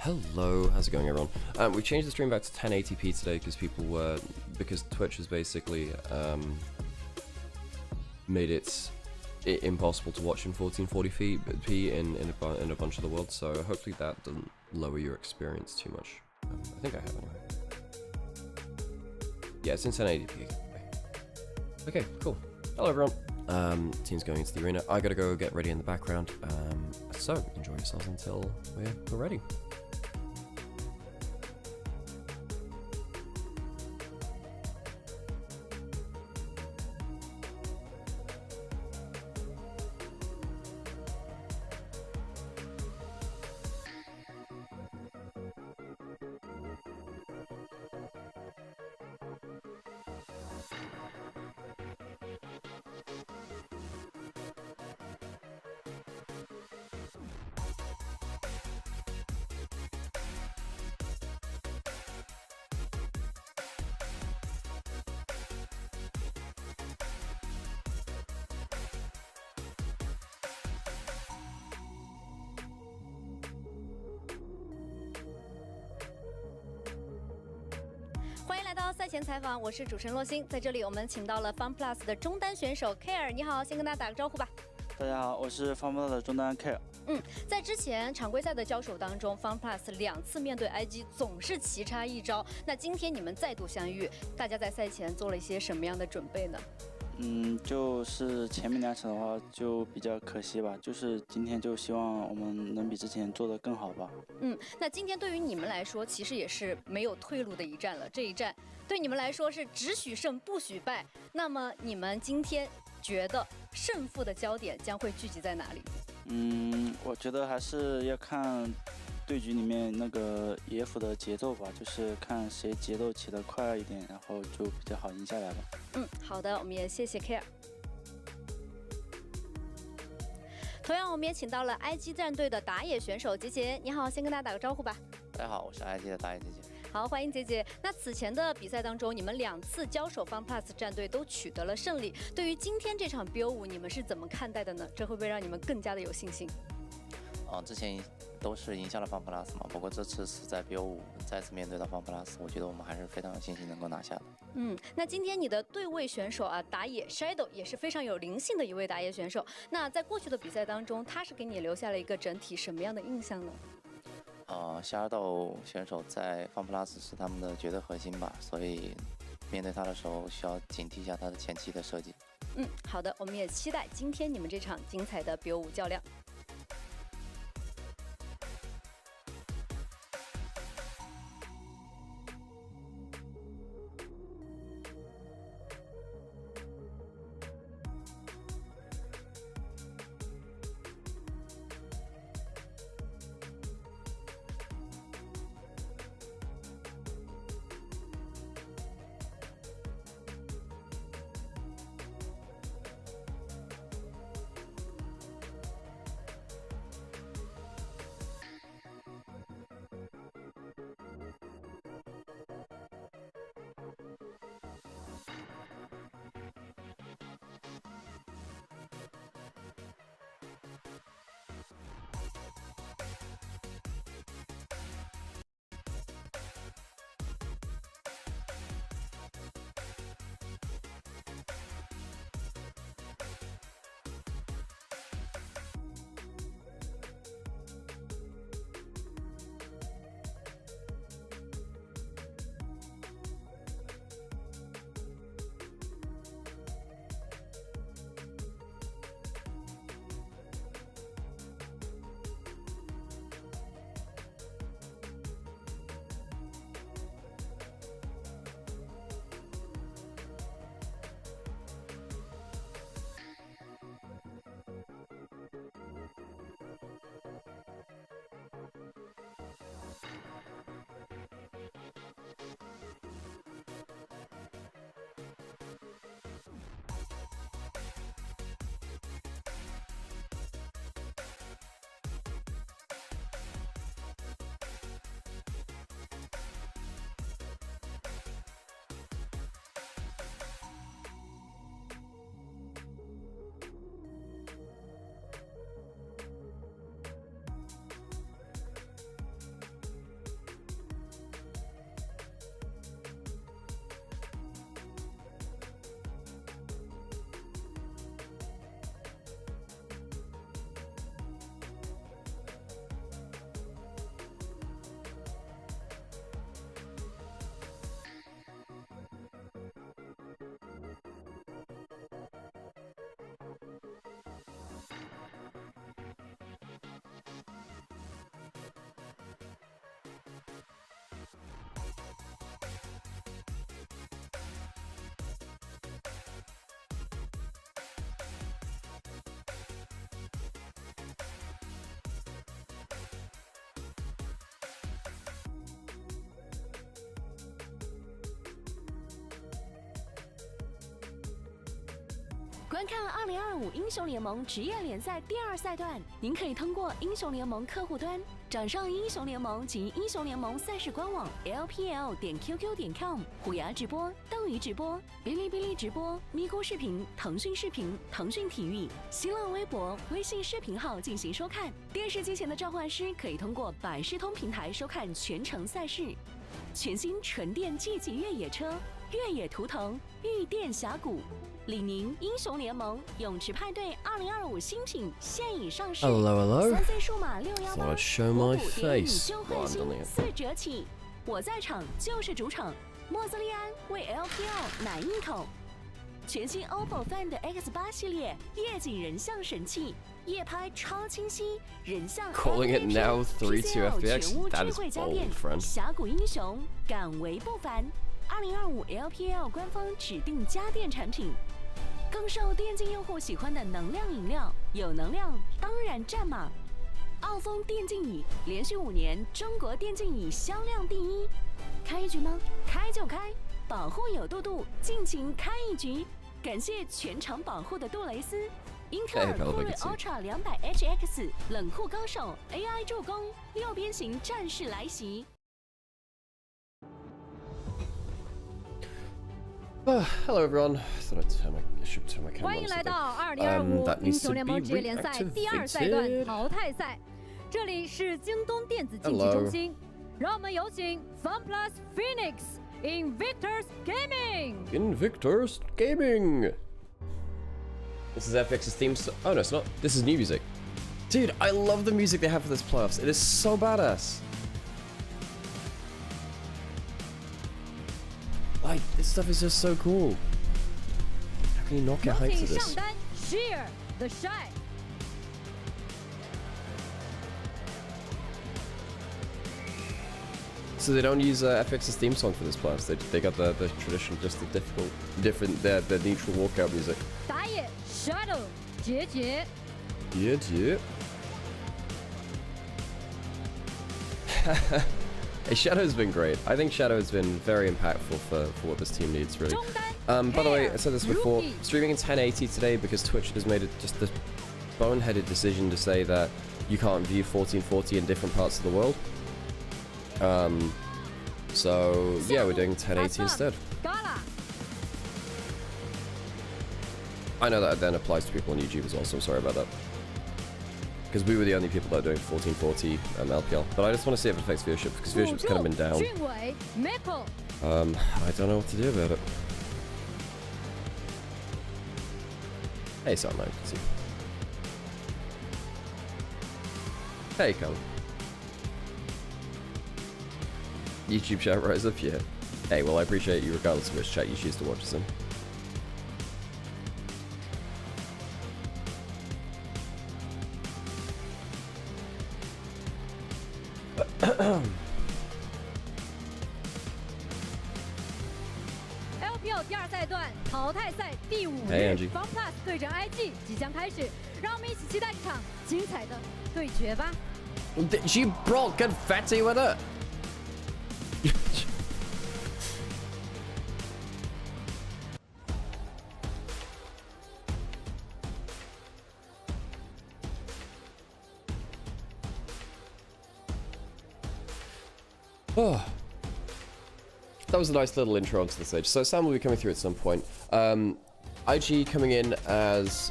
Hello, how's it going, everyone? We changed the stream back to 1080p today because Twitch has basically made it impossible to watch in 1440p in a bunch of the world. So hopefully that doesn't lower your experience too much. I think I have anyway. Yeah, it's in 1080p. Okay, cool. Hello, everyone. Team's going into the arena. I gotta go get ready in the background. So enjoy yourselves until we're ready.欢迎来到赛前采访，我是主持人洛星。在这里，我们请到了 FunPlus 的中单选手 Care， 你好，先跟大家打个招呼吧。大家好，我是 FunPlus 的中单 Care。在之前常规赛的交手当中 ，FunPlus 2次面对 IG 总是棋差一招。那今天你们再度相遇，大家在赛前做了一些什么样的准备呢？就是前面2场的话就比较可惜吧，就是今天就希望我们能比之前做得更好吧。那今天对于你们来说，其实也是没有退路的一战了。这一战对你们来说是只许胜不许败。那么你们今天觉得胜负的焦点将会聚集在哪里？我觉得还是要看对局里面那个野辅的节奏吧，就是看谁节奏起得快一点，然后就比较好赢下来吧。好的，我们也谢谢 Care。同样，我们也请到了 IG 战队的打野选手杰杰，你好，先跟大家打个招呼吧。大家好，我是 IG 的打野杰杰。好，欢迎杰杰。那此前的比赛当中，你们2次交手 FunPlus 战队都取得了胜利。对于今天这场 BO5，你们是怎么看待的呢？这会不会让你们更加的有信心？之前都是赢下了 FunPlus 嘛，不过这次是在 BO5 再次面对到 FunPlus， 我觉得我们还是非常有信心能够拿下的。那今天你的对位选手啊，打野 Shadow 也是非常有灵性的一位打野选手。那在过去的比赛当中，他是给你留下了一个整体什么样的印象呢？Shadow 选手在 FunPlus 是他们的绝对核心吧，所以面对他的时候需要警惕一下他的前期的设计。好的，我们也期待今天你们这场精彩的 BO5 较量。观看2025英雄联盟职业联赛第2赛段，您可以通过英雄联盟客户端找上英雄联盟及英雄联盟赛事官网 LPL.QQ.com、虎牙直播、斗鱼直播、哔哩哔哩直播、咪咕视频、腾讯视频、腾讯体育、新浪微博、微信视频号进行收看。电视机前的召唤师可以通过百视通平台收看全程赛事。全新纯电 G 级越野车，越野图腾，御殿峡谷。李宁英雄联盟泳池派对2025新品现已上市。Hello. 3C 数码Thought I'd 618， show 国 my 补点宇 face 宙 while 换 I'm 新 doing it. 4折起，我在场就是主场。莫兹利安为 LPL 奶一口。全新 OPPO Find X8 系列夜景人像神器，夜拍超清晰，人像 Calling it now 3-2 TCL FPX? 全屋 That 智 is 慧家 bold, 电， friend. 峡谷英雄敢为不凡。2025 LPL 官方指定家电产品，更受电竞用户喜欢的能量饮料，有能量当然占马。傲风电竞椅连续5年中国电竞椅销量第1，开一局吗？开就开，保护有度，尽情开一局。感谢全场保护的杜蕾斯。英特尔酷睿 Ultra 200HX 冷酷高手 AI 助攻6边形战士来袭。Hello everyone. Thought I should turn my camera 欢 on 迎来 something. 到 that 2025英 needs 雄 to 联 be 盟职业联赛第2赛段 reactivated. 淘汰赛，这里是京东电子竞技 Hello. 中心，让我们有请 FunPlus Phoenix Invictus Gaming。 Invictus Gaming. This is FPX's theme song. Oh no, it's not. This is new music. Dude, I love the music they have for this playoffs. It is so badass. Like, this stuff is just so cool. How can you not 有 get hyped 请 to 上 this? 单 Sheer the Shy。 So they don't use FPX's theme song for this playoffs. They got the traditional, just the different the neutral walkout music. 打野 Shadow 杰。 Yeah. Hey, Shadow's been great. I think Shadow has been very impactful for what this team needs, really. 中单 By the way, I said this before, Rookie. streaming in 1080 today because Twitch has made it just the boneheaded decision to say that you can't view 1440 in different parts of the world. So yeah, we're doing 1080 instead. Gala I know that then applies to people on YouTube as well, so I'm sorry about that. Because we were the only people that are doing 1440 LPL. But I just want to see if it affects viewership, because viewership's kind of been down. 俊伟 Meko I don't know what to do about it. Hey, Sunlight, good to see you. Hey, Colin. YouTube chat rise up, yeah. Hey, well, I appreciate you regardless of which chat you choose to watch us in. LPL 第2赛段淘汰赛第5 Hey, 日 Angie. FunPlus 对阵 IG 即将开始，让我们一起期待这场精彩的对决吧。 She brought confetti with her! Oh. That was a nice little intro onto the stage. So Sam will be coming through at some point. IG coming in as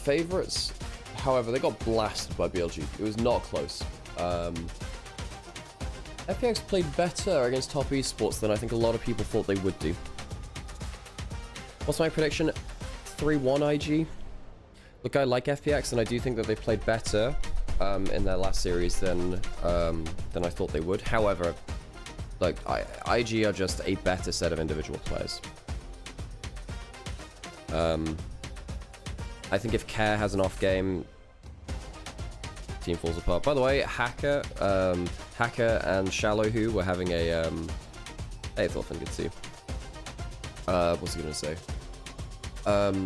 favorites. However, they got blasted by BLG. It was not close. FPX played better against top esports than I think a lot of people thought they would do. What's my prediction? 3-1 IG. Look, I like FPX, and I do think that they played better in their last series than I thought they would. However, like IG are just a better set of individual players. I think if Care has an off game, team falls apart. By the way, Hacker and Shallow Who were having a hey Thorfinn, good to see you. What's he gonna say?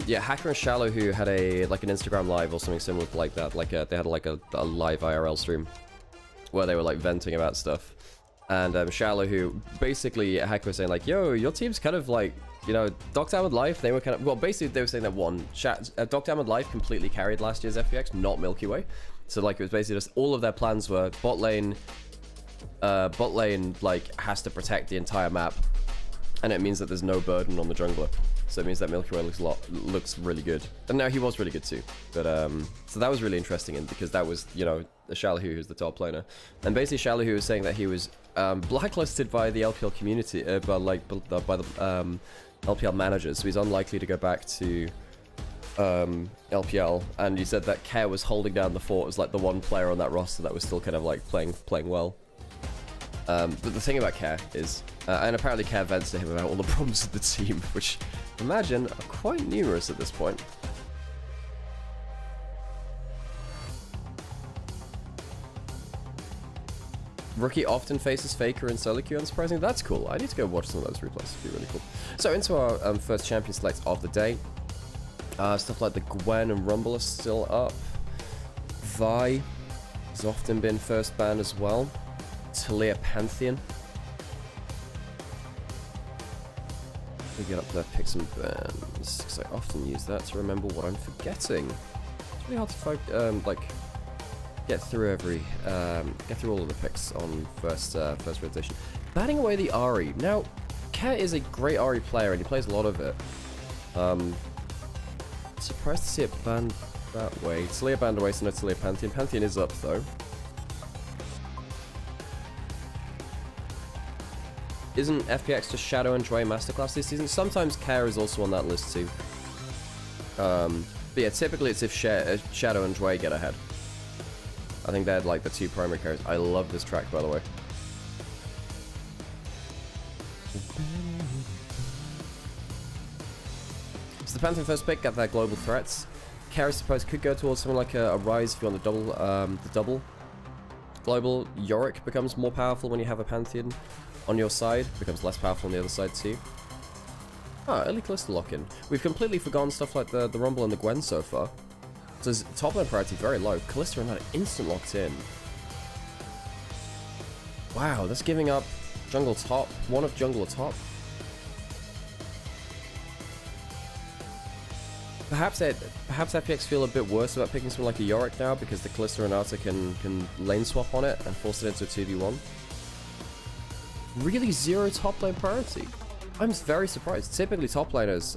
Yeah, Hacker and Shallow Who had an Instagram live or something similar to like that. They had a live IRL stream where they were like venting about stuff. And Shallow Who basically Hacker was saying like, yo, your team's kind of like you know, Dockdown with Life, they were kind of, well, basically they were saying that Dockdown with Life completely carried last year's FPX, not Milky Way. So like it was basically just all of their plans were bot lane like has to protect the entire map, and it means that there's no burden on the jungler. So it means that Milky Way looks really good. And now he was really good too. But so that was really interesting, and because that was, you know, Shallow who's the top laner. And basically Shallow was saying that he was blacklisted by the LPL community, by the LPL managers, so he's unlikely to go back to LPL. And he said that Care was holding down the fort as like the one player on that roster that was still kind of like playing well. But the thing about Care is, and apparently Care vents to him about all the problems with the team, which imagine are quite numerous at this point. Rookie often faces Faker and solo queue, unsurprisingly. That's cool. I need to go watch some of those replays. It'd be really cool. So into our first champion select of the day. Stuff like the Gwen and Rumble are still up. Vi has often been first ban as well. Talia Pantheon. We get up there, pick some bans, because I often use that to remember what I'm forgetting. It's really hard to get through all of the picks on first rotation. Batting away the Ahri. Now, Cat is a great Ahri player and he plays a lot of it. Surprised to see it banned that way. Talia banned away, so no Talia Pantheon. Pantheon is up though. Isn't FPX just Shadow and Dre Masterclass this season? Sometimes Care is also on that list too. But yeah, typically it's if Shadow and Dre get ahead. I think they're like the two primary characters. I love this track, by the way. So the Pantheon first pick got their global threats. Care, I suppose, could go towards something like a Rise if you want the double. Global Yorick becomes more powerful when you have a Pantheon on your side, becomes less powerful on the other side too. Ah, early Calista lock-in. We've completely forgotten stuff like the Rumble and the Gwen so far. So top lane priority very low. Calista and that instant locked in. Wow, that's giving up jungle top. One of jungle top. Perhaps FPX feel a bit worse about picking something like a Yorick now because the Calista and Arta can lane swap on it and force it into a 2v1. Really zero top lane priority. I'm very surprised. Typically top laners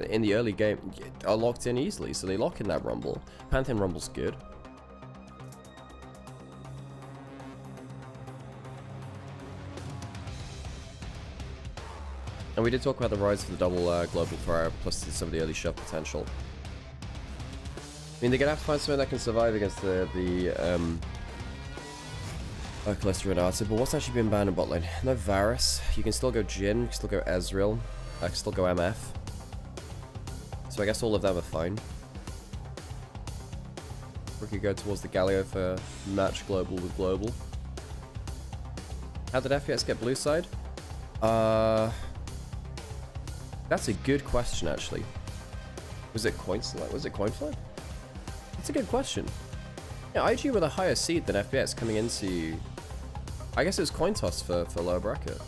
in the early game are locked in easily, so they lock in that Rumble. Pantheon Rumble's good. And we did talk about the rise for the double global throw, plus some of the early shove potential. I mean, they're gonna have to find something that can survive against the Calista and Arta, but what's actually been banned in bot lane? No Varus. You can still go Jhin, you can still go Ezreal, I can still go MF. So I guess all of them are fine. We could go towards the Galio for match global with global. How did FPX get blue side? That's a good question, actually. Was it coin select? Was it coin flip? That's a good question. Yeah, IG with a higher seed than FPX coming into... I guess it was coin toss for lower bracket.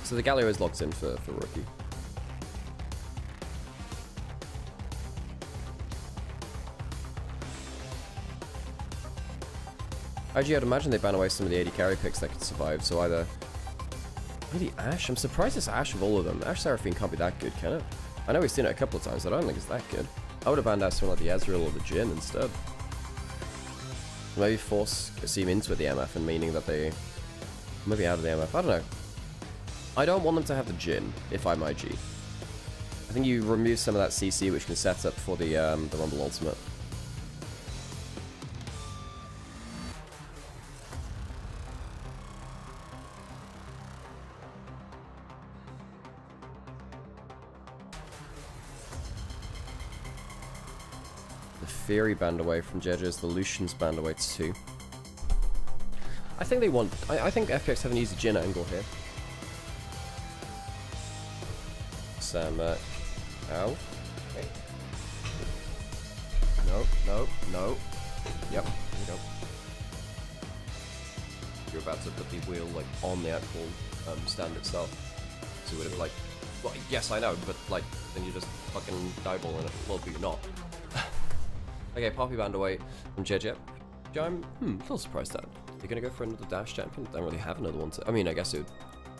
So the Galio is locked in for rookie. IG, I'd imagine they ban away some of the AD carry picks that could survive, so either... Really, Ashe? I'm surprised it's Ashe of all of them. Ashe Seraphine can't be that good, can it? I know we've seen it a couple of times, but I don't think it's that good. I would have banned out something like the Ezreal or the Jhin instead. Maybe force Kasim into the MF and meaning that they... Maybe out of the MF, I don't know. I don't want them to have the Jhin, if I'm IG. I think you remove some of that CC which can set up for the Rumble ultimate. Fury banned away from Judges, the Lucian's banned away too. I think they want... I think FPX have an easy Jhin angle here. Sam, ow. Okay. No. Yep, here we go. you're about to put the wheel like on the actual stand itself. So it would have like, well, yes I know, but like then you just fucking dive-ball in it. Well, but you're not. Okay, Poppy band away from JJ. I'm a little surprised at. You're gonna go for another dash champion? Don't really have another one to. I mean, I guess it would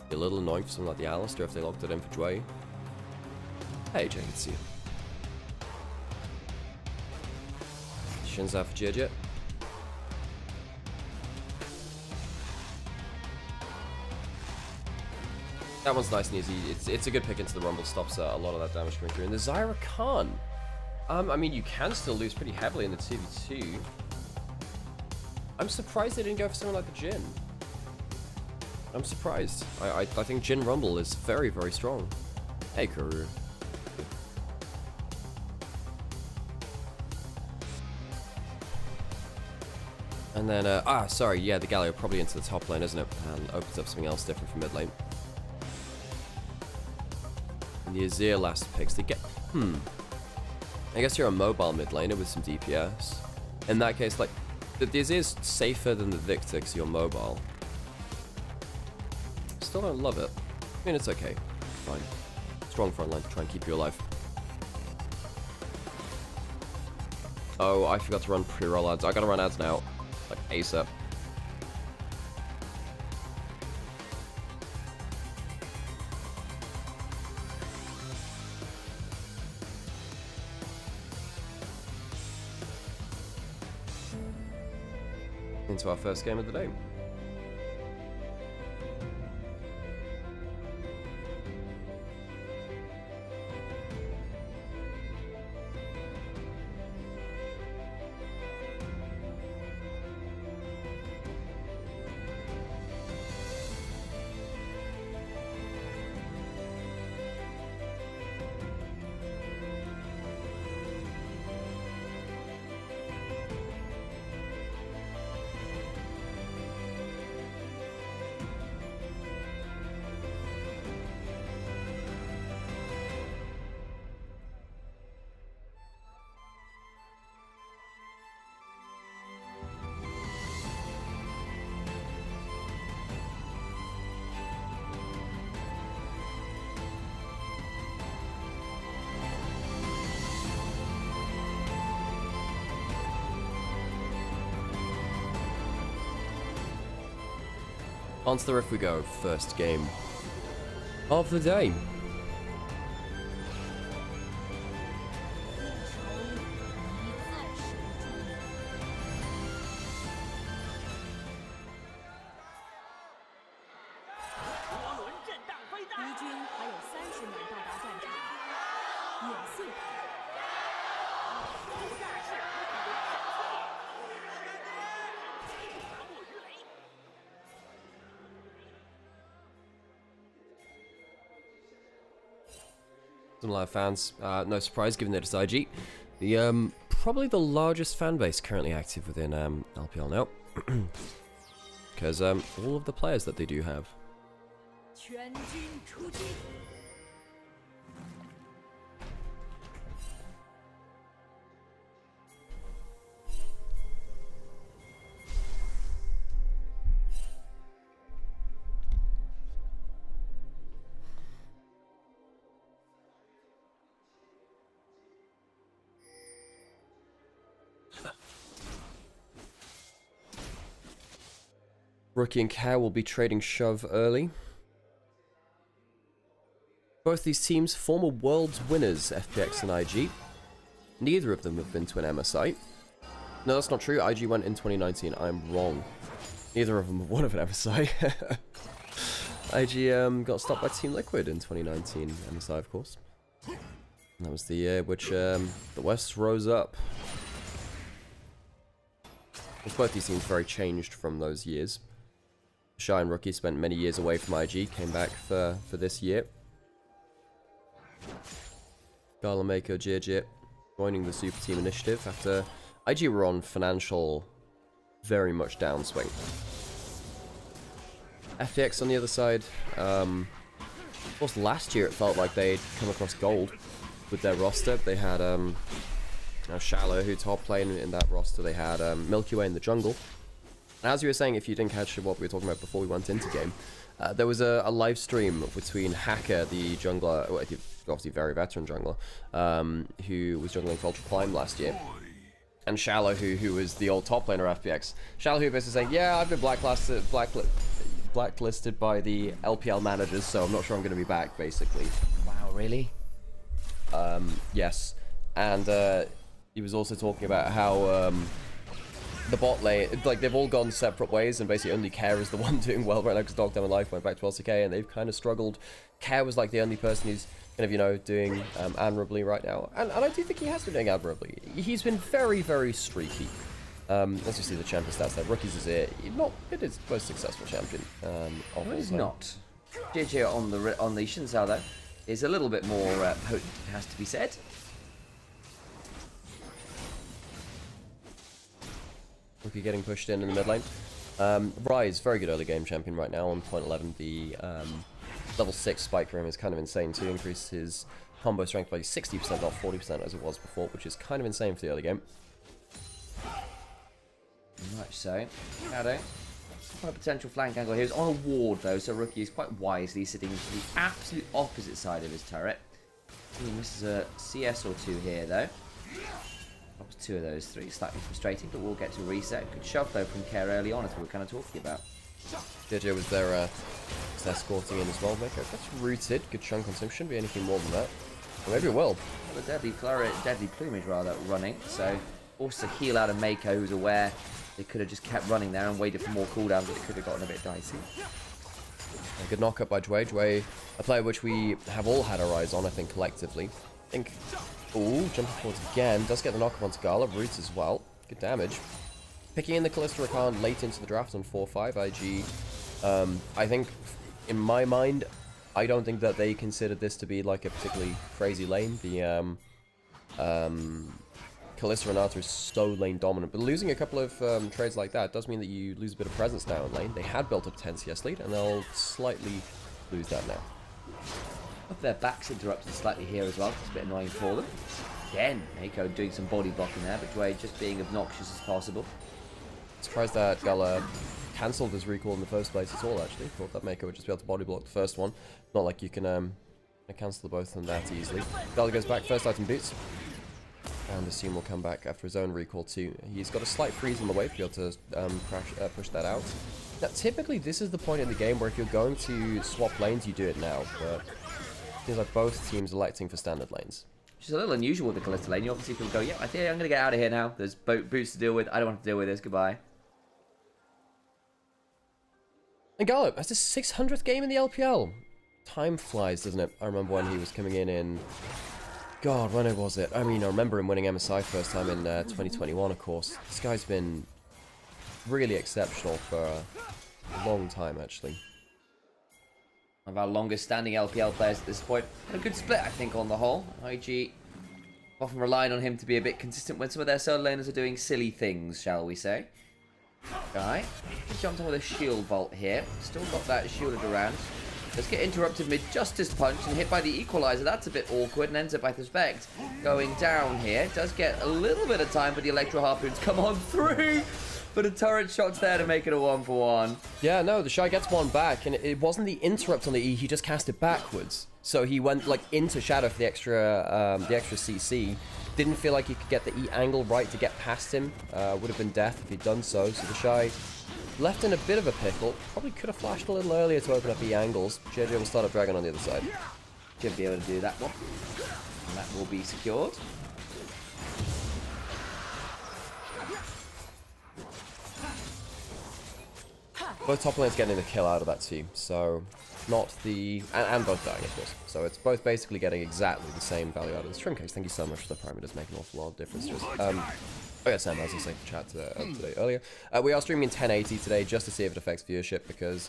be a little annoying for something like the Alistair if they locked it in for Dway. Hey, Jay, good to see you. Shins out for JJ. That one's nice and easy. It's a good pick into the Rumble, stops a lot of that damage coming through. And the Zyra Khan. I mean, you can still lose pretty heavily in the 2v2. I'm surprised they didn't go for someone like the Jhin. I'm surprised. I think Jhin Rumble is very, very strong. Hey, Kuru. And then, sorry, yeah, the Galio probably into the top lane, isn't it? And opens up something else different from mid lane. And the Azir last picks, they get, I guess you're a mobile mid laner with some DPS. In that case, like, the Azir's safer than the Victor because you're mobile. Still don't love it. I mean, it's okay. Fine. Strong front line to try and keep you alive. Oh, I forgot to run pre-roll ads. I gotta run ads now. Like, ASAP. Into our first game of the day. On to the riff we go. First game of the day. A lot of fans. No surprise, given that it's IG. The probably the largest fan base currently active within LPL now, because all of the players that they do have. Rookie and Cow will be trading Shove early. Both these teams, former Worlds winners, FPX and IG. Neither of them have been to an MSI. No, that's not true. IG went in 2019. I'm wrong. Neither of them have won of an MSI. IG got stopped by Team Liquid in 2019. MSI, of course. And that was the year which the West rose up. With both these teams very changed from those years. Shy and Rookie spent many years away from IG, came back for this year. Garlamako, Jirjit joining the Super Team Initiative after IG were on financial very much downswing. FPX on the other side, of course last year it felt like they'd come across gold with their roster. They had Shallow, who top playing in that roster. They had Milky Way in the jungle. And as you were saying, if you didn't catch what we were talking about before we went into game, there was a live stream between Hacker, the jungler, well, obviously very veteran jungler, who was jungling for Ultra Climb last year, and Shallow, who was the old top laner FPX. Shallow, who basically saying, yeah, I've been blacklisted by the LPL managers, so I'm not sure I'm going to be back, basically. Wow, really? Yes. And he was also talking about how the bot lane, like, they've all gone separate ways, and basically only Care is the one doing well right now, because Dog Down in Life went back to LCK, and they've kind of struggled. Care was like the only person who's kind of, you know, doing admirably right now. And I do think he has been doing admirably. He's been very, very streaky. As you see the champion stats there, Rookies is it. Not it is most successful champion. No, it's not. JJ on the Shinzao though is a little bit more potent, it has to be said. Rookie getting pushed in the mid lane. Rise, very good early game champion right now on point 11. The level 6 spike for him is kind of insane to increase his combo strength by 60% off 40% as it was before, which is kind of insane for the early game. Much so. Shadow. Quite a potential flank angle here. He's on a ward though, so Rookie is quite wisely sitting to the absolute opposite side of his turret. He misses a CS or two here though. That was 2 of those 3. Slightly frustrating, but we'll get to a reset. Good shove though from Care early on, as we were kind of talking about. JJ was there escorting in as well. Mako gets rooted. Good chunk on him. Shouldn't be anything more than that. Or maybe it will. Well, a deadly plumage rather running. So also heal out of Mako, who's aware they could have just kept running there and waited for more cooldowns, but it could have gotten a bit dicey. A good knock up by Dway. Dway, a player which we have all had our eyes on, I think, collectively. I think. Ooh, jumping forwards again. Does get the knock up onto Gala. Roots as well. Good damage. Picking in the Kalista Rakan late into the draft on 4-5 IG. I think, in my mind, I don't think that they considered this to be like a particularly crazy lane. The Kalista Renata is so lane dominant, but losing a couple of trades like that does mean that you lose a bit of presence now in lane. They had built up a 10 CS lead, and they'll slightly lose that now. Hope their back's interrupted slightly here as well. It's a bit annoying for them. Again, Mako doing some body blocking there, but Dway just being obnoxious as possible. Surprised that Gala cancelled his recall in the first place at all, actually. Thought that Mako would just be able to body block the first one. Not like you can cancel both of them that easily. Gala goes back, first item boots. And Assume will come back after his own recall too. He's got a slight freeze on the way to be able to push that out. Now, typically, this is the point in the game where if you're going to swap lanes, you do it now. But it seems like both teams are electing for standard lanes. Which is a little unusual with the Kalista lane. You obviously can go, yeah, I think I'm going to get out of here now. There's boots to deal with. I don't want to deal with this. Goodbye. And Gala, that's his 600th game in the LPL. Time flies, doesn't it? I remember when he was coming in... God, when was it? I mean, I remember him winning MSI first time in 2021, of course. This guy's been really exceptional for a long time, actually. One of our longest standing LPL players at this point. A good split, I think, on the whole. IG often relying on him to be a bit consistent when some of their solo laners are doing silly things, shall we say. Guy, he jumped on with a shield vault here. Still got that shielded around. Let's get interrupted mid-Justice Punch and hit by the Equalizer. That's a bit awkward and ends up, I suspect, going down here. Does get a little bit of time, but the Electro Harpoons come on through. But a turret shot's there to make it a 1-for-1. Yeah, no, the Shy gets one back, and it wasn't the interrupt on the E, he just cast it backwards. So he went, like, into Shadow for the extra CC. Didn't feel like he could get the E angle right to get past him. Would have been death if he'd done so. So the Shy... left in a bit of a pickle. Probably could have flashed a little earlier to open up the angles. JJ will start up Dragon on the other side. Should be able to do that one. And that will be secured. Both top lanes getting the kill out of that team, so not the... And both dying, of course. So it's both basically getting exactly the same value out of this. Trim case, thank you so much for the prime. It does make an awful lot of difference to us. Oh yeah, Sam, as I was saying in the chat today earlier. We are streaming in 1080 today just to see if it affects viewership, because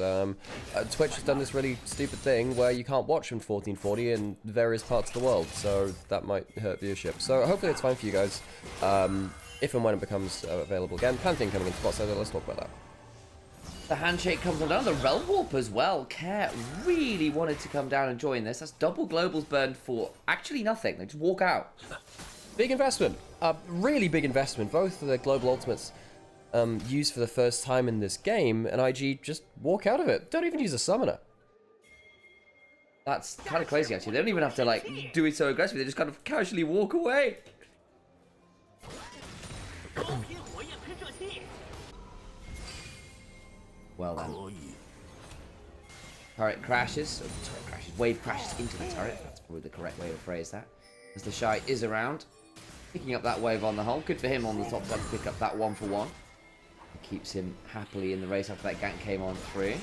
Twitch has done this really stupid thing where you can't watch in 1440 in various parts of the world, so that might hurt viewership. So hopefully it's fine for you guys, if and when it becomes available again. Pantheon coming into bot side, let's talk about that. The handshake comes on down, the Realm Warp as well. Care really wanted to come down and join this. That's double globals burned for actually nothing. They just walk out. Big investment. Really big investment. Both of the global ultimates used for the first time in this game, and IG just walk out of it. Don't even use a summoner. That's kind of crazy, actually. They don't even have to, like, do it so aggressively. They just kind of casually walk away. Well then. Turret crashes. Oh, turret crashes. Wave crashes into the turret. That's probably the correct way to phrase that. As the Shy is around, picking up that wave on the whole. Good for him on the top side to pick up that 1-for-1. It keeps him happily in the race after that gank came on through.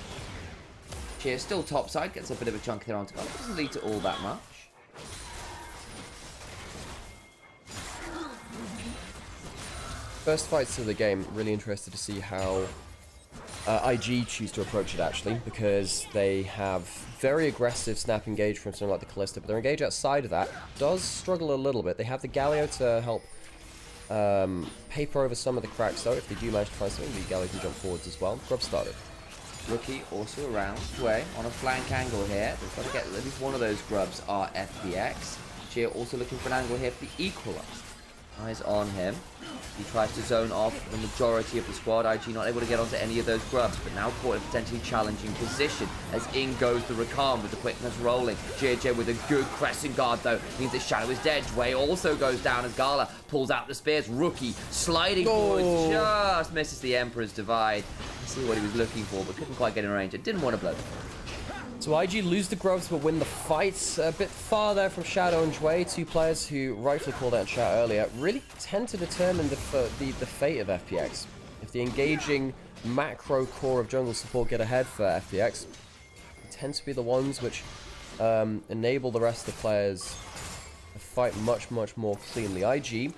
Cheer still top side, gets a bit of a chunk there onto goal. Doesn't lead to all that much. First fights of the game, really interested to see how IG choose to approach it, actually, because they have very aggressive snap engage from something like the Kalista, but their engage outside of that does struggle a little bit. They have the Galio to help paper over some of the cracks, though. If they do manage to find something, the Galio can jump forwards as well. Grub started. Rookie also around, way on a flank angle here. They've got to get at least one of those grubs are FPX. Cheer also looking for an angle here for the equalizer. Eyes on him. He tries to zone off the majority of the squad. IG not able to get onto any of those grubs, but now caught in a potentially challenging position as in goes the Rakan with the quickness rolling. JJ with a good pressing guard though means that Shadow is dead. Way also goes down as Gala pulls out the spears. Rookie sliding forwards, just misses the Emperor's Divide. I see what he was looking for, but couldn't quite get in range. It didn't want to blow. So IG lose the grubs but win the fight. A bit far there from Shadow and Jway, two players who, rightfully called out in chat earlier, really tend to determine the fate of FPX. If the engaging macro core of jungle support get ahead for FPX, they tend to be the ones which enable the rest of the players to fight much, much more cleanly. IG,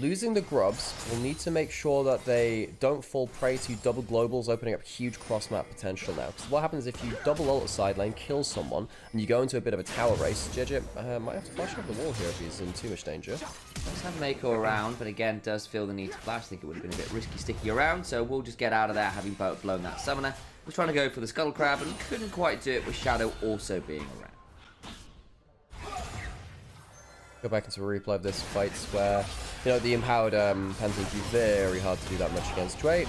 losing the grubs, will need to make sure that they don't fall prey to double globals, opening up huge cross-map potential now. Because what happens if you double ult a side lane, kill someone, and you go into a bit of a tower race? JJ might have to flash off the wall here if he's in too much danger. Does have Mako around, but again, does feel the need to flash. I think it would have been a bit risky sticking around, so we'll just get out of there having blown that summoner. Was trying to go for the Scuttle Crab and couldn't quite do it with Shadow also being around. Go back into a replay of this fight where, you know, the empowered Pantheon can be very hard to do that much against Jway.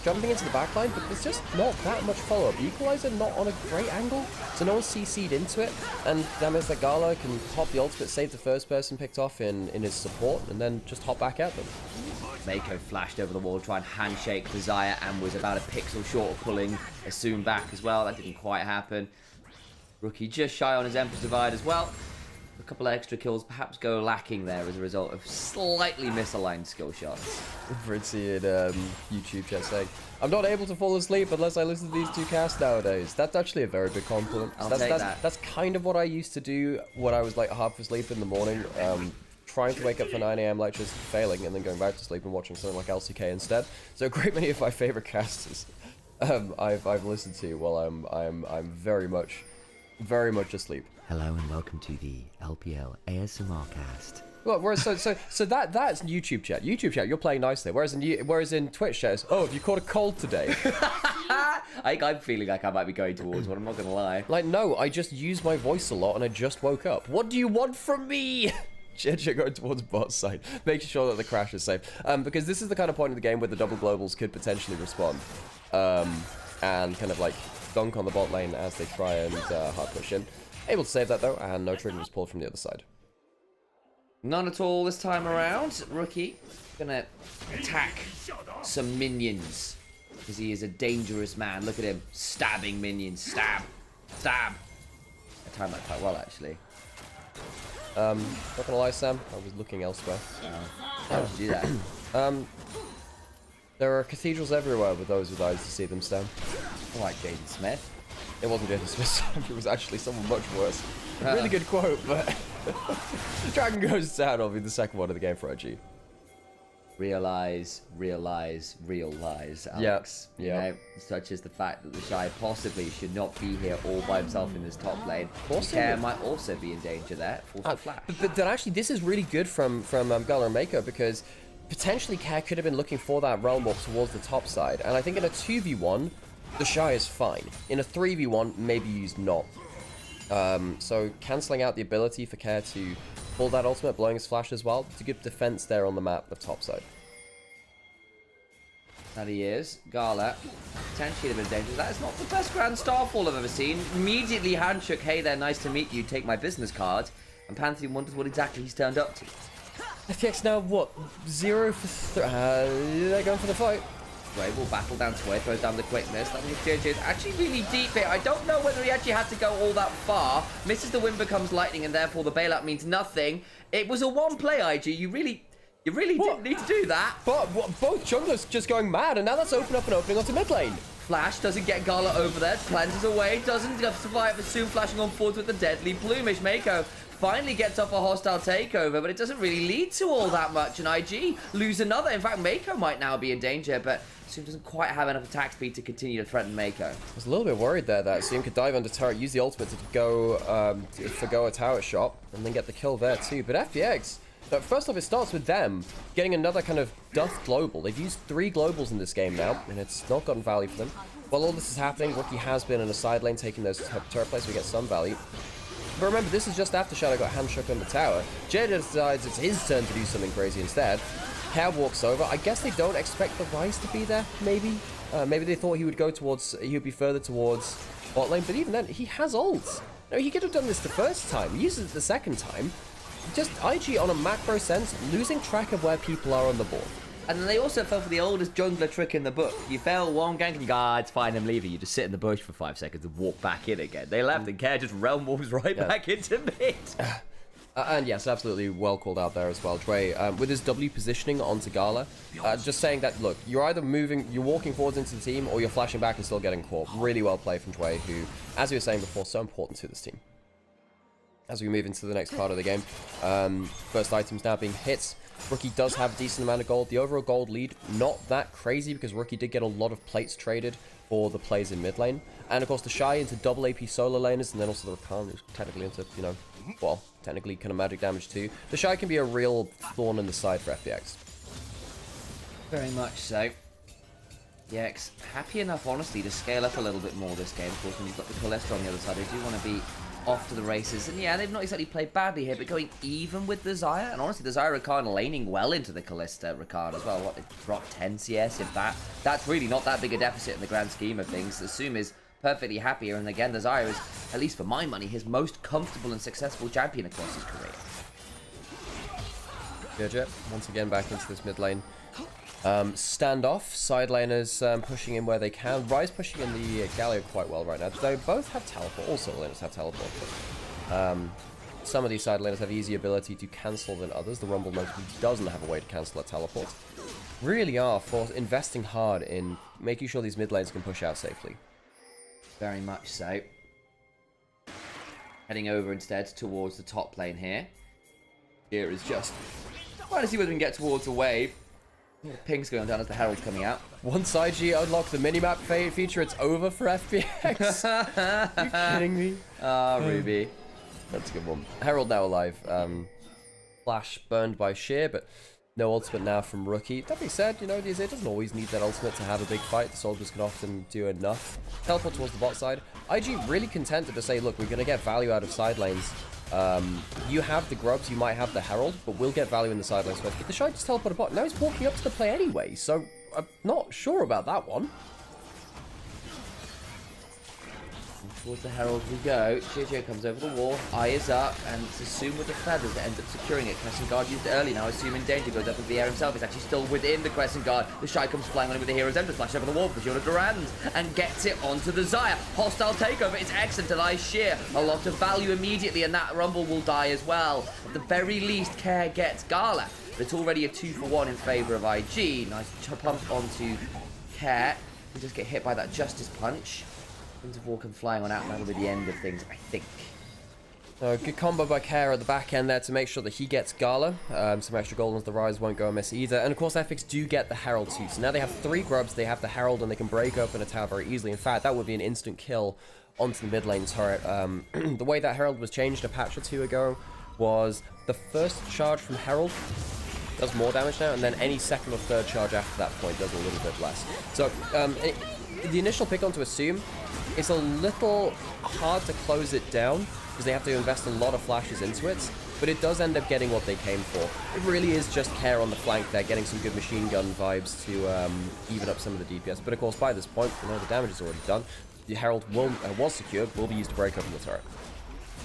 Jumping into the backline, but there's just not that much follow-up. Equalizer not on a great angle, so no one's CC'd into it, and that means that Gala can pop the ultimate, save the first person picked off in his support, and then just hop back at them. Mako flashed over the wall, try and handshake Desire, and was about a pixel short of pulling Assume back as well. That didn't quite happen. Rookie just shy on his Emperor's Divide as well. A couple of extra kills perhaps go lacking there as a result of slightly misaligned skill shots. Fritzy in YouTube chat saying, I'm not able to fall asleep unless I listen to these two casts nowadays. That's actually a very big compliment. That's kind of what I used to do when I was like half asleep in the morning, trying to wake up for 9 AM lectures, failing, and then going back to sleep and watching something like LCK instead. So a great many of my favorite casters I've listened to while I'm very much asleep. Hello and welcome to the LPL ASMR cast. Well, whereas so that's YouTube chat. YouTube chat, you're playing nicely. Whereas in Twitch chat, oh, have you caught a cold today? I'm feeling like I might be going towards one. I'm not gonna lie. Like, no, I just use my voice a lot and I just woke up. What do you want from me? JJ going towards bot side, making sure that the crash is safe. Because this is the kind of point of the game where the double globals could potentially respond, and kind of like dunk on the bot lane as they try and hard push in. Able to save that though, and no trigger was pulled from the other side. None at all this time around. Rookie gonna attack some minions because he is a dangerous man. Look at him stabbing minions. Stab, stab. I timed that quite well actually. Not gonna lie, Sam, I was looking elsewhere. How did you do that? There are cathedrals everywhere with those with eyes to see them, Sam. Like Jaden Smith. It wasn't Jaden Smith, it was actually someone much worse. Really good quote, but Dragon goes down will be the second one of the game for IG. Realize, Alex. Yeah. You know, such as the fact that the Shy possibly should not be here all by himself in this top lane. Care might also be in danger there. Forced to flash. But actually, this is really good from Gala and Mako, because potentially Care could have been looking for that realm walk towards the top side. And I think in a 2v1, the Shy is fine. In a 3v1, maybe he's not. So cancelling out the ability for Care to pull that ultimate, blowing his flash as well. It's a good defense there on the map of top side. That he is. Gala, potentially a bit of danger. That is not the best Grand Starfall I've ever seen. Immediately handshook, hey there, nice to meet you, take my business card. And Pantheon wonders what exactly he's turned up to. FPX now, what? 0 for 3. They're going for the fight. Sway will battle down Sway, throws down the quickness. That means JJ is actually really deep here. I don't know whether he actually had to go all that far. Misses the wind, becomes lightning, and therefore the bailout means nothing. It was a one-play, IG. You really didn't need to do that. But both junglers just going mad, and now that's opened up an opening onto mid lane. Flash doesn't get Gala over there, cleanses away, doesn't survive, but soon flashing on forwards with the deadly Plumish. Mako finally gets off a hostile takeover, but it doesn't really lead to all that much, and IG lose another. In fact, Mako might now be in danger, but Soon doesn't quite have enough attack speed to continue to threaten Mako. I was a little bit worried there that Soon could dive under turret, use the ultimate to go forgo a tower shot, and then get the kill there too. But FPX, first off, it starts with them getting another kind of Duff global. They've used 3 globals in this game now, and it's not gotten value for them. While all this is happening, Rookie has been in a side lane taking those turret plays, so we get some value. But remember, this is just after Shadow got handshook on the tower. Jada decides it's his turn to do something crazy instead. Hair walks over. I guess they don't expect the Rise to be there, maybe. Maybe they thought he would go towards, he would be further towards bot lane, but even then, he has ults. No, he could have done this the first time. He uses it the second time. Just IG on a macro sense, losing track of where people are on the board. And then they also fell for the oldest jungler trick in the book. You fail one gank and you go, it's fine, I'm leaving. You just sit in the bush for 5 seconds and walk back in again. They left and Care just realm moves right back into mid. And yes, absolutely well called out there as well. Dre, with his W positioning onto Gala, just saying that, look, you're either moving, you're walking forwards into the team, or you're flashing back and still getting caught. Really well played from Dre, who, as we were saying before, so important to this team. As we move into the next part of the game, first items now being hits. Rookie does have a decent amount of gold. The overall gold lead, not that crazy, because Rookie did get a lot of plates traded for the plays in mid lane. And of course, the Shy into double AP solo laners, and then also the Rakan, who's technically into, you know, well, technically kind of magic damage too. The Shy can be a real thorn in the side for FPX. Very much so. FPX happy enough, honestly, to scale up a little bit more this game. Of course, when you've got the Cholesterol on the other side, they do want to be off to the races. And yeah, they've not exactly played badly here, but going even with the Xayah. And honestly, the Xayah Rakan laning well into the Kalista Rakan as well. What, they dropped 10 CS, if that. That's really not that big a deficit in the grand scheme of things. The Zoom is perfectly happy here. And again, the Xayah is, at least for my money, his most comfortable and successful champion across his career. Gurjet, once again back into this mid lane. Standoff, side laners pushing in where they can. Rise pushing in the Galio quite well right now. They both have teleport. All side laners have teleport. But, some of these side laners have easy ability to cancel than others. The Rumble notably doesn't have a way to cancel a teleport. Really are investing hard in making sure these mid lanes can push out safely. Very much so. Heading over instead towards the top lane here. Here is just trying to see whether we can get towards the wave. Ping's going down as the Herald's coming out. Once IG unlocked the minimap feature, it's over for FPX. Are you kidding me? Ruby. That's a good one. Herald now alive. Flash burned by Sheer, but no ultimate now from Rookie. That being said, you know, it doesn't always need that ultimate to have a big fight. The soldiers can often do enough. Teleport towards the bot side. IG really contented to say, look, we're going to get value out of side lanes. You have the grubs, you might have the Herald, but we'll get value in the side lanes first. But the Shy just teleported bot. Now he's walking up to the play anyway, so I'm not sure about that one. Towards the Herald we go. JJ comes over the wall. Eye is up, and it's Assume with the feathers that ends up securing it. Crescent Guard used early now. Assume in danger, goes up into the air himself. He's actually still within the Crescent Guard. The Shy comes flying on him with the Hero's Ember. Flash over the wall for Shield Durand and gets it onto the Xayah. Hostile takeover. It's excellent to lie Sheer. A lot of value immediately, and that Rumble will die as well. At the very least, Care gets Gala. But it's already a 2-for-1 in favour of IG. Nice pump onto Care. He just get hit by that Justice Punch. Interval can flying on out, and that'll be the end of things, I think. Good combo by Care at the back end there to make sure that he gets Gala. Some extra gold onto the Rise won't go amiss either. And of course, FPX do get the Herald too. So now they have 3 grubs, they have the Herald, and they can break open a tower very easily. In fact, that would be an instant kill onto the mid lane turret. The way that Herald was changed a patch or 2 ago was the first charge from Herald does more damage now, and then any second or third charge after that point does a little bit less. So the initial pick on to Assume, it's a little hard to close it down because they have to invest a lot of flashes into it. but it does end up getting what they came for. It really is just care on the flank there, getting some good machine gun vibes to even up some of the DPS. But of course, by this point, you know, the damage is already done. The Herald was secured, will be used to break open the turret.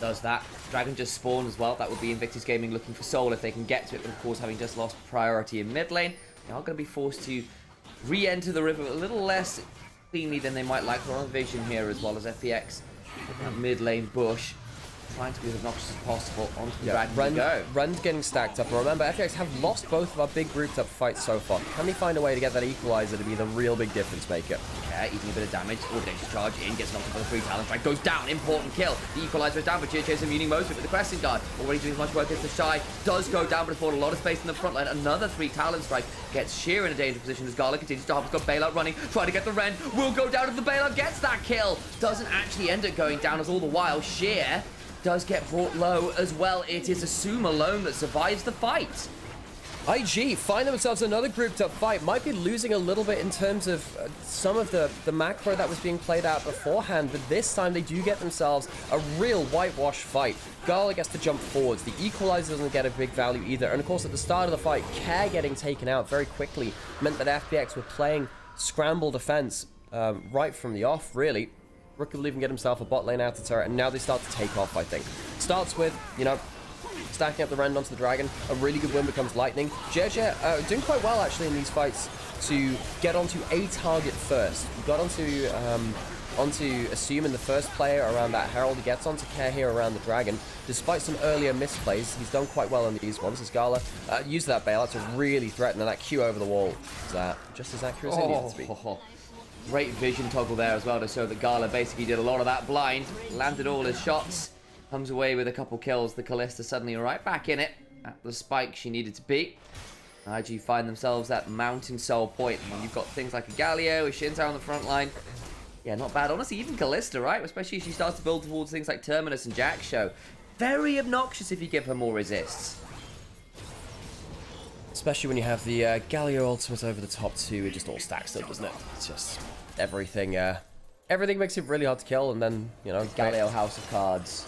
Does that. Dragon just spawned as well. That would be Invictus Gaming looking for Soul if they can get to it. But of course, having just lost priority in mid lane, they are going to be forced to re-enter the river a little less cleanly than they might like. They're on vision here as well as FPX. That mid lane bush. Trying to be as obnoxious as possible onto the Dragon. Rund getting stacked up. And remember, FPX have lost both of our big grouped up fights so far. Can they find a way to get that equalizer to be the real big difference maker? Yeah, eating a bit of damage. Audacious charge in, gets knocked for the free talent strike, goes down, important kill. The equalizer is down for Chase immune most of it with the Crescent Guard. Already doing as much work as the Shy. Does go down, but it's a lot of space in the front line. Another 3 talent strike gets Sheer in a dangerous position as Gala continues to hop. He's got Bailout running, trying to get the Rend. Will go down if the Bailout gets that kill. Doesn't actually end up going down as all the while Sheer does get brought low as well. It is Assume alone that survives the fight. IG find themselves another grouped up fight. Might be losing a little bit in terms of some of the macro that was being played out beforehand, but this time they do get themselves a real whitewash fight. Gala gets to jump forwards. The equalizer doesn't get a big value either. And of course, at the start of the fight, Care getting taken out very quickly meant that FPX were playing scramble defense right from the off, really. Rookie will even get himself a bot lane out to turret, and now they start to take off, I think. Starts with, you know, stacking up the Rend onto the Dragon. A really good win becomes Lightning. JJ doing quite well, actually, in these fights to get onto a target first. He got onto Assume in the first player around that Herald. He gets onto Care here around the Dragon. Despite some earlier misplays, he's done quite well on these ones. As Gala used that bailout to really threaten, and that Q over the wall is just as accurate as it needed to be. Great vision toggle there as well to show that Gala basically did a lot of that blind, landed all his shots, comes away with a couple kills. The Kalista suddenly right back in it at the spike she needed to be. IG find themselves at Mountain Soul point. When you've got things like a Galio, a Shinta on the front line. Yeah, not bad. Honestly, even Kalista, right? Especially as she starts to build towards things like Terminus and Jack Show. Very obnoxious if you give her more resists. Especially when you have the Galio ultimate over the top too, it just all stacks up, doesn't it? It's just everything. Everything makes it really hard to kill, and then you know Galio House of Cards.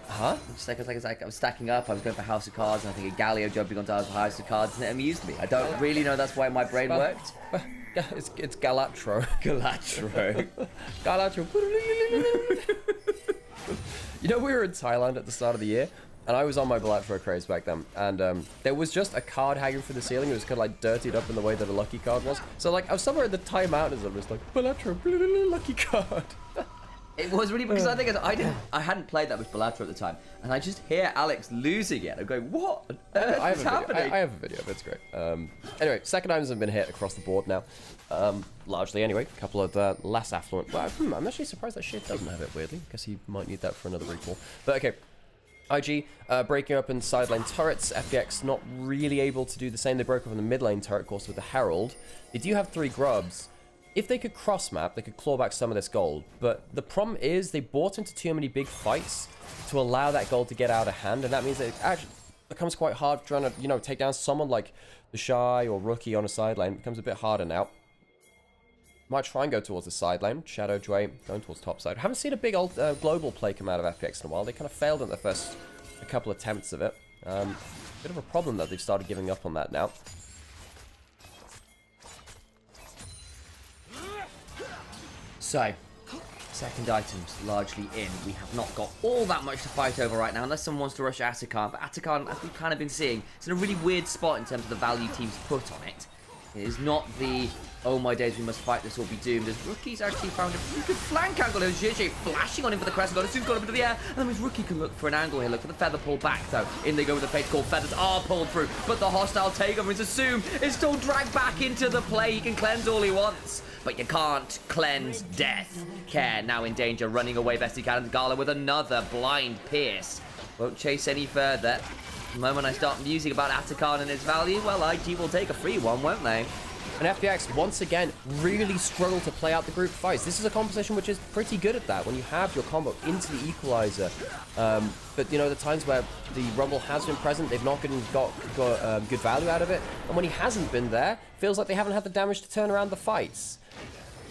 Huh? It's like I was stacking up. I was going for House of Cards, and I think a Galio jumping on top of House of Cards, and it amused me. I don't really know that's why my brain worked. It's Galatro. Galatro. Galatro. You know, we were in Thailand at the start of the year. And I was on my Balatro craze back then, and there was just a card hanging from the ceiling. It was kind of like dirtied up in the way that a lucky card was. So like I was somewhere in the Thai mountains, and I was like Balatro, lucky card. It was really because I think I hadn't played that with Balatro at the time, and I just hear Alex losing it. I'm going, what on earth is happening? I have a video. That's great. Anyway, second items have been hit across the board now, largely anyway. A couple of less affluent. Well, I'm actually surprised that shit doesn't have it. Weirdly, guess he might need that for another recall. But okay. IG breaking open side lane turrets. FPX not really able to do the same. They broke open the mid lane turret, of course, with the Herald. They do have 3 grubs. If they could cross map, they could claw back some of this gold. But the problem is they bought into too many big fights to allow that gold to get out of hand, and that means that it actually becomes quite hard trying to, you know, take down someone like the Shy or Rookie on a side lane. It becomes a bit harder now. Might try and go towards the side lane. Shadow Dre going towards top side. Haven't seen a big old global play come out of FPX in a while. They kind of failed in the first couple attempts of it. Bit of a problem that they've started giving up on that now. So, second item's largely in. We have not got all that much to fight over right now, unless someone wants to rush Atakan. But Atakan, as we've kind of been seeing, it's in a really weird spot in terms of the value teams put on it. It is not the, oh my days, we must fight this or be doomed. As Rookie's actually found a pretty good flank angle. There's JJ flashing on him for the Crescent Guard. Soon's got up into the air. And then his Rookie can look for an angle here. Look for the feather pull back, though. In they go with the fate called feathers are pulled through. But the hostile takeover is Assume is still dragged back into the play. He can cleanse all he wants, but you can't cleanse death. Care now in danger, running away best he can. And Gala with another blind pierce. Won't chase any further. The moment I start musing about Atakan and his value, well, IG will take a free one, won't they? And FPX, once again, really struggle to play out the group fights. This is a composition which is pretty good at that, when you have your combo into the equalizer. But, you know, the times where the Rumble has been present, they've not got good value out of it. And when he hasn't been there, feels like they haven't had the damage to turn around the fights.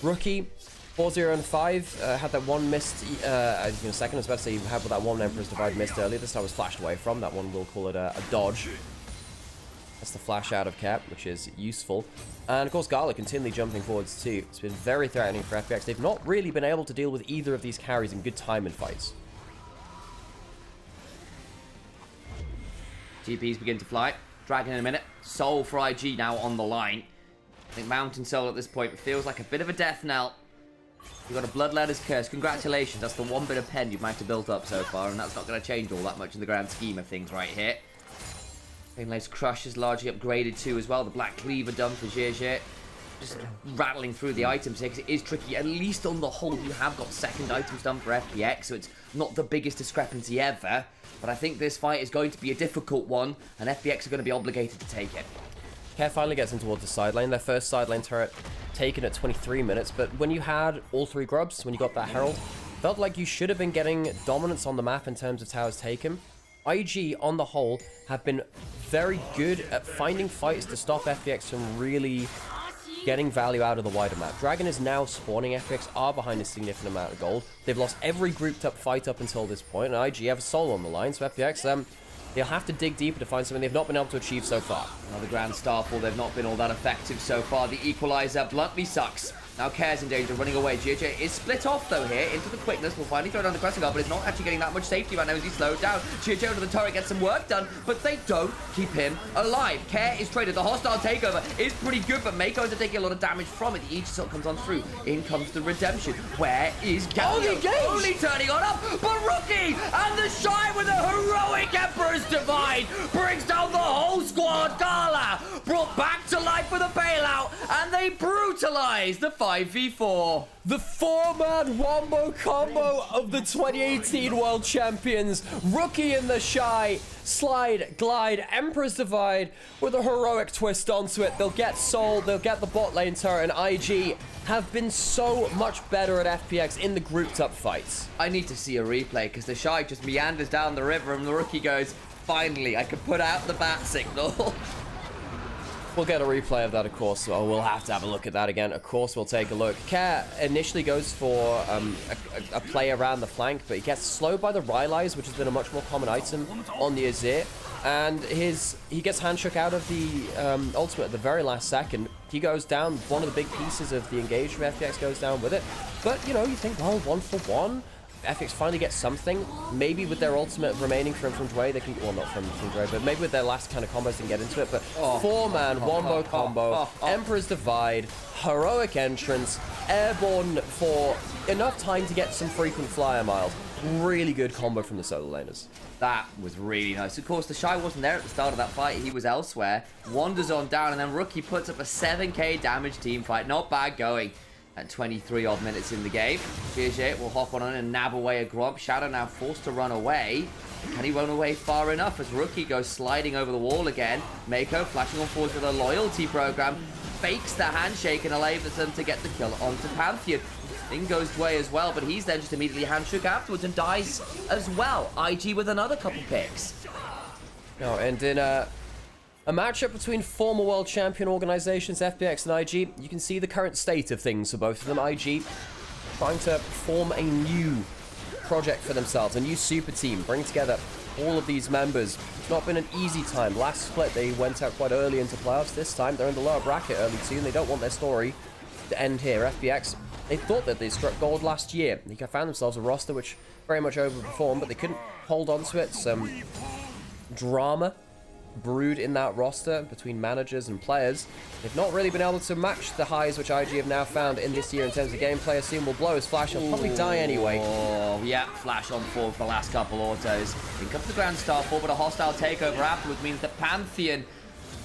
Rookie 4-0 and 5 had that one missed second. I was about to say you had that one Emperor's Divide missed earlier. This time was flashed away from. That one, we'll call it a dodge. That's the flash out of cap, which is useful. And of course, Gala continually jumping forwards too. It's been very threatening for FPX. They've not really been able to deal with either of these carries in good time in fights. GPs begin to fly. Dragon in a minute. Soul for IG now on the line. I think Mountain Soul at this point feels like a bit of a death knell. You've got a Bloodletter's Curse. Congratulations. That's the one bit of pen you've managed to build up so far, and that's not going to change all that much in the grand scheme of things right here. Greenlace Crush is largely upgraded too as well. The Black Cleaver done for Zhe. Just rattling through the items here because it is tricky. At least on the whole, you have got second items done for FPX, so it's not the biggest discrepancy ever. But I think this fight is going to be a difficult one, and FPX are going to be obligated to take it. Care finally gets in towards the side lane. Their first side lane turret taken at 23 minutes, but when you had all 3 grubs, when you got that Herald, felt like you should have been getting dominance on the map in terms of towers taken. IG, on the whole, have been very good at finding fights to stop FPX from really getting value out of the wider map. Dragon is now spawning. FPX are behind a significant amount of gold. They've lost every grouped up fight up until this point, and IG have a soul on the line, so FPX, they'll have to dig deeper to find something they've not been able to achieve so far. Another Grand Starfall, they've not been all that effective so far. The Equalizer bluntly sucks. Now Care's in danger, running away. GJ is split off, though, here into the quickness. Will finally throw down the Crescent Guard, but it's not actually getting that much safety right now as he's slowed down. GJ under the turret gets some work done, but they don't keep him alive. Care is traded. The hostile takeover is pretty good, but Mako is taking a lot of damage from it. The Aegis comes on through. In comes the Redemption. Where is Galio? Only turning on up, but Rookie and the Shy with a heroic Emperor's Divide brings down the whole squad. Gala brought back to life with a bailout, and they brutalize the 5v4. The 4-man wombo combo of the 2018 World Champions. Rookie and the Shy. Slide, glide, Emperor's Divide with a heroic twist onto it. They'll get Soul, they'll get the bot lane turret, and IG have been so much better at FPX in the grouped up fights. I need to see a replay because the Shy just meanders down the river and the Rookie goes, finally, I can put out the bat signal. We'll get a replay of that, of course, so we'll have to have a look at that again. Of course, we'll take a look. Care initially goes for a play around the flank, but he gets slowed by the Rylise, which has been a much more common item on the Azir. And he gets handshook out of the ultimate at the very last second. He goes down. One of the big pieces of the engage from FPX goes down with it. But, you know, you think, well, 1 for 1. FPX finally gets something. Maybe with their ultimate remaining from Dway, they can, well, not from Dway, but maybe with their last kind of combos they can get into it. But 4-man wombo combo, Emperor's Divide, heroic entrance, airborne for enough time to get some frequent flyer miles. Really good combo from the solo laners. That was really nice. Of course, the Shy wasn't there at the start of that fight. He was elsewhere. Wanders on down, and then Rookie puts up a 7k damage team fight. Not bad going. At 23 odd minutes in the game. GG will hop on and nab away a Gromp. Shadow now forced to run away. Can he run away far enough as Rookie goes sliding over the wall again? Mako flashing on forward with a loyalty program. Fakes the handshake and allows them to get the kill onto Pantheon. In goes Dway as well, but he's then just immediately handshook afterwards and dies as well. IG with another couple picks. No, and in a matchup between former world champion organizations, FPX and IG, you can see the current state of things for both of them. IG trying to form a new project for themselves, a new super team, bring together all of these members. It's not been an easy time. Last split, they went out quite early into playoffs. This time, they're in the lower bracket early too, and they don't want their story to end here. FPX, they thought that they struck gold last year. They found themselves a roster which very much overperformed, but they couldn't hold on to it. Some drama brewed in that roster between managers and players. They've not really been able to match the highs which IG have now found in this year in terms of gameplay. Assume will blow his Flash. He'll probably die anyway. Oh, yeah, Flash on forward for the last couple autos. In comes the Grand Starfall, but a hostile takeover afterwards means that Pantheon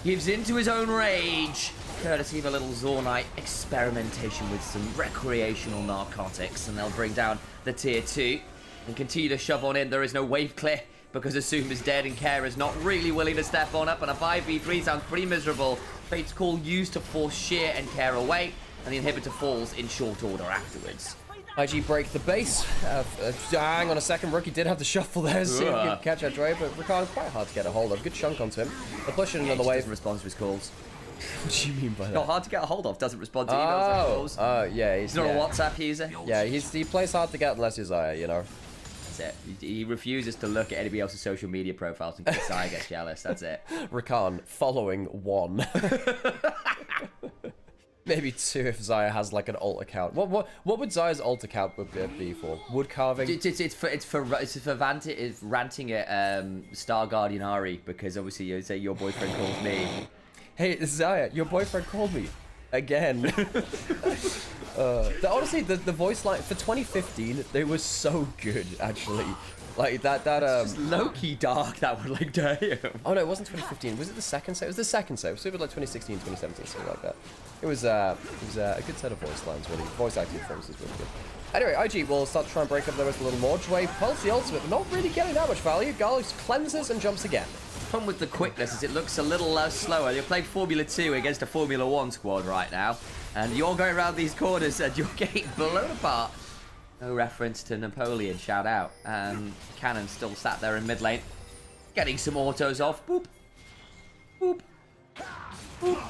gives into his own rage, courtesy of a little Zornite experimentation with some recreational narcotics, and they'll bring down the tier 2 and continue to shove on in. There is no wave clear because Assume is dead and Care is not really willing to step on up, and a 5v3 sounds pretty miserable. Fate's Call used to force Sheer and Care away, and the inhibitor falls in short order afterwards. IG break the base. Hang on a second, Rookie did have the shuffle there, see if he could catch that Dre, but Ricardo's quite hard to get a hold of. Good chunk onto him. They're pushing another wave. Doesn't respond to his calls. What do you mean by that? Not hard to get a hold of. Doesn't respond to emails or calls. Yeah. He's not a WhatsApp user. Yeah, he plays hard to get unless you're Zaya, you know. That's it. He refuses to look at anybody else's social media profiles in case Zaya gets jealous. That's it. Rakan, following 1. Maybe 2 if Zaya has like an alt account. What would Zaya's alt account be for? Wood carving? It's for ranting at Star Guardian Ari, because obviously you say your boyfriend called me. Hey Zaya, your boyfriend called me again. Honestly, the voice line for 2015, they were so good actually. Like that It's just low-key dark, that one, like, damn. Oh no, it wasn't 2015. Was it the second save? It was the second save. So it was like 2016, 2017, something like that. It was a good set of voice lines, really. Voice acting performances really good. Anyway, IG will start to try and break up the rest a little more. Jway pulls the ultimate, but not really getting that much value. Garlic cleanses and jumps again. Problem with the quickness is it looks a little slower. You're playing Formula 2 against a Formula 1 squad right now, and you're going around these corners and you're getting blown apart. No reference to Napoleon, shout out. Cannon still sat there in mid lane, getting some autos off. Boop. Boop. Boop.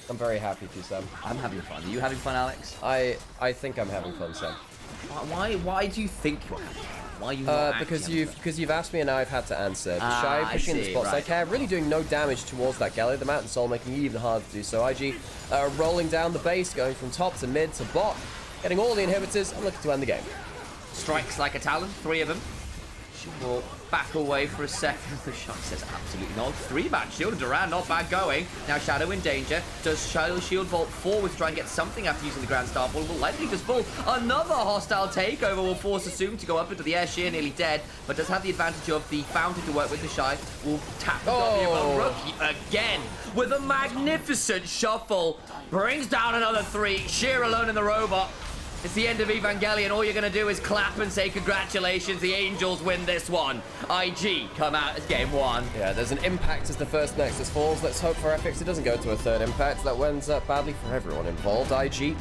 I'm very happy for you, Sam. I'm having fun. Are you having fun, Alex? I think I'm having fun, Sam. Why do you think you're having fun? Why are you not because you've asked me and now I've had to answer. Shy pushing the spots like care, really doing no damage towards that Galio. The Mountain Soul making it even harder to do so. IG rolling down the base, going from top to mid to bot, getting all the inhibitors and looking to end the game. Strikes like a Talon, 3 of them. She will back away for a second. The shot says absolutely not. 3-man shield. Duran not bad going. Now Shadow in danger. Does Shadow shield vault forward to try and get something after using the Grand Star Ball? Will likely just pull. Another hostile takeover will force Assume to go up into the air. Sheer nearly dead, but does have the advantage of the fountain to work with. The Shy will tap the Rookie again with a magnificent shuffle. Brings down another 3. Sheer alone in the robot. It's the end of Evangelion. All you're going to do is clap and say congratulations. The Angels win this one. IG come out as game 1. Yeah, there's an impact as the first Nexus falls. Let's hope for FPX it doesn't go to a third impact. That ends up badly for everyone involved. IG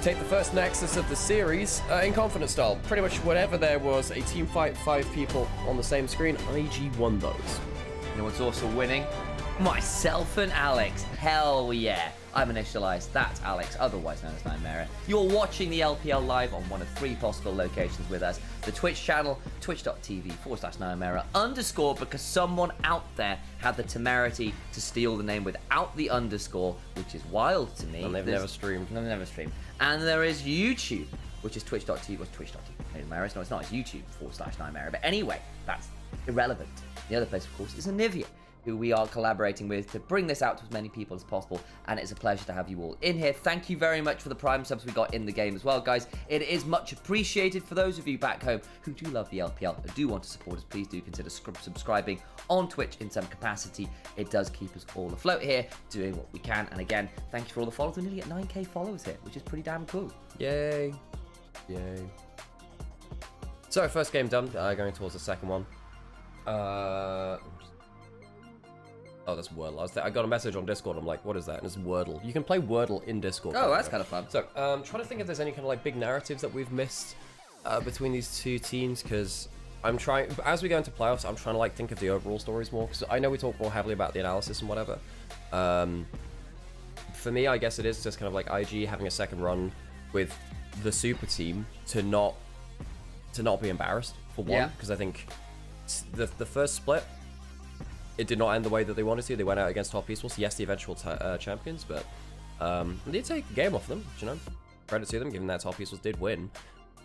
take the first Nexus of the series in confidence style. Pretty much whatever there was, a team fight, 5 people on the same screen. IG won those. You know what's also winning? Myself and Alex. Hell yeah. I'm Initialise, that's Alex, otherwise known as Nymaera. You're watching the LPL live on one of 3 possible locations with us. The Twitch channel, twitch.tv/Nymaera_, because someone out there had the temerity to steal the name without the underscore, which is wild to me. And they've never streamed. No, never streamed. And there is YouTube, which is twitch.tv, Nymaera. No, it's not, it's YouTube/Nymaera. But anyway, that's irrelevant. The other place, of course, is Anivia, who we are collaborating with to bring this out to as many people as possible, and it's a pleasure to have you all in here. Thank you very much for the Prime subs we got in the game as well, guys. It is much appreciated. For those of you back home who do love the LPL and do want to support us, please do consider subscribing on Twitch in some capacity. It does keep us all afloat here, doing what we can. And again, thank you for all the followers. We're nearly at 9k followers here, which is pretty damn cool. Yay. Yay. So, first game done. Going towards the second one. Oh, that's Wordle. I got a message on Discord. I'm like, what is that? And it's Wordle. You can play Wordle in Discord. Oh, that's kind of fun. So, trying to think if there's any kind of like big narratives that we've missed between these 2 teams, because I'm trying, as we go into playoffs, I'm trying to like think of the overall stories more, because I know we talk more heavily about the analysis and whatever. For me, I guess it is just kind of like IG having a second run with the super team to not be embarrassed, for one, because I think the first split, it did not end the way that they wanted to. They went out against top esports. Yes, the eventual champions, but they did take the game off them. You know, credit to them, given that top esports did win.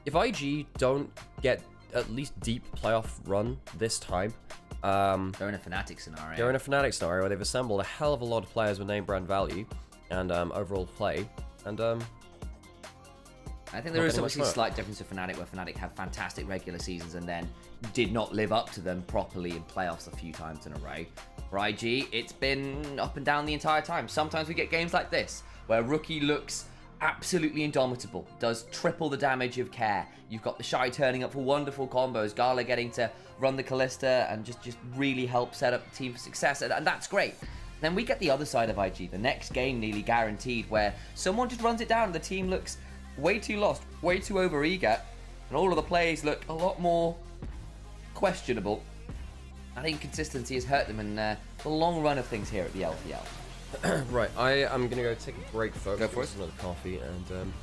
If IG don't get at least deep playoff run this time, they're in a Fnatic scenario. They're in a Fnatic scenario where they've assembled a hell of a lot of players with name brand value and overall play. And I think there is obviously a slight difference to Fnatic, where Fnatic have fantastic regular seasons and then did not live up to them properly in playoffs a few times in a row. For IG, it's been up and down the entire time. Sometimes we get games like this, where Rookie looks absolutely indomitable, does triple the damage of Care. You've got the Shy turning up for wonderful combos, Gala getting to run the Callista and just really help set up the team for success, and that's great. Then we get the other side of IG, the next game nearly guaranteed, where someone just runs it down and the team looks way too lost, way too over-eager, and all of the plays look a lot more questionable. I think consistency has hurt them in the long run of things here at the LPL. Right, I am gonna go take a break, folks. Go for it. Another coffee, and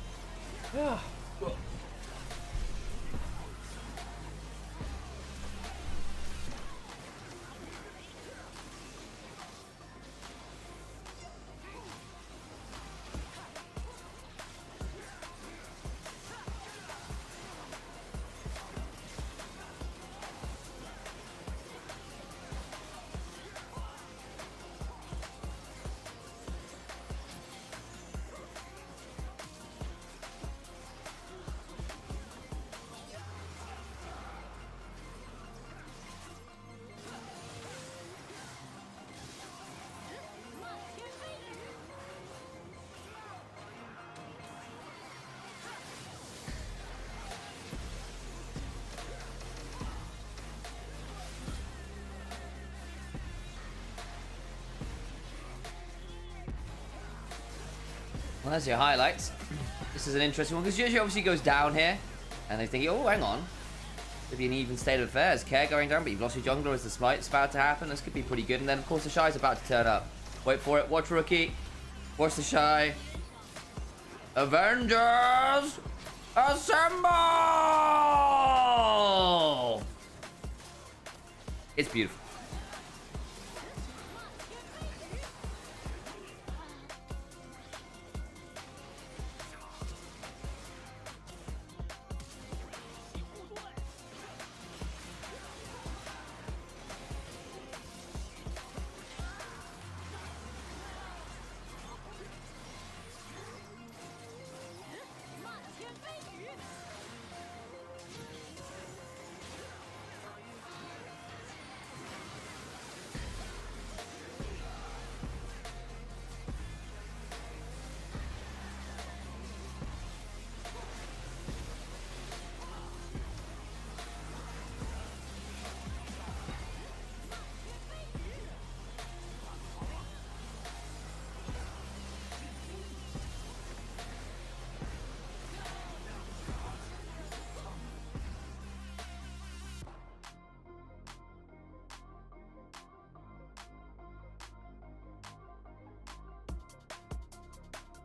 Well, that's your highlights. This is an interesting one because Jojo obviously goes down here, and they think, oh, hang on, could be an even state of affairs. Care going down, but you've lost your jungler as the smite's about to happen. This could be pretty good. And then, of course, the Shy's about to turn up. Wait for it. Watch Rookie. Watch the Shy. Avengers, assemble! It's beautiful.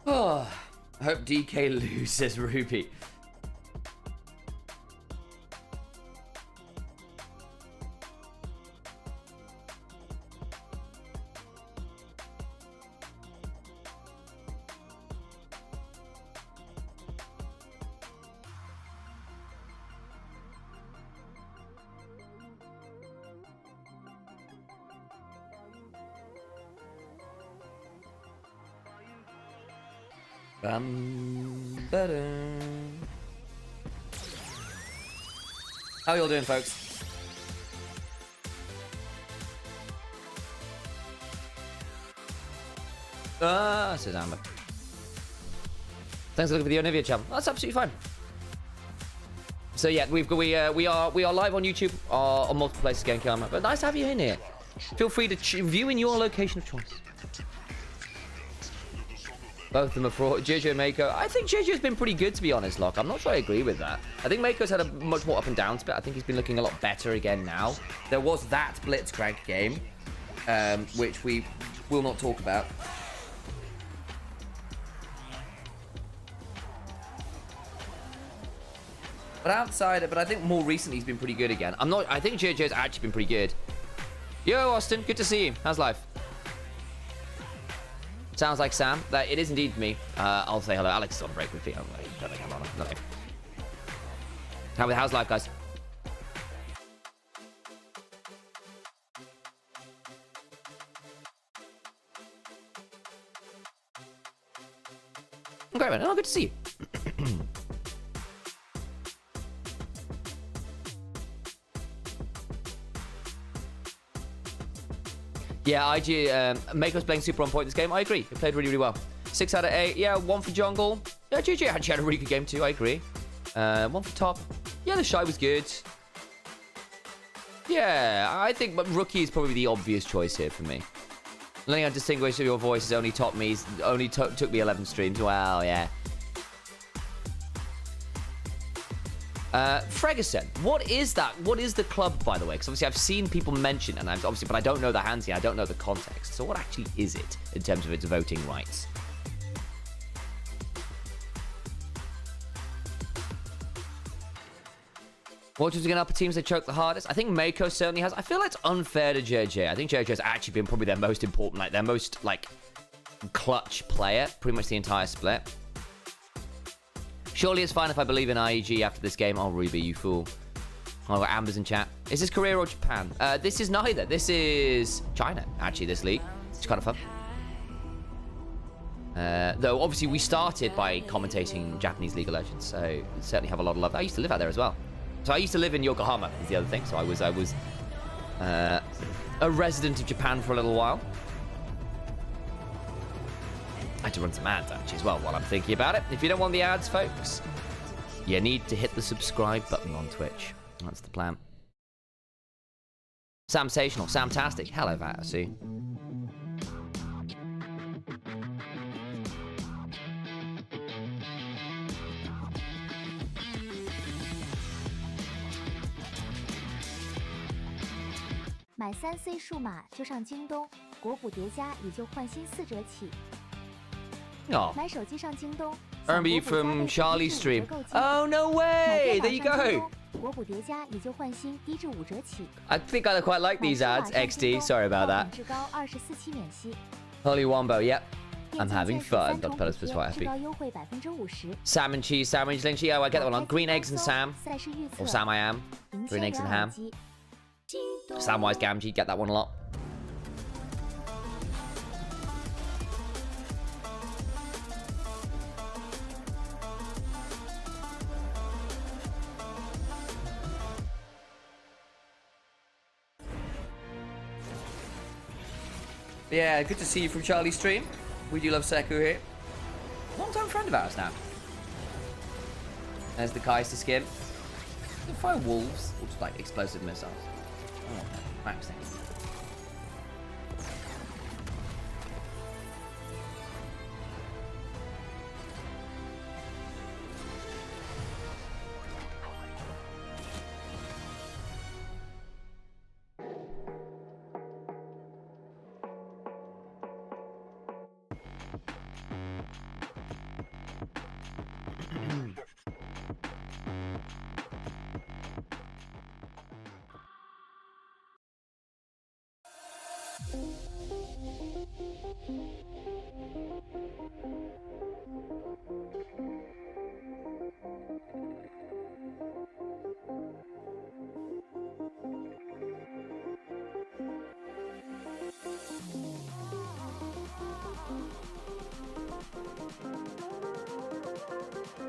Oh, I hope DK loses, Ruby. How y'all doing, folks? Says Amber. Thanks for looking at the Onivia channel. That's absolutely fine. So yeah, we are live on YouTube on multiple places again, Karma. But nice to have you in here. Feel free to view in your location of choice. Both of them are fraud. JJ and Mako. I think JJ's been pretty good, to be honest, Locke. I'm not sure I agree with that. I think Mako's had a much more up and down split. I think he's been looking a lot better again now. There was that Blitzcrank game, which we will not talk about. But outside, but I think more recently he's been pretty good again. I think JJ's actually been pretty good. Yo, Austin, good to see you. How's life? Sounds like Sam. That it is indeed me. I'll say hello. Alex is on break with me. Nothing. How's life, guys? Okay, man. Oh, good to see you. Yeah, IG, Mako's playing super on point this game. I agree. He played really, really well. 6 out of 8. Yeah, 1 for jungle. Yeah, GG actually had a really good game too. I agree. 1 for top. Yeah, the Shy was good. Yeah, I think but Rookie is probably the obvious choice here for me. Learning how to distinguish your voices only took me 11 streams. Wow, yeah. Freguson, what is that? What is the club, by the way? Because obviously I've seen people mention, and but I don't know the hands here. I don't know the context. So what actually is it in terms of its voting rights? What was again upper teams they choke the hardest? I think Mako certainly has. I feel like it's unfair to JJ. I think JJ has actually been probably their most important, like their most clutch player, pretty much the entire split. Surely it's fine if I believe in IEG after this game. Oh, Ruby, you fool. Oh, I've got Amber's in chat. Is this Korea or Japan? This is neither. This is China, actually, this league. It's kind of fun. Though, obviously, we started by commentating Japanese League of Legends, so we certainly have a lot of love. I used to live out there as well. So I used to live in Yokohama, is the other thing. So I was a resident of Japan for a little while. I had to run some ads, actually, as well, while I'm thinking about it. If you don't want the ads, folks, you need to hit the subscribe button on Twitch. That's the plan. Samsational, Samtastic. Hello, Vatasu.买3C 数码就上京东，国补叠加也就换新4折起。 Oh. 买手机上京东。 R&B from Charlie's stream. Oh, no way! There you go. 国补叠加也就换新1至5折起。 I think I quite like these ads. XD, sorry about that. 至高24期免息。 Holy Wombo, yep. I'm having fun. Dot Pellis was quite happy. 至高优惠50%。 Salmon cheese sandwich, Lynchy. Oh, I get that one on. Green eggs and Sam. 赛事预测。 Or Sam I am. Green eggs and ham. Samwise Gamgee, get that one a lot. Yeah, good to see you from Charlie's stream. We do love Seku here. Long-time friend of ours now. There's the Kaiser skin. You can fire wolves or just like explosive missiles. Oh, Max thing.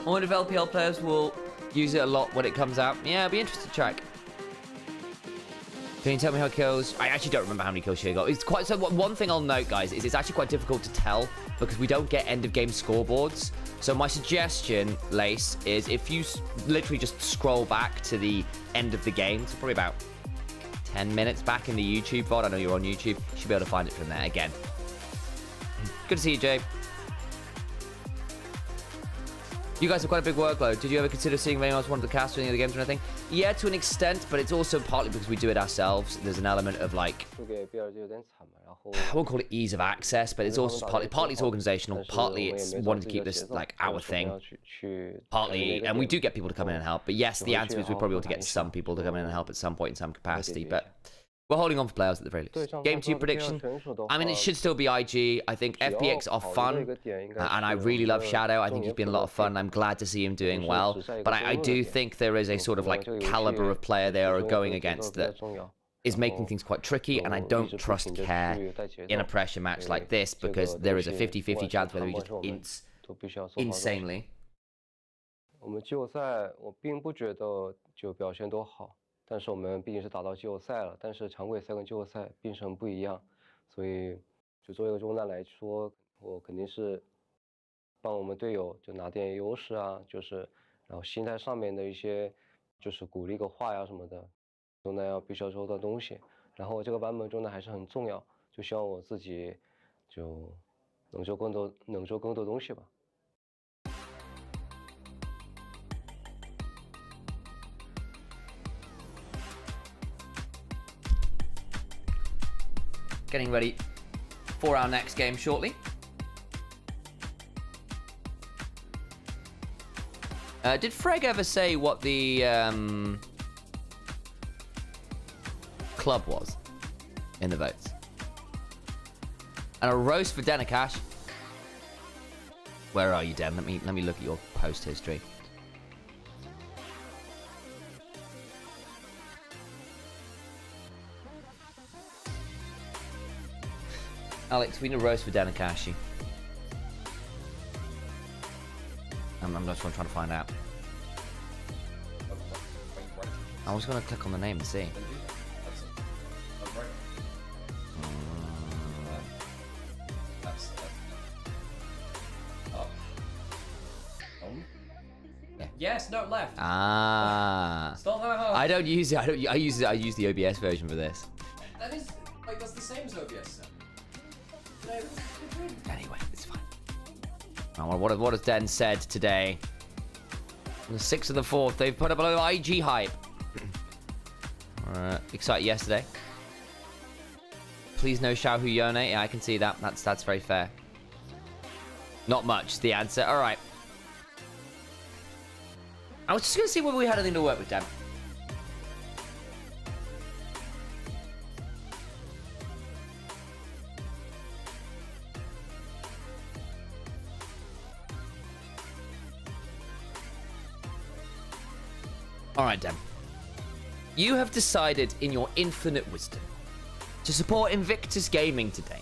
I wonder if LPL players will use it a lot when it comes out. Yeah, it'll be interesting to check. Can you tell me how kills? I actually don't remember how many kills she got. It's quite so. One thing I'll note, guys, is it's actually quite difficult to tell because we don't get end of game scoreboards. So my suggestion, Lace, is if you literally just scroll back to the end of the game, so probably about 10 minutes back in the YouTube VOD. I know you're on YouTube. You should be able to find it from there again. Good to see you, Jay. You guys have quite a big workload. Did you ever consider seeing if anyone else wanted to cast any of the games or anything? Yeah, to an extent, but it's also partly because we do it ourselves. There's an element of like, I won't call it ease of access, but it's also partly it's organizational, partly it's wanting to keep this like our thing, partly, and we do get people to come in and help. But yes, the answer is we probably ought to get some people to come in and help at some point in some capacity, but we're holding on for players at the very least. Game 2 prediction. I mean, it should still be IG. I think FPX are fun, and I really love Shadow. I think he's been a lot of fun. I'm glad to see him doing well. But I do think there is a sort of like caliber of player they are going against that is making things quite tricky, and I don't trust Care in a pressure match like this because there is a 50-50 chance whether he just ints insanely. 但是我们毕竟是打到季后赛了，但是常规赛跟季后赛并成不一样，所以就作为一个中单来说，我肯定是帮我们队友就拿点优势啊，就是然后心态上面的一些就是鼓励个话呀什么的，中单要必须要收到东西，然后这个版本中单还是很重要，就希望我自己就能做更多东西吧。getting ready for our next game shortly. Did Freg ever say what the club was in the votes? And a roast for Denakash. Where are you, Den? Let me look at your post history. Alex, we need a roast for Denakashi. I'm just trying to find out. I was going to click on the name and see. Yes, no, left. Ah. Stop that hard. I don't use it. I use the OBS version for this. That is, like, that's the same as OBS. Anyway, it's fine. Oh, what has Den said today? On the 6th of the 4th, they've put up a little IG hype. Excited yesterday. Please no Xiao Hu Yone. Yeah, I can see that. That's very fair. Not much, the answer. All right. I was just going to see whether we had anything to work with, Dan. Alright, Dan. You have decided in your infinite wisdom to support Invictus Gaming today,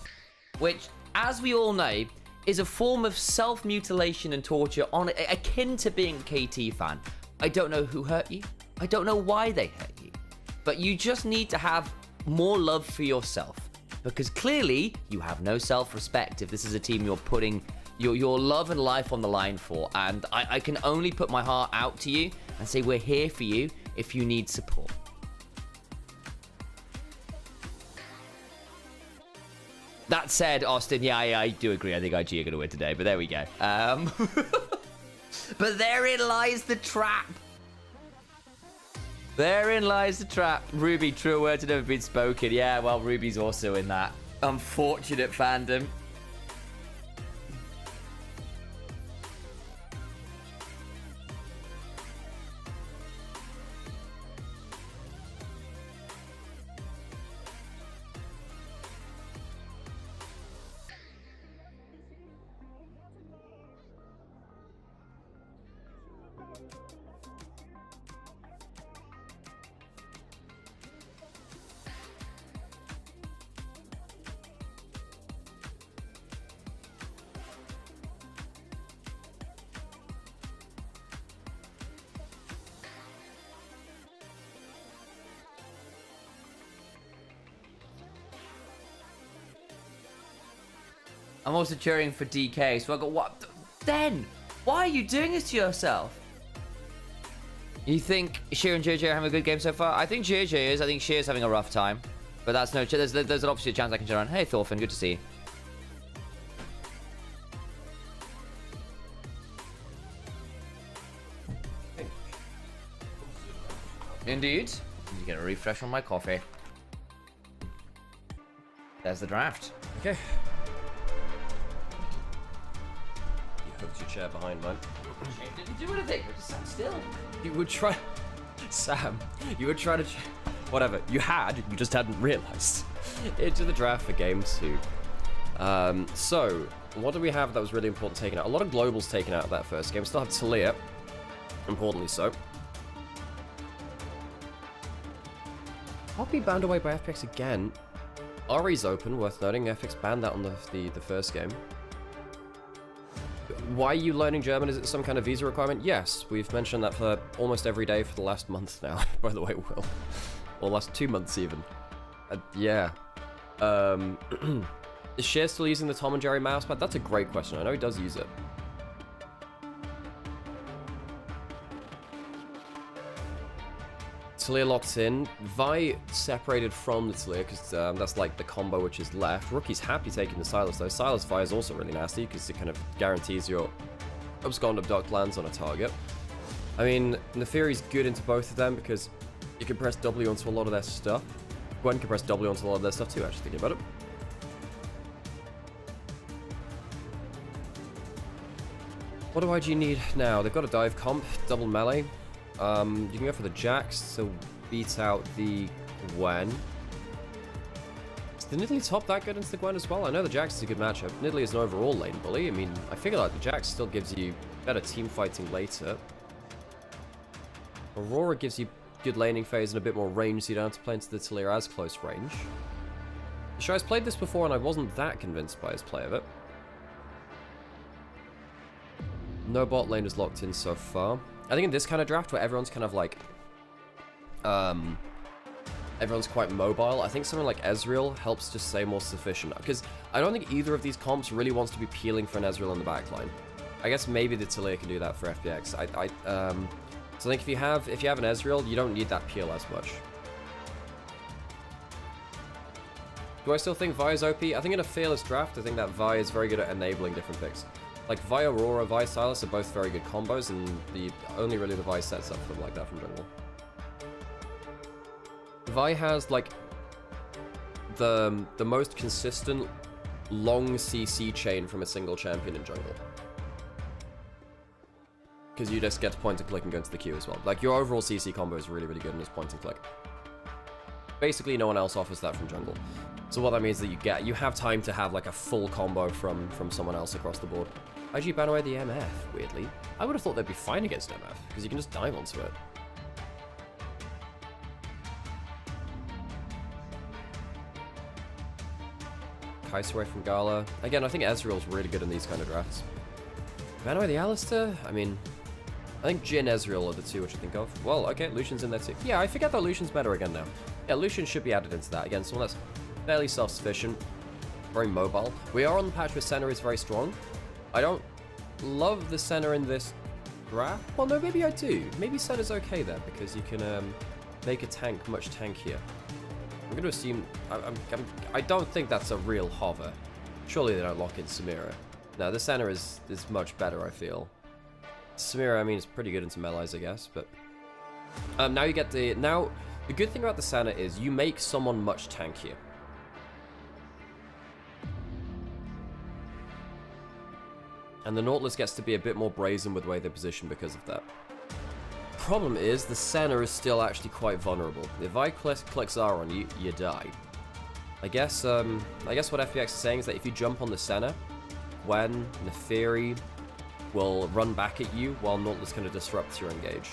which, as we all know, is a form of self-mutilation and torture akin to being a KT fan. I don't know who hurt you. I don't know why they hurt you. But you just need to have more love for yourself. Because clearly, you have no self-respect if this is a team you're putting your love and life on the line for. And I can only put my heart out to you and say we're here for you if you need support. That said, Austin, yeah, I do agree. I think IG are going to win today, but there we go. But therein lies the trap. Therein lies the trap. Ruby, true words have never been spoken. Yeah, well, Ruby's also in that unfortunate fandom. I'm also cheering for DK, so I got what? Den, why are you doing this to yourself? You think Sheer and JJ are having a good game so far? I think JJ is. I think Sheer's having a rough time. But that's no... There's obviously a chance I can turn around. Hey, Thorfinn, good to see you. Indeed. You get a refresh on my coffee. There's the draft. Okay. Hooked your chair behind mine. Did you do anything? Just sat still. You would try... Sam, you would try to... Whatever. You just hadn't realised. Into the draft for game 2. So, what do we have that was really important taken out? A lot of globals taken out of that first game. We still have Talia. Importantly so. Poppy banned away by FPX again. Ari's open, worth noting. FPX banned that on the first game. Why are you learning German? Is it some kind of visa requirement? Yes, we've mentioned that for almost every day for the last month now, by the way, Will. Or last 2 months even. Yeah. Is Sheer still using the Tom and Jerry mousepad? That's a great question. I know he does use it. Talia locked in. Vi separated from the Talia because that's like the combo which is left. Rookie's happy taking the Silas though. Silas Vi is also really nasty because it kind of guarantees your abscond abduct lands on a target. I mean, Neferi's good into both of them because you can press W onto a lot of their stuff. Gwen can press W onto a lot of their stuff too, actually, thinking about it. What do IG need now? They've got a dive comp, double melee. You can go for the Jax to beat out the Gwen. Is the Nidalee top that good into the Gwen as well? I know the Jax is a good matchup. Nidalee is an overall lane bully. I mean, I figure like the Jax still gives you better team fighting later. Aurora gives you good laning phase and a bit more range, so you don't have to play into the Talir as close range. Shai's played this before and I wasn't that convinced by his play of it. No bot lane is locked in so far. I think in this kind of draft where everyone's kind of like, everyone's quite mobile, I think something like Ezreal helps just stay more sufficient. Because I don't think either of these comps really wants to be peeling for an Ezreal in the backline. I guess maybe the Talir can do that for FPX. So I think if you have an Ezreal, you don't need that peel as much. Do I still think Vi is OP? I think in a fearless draft, I think that Vi is very good at enabling different picks. Like, Vi Aurora, Vi Sylas are both very good combos, and only really the Vi sets up for them like that from jungle. Vi has, like, the most consistent long CC chain from a single champion in jungle. Because you just get to point and click and go into the queue as well. Like, your overall CC combo is really, really good in this point and click. Basically, no one else offers that from jungle. So what that means is that you have time to have like a full combo from someone else across the board. IG ban away the MF, weirdly. I would have thought they'd be fine against MF, because you can just dive onto it. Kai'Sa away from Gala. Again, I think Ezreal's really good in these kind of drafts. Ban away the Alistar? I mean, I think Jhin, Ezreal are the two which I think of. Well, okay, Lucian's in there too. Yeah, I forget that Lucian's better again now. Yeah, Lucian should be added into that. Again, someone that's fairly self-sufficient, very mobile. We are on the patch where Senna is very strong. I don't love the Senna in this draft. Well, no, maybe I do. Maybe Senna's okay there, because you can make a tank much tankier. I'm going to assume... I don't think that's a real hover. Surely they don't lock in Samira. No, the Senna is much better, I feel. Samira, I mean, is pretty good into melees, I guess, but... now you get the... Now, the good thing about the Senna is you make someone much tankier. And the Nautilus gets to be a bit more brazen with the way they position because of that. Problem is, the Senna is still actually quite vulnerable. If I click R on you, you die. I guess what FPX is saying is that if you jump on the Senna, Gwen, Neferi will run back at you while Nautilus kind of disrupts your engage.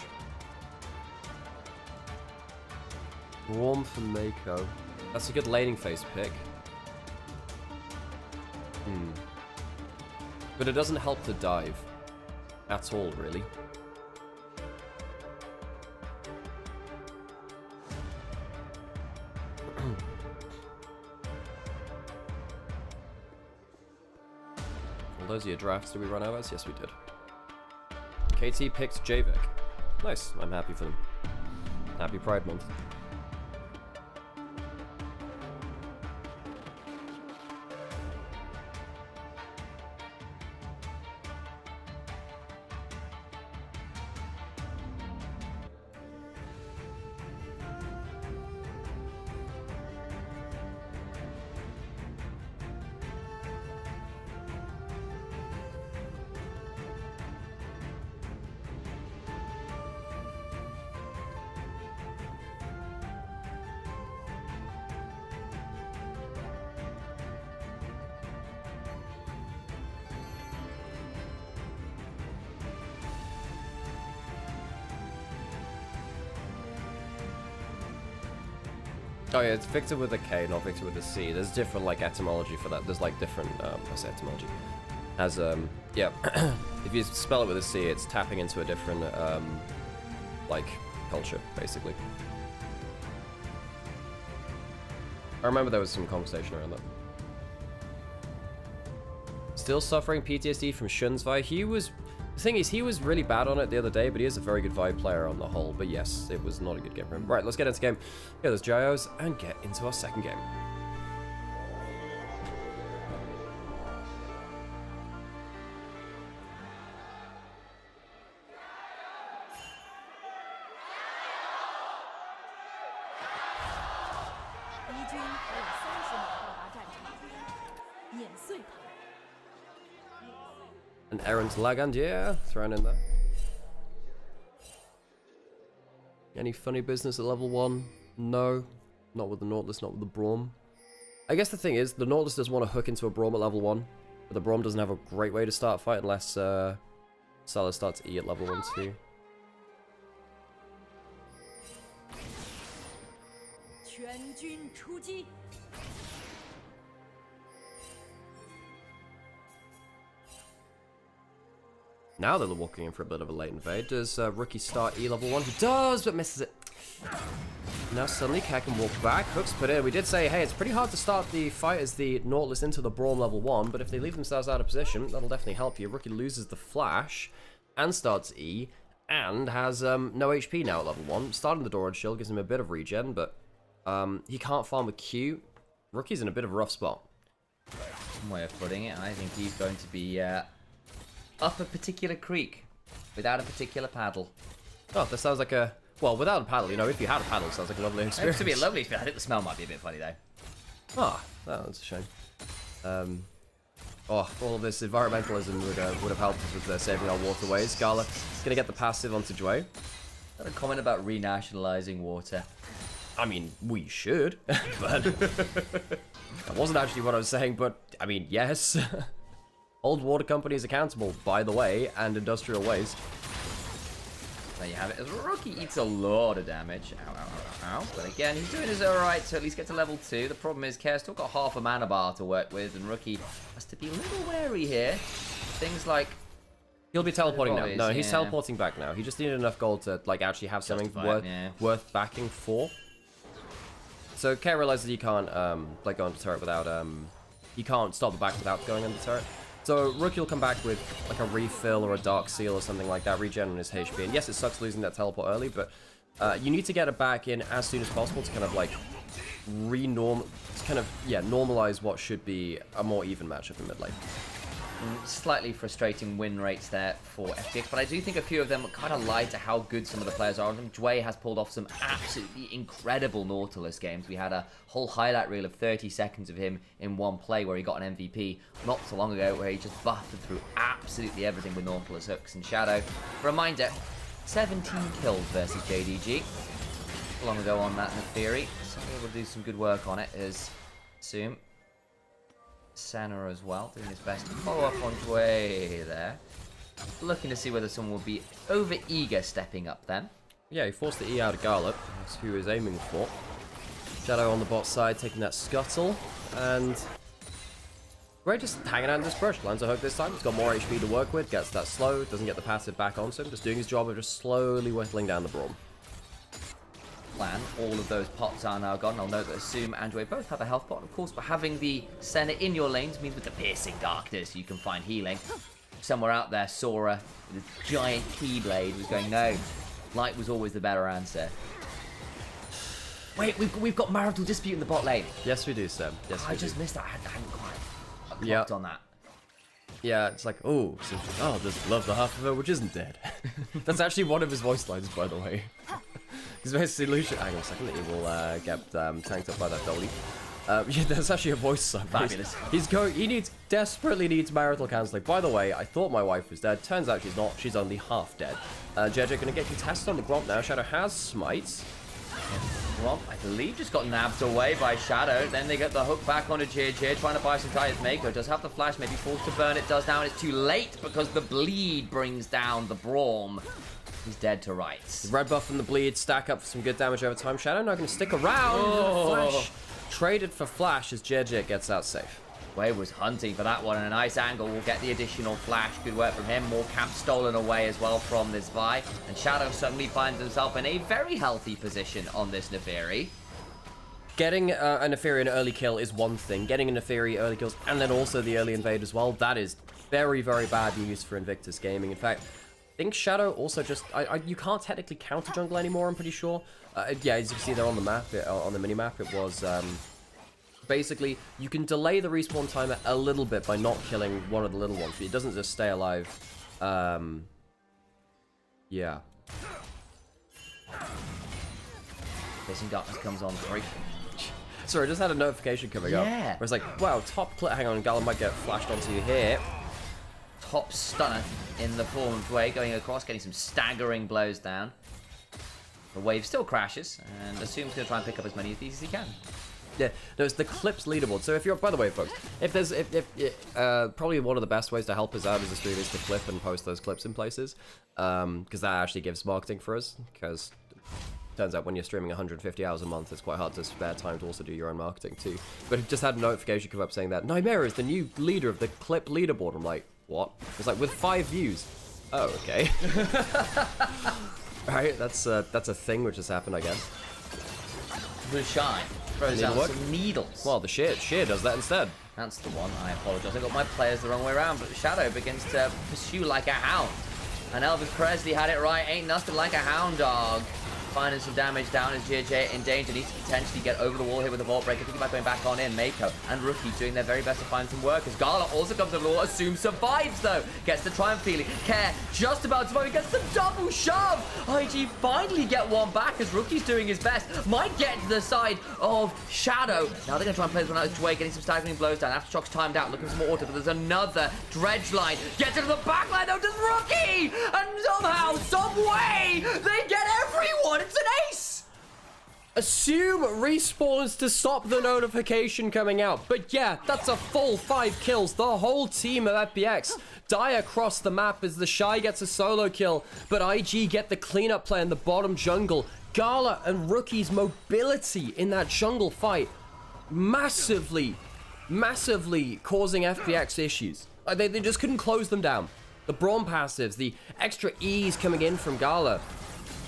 Warm for Mako. That's a good laning phase pick. But it doesn't help to dive. At all, really. Well, those are your drafts. Did we run out of? Yes, we did. KT picked Javik. Nice. I'm happy for them. Happy Pride Month. Oh yeah, it's Victor with a K, not Victor with a C. There's different, like, etymology for that. There's, like, different, I say etymology. As, yeah. If you spell it with a C, it's tapping into a different, like, culture, basically. I remember there was some conversation around that. Still suffering PTSD from Shun's Vi. The thing is, he was really bad on it the other day, but he is a very good Vi player on the whole. But yes, it was not a good game for him. Right, let's get into game. Get those gyros and get into our second game. An errant Lagand, yeah, thrown in there. Any funny business at level 1? No. Not with the Nautilus, not with the Braum. I guess the thing is, the Nautilus does want to hook into a Braum at level 1, but the Braum doesn't have a great way to start a fight unless Salah starts E at level 1 too. Now they're walking in for a bit of a late invade. Does Rookie start E level 1? He does, but misses it. Now suddenly Cat can walk back. Hooks put in. We did say, hey, it's pretty hard to start the fight as the Nautilus into the Braum level 1, but if they leave themselves out of position, that'll definitely help you. Rookie loses the flash and starts E and has no HP now at level 1. Starting the Doran Shield gives him a bit of regen, but he can't farm a Q. Rookie's in a bit of a rough spot. One way of putting it, I think he's going to be up a particular creek without a particular paddle. Oh, that sounds like a... Well, without a paddle, you know, if you had a paddle, it sounds like a lovely experience. It's to be a lovely experience. I think the smell might be a bit funny, though. Ah, that's a shame. Oh, all of this environmentalism would have helped us with saving our waterways. Gala is going to get the passive onto Dway. Got a comment about renationalizing water. I mean, we should, but... That wasn't actually what I was saying, but, I mean, yes. Old water companies accountable, by the way, and industrial waste. There you have it. As Rookie eats a lot of damage. Ow, ow, ow, ow. But again, he's doing his alright to at least get to level 2. The problem is, Kare's still got half a mana bar to work with, and Rookie has to be a little wary here. Things like... He'll be teleporting now. No, he's teleporting back now. He just needed enough gold to, like, actually have something worth backing for. So Kare realizes he can't, like, go into turret without, he can't stop the back without going into turret. So Rookie will come back with like a refill or a Dark Seal or something like that, regen on his HP. And yes, it sucks losing that teleport early, but you need to get it back in as soon as possible to kind of like normalize what should be a more even matchup in mid lane. Slightly frustrating win rates there for FPX, but I do think a few of them kind of lied to how good some of the players are. Dway has pulled off some absolutely incredible Nautilus games. We had a whole highlight reel of 30 seconds of him in one play where he got an MVP not so long ago, where he just buffed through absolutely everything with Nautilus hooks and Shadow. Reminder, 17 kills versus JDG. Long ago on that Neferi, so we're able to do some good work on it, as assume. Senna as well, doing his best to follow up on Dway there. Looking to see whether someone will be over eager stepping up then. Yeah, he forced the E out of Garlop. That's who he was aiming for. Shadow on the bot side taking that scuttle. And Gray just hanging out in this brush. Lands a hook this time. He's got more HP to work with. Gets that slow. Doesn't get the passive back onto him. Just doing his job of just slowly whittling down the Braum. All of those pots are now gone. I'll note that Assume and Dway both have a health pot, of course, but having the Senna in your lanes means with the piercing darkness you can find healing. Somewhere out there, Sora with a giant keyblade was going, no, light was always the better answer. Wait, we've got marital dispute in the bot lane. Yes, we do, Seb. Yes, I just missed that. I hadn't quite clocked on that. Yeah, it's like, oh, just love the half of her which isn't dead. That's actually one of his voice lines, by the way. Because basically Lucian, hang on a second, he will get tanked up by that Dolly. Yeah, there's actually a voice line. Fabulous. He desperately needs marital counseling. By the way, I thought my wife was dead. Turns out she's not. She's only half dead. JJ gonna get contested on the Gromp now. Shadow has smites. Gromp, I believe, just got nabbed away by Shadow. Then they get the hook back onto JJ, trying to buy some time. Mako does have the flash, maybe forced to burn. It does now, and it's too late because the bleed brings down the Braum. He's dead to rights. The red buff and the bleed stack up for some good damage over time. Shadow not going to stick around. Flash traded for flash as JJ gets out safe. Way was hunting for that one, and a nice angle will get the additional flash. Good work from him. More camp stolen away as well from this Vi. And Shadow suddenly finds himself in a very healthy position on this Neferi. Getting a Neferi an early kill is one thing. Getting a Neferi early kills and then also the early invade as well, that is very, very bad news for Invictus Gaming. In fact, I think Shadow also just... you can't technically counter jungle anymore, I'm pretty sure. Yeah, as you can see there on the map, on the mini-map, it was... basically, you can delay the respawn timer a little bit by not killing one of the little ones, but it doesn't just stay alive. Yeah. Facing Darkness comes on 3. Sorry, I just had a notification coming up. Yeah. Where it's like, wow, top clip. Hang on, Gala might get flashed onto you here. top stunner in the form of Dway going across, getting some staggering blows down. The wave still crashes, and assumes going to try and pick up as many of these as he can. Yeah, no, it's the clips leaderboard. So if you're, by the way, folks, if there's, probably one of the best ways to help us out as a streamer is to clip and post those clips in places, because that actually gives marketing for us. Because turns out when you're streaming 150 hours a month, it's quite hard to spare time to also do your own marketing too. But it just had a notification come up saying that Nymaera is the new leader of the clip leaderboard. I'm like, what? It's like with 5 views. Oh, okay. Right, that's a thing which has happened, I guess. Blue Shine throws out some needles. Well, the sheer does that instead. That's the one. I apologize. I got my players the wrong way around, but Shadow begins to pursue like a hound. And Elvis Presley had it right. Ain't nothing like a hound dog. Finding some damage down as JJ in danger. Needs to potentially get over the wall here with the Vault Breaker. Thinking about going back on in. Mako and Rookie doing their very best to find some work. As Gala also comes over the wall. Assume survives though. Gets the Triumph feeling. Care just about to survive. He gets the double shove. IG finally get one back as Rookie's doing his best. Might get to the side of Shadow. Now they're going to try and play this one out as Dway getting some staggering blows down. Aftershock's timed out. Looking for some more auto. But there's another dredge line. Gets into the back line though. Does Rookie. And somehow, some way, they get everyone. It's an ace! Assume respawns to stop the notification coming out. But yeah, that's a full 5 kills. The whole team of FPX die across the map as the Shy gets a solo kill. But IG get the cleanup play in the bottom jungle. Gala and Rookie's mobility in that jungle fight massively causing FPX issues. They just couldn't close them down. The Brawn passives, the extra ease coming in from Gala.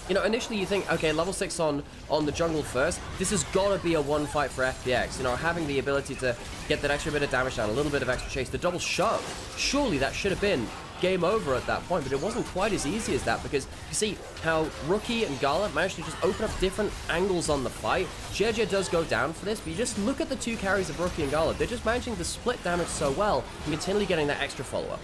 You know, initially you think, okay, level 6 on the jungle first. This has got to be a one fight for FPX. You know, having the ability to get that extra bit of damage down, a little bit of extra chase, the double shove. Surely that should have been game over at that point, but it wasn't quite as easy as that because you see how Rookie and Gala managed to just open up different angles on the fight. JJ does go down for this, but you just look at the 2 carries of Rookie and Gala. They're just managing to split damage so well and continually getting that extra follow-up.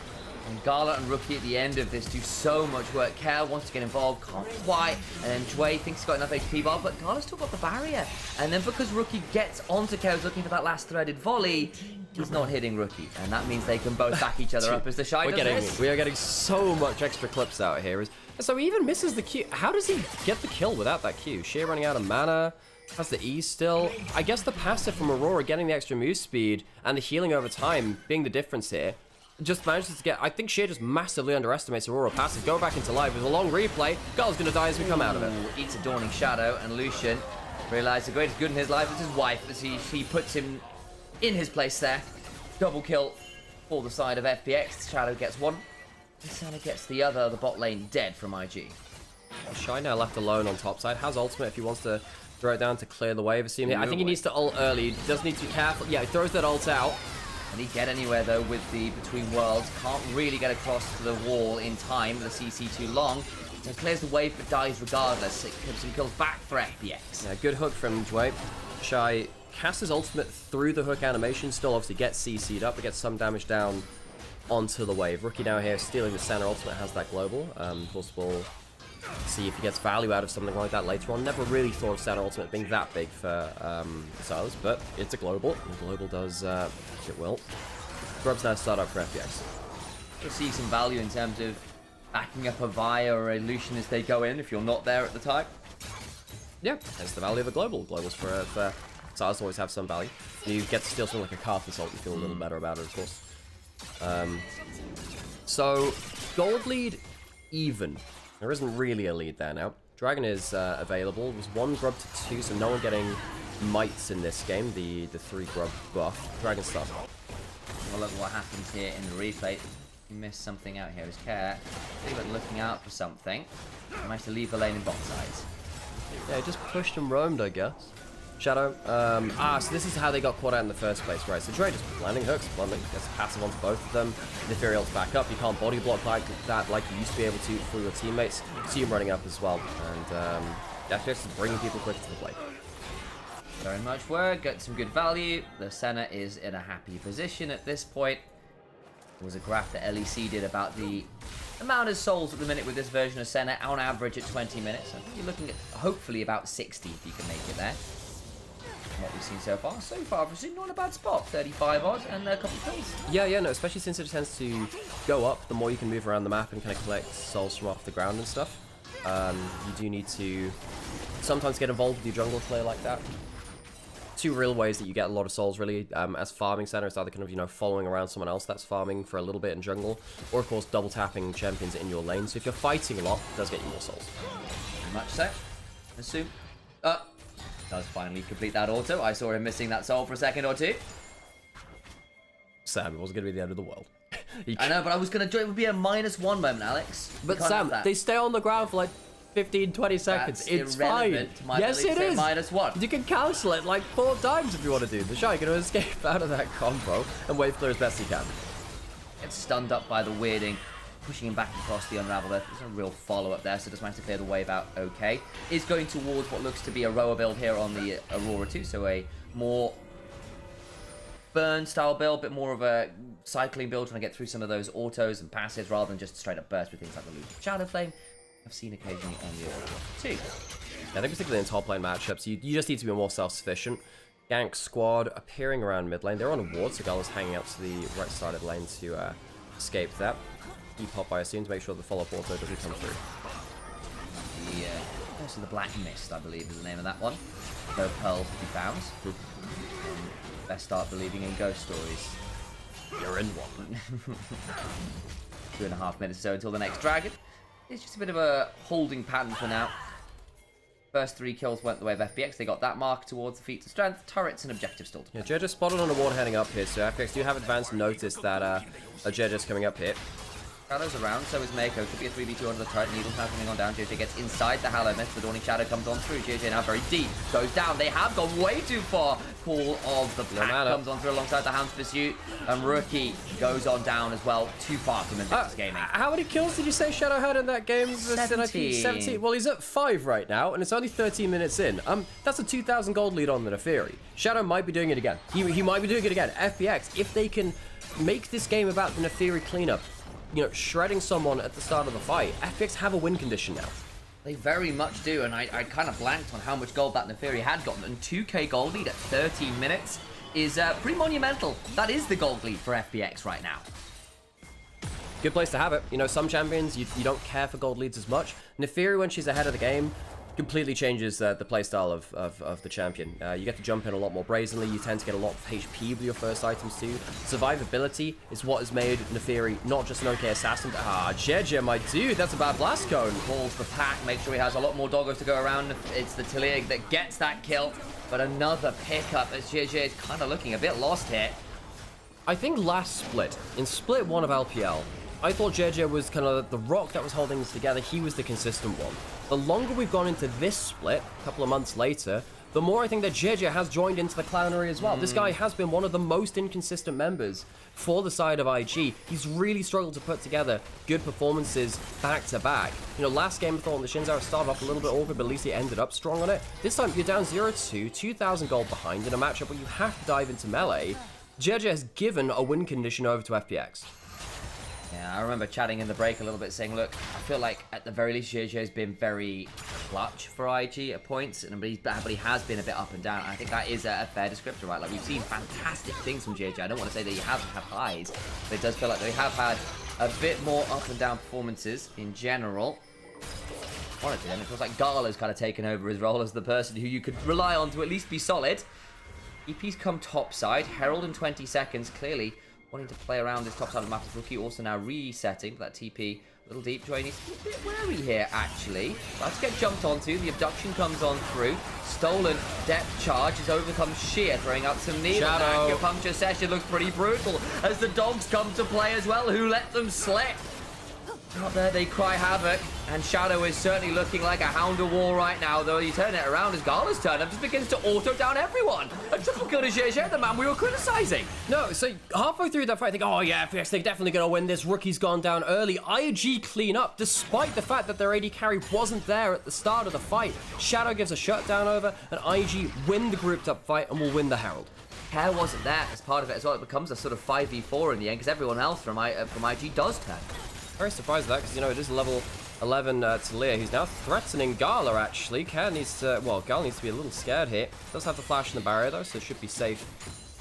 And Gala and Rookie at the end of this do so much work. Care wants to get involved, can't quite. And then Dway thinks he's got enough HP bar, but Gala's still got the barrier. And then because Rookie gets onto Care, looking for that last threaded volley, he's not hitting Rookie. And that means they can both back each other up as the Shy does this. We are getting so much extra clips out here. So he even misses the Q. How does he get the kill without that Q? Sheer running out of mana. Has the E still. I guess the passive from Aurora getting the extra move speed and the healing over time being the difference here. Just manages to get, I think Sheer just massively underestimates Aurora passes. Go back into live with a long replay. Gala's gonna die as we come out of it. Eats a Dawning Shadow, and Lucian realizes the greatest good in his life is his wife as he puts him in his place there. Double kill for the side of FPX. Shadow gets one. Sana gets the other, the bot lane dead from IG. Shy now left alone on top side. Has ultimate if he wants to throw it down to clear the wave. I think he needs to ult early. He does need to be careful. Yeah, he throws that ult out. Can he get anywhere though with the Between Worlds? Can't really get across to the wall in time. The CC too long. So clears the wave but dies regardless. It gives some kills back for FPX. Yeah, good hook from Dway. Shy casts his ultimate through the hook animation. Still obviously gets CC'd up but gets some damage down onto the wave. Rookie now here stealing the center ultimate, has that global. Of course we'll see if he gets value out of something like that later on. Never really thought of center ultimate being that big for Silas, but it's a global. The global does it will. Grub's now start up for FPX. You'll see some value in terms of backing up a Vi or a Lucian as they go in if you're not there at the time. Yeah, that's the value of a global. Globals for Silas always have some value. You get to steal something like a Karthus ult, you feel a little better about it, of course. So, gold lead even. There isn't really a lead there now. Dragon is available. It was 1 grub to 2, so no one getting mites in this game. The 3 grub buff. Dragon stuff. Well, look what happens here in the replay. You missed something out here. It was Care. They were looking out for something. He managed to leave the lane in bot sides. Yeah, just pushed and roamed, I guess. Shadow. So this is how they got caught out in the first place, right? So Dre just landing hooks, bluntly, gets a passive onto both of them. The Fury ult's back up. You can't body block like that like you used to be able to for your teammates. See him running up as well. And FPX is bringing people quick to the play. Very much work, got some good value. The Senna is in a happy position at this point. There was a graph that LEC did about the amount of souls at the minute with this version of Senna, on average at 20 minutes. I think you're looking at hopefully about 60 if you can make it there. from what we've seen so far. So far, Brazil not in a bad spot. 35 odds and a couple of kills. Yeah, no, especially since it tends to go up, the more you can move around the map and kind of collect souls from off the ground and stuff. You do need to sometimes get involved with your jungle play like that. Two real ways that you get a lot of souls, really, as farming center. It's either kind of, you know, following around someone else that's farming for a little bit in jungle, or of course double tapping champions in your lane. So if you're fighting a lot, it does get you more souls. Very much so. Assume. Does finally complete that auto. I saw him missing that soul for a second or two. Sam, it wasn't going to be the end of the world. I know, but I was going to join. It would be a -1 moment, Alex. But Sam, they stay on the ground for like 15, 20 seconds. That's it's fine. Yes, it is. -1. You can cancel it like 4 times if you want to do. The Shy going to escape out of that combo and wave clear as best he can. Gets stunned up by the weirding, pushing him back across the unravel. There's a real follow-up there, so just managed to clear the wave out okay. Is going towards what looks to be a rower build here on the Aurora too, so a more burn style build, a bit more of a cycling build, trying to get through some of those autos and passives rather than just straight up burst with things like the Loop Shadow Flame. I've seen occasionally on the Aurora too. Yeah, I think particularly in top lane matchups, you just need to be more self-sufficient. Gank squad appearing around mid lane. They're on a ward, so Gala's hanging out to the right side of the lane to escape that. E-pop, I assume, to make sure the follow-up auto doesn't come through. Also the Black Mist, I believe, is the name of that one. No pearls to be found. Best start believing in ghost stories. You're in one. 2.5 minutes or so until the next dragon. It's just a bit of a holding pattern for now. First 3 kills went the way of FPX. They got that mark towards the feats of strength, turrets, and objectives still to play. Yeah, JJ spotted on a ward heading up here, so FPX do have advanced notice that JJ's coming up here. Shadow's around, so is Mako. Could be a 3v2 under the turret. Needles now coming on down. JJ gets inside the Hallow Mist. The Dawning Shadow comes on through. JJ now very deep. Goes down. They have gone way too far. Call of the Pack comes on through alongside the Hound's Pursuit. And Rookie goes on down as well. Too far from Invictus Gaming. How many kills did you say Shadow had in that game? 17. Well, he's at 5 right now, and it's only 13 minutes in. That's a 2,000 gold lead on the Neferi. Shadow might be doing it again. He might be doing it again. FPX, if they can make this game about the Neferi cleanup, you know, shredding someone at the start of the fight, FPX have a win condition now. They very much do, and I kind of blanked on how much gold that Neferi had gotten, and 2k gold lead at 13 minutes is pretty monumental. That is the gold lead for FPX right now. Good place to have it. You know, some champions, you don't care for gold leads as much. Neferi, when she's ahead of the game, completely changes the playstyle of the champion. You get to jump in a lot more brazenly. You tend to get a lot of HP with your first items too. Survivability is what has made Neferi not just an okay assassin. JJ, my dude, that's a bad blast cone. Calls the Pack, make sure he has a lot more doggos to go around. It's the Tiliag that gets that kill, but another pickup as JJ is kind of looking a bit lost here. I think last split, in split 1 of LPL, I thought JJ was kind of the rock that was holding this together. He was the consistent one. The longer we've gone into this split, a couple of months later, the more I think that JJ has joined into the clownery as well. This guy has been one of the most inconsistent members for the side of IG. He's really struggled to put together good performances back to back. You know, last game I thought on the Shinzo started off a little bit awkward, but at least he ended up strong on it. This time you're down 0-2, 2,000 gold behind in a matchup where you have to dive into melee. JJ has given a win condition over to FPX. Yeah, I remember chatting in the break a little bit saying, look, I feel like at the very least JJ has been very clutch for IG at points, but he has been a bit up and down. I think that is a fair descriptor, right? Like, we've seen fantastic things from JJ. I don't want to say that he hasn't had highs, but it does feel like they have had a bit more up and down performances in general. One of them, it feels like Gala's kind of taken over his role as the person who you could rely on to at least be solid. EP's come topside, Herald in 20 seconds, clearly wanting to play around this top side of the map. As Rookie also now resetting for that TP. A little deep. Joey needs to be a bit wary here, actually. About to get jumped onto. The abduction comes on through. Stolen depth charge is overcome sheer, throwing out some needles. Acupuncture session looks pretty brutal as the dogs come to play as well. Who let them slip? Out there, they cry havoc, and Shadow is certainly looking like a hound of war right now, though you turn it around as Gala's turn up just begins to auto down everyone. A triple kill to JJ, the man we were criticizing. No, so halfway through that fight, I think, oh yeah, FPX, they're definitely going to win this. Rookie's gone down early. IG clean up, despite the fact that their AD carry wasn't there at the start of the fight. Shadow gives a shutdown over, and IG win the grouped up fight and will win the Herald. Care wasn't there as part of it as well. It becomes a sort of 5v4 in the end, because everyone else from IG does turn. Very surprised at that, because, you know, it is level 11 Talia, who's now threatening Gala, actually. Gala needs to be a little scared here. Does have the flash in the barrier, though, so should be safe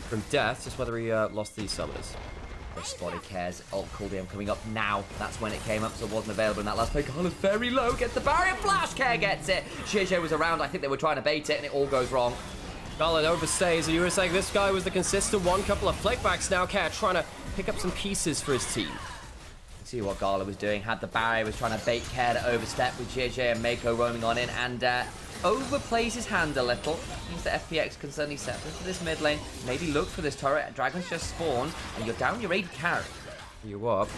from death, just whether he lost these summoners. Spotted Care's ult cooldown coming up now. That's when it came up, so it wasn't available in that last play. Gala's very low, gets the barrier, flash, Care gets it. Xie was around, I think they were trying to bait it, and it all goes wrong. Gala overstays, and you were saying this guy was the consistent one. Couple of flickbacks now. Care trying to pick up some pieces for his team. See what Gala was doing, had the barrier, was trying to bait Care to overstep with Xie and Mako roaming on in, and overplays his hand a little. Means that FPX can suddenly set into this mid lane, maybe look for this turret. Dragon's just spawned, and you're down your AD carry. You up.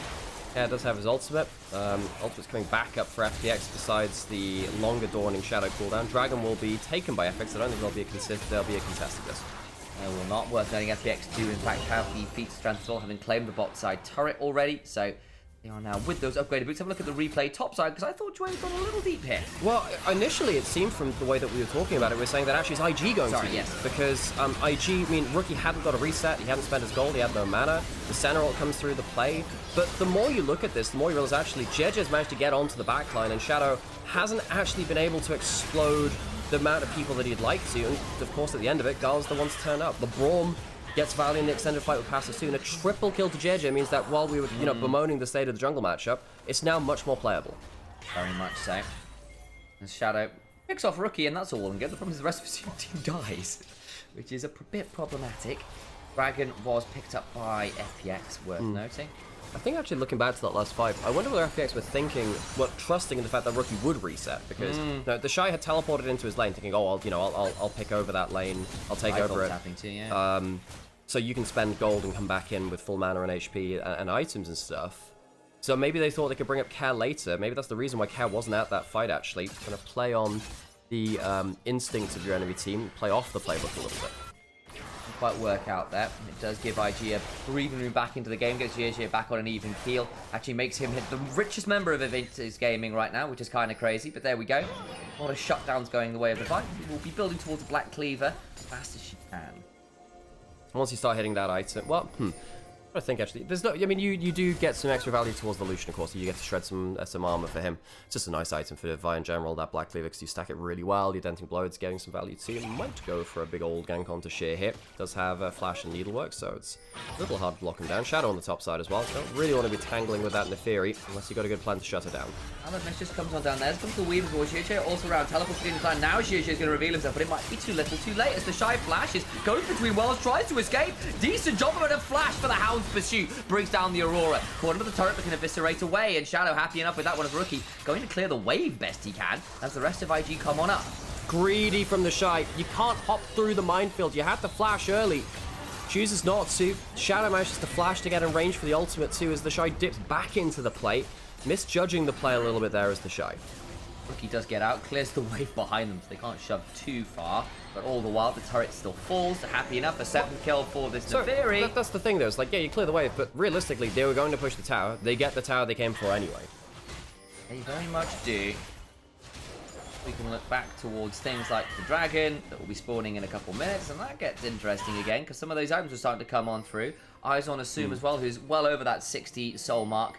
Care does have his ultimate. Ultimate's coming back up for FPX besides the longer Dawning Shadow cooldown. Dragon will be taken by FPX. I don't think there'll be a contest of this. It will not. Worth noting, FPX do in fact have the feat strength as well, having claimed the bot side turret already, so they are now with those upgraded boots. Have a look at the replay top side, because I thought Joey had gone a little deep here. Well, initially it seemed from the way that we were talking about it, we were saying that actually it's IG going to yes. Because IG, I mean, Rookie hadn't got a reset, he hadn't spent his gold, he had no mana, the center ult comes through the play, but the more you look at this, the more you realize actually Jeje's managed to get onto the backline, and Shadow hasn't actually been able to explode the amount of people that he'd like to, and of course at the end of it, Gala's the one to turn up. The Braum gets value in the extended fight with passes too, and a triple kill to Jeje means that while we were, you know, bemoaning the state of the jungle matchup, it's now much more playable. Very much so. And Shadow picks off Rookie, and that's all and good. The problem is the rest of his team dies, which is a bit problematic. Dragon was picked up by FPX, worth noting. I think actually looking back to that last fight, I wonder whether FPX were thinking, well, trusting in the fact that Rookie would reset, because you know, the Shy had teleported into his lane, thinking, oh, I'll pick over that lane, I'll take over it. Too, yeah. So you can spend gold and come back in with full mana and HP and items and stuff. So maybe they thought they could bring up Care later. Maybe that's the reason why Care wasn't at that fight, actually. Trying to play on the instincts of your enemy team, play off the playbook a little bit. Didn't quite work out there. It does give IG a breathing room back into the game, gets Xie back on an even keel. Actually makes him hit the richest member of Aventus Gaming right now, which is kind of crazy, but there we go. A lot of shutdowns going the way of the fight. We'll be building towards a Black Cleaver as fast as she can. Once you start hitting that item, well, I think actually, there's no, I mean, you do get some extra value towards the Lucian, of course, so you get to shred some armor for him. It's just a nice item for Vi in general, that Black Cleaver, because you stack it really well. The Denting Blow, it's getting some value too. You might go for a big old gank onto Xie here. Does have Flash and Needlework, so it's a little hard to block him down. Shadow on the top side as well, so don't really want to be tangling with that Neferi, unless you've got a good plan to shut her down. Aladmesh just comes on down there. Comes the Weaver for Xie, also around, teleports in time. Now Xie is going to reveal himself, but it might be too little too late as the Shy flashes, goes between worlds, tries to escape. Decent job of a flash for the Hound's pursuit. Brings down the Aurora. Caught under the turret, but can eviscerate away, and Shadow happy enough with that one as Rookie. Going to clear the wave best he can, as the rest of IG come on up. Greedy from the Shy. You can't hop through the minefield. You had to flash early. Chooses not to. Shadow manages to flash to get in range for the ultimate too, as the Shy dips back into the play. Misjudging the play a little bit there as the Shy. Rookie does get out, clears the wave behind them, so they can't shove too far. But all the while, the turret still falls. Happy enough, a 7th kill for this Neferi. That's the thing though, it's like, yeah, you clear the wave, but realistically, they were going to push the tower. They get the tower they came for anyway. They very much do. We can look back towards things like the dragon that will be spawning in a couple minutes, and that gets interesting again, because some of those items are starting to come on through. Eyes on Assume as well, who's well over that 60 soul mark,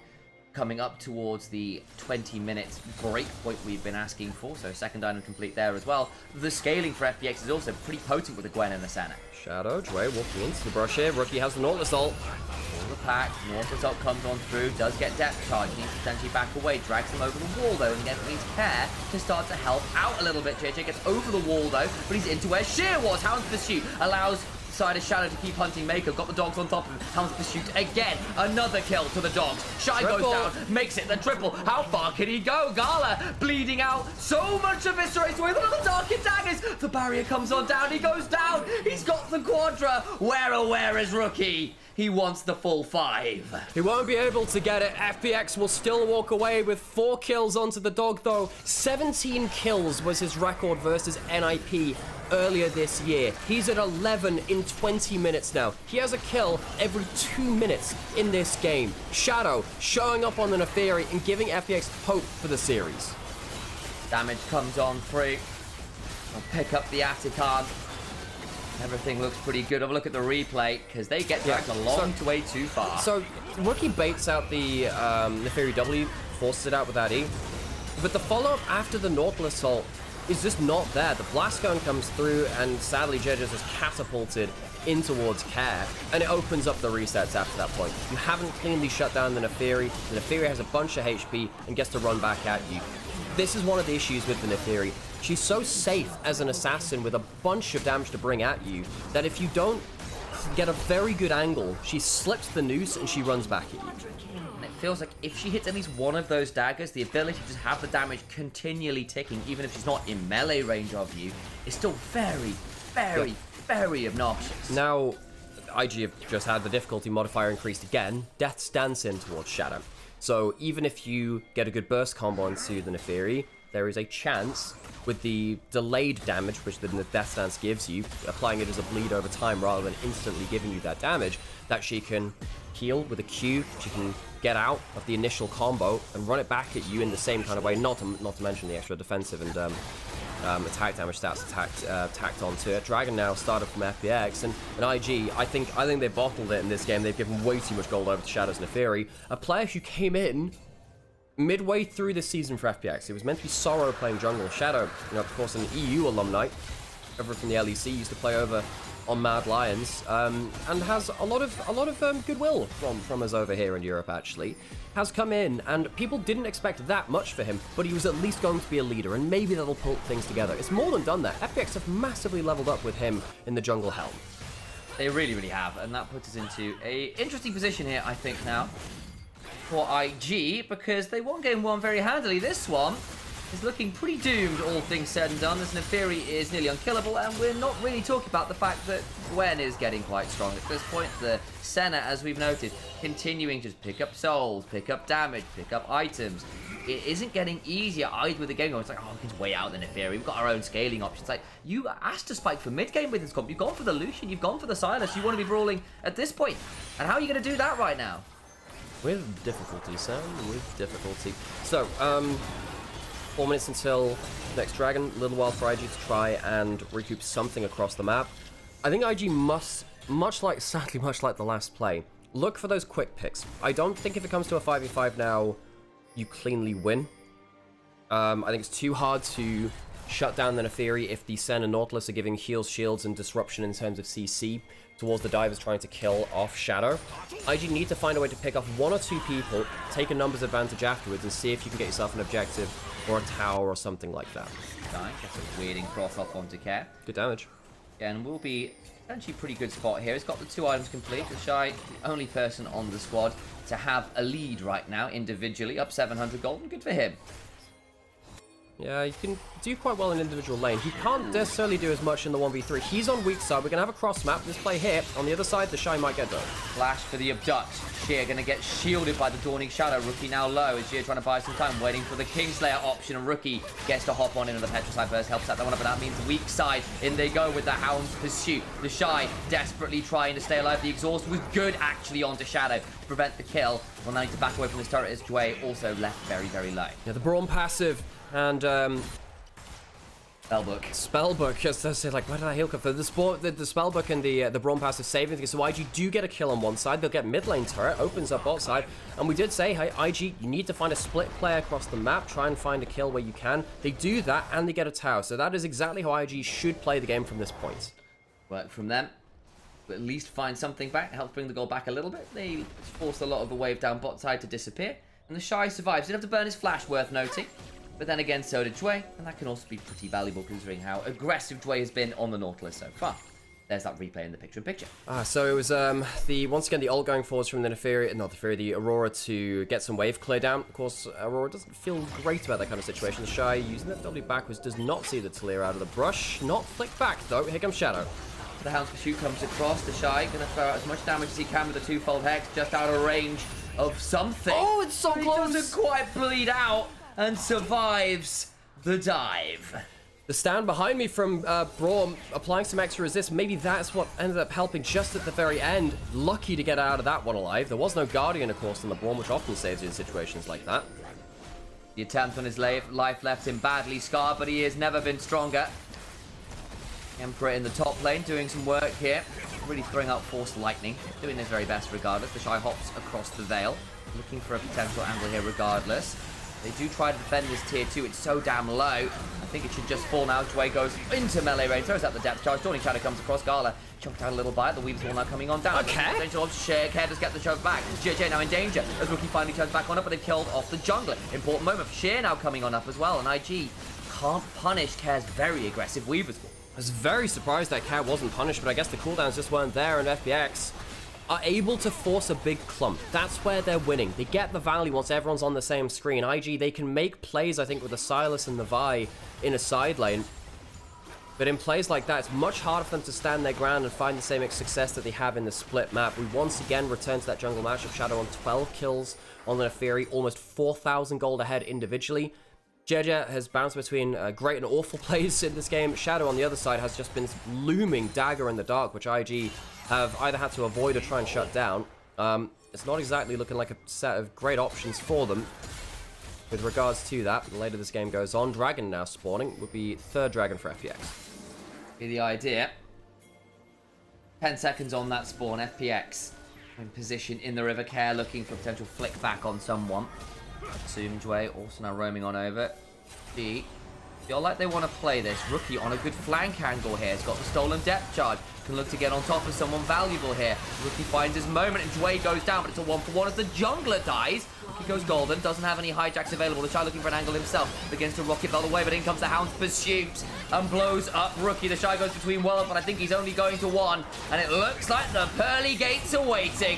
coming up towards the 20-minute break point we've been asking for, so second item complete there as well. The scaling for FPX is also pretty potent with the Gwen and the Senna. Shadow, Dre walking into the brush here. Rookie has the Nautilus ult. All the pack, Nautilus ult comes on through, does get depth charge, needs to potentially back away, drags them over the wall though, and gets needs Care to start to help out a little bit. JJ gets over the wall though, but he's into where Xie was. Hound's Pursuit allows side of Shadow to keep hunting Mako. Got the dogs on top of him. Hound's Pursuit again. Another kill to the dogs. Shy goes down. Makes it the triple. How far can he go? Gala bleeding out. So much eviscerates away. Look at the Dark Daggers. The barrier comes on down. He goes down. He's got the Quadra. Where is Rookie? He wants the full 5. He won't be able to get it. FPX will still walk away with 4 kills onto the dog though. 17 kills was his record versus NIP earlier this year. He's at 11 in 20 minutes now. He has a kill every 2 minutes in this game. Shadow showing up on the Neferi and giving FPX hope for the series. Damage comes on through. I'll pick up the Atacard. Everything looks pretty good. Have a look at the replay, because they get dragged a long way too far. So, Rookie baits out the Neferi W, forces it out with that E. But the follow-up after the Nautilus ult is just not there. The blast gun comes through, and sadly, Jeja's is catapulted in towards Care, and it opens up the resets after that point. You haven't cleanly shut down the Neferi. The Neferi has a bunch of HP and gets to run back at you. This is one of the issues with the Neferi. She's so safe as an assassin with a bunch of damage to bring at you that if you don't get a very good angle, she slips the noose and she runs back at you. And it feels like if she hits at least one of those daggers, the ability to just have the damage continually ticking, even if she's not in melee range of you, is still very, very, very obnoxious. Now, IG have just had the difficulty modifier increased again. Death's Dance in towards Shadow. So even if you get a good burst combo onto the Neferi, there is a chance with the delayed damage, which the Death Dance gives you, applying it as a bleed over time rather than instantly giving you that damage, that she can heal with a Q, she can get out of the initial combo and run it back at you in the same kind of way, not to mention the extra defensive and attack damage stats tacked onto it. Dragon now started from FPX, and IG, I think they bottled it in this game. They've given way too much gold over to Shadow's Neferi, a player who came in midway through this season for FPX. It was meant to be Sorrow playing jungle. Shadow, of course, an EU alumni, over from the LEC, used to play over on Mad Lions, and has a lot of goodwill from us over here in Europe, actually. Has come in, and people didn't expect that much for him, but he was at least going to be a leader, and maybe that'll pull things together. It's more than done that. FPX have massively leveled up with him in the jungle helm. They really, really have, and that puts us into a interesting position here, I think, now for IG, because they won game one very handily. This one is looking pretty doomed, all things said and done. This Neferi is nearly unkillable, and we're not really talking about the fact that Gwen is getting quite strong at this point. The Senna, as we've noted, continuing to just pick up souls, pick up damage, pick up items. It isn't getting easier either with the game. It's like, oh, we can way out the Neferi. We've got our own scaling options. Like, you asked to spike for mid-game with this comp. You've gone for the Lucian. You've gone for the Silas. You want to be brawling at this point. And how are you going to do that right now? With difficulty, Sam, with difficulty. So, 4 minutes until next Dragon. A little while for IG to try and recoup something across the map. I think IG must, sadly much like the last play, look for those quick picks. I don't think if it comes to a 5v5 now, you cleanly win. I think it's too hard to shut down the Neferi if the Sen and Nautilus are giving heals, shields, and disruption in terms of CC towards the divers trying to kill off Shadow. IG need to find a way to pick off one or two people, take a numbers advantage afterwards, and see if you can get yourself an objective or a tower or something like that. Nice, that's a weirding cross off onto Care. Good damage. Yeah, and will be actually pretty good spot here. He's got the 2 items complete. The Shy, the only person on the squad to have a lead right now individually, up 700 gold, and good for him. Yeah, you can do quite well in individual lane. He can't necessarily do as much in the 1v3. He's on weak side. We're going to have a cross map. This play here. On the other side, the Shy might get done. Flash for the abduct. Sheer going to get shielded by the Dawning Shadow. Rookie now low as Sheer trying to buy some time, waiting for the Kingslayer option. And Rookie gets to hop on into the Petricide Burst, helps out that one up, but that means weak side. In they go with the Hound's Pursuit. The Shy desperately trying to stay alive. The exhaust was good actually onto Shadow to prevent the kill. Well, now need to back away from this turret as Jway also left very, very low. Yeah, the Brawn passive and Spellbook, just to say, like, where did that heal come from? The Spellbook and the Brawn passive saving. So IG do get a kill on one side. They'll get mid lane turret, opens up bot side. And we did say, hey, IG, you need to find a split play across the map. Try and find a kill where you can. They do that, and they get a tower. So that is exactly how IG should play the game from this point. Work from them. But at least find something back. Help bring the goal back a little bit. They forced a lot of the wave down bot side to disappear. And the Shy survives. Didn't have to burn his flash, worth noting. But then again, so did Jway, and that can also be pretty valuable considering how aggressive Jway has been on the Nautilus so far. There's that replay in the picture-in-picture. So it was once again the ult going forwards from the the Aurora to get some wave clear down. Of course, Aurora doesn't feel great about that kind of situation. The Shy using that W backwards does not see the Talir out of the brush. Not flick back though. Here comes Shadow. The Hound's Pursuit comes across. The Shy gonna throw out as much damage as he can with the 2-fold hex, just out of range of something. Oh, it's so close! He doesn't quite bleed out and survives the dive. The stand behind me from Braum applying some extra resist. Maybe that's what ended up helping just at the very end. Lucky to get out of that one alive. There was no Guardian, of course, on the Braum, which often saves you in situations like that. The attempt on his life left him badly scarred, but he has never been stronger. Emperor in the top lane doing some work here. Really throwing out Force Lightning. Doing his very best regardless. The Shy hops across the Veil. Looking for a potential angle here regardless. They do try to defend this tier 2. It's so damn low. I think it should just fall now. Dway goes into melee range. Throws out the depth charge. Dawning Shadow comes across. Gala chunked out a little bite. The Weaver's Wall now coming on down. Okay. Potential of Share. Care does get the shove back. JJ now in danger. As Rookie finally turns back on up, but they've killed off the jungler. Important moment for Share now coming on up as well. And IG can't punish Care's very aggressive Weaver's Wall. I was very surprised that Care wasn't punished, but I guess the cooldowns just weren't there, and FPX are able to force a big clump. That's where they're winning. They get the value once everyone's on the same screen. IG, they can make plays, I think, with the Sylas and the Vi in a side lane. But in plays like that, it's much harder for them to stand their ground and find the same success that they have in the split map. We once again return to that jungle matchup. Shadow on 12 kills on the Neferi, almost 4,000 gold ahead individually. Jeja has bounced between great and awful plays in this game. Shadow on the other side has just been this looming dagger in the dark, which IG have either had to avoid or try and shut down. It's not exactly looking like a set of great options for them with regards to that. The later this game goes on, Dragon now spawning would be third Dragon for FPX. Be the idea. 10 seconds on that spawn. FPX in position in the river. Care looking for a potential flick back on someone. Zoomjway also now roaming on over. D feel like they want to play this. Rookie on a good flank angle here. He's got the stolen depth charge. Can look to get on top of someone valuable here. Rookie finds his moment and Dway goes down, but it's a 1-for-1 as the jungler dies. Rookie goes golden. Doesn't have any hijacks available. The Shy looking for an angle himself. Begins to rocket all the way, but in comes the Hound's pursuit and blows up Rookie. The Shy goes between worlds, but I think he's only going to one. And it looks like the pearly gates are waiting.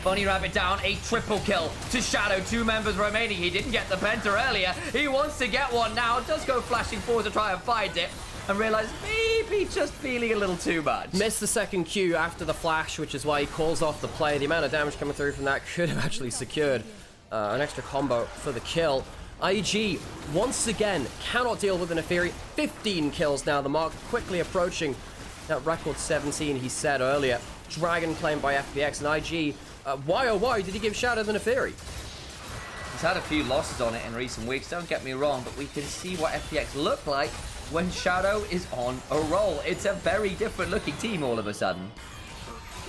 Bunny Rabbit down, a triple kill to Shadow. 2 members remaining. He didn't get the penta earlier. He wants to get one now. Does go flashing forward to try and find it. And realize maybe just feeling a little too much. Missed the second Q after the flash, which is why he calls off the play. The amount of damage coming through from that could have actually secured an extra combo for the kill. IG, once again, cannot deal with the Neferi. 15 kills now. The mark quickly approaching that record 17 he said earlier. Dragon claimed by FPX and IG. Why oh why did he give Shadow the Neferi? He's had a few losses on it in recent weeks, don't get me wrong, but we can see what FPX look like when Shadow is on a roll. It's a very different looking team all of a sudden.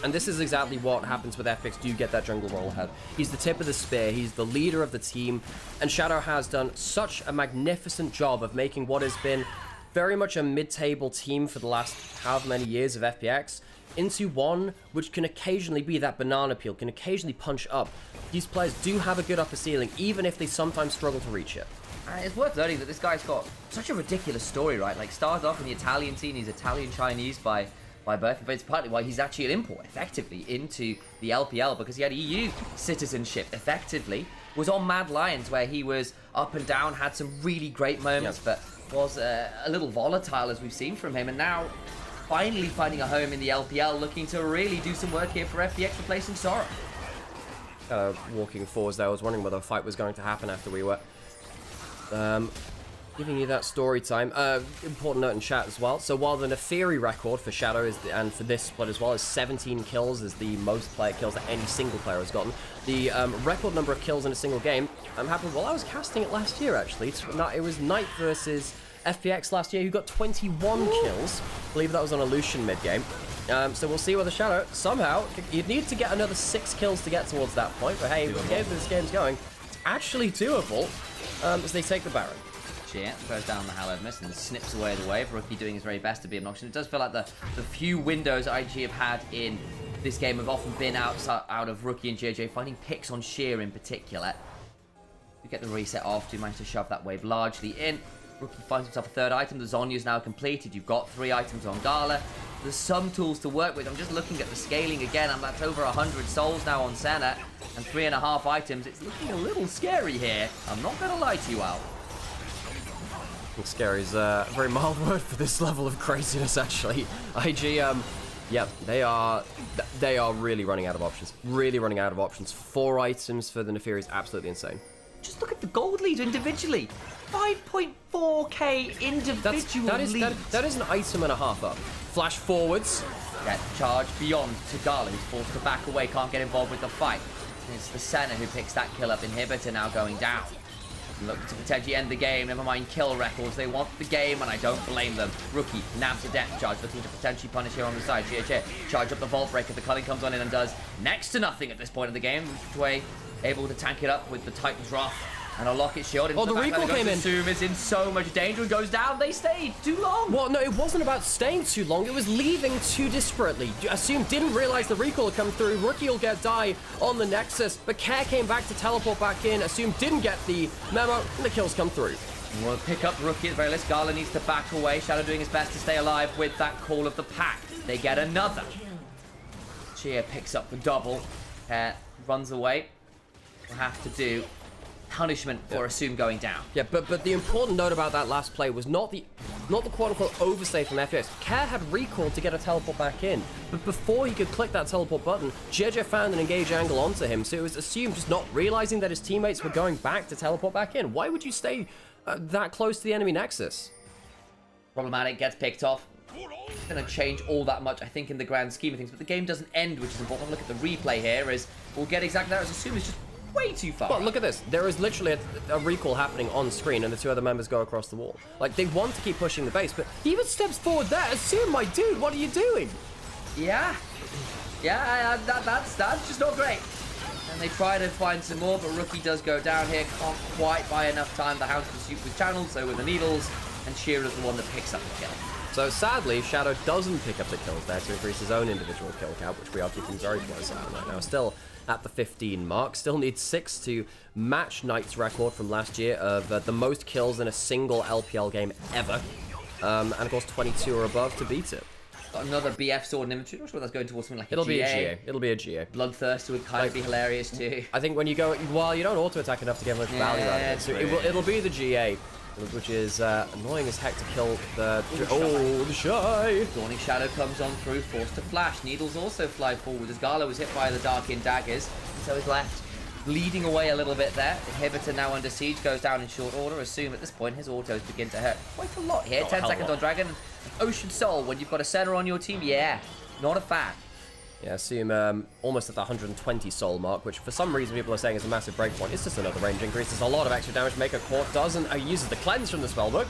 And this is exactly what happens with FPX. Do you get that jungle roll ahead? He's the tip of the spear, he's the leader of the team, and Shadow has done such a magnificent job of making what has been very much a mid-table team for the last however many years of FPX into one which can occasionally be that banana peel, can occasionally punch up. These players do have a good upper ceiling, even if they sometimes struggle to reach it. It's worth noting that this guy's got such a ridiculous story, right? Like, started off in the Italian scene, he's Italian-Chinese by birth, but it's partly why he's actually an import, effectively, into the LPL, because he had EU citizenship, effectively. Was on Mad Lions, where he was up and down, had some really great moments, but was a little volatile, as we've seen from him, and now finally finding a home in the LPL, looking to really do some work here for FPX, replacing Sora. Walking forwards there, I was wondering whether a fight was going to happen after we were giving you that story time. Important note in chat as well. So while the Neferi record for Shadow is and for this split as well is 17 kills, is the most player kills that any single player has gotten. The record number of kills in a single game happened while I was casting it last year, actually. It was Knight versus FPX last year, who got 21 kills. I believe that was on a Lucian mid-game. So we'll see whether Shadow, somehow, you'd need to get another 6 kills to get towards that point, but hey, with the game this game's going, it's actually doable as they take the Baron. Cheer throws down the Hallowed Mist and snips away the wave. Rookie doing his very best to be obnoxious. It does feel like the few windows IG have had in this game have often been out of Rookie and JJ, finding picks on Sheer in particular. You get the reset off, do manage to shove that wave largely in. Rookie finds himself a third item. The Zonya's now completed. You've got 3 items on Gala. There's some tools to work with. I'm just looking at the scaling again. I'm at over 100 souls now on Senna and 3.5 items. It's looking a little scary here. I'm not going to lie to you, Al. I think scary is a very mild word for this level of craziness, actually. IG, yeah, they are really running out of options. Really running out of options. 4 items for the Neferi is absolutely insane. Just look at the gold lead individually. 5.4k individual lead. That is an item and a half up. Flash forwards. Get charge beyond to Gala, who's forced to back away, can't get involved with the fight. And it's the Senna who picks that kill up. Inhibitor now going down. Look to potentially end the game, never mind kill records. They want the game, and I don't blame them. Rookie nabs a depth charge, looking to potentially punish here on the side. GHA charge up the Vault Breaker. The culling comes on in and does next to nothing at this point of the game. Way able to tank it up with the Titan's Wrath and a Locket Shield. Oh, the recall came in. Zoom is in so much danger and goes down. They stayed too long. Well, no, it wasn't about staying too long. It was leaving too disparately. Assume didn't realize the recall had come through. Rookie will get die on the Nexus, but Care came back to teleport back in. Assume didn't get the memo, and the kills come through. We'll pick up Rookie at the very least. Gala needs to back away. Shadow doing his best to stay alive with that call of the pack. They get another. Chia picks up the double. Runs away. We'll have to do punishment for Assume going down. Yeah, but the important note about that last play was not the quote-unquote overstay from FPX. Care had recalled to get a teleport back in, but before he could click that teleport button, JJ found an engage angle onto him, so it was Assume just not realizing that his teammates were going back to teleport back in. Why would you stay that close to the enemy Nexus? Problematic, gets picked off. It's going to change all that much, I think, in the grand scheme of things, but the game doesn't end, which is important. Look at the replay here, as we'll get exactly that, as Assume is just way too far. Well, look at this. There is literally a recall happening on screen, and the two other members go across the wall. Like, they want to keep pushing the base, but he even steps forward there. Assume, my dude, what are you doing? Yeah, that's just not great. And they try to find some more, but Rookie does go down here. Can't quite buy enough time. The Hound's pursuit with channels, so with the needles, and Shearer's the one that picks up the kill. So sadly, Shadow doesn't pick up the kills there to increase his own individual kill count, which we are keeping very close eye on right now. Still at the 15 mark. Still needs 6 to match Knight's record from last year of the most kills in a single LPL game ever. And of course 22 or above to beat it. Got another BF sword in inventory. Not sure that's going towards something like It'll be a GA. It'll be a GA. Bloodthirst would kind of be hilarious too. I think when you go, well, you don't auto attack enough to get much value out of it. So it'll be the GA. Which is annoying as heck to kill the... Oh, the Shy! Dawning Shadow comes on through, forced to flash. Needles also fly forward as Gala was hit by the Dark-in daggers. And so he's left bleeding away a little bit there. Inhibitor now under siege, goes down in short order. Assume at this point his autos begin to hurt quite a lot here. 10 seconds on Dragon. Ocean Soul, when you've got a center on your team, yeah, not a fan. Yeah, Assume almost at the 120 soul mark, which for some reason people are saying is a massive breakpoint. It's just another range increase. There's a lot of extra damage. Maker Court doesn't. Uses the cleanse from the spellbook.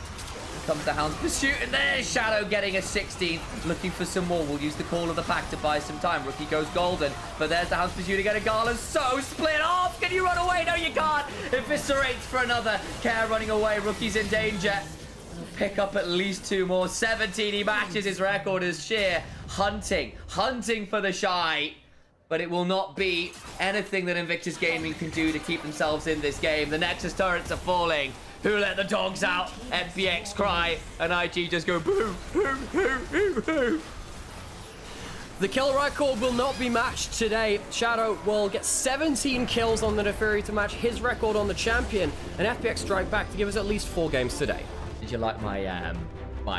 Comes the Hound's Pursuit, and there's Shadow getting a 16. Looking for some more. We'll use the call of the pack to buy some time. Rookie goes golden, but there's the Hound's Pursuit again. Gala's so split off. Can you run away? No, you can't. Eviscerates for another. Care running away. Rookie's in danger. Pick up at least 2 more. 17. He matches his record as Sheer. Hunting for the Shy. But it will not be anything that Invictus Gaming can do to keep themselves in this game. The Nexus turrets are falling. Who let the dogs out? FPX cry, and IG just go boo, boo, boo, boo, boo. The kill record will not be matched today. Shadow will get 17 kills on the Neferi to match his record on the champion, and FPX strike back to give us at least 4 games today. Did you like my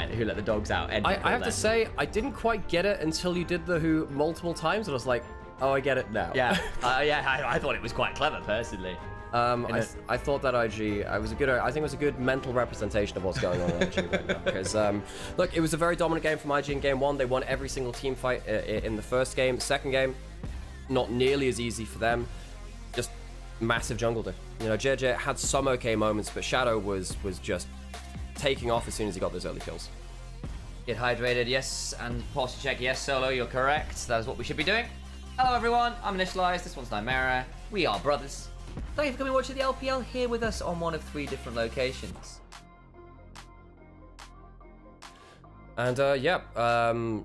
Who Let the Dogs Out? I have to say, I didn't quite get it until you did the Who multiple times, and I was like, oh, I get it now. Yeah, I thought it was quite clever, personally. I thought that IG, I think it was a good mental representation of what's going on in IG right now. Because, look, it was a very dominant game from IG in game 1. They won every single team fight in the first game. Second game, not nearly as easy for them. Just massive jungle diff. You know, JJ had some okay moments, but Shadow was just taking off as soon as he got those early kills. Get hydrated, yes, and posture check, yes, Solo, you're correct. That is what we should be doing. Hello everyone, I'm Initialise, this one's Nymaera. We are brothers. Thank you for coming watching the LPL here with us on one of 3 different locations. And I'm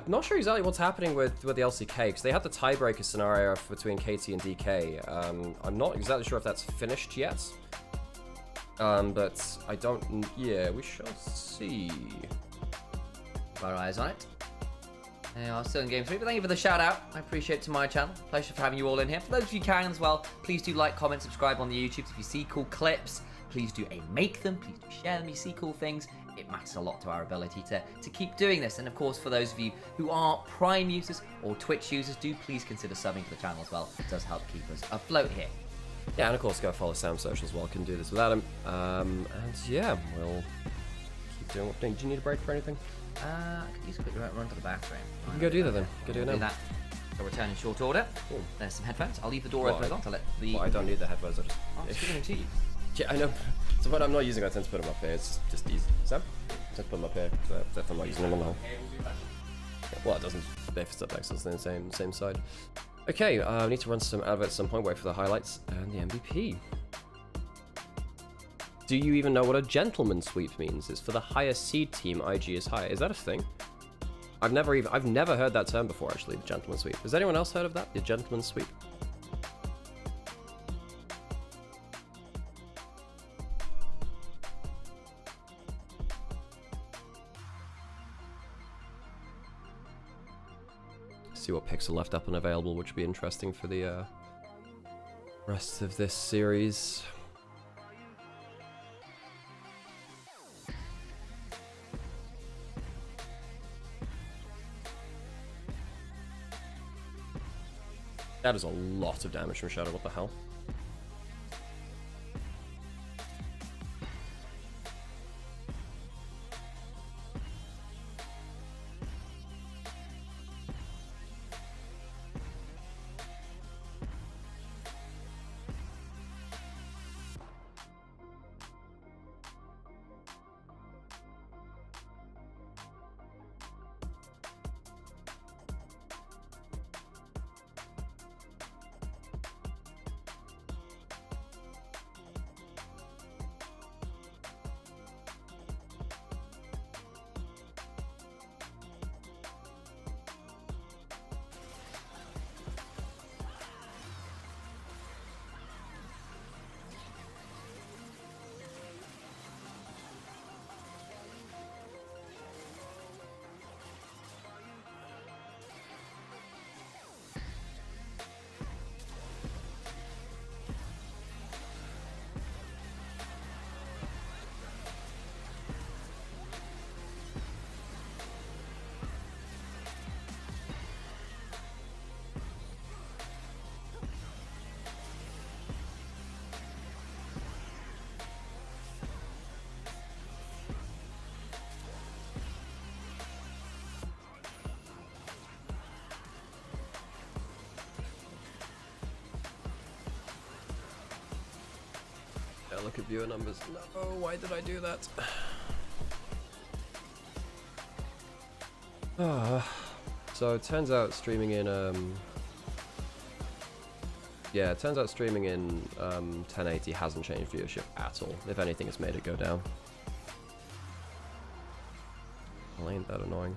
not sure exactly what's happening with the LCK, because they had the tiebreaker scenario between KT and DK. I'm not exactly sure if that's finished yet. But I don't, yeah, we shall see. Our eyes on it. They are still in game 3, but thank you for the shout out. I appreciate it to my channel. Pleasure for having you all in here. For those of you who can as well, please do like, comment, subscribe on the YouTube. If you see cool clips, please do make them. Please do share them. You see cool things. It matters a lot to our ability to keep doing this. And of course, for those of you who are Prime users or Twitch users, do please consider subbing to the channel as well. It does help keep us afloat here. Yeah, and of course, go follow Sam's socials as well. Couldn't do this without him. And yeah, we'll keep doing what thing. Do you need a break for anything? I could use a quick run to the bathroom. You can go do that then. Go do it now. Do that. I'll return in short order. Cool. There's some headphones. I'll leave the door open as well to let the... Well, I don't need the headphones. I'll just give them to you. Yeah, I know. So when I'm not using, I tend to put them up here. It's just easy. Sam? I tend to put them up here. So if I'm not using them on the whole. Yeah, well, it doesn't. If it's up next, it's the same side. Okay, I need to run some adverts at some point. Wait for the highlights and the MVP. Do you even know what a gentleman sweep means? It's for the higher seed team. IG is higher. Is that a thing? I've never heard that term before. Actually, the gentleman sweep. Has anyone else heard of that? The gentleman sweep. See what picks are left up and available, which would be interesting for the rest of this series. That is a lot of damage from Shadow, what the hell? Look at viewer numbers. No, why did I do that? So it turns out streaming in yeah, it turns out streaming in 1080 hasn't changed viewership at all. If anything, it's made it go down. Well, ain't that annoying?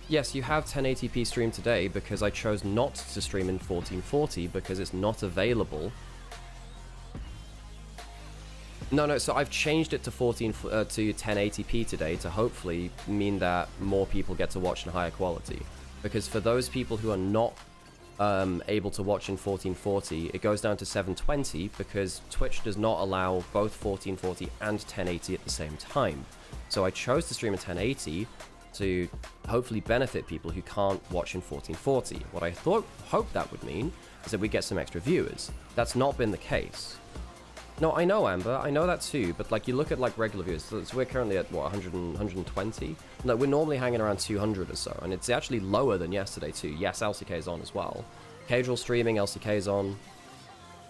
Yes, you have 1080p stream today because I chose not to stream in 1440 because it's not available. No, so I've changed it to 1080p today to hopefully mean that more people get to watch in higher quality. Because for those people who are not able to watch in 1440, it goes down to 720 because Twitch does not allow both 1440 and 1080 at the same time. So I chose to stream in 1080 to hopefully benefit people who can't watch in 1440. What I hoped that would mean is that we get some extra viewers. That's not been the case. No, I know, Amber, I know that too, but like you look at like regular viewers, so we're currently at what, 120? No, we're normally hanging around 200 or so, and it's actually lower than yesterday too. Yes, LCK is on as well. Casual streaming, LCK is on.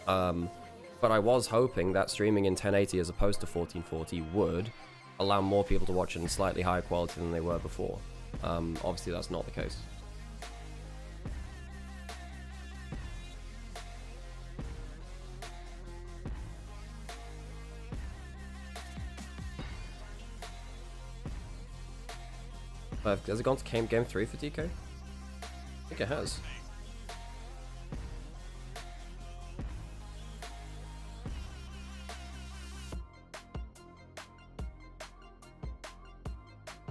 But I was hoping that streaming in 1080 as opposed to 1440 would allow more people to watch it in slightly higher quality than they were before. Obviously that's not the case. Has it gone to game 3 for DK? I think it has.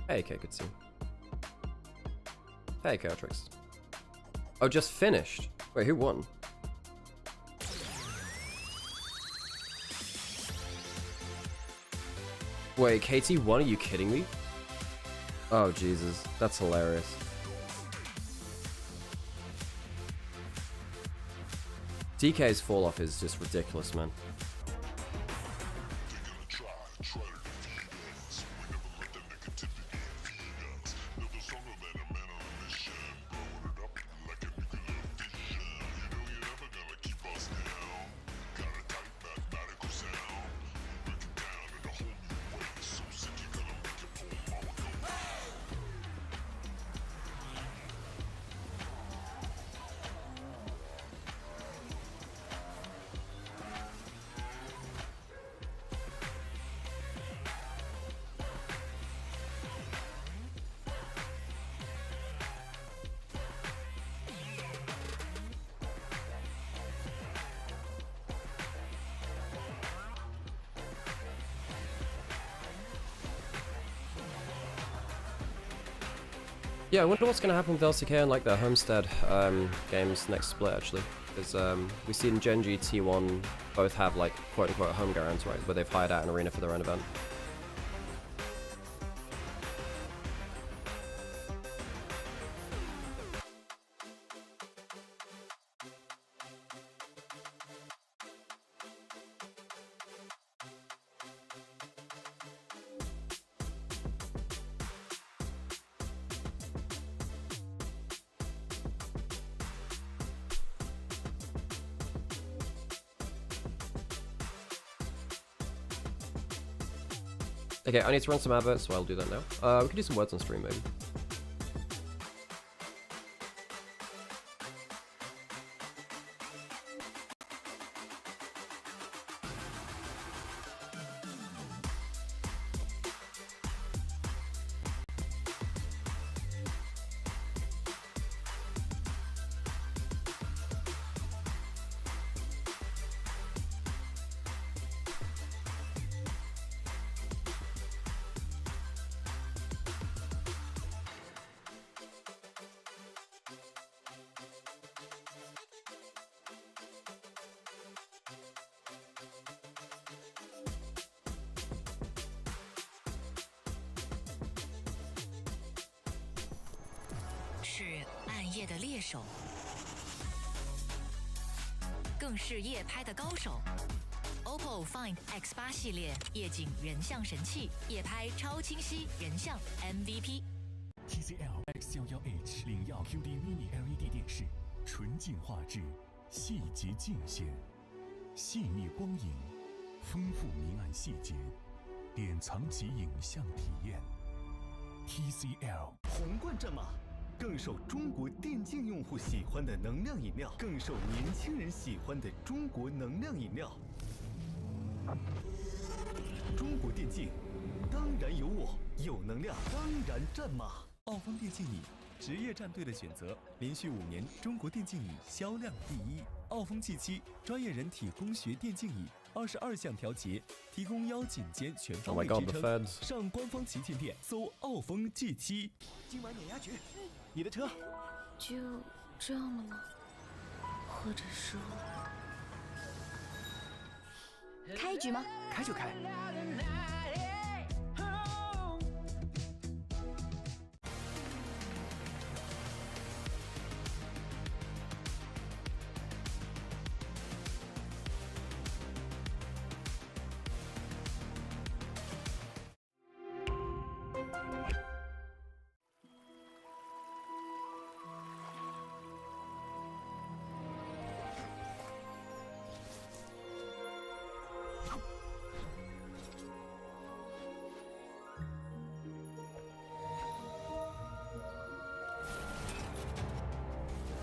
Hey, okay, good to see you. Hey, Chaotrix. Oh, just finished. Wait, who won? Wait, KT won? Are you kidding me? Oh, Jesus. That's hilarious. DK's fall off is just ridiculous, man. Yeah, I wonder what's going to happen with LCK and like their Homestead games next split actually, because we've seen Genji, T1 both have like quote-unquote home grounds, right, where they've hired out an arena for their own event. Okay, I need to run some adverts, so I'll do that now. We can do some words on stream, maybe. OPPO Find X8 系列夜景人像神器，夜拍超清晰人像 MVP。TCL X11H 领耀 QD Mini LED 电视，纯净画质，细节尽显，细腻光影，丰富明暗细节，典藏级影像体验。TCL 皇冠战马。 更受中国电竞用户喜欢的能量饮料，更受年轻人喜欢的中国能量饮料。中国电竞，当然有我，有能量，当然战马。奥方电竞椅，职业战队的选择，连续5年中国电竞椅销量第1。奥方 G7 专业人体工学电竞椅，22项调节，提供腰颈肩全方位支撑。上官方旗舰店搜奥方 G7。今晚碾压局。 你的车就这样了吗？或者说，开局吗？开就开。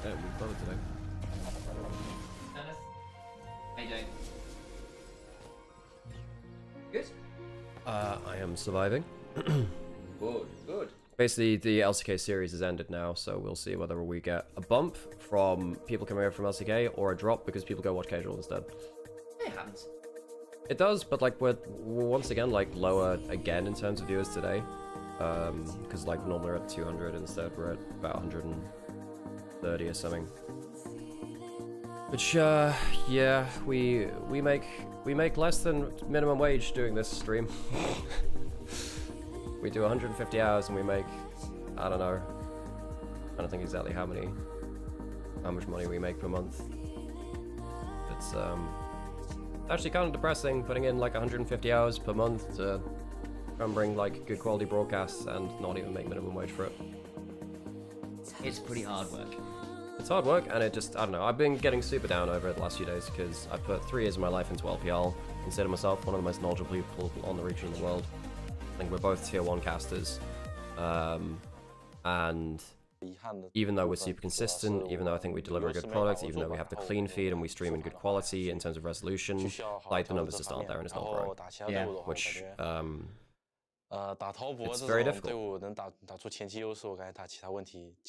Damn, we both today. Dennis, how you doing? Good? I am surviving. Good. Basically, the LCK series has ended now, so we'll see whether we get a bump from people coming over from LCK or a drop because people go watch casual instead. It happens. It does, but like we're once again like lower again in terms of viewers today, because like normally we're at 200 instead we're at about 130 or something. Which yeah, we make less than minimum wage doing this stream. We do 150 hours and we make, I don't know, I don't think exactly how much money we make per month. it's actually kind of depressing putting in like 150 hours per month to try and bring like good quality broadcasts and not even make minimum wage for it. It's pretty hard work. It's hard work, and it just, I don't know, I've been getting super down over it the last few days because I put 3 years of my life into LPL, consider myself one of the most knowledgeable people on the region in the world. I think we're both tier 1 casters, and even though we're super consistent, even though I think we deliver a good product, even though we have the clean feed and we stream in good quality in terms of resolution, like the numbers just aren't there and it's not growing. Yeah. Which, it's very difficult.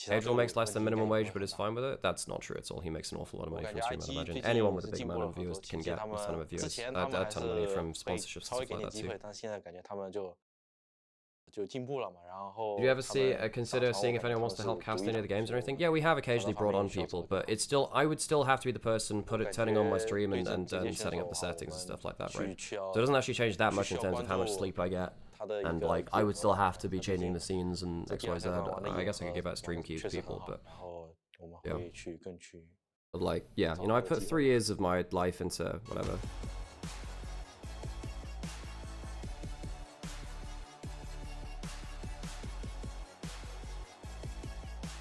Pedro makes less than minimum wage but is fine with it. That's not true at all. He makes an awful lot of money from stream, I'd imagine. Anyone with a big amount of viewers can get a ton of viewers, a ton of money from sponsorships and stuff like that too. Did you ever consider seeing if anyone wants to help cast any of the games or anything? Yeah, we have occasionally brought on people, but it's still, I would still have to be the person turning on my stream and setting up the settings and stuff like that, right? So it doesn't actually change that much in terms of how much sleep I get. And like, I would still have to be changing the scenes and XYZ. I guess I could give out stream keys to people, but yeah. But like, yeah, you know, I put 3 years of my life into whatever.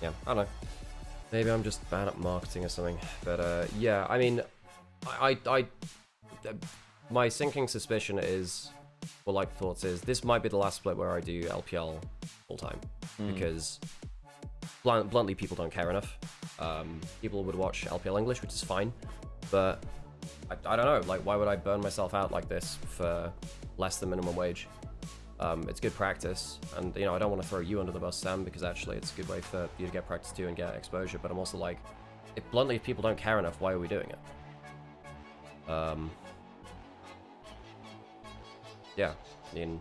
Yeah, I don't know. Maybe I'm just bad at marketing or something. But yeah, I mean, my sinking suspicion is, or like thoughts is, this might be the last split where I do LPL full time because bluntly people don't care enough. People would watch LPL English, which is fine, but I don't know. Like, why would I burn myself out like this for less than minimum wage? It's good practice, and you know, I don't want to throw you under the bus, Sam, because actually it's a good way for you to get practice too and get exposure, but I'm also like, bluntly, if people don't care enough, why are we doing it? Yeah, I mean,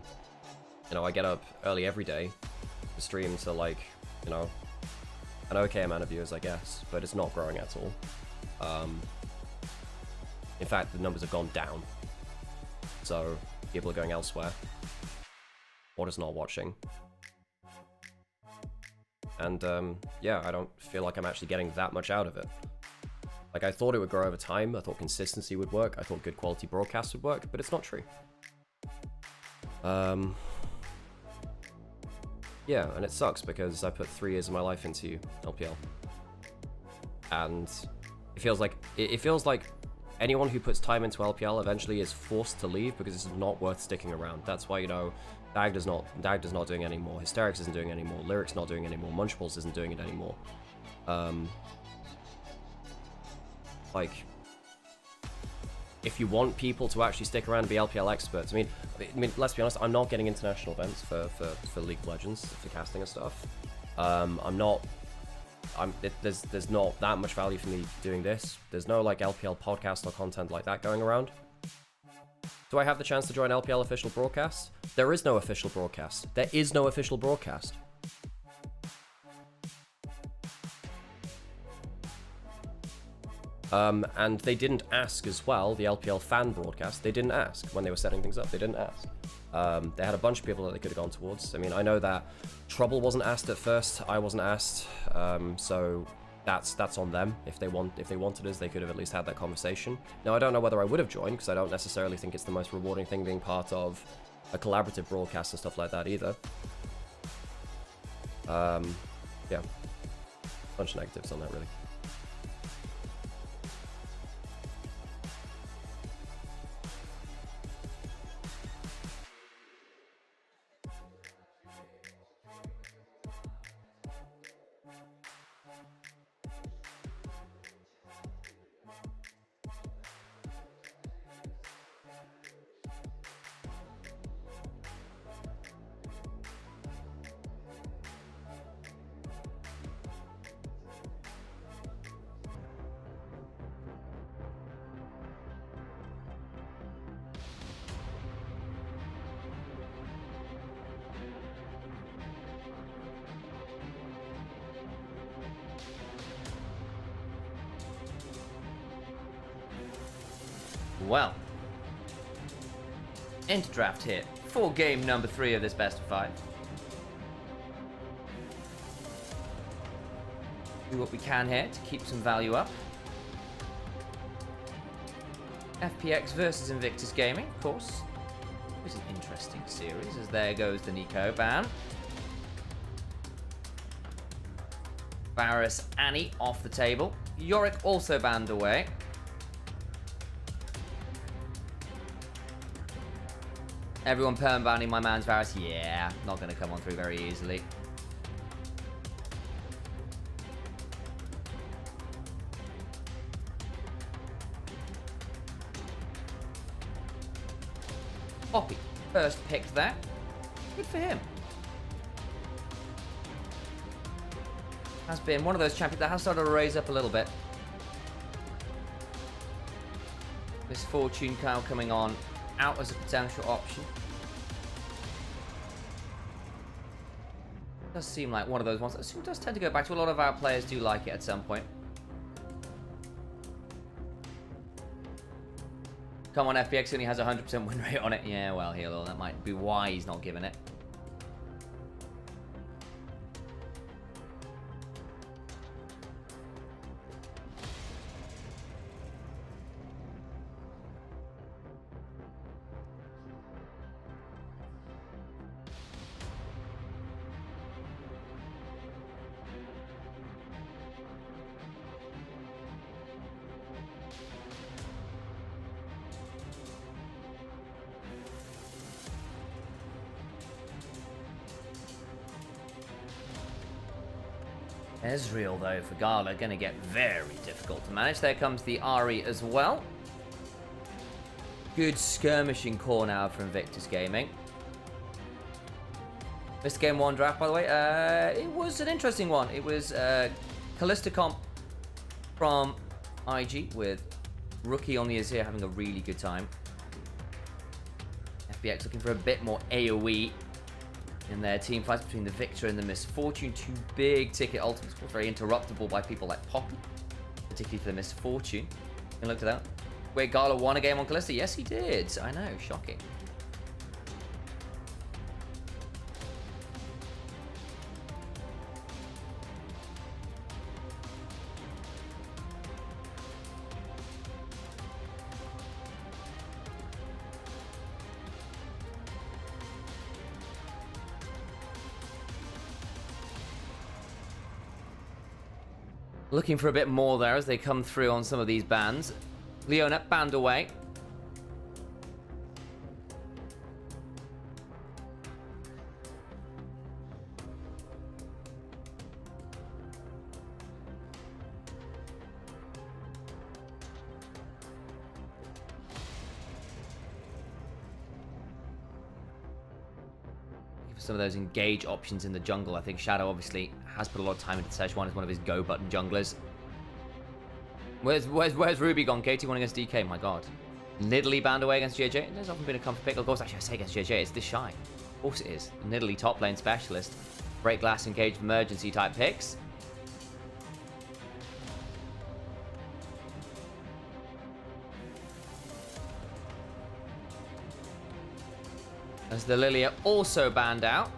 you know, I get up early every day to stream to like, you know, an okay amount of viewers, I guess, but it's not growing at all. In fact, the numbers have gone down, so people are going elsewhere. Or just not watching. And yeah, I don't feel like I'm actually getting that much out of it. Like, I thought it would grow over time, I thought consistency would work, I thought good quality broadcasts would work, but it's not true. Yeah, and it sucks because I put 3 years of my life into LPL. And it feels like anyone who puts time into LPL eventually is forced to leave because it's not worth sticking around. That's why, you know, Dagda's not doing it anymore, Hysterics isn't doing it anymore, Lyric's not doing it anymore, Munchables isn't doing it anymore. Like, if you want people to actually stick around and be LPL experts, I mean, let's be honest, I'm not getting international events for League of Legends, for casting and stuff. There's not that much value for me doing this. There's no like LPL podcast or content like that going around. Do I have the chance to join LPL official broadcast? There is no official broadcast. There is no official broadcast. And they didn't ask as well, the LPL fan broadcast, they didn't ask when they were setting things up, they didn't ask. They had a bunch of people that they could have gone towards. I mean, I know that Trouble wasn't asked at first, I wasn't asked, so that's on them. If they wanted us, they could have at least had that conversation. Now, I don't know whether I would have joined, because I don't necessarily think it's the most rewarding thing being part of a collaborative broadcast and stuff like that either. Yeah, bunch of negatives on that, really. Well, into draft here for game number 3 of this best of 5. Do what we can here to keep some value up. FPX versus Invictus Gaming, of course. It's an interesting series, as there goes the Nico ban. Varus Annie off the table. Yorick also banned away. Everyone perm banning my man's Varus. Yeah, not going to come on through very easily. Poppy, first picked there. Good for him. Has been one of those champions that has started to raise up a little bit. Misfortune Cow coming on out as a potential option. Does seem like one of those ones that does tend to go back to. A lot of our players do like it at some point. Come on, FPX only has a 100% win rate on it. Yeah, well, Hilo, that might be why he's not giving it. Ezreal, though, for Gala, going to get very difficult to manage. There comes the Ahri as well. Good skirmishing core now for Invictus Gaming. Missed game 1 draft, by the way. It was an interesting one. It was Callista comp from IG with Rookie on the Azir having a really good time. FPX looking for a bit more AoE in their team fights between the Victor and the Misfortune. Two big ticket ultimates, of course, very interruptible by people like Poppy, particularly for the Misfortune. And look at that. Wait, Gala won a game on Callista? Yes, he did. I know, shocking. Looking for a bit more there as they come through on some of these bans. Leona banned away. Some of those engage options in the jungle. I think Shadow obviously has put a lot of time into Szechuan as one of his go button junglers. Where's Ruby gone? Katie won against DK, my god. Nidalee banned away against JJ. There's often been a comfort pick. Of course, actually I say against JJ, it's this shy. Of course it is. Nidalee top lane specialist. Break glass, engage, emergency type picks. As the Lilia also banned out.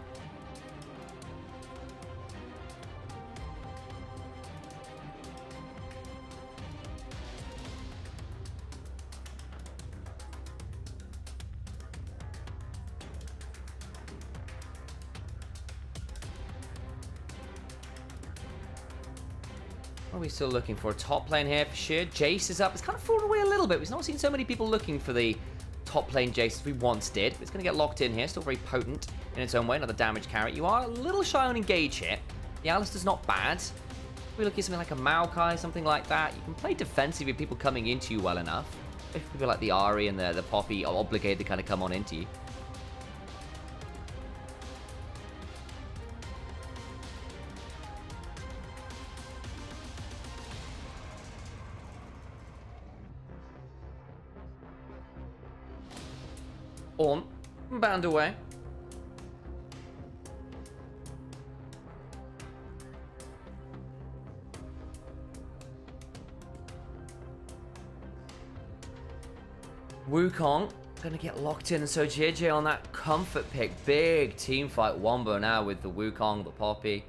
What are we still looking for? Top lane here for sure. Jace is up. It's kind of fallen away a little bit. We've not seen so many people looking for the top lane Jace as we once did. It's going to get locked in here. Still very potent in its own way. Another damage carry. You are a little shy on engage here. The Alistar's not bad. We're looking at something like a Maokai, something like that. You can play defensive with people coming into you well enough. If people like the Ahri and the Poppy are obligated to kind of come on into you. Ornn, banned away. Wukong gonna get locked in, and so JJ on that comfort pick. Big team fight wombo now with the Wukong, the Poppy,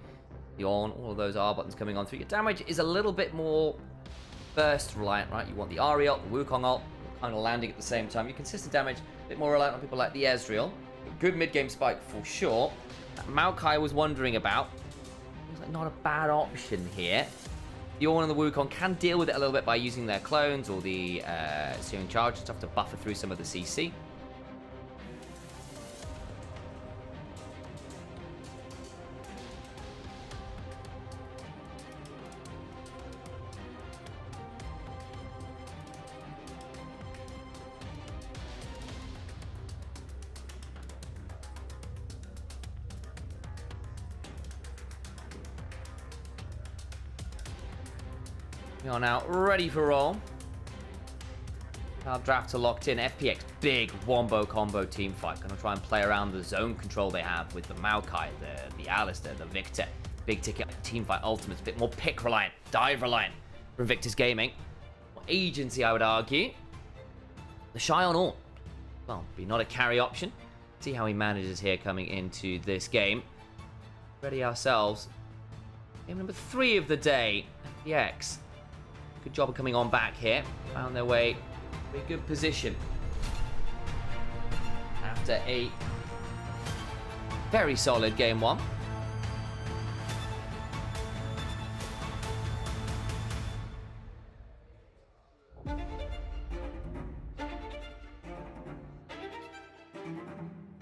the Ornn, all of those R buttons coming on through. Your damage is a little bit more burst reliant, right? You want the Ahri ult, the Wukong ult, kind of landing at the same time. Your consistent damage, a bit more reliant on people like the Ezreal. Good mid-game spike for sure. That Maokai was wondering about. Looks like not a bad option here. The Ornn and the Wukong can deal with it a little bit by using their clones or the Searing Charge and stuff to buffer through some of the CC. We are now ready for roll. Our drafts are locked in. FPX, big wombo combo team fight. Gonna try and play around the zone control they have with the Maokai, the Alistair, the Victor. Big ticket team fight ultimates, a bit more pick reliant, dive reliant from Victor's Gaming. More agency, I would argue. The Shy on Ornn. Well, be not a carry option. See how he manages here coming into this game. Ready ourselves. Game number 3 of the day. FPX. Good job of coming on back here. Found their way to a good position. After a very solid game 1.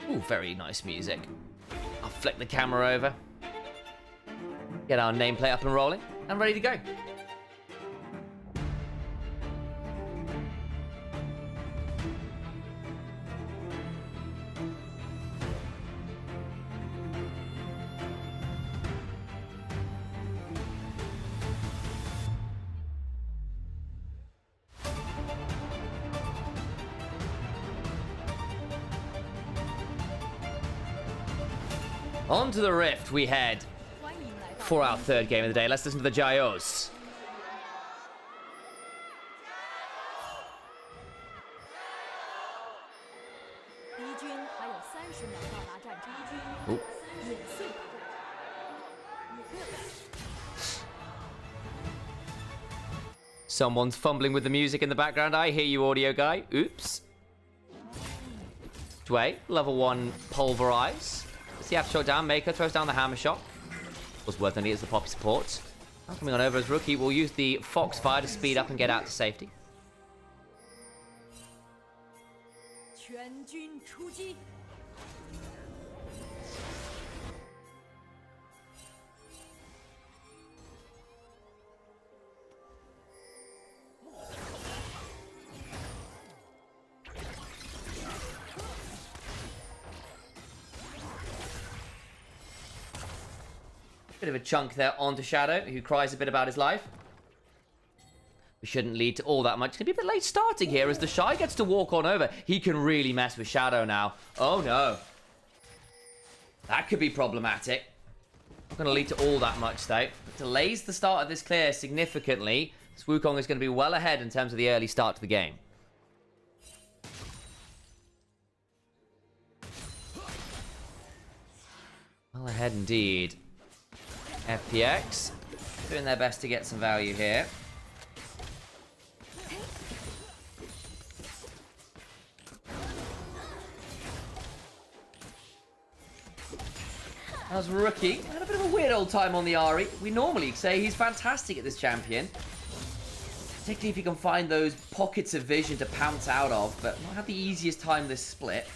Ooh, very nice music. I'll flick the camera over. Get our nameplate up and rolling. And ready to go. On to the Rift we head for our 3rd game of the day. Let's listen to the Gyos. Ooh. Someone's fumbling with the music in the background. I hear you, audio guy. Oops. Dway, level 1 pulverize. The aftershock down, Maker throws down the hammer shot. Was worth any as the Poppy supports. Now coming on over as Rookie, will use the Foxfire to speed up and get out to safety. Bit of a chunk there onto Shadow, who cries a bit about his life. We shouldn't lead to all that much. It's going to be a bit late starting here as the Shy gets to walk on over. He can really mess with Shadow now. Oh no. That could be problematic. Not going to lead to all that much though. It delays the start of this clear significantly. This Wukong is going to be well ahead in terms of the early start to the game. Well ahead indeed. FPX doing their best to get some value here. How's Rookie? Had a bit of a weird old time on the Ahri. We normally say he's fantastic at this champion. Particularly if you can find those pockets of vision to pounce out of, but not had the easiest time this split.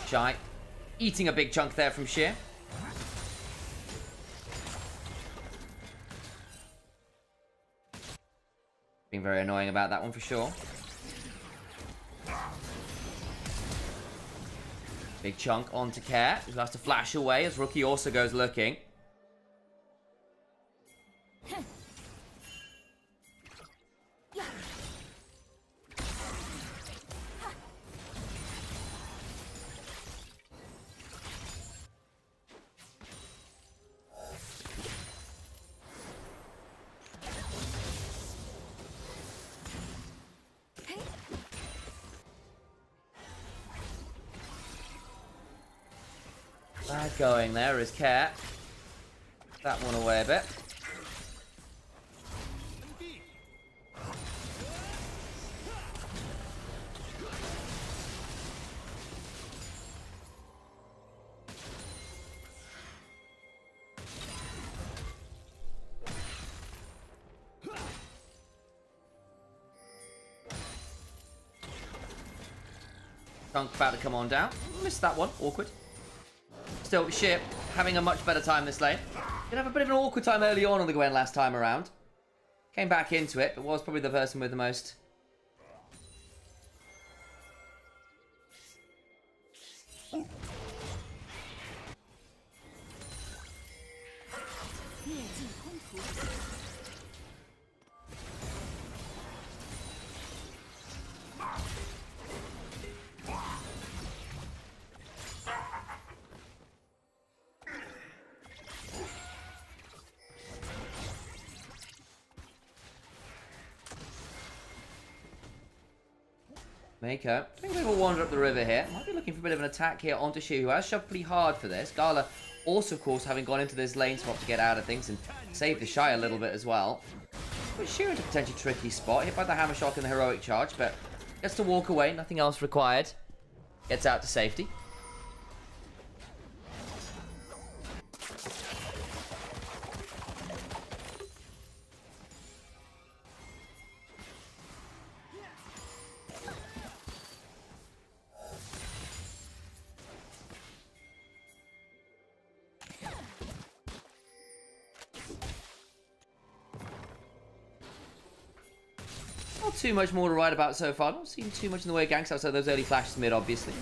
Shy. Eating a big chunk there from Sheer. Being very annoying about that one for sure. Big chunk onto Care, who has to flash away as Rookie also goes looking. Bad going there is Cat. That one away a bit. Chunk about to come on down. Missed that one. Awkward. Still, Ship having a much better time this lane. Did have a bit of an awkward time early on the Gwen last time around. Came back into it, but was probably the person with the most... Mako. I think we will wander up the river here. Might be looking for a bit of an attack here onto Shu, who has shoved pretty hard for this. Gala also, of course, having gone into this lane swap to get out of things and save the Shy a little bit as well. But Shu into a potentially tricky spot. Hit by the hammer shock and the heroic charge, but gets to walk away. Nothing else required. Gets out to safety. Not too much more to write about so far. Not seen too much in the way of ganks outside those early flashes mid, obviously.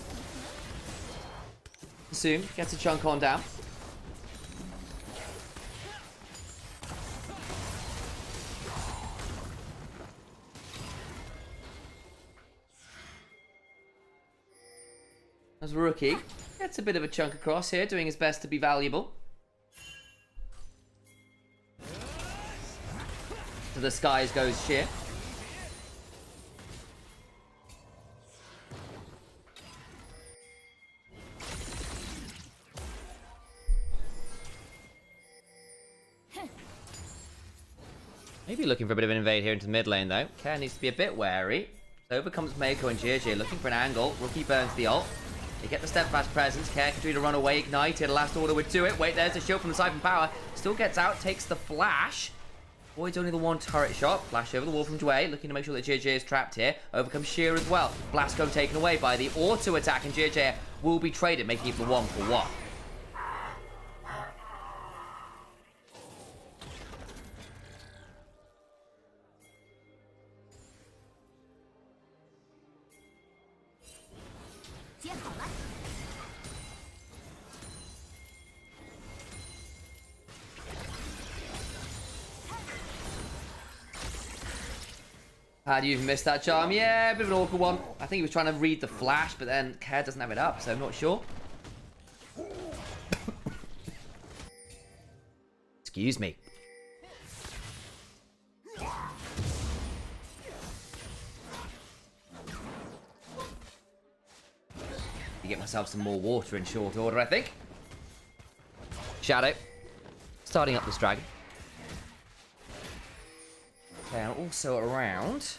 Assume gets a chunk on down. As Rookie gets a bit of a chunk across here, doing his best to be valuable. To the skies goes Sheer. Maybe looking for a bit of an invade here into the mid lane though. Care needs to be a bit wary. Overcomes Mako and JJ looking for an angle. Rookie burns the ult. They get the steadfast presence. Care can do to run away. Ignited. Last order would do it. Wait, there's a shield from the Siphon Power. Still gets out. Takes the flash. Avoids only the one turret shot. Flash over the wall from Dway. Looking to make sure that JJ is trapped here. Overcomes Sheer as well. Blastcone taken away by the auto attack. And JJ will be traded, making it the 1-for-1. How do you miss that charm? Yeah, a bit of an awkward one. I think he was trying to read the flash, but then Care doesn't have it up, so I'm not sure. Excuse me. You get myself some more water in short order, I think. Shadow. Starting up this dragon. And also around.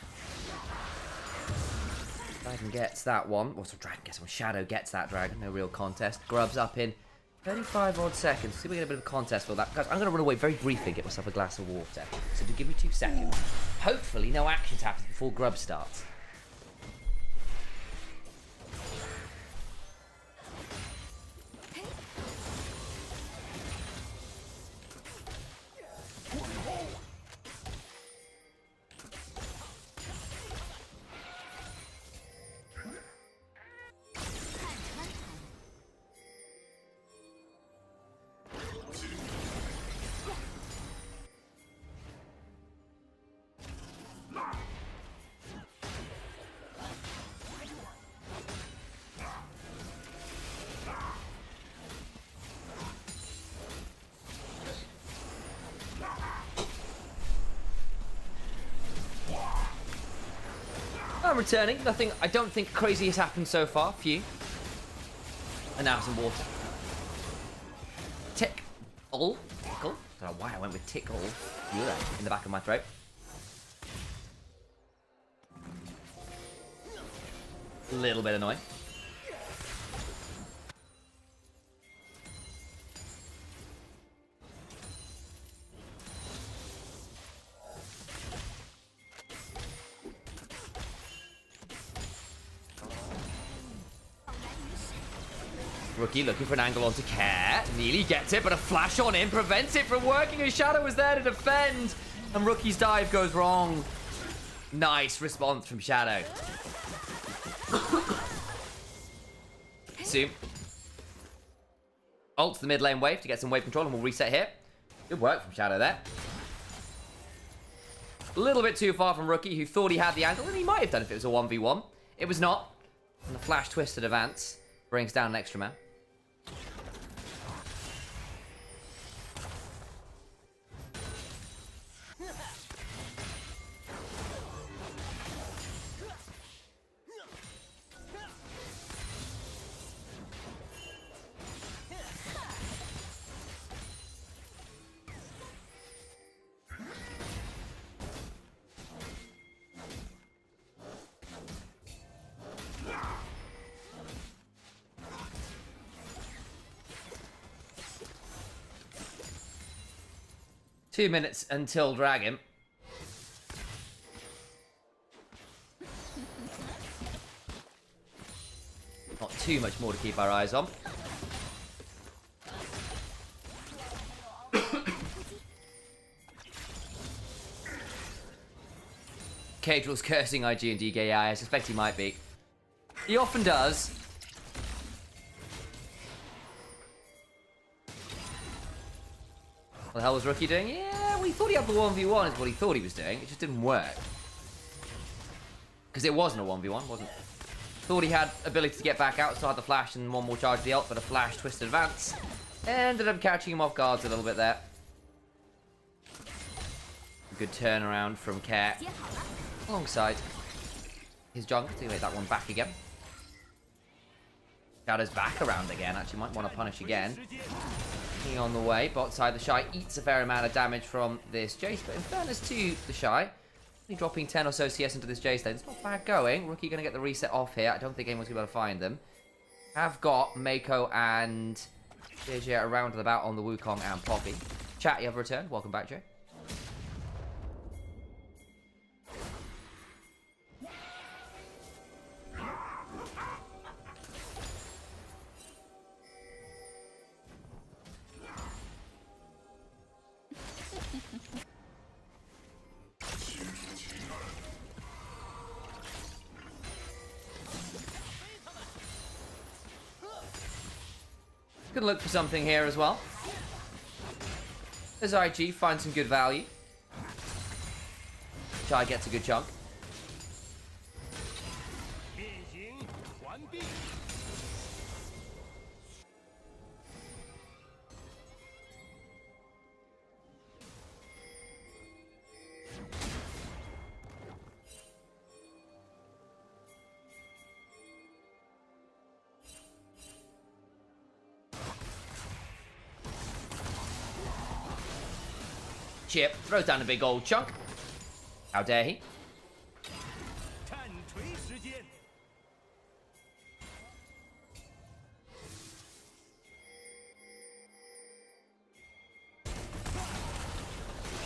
Dragon gets that one. Also, Dragon gets one. Shadow gets that dragon. No real contest. Grubs up in 35 odd seconds. See if we get a bit of a contest for that. Guys, I'm going to run away very briefly and get myself a glass of water. So do give me 2 seconds. Hopefully, no actions happen before Grub starts. Returning, nothing, I don't think crazy has happened so far. Few. And now some water. Tickle. Tickle. I don't know why I went with tickle. Yeah, in the back of my throat. A little bit annoying. Rookie looking for an angle onto Care. Nearly gets it, but a flash on him prevents it from working. His Shadow was there to defend. And Rookie's dive goes wrong. Nice response from Shadow. Zoom. Ult to the mid lane wave to get some wave control, and we'll reset here. Good work from Shadow there. A little bit too far from Rookie, who thought he had the angle, and he might have done if it was a 1v1. It was not. And the flash twisted advance brings down an extra man. Two minutes until Dragon. Not too much more to keep our eyes on. Cadrill's cursing IG and DKI. I suspect he might be. He often does. What the hell was Rookie doing? Yeah, well, he thought he had the 1v1 is what he thought he was doing. It just didn't work. Because it wasn't a 1v1, wasn't it? Thought he had ability to get back out, so had the flash and one more charge of the ult, but a flash twisted advance. Ended up catching him off guard a little bit there. Good turnaround from Care. Alongside his jungler to make that one back again. Shadow's back around again. Actually, might want to punish again. On the way, bot side, the Shy eats a fair amount of damage from this Jace, but in fairness to the Shy, only dropping 10 or so CS into this Jace lane. It's not bad going. Rookie going to get the reset off here. I don't think anyone's going to be able to find them. Have got Mako and JJ around and about on the Wukong and Poppy. Chat, you have returned. Welcome back, Jay. Gonna look for something here as well. As IG finds some good value. Shy gets a good chunk. Chip throws down a big old chunk. How dare he?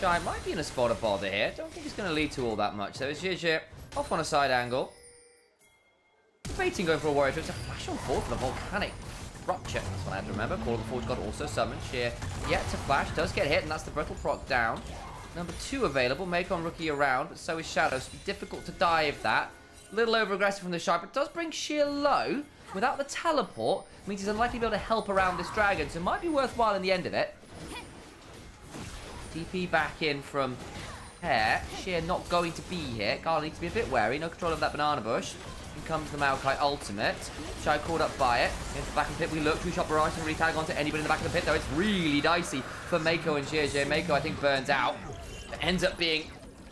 Shy might be in a spot of bother here. Don't think it's going to lead to all that much. So it's Jir off on a side angle. Debating going for a warrior. It's a flash on forward for the volcanic rupture. That's what I had to remember. Call of the Forge God also summoned. Sheer yet to flash. Does get hit, and that's the brittle proc down. Number 2 available. Make on Rookie around, but so is Shadow. So difficult to dive that. A little over aggressive from the Shy, but does bring Sheer low. Without the teleport, means he's unlikely to be able to help around this dragon. So it might be worthwhile in the end of it. DP back in from Hair. Sheer not going to be here. Carl needs to be a bit wary. No control of that banana bush. In comes the Maokai ultimate. Shy caught up by it. Into the back of the pit we look. 2-shot barrage and retag onto anybody in the back of the pit, though. It's really dicey for Mako and Jir. Mako, I think, burns out. It ends up being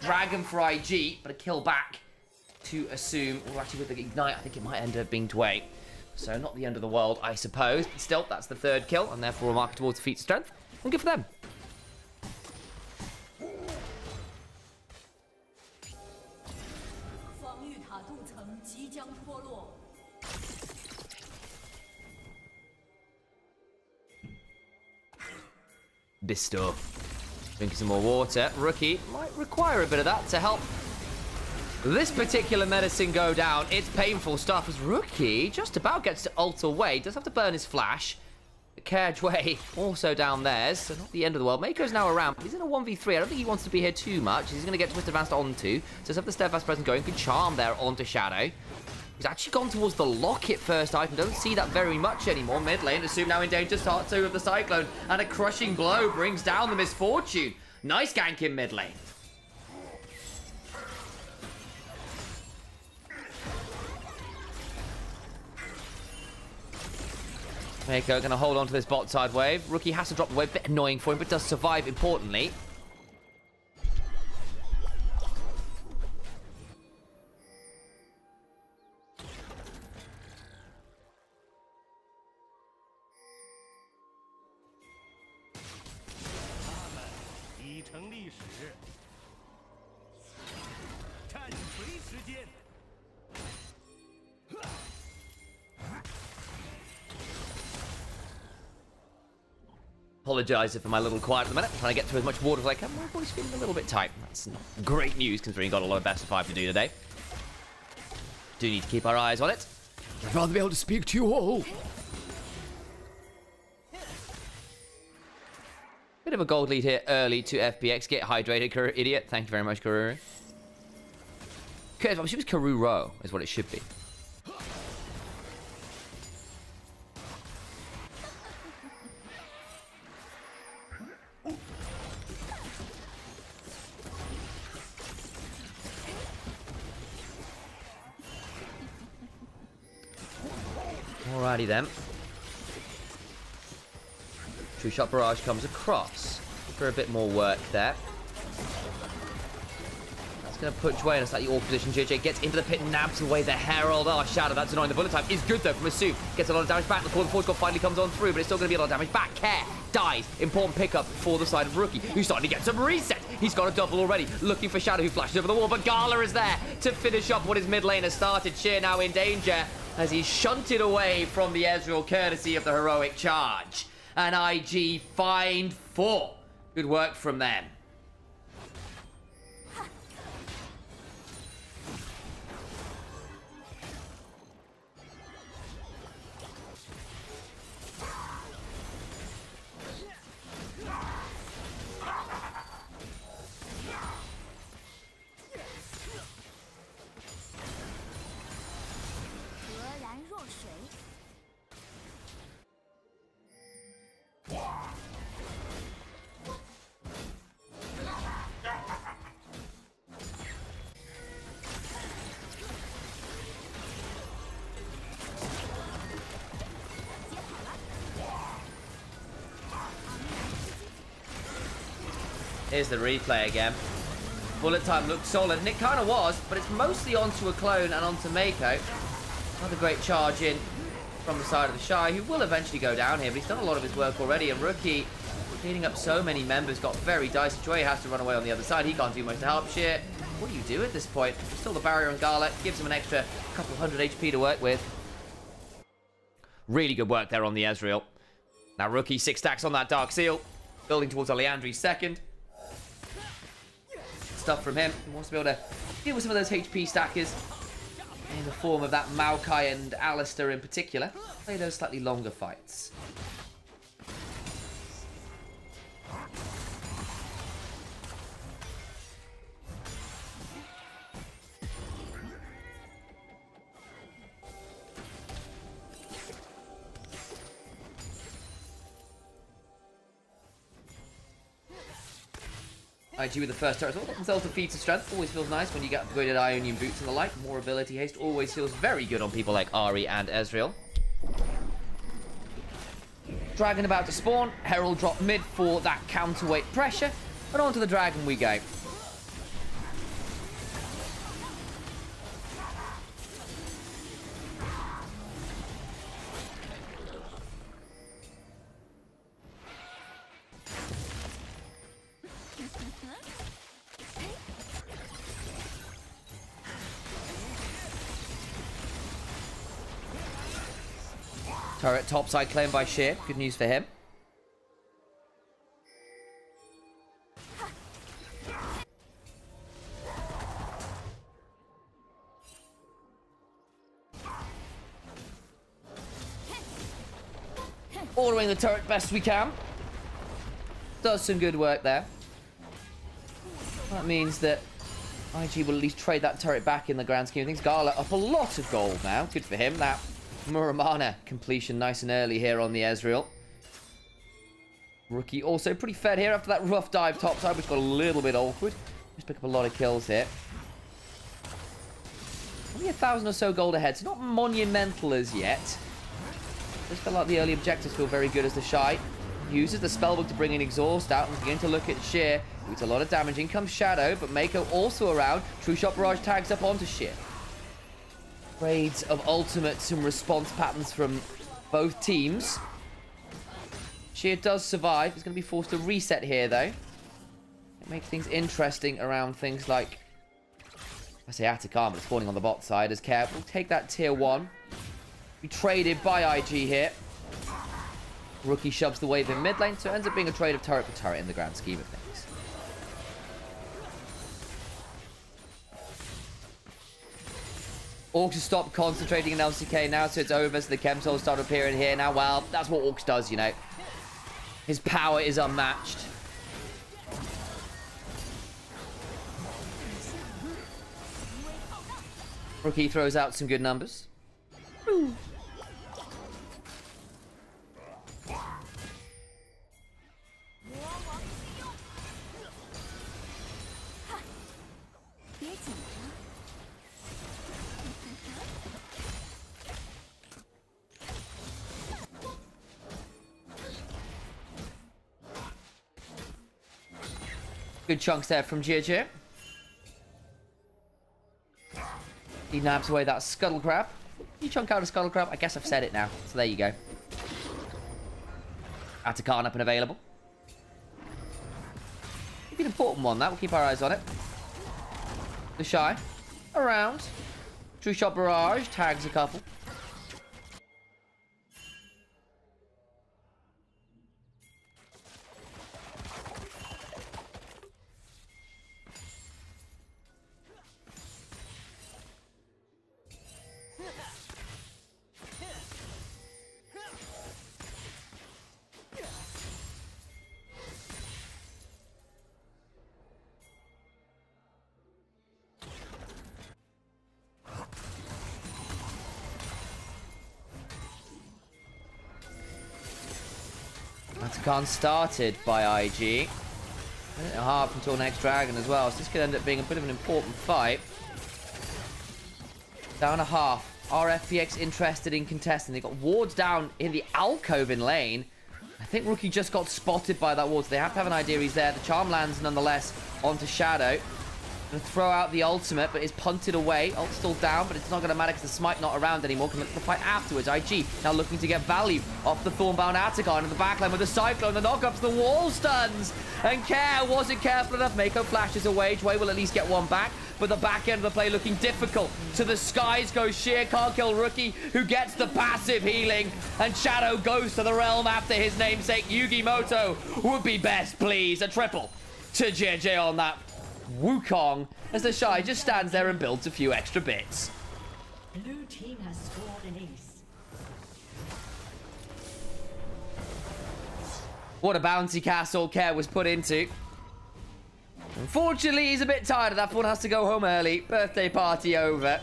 Dragon for IG, but a kill back to assume. Well, actually, with the Ignite, I think it might end up being Dwayne. So not the end of the world, I suppose. But still, that's the 3rd kill, and therefore a marker towards defeat strength. And good for them. Bisto. Drinking some more water. Rookie might require a bit of that to help this particular medicine go down. It's painful stuff as Rookie just about gets to ult away. Does have to burn his flash. Carriageway also down there, so not the end of the world. Mako's now around, but he's in a 1v3. I don't think he wants to be here too much. He's going to get Twisted Advanced onto. So let's have the Steadfast Presence going. Good charm there onto Shadow. He's actually gone towards the locket first item. Don't see that very much anymore. Mid lane, Assume now in danger. Start 2 of the Cyclone. And a crushing blow brings down the Misfortune. Nice gank in mid lane. Mako going to hold on to this bot side wave. Rookie has to drop the wave. Bit annoying for him, but does survive importantly. Apologise for my little quiet at the minute. I'm trying to get through as much water as I can. My voice feeling a little bit tight. That's not great news considering got a lot of best of 5 to do today. Do need to keep our eyes on it. I'd rather be able to speak to you all. Bit of a gold lead here early to FPX. Get hydrated, idiot. Thank you very much, Karuru. Okay, I'm sure it's Karuro is what it should be. Alrighty then. True Shot Barrage comes across for a bit more work there. That's going to put Joy in a slightly awkward position. JJ gets into the pit, nabs away the Herald. Oh, Shadow, that's annoying. The bullet time is good though from Assume. Gets a lot of damage back. The Corner Forge finally comes on through, but it's still going to be a lot of damage back. Care dies. Important pickup for the side of Rookie, who's starting to get some reset. He's got a double already. Looking for Shadow, who flashes over the wall, but Gala is there to finish up what his mid lane has started. Cheer now in danger as he's shunted away from the Ezreal courtesy of the heroic charge. And IG find 4. Good work from them. Here's the replay again. Bullet time looks solid, and it kind of was, but it's mostly onto a clone and onto Mako. Another great charge in from the side of the Shy, who will eventually go down here, but he's done a lot of his work already, and Rookie, cleaning up so many members, got very dicey. Joy has to run away on the other side. He can't do much to help Sheer. What do you do at this point? Still the barrier on Gala, gives him an extra couple hundred HP to work with. Really good work there on the Ezreal. Now Rookie 6 stacks on that Dark Seal, building towards Oleandri's second. Stuff from him. He wants to be able to deal with some of those HP stackers in the form of that Maokai and Alistair in particular. Play those slightly longer fights. IG with the first turret. Got themselves to feats of strength. Always feels nice when you get upgraded Ionian boots and the like. More ability haste always feels very good on people like Ahri and Ezreal. Dragon about to spawn. Herald drop mid for that counterweight pressure. But onto the dragon we go. Turret topside claimed by Sheer. Good news for him. Ordering the turret best we can. Does some good work there. That means that IG will at least trade that turret back in the grand scheme of things. Gala up a lot of gold now. Good for him. That Muramana completion nice and early here on the Ezreal. Rookie also pretty fed here after that rough dive topside, which got a little bit awkward. Just pick up a lot of kills here. Only 1,000 or so gold ahead, so not monumental as yet. Just felt like the early objectives feel very good as the Shy uses the spellbook to bring in Exhaust out and begin to look at Sheer. It's a lot of damage. In comes Shadow, but Mako also around. True Shot Barrage tags up onto Sheer. Raids of ultimates and response patterns from both teams. Sheer does survive. He's going to be forced to reset here, though. It makes things interesting around things like, I say Atacama, but it's spawning on the bot side as Care will take that tier 1. Be traded by IG here. Rookie shoves the wave in mid lane, so it ends up being a trade of turret for turret in the grand scheme of things. Orcs have stopped concentrating in LCK now, so it's over, so the Chem Souls start appearing here. Now, well, that's what Orcs does, you know. His power is unmatched. Rookie throws out some good numbers. Ooh. Good chunks there from GG. He nabs away that Scuttle Crab. You chunk out a Scuttle Crab? I guess I've said it now. So there you go. Atakan up and available. Maybe an important one, that. We'll keep our eyes on it. The Shy. Around. True Shot Barrage. Tags a couple. Atakan started by IG. A half until next dragon as well. So this could end up being a bit of an important fight. Down a half. Are FPX interested in contesting? They got wards down in the alcove in lane. I think Rookie just got spotted by that ward, so they have to have an idea he's there. The charm lands nonetheless onto Shadow. Gonna throw out the ultimate, but is punted away. Ult's still down, but it's not gonna matter because the smite not around anymore. Can look for the fight afterwards. IG now looking to get value off the Thornbound Atakan in the backline with the Cyclone, the knockups, the wall stuns. And Care wasn't careful enough. Mako flashes away. Joy will at least get one back, but the back end of the play looking difficult. To the skies goes Sheer, can't kill Rookie, who gets the passive healing. And Shadow goes to the realm after his namesake. Yugi Moto would be best, please. A triple to JJ on that Wukong, as the Shy just stands there and builds a few extra bits. Blue team has scored an ace. What a bouncy castle Care was put into. Unfortunately, he's a bit tired of that. One has to go home early. Birthday party over.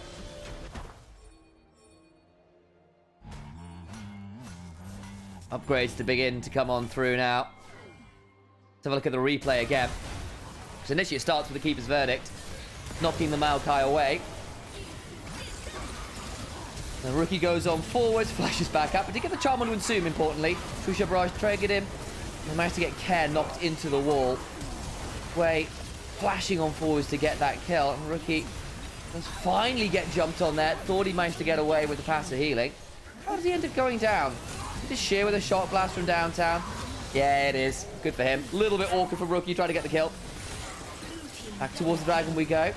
Upgrades to begin to come on through now. Let's have a look at the replay again. So initially it starts with the Keeper's Verdict, knocking the Maokai away. The Rookie goes on forwards, flashes back up, but he get the Charm on Winsum, importantly. True Shot Barrage triggered him. They managed to get Care knocked into the wall. Way flashing on forwards to get that kill. And Rookie does finally get jumped on there. Thought he managed to get away with the passive healing. How does he end up going down? Just Sheer with a shot blast from downtown. Yeah, it is. Good for him. A little bit awkward for Rookie trying to get the kill. Back towards the Dragon we go.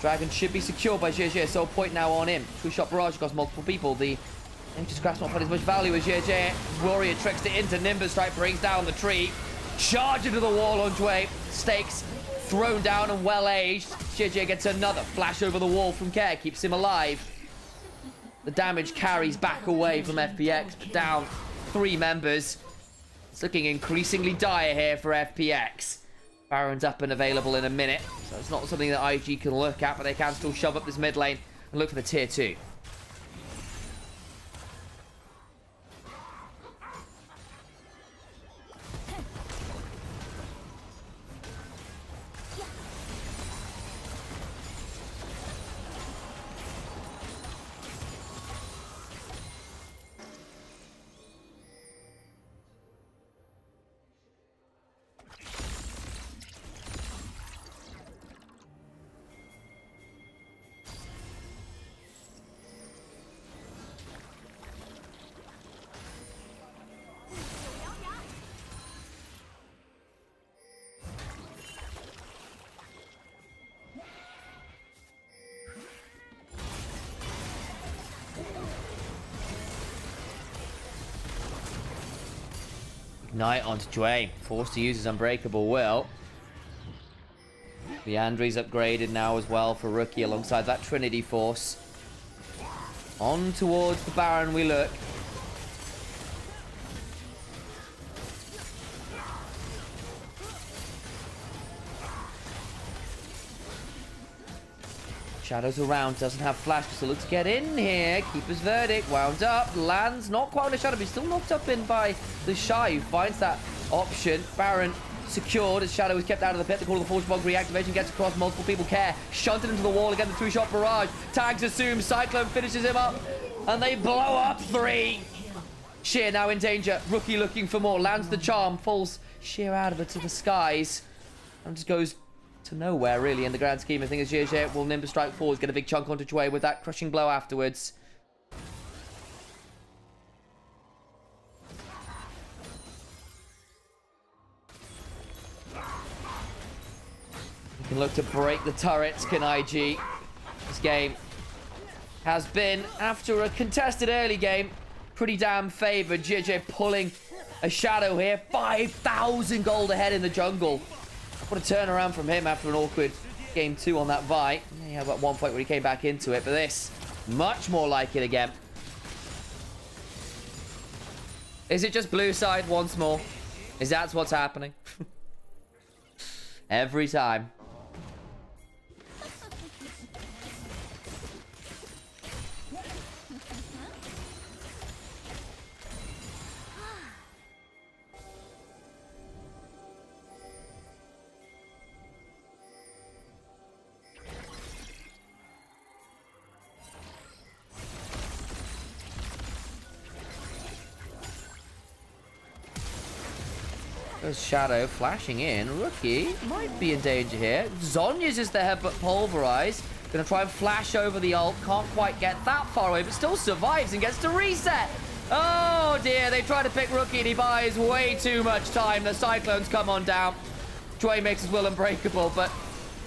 Dragon should be secured by GG, so point now on him. True Shot Barrage across multiple people. The Just Grass not finding as much value as JJ. Warrior tricks it into Nimbus Strike, brings down the tree. Charge into the wall on Dway. Stakes thrown down and well aged. JJ gets another flash over the wall from Care, keeps him alive. The damage carries back away from FPX, but down 3 members. It's looking increasingly dire here for FPX. Baron's up and available in a minute, so it's not something that IG can look at, but they can still shove up this mid lane and look for the tier 2. Ignite onto Dwayne, forced to use his Unbreakable Will. The Andre's upgraded now as well for Rookie alongside that Trinity Force. On towards the Baron we look. Shadows around, doesn't have flash, still looks to get in here. Keeper's Verdict, wound up, lands, not quite on a shadow, but he's still knocked up in by the Shy, who finds that option. Baron secured as Shadow is kept out of the pit. The Call of the Fortune Bog reactivation gets across multiple people. Care shunted into the wall again, the 3-shot barrage. Tags assume, Cyclone finishes him up, and they blow up 3. Sheer now in danger, Rookie looking for more, lands the charm, falls Sheer out of it to the skies, and just goes to nowhere really in the grand scheme of things. GG will Nimbus Strike forward, get a big chunk onto Dway with that crushing blow afterwards. You can look to break the turrets, can IG. This game has been, after a contested early game, pretty damn favoured. GG pulling a shadow here, 5,000 gold ahead in the jungle. What a turnaround from him after an awkward game 2 on that Vi. He had about one point where he came back into it, but this, much more like it again. Is it just blue side once more? Is that what's happening? Every time. There's Shadow flashing in. Rookie might be in danger here. Zon uses the headbutt pulverize. Gonna try and flash over the ult. Can't quite get that far away, but still survives and gets to reset. Oh dear, they try to pick Rookie and he buys way too much time. The Cyclones come on down. Dway makes his will unbreakable, but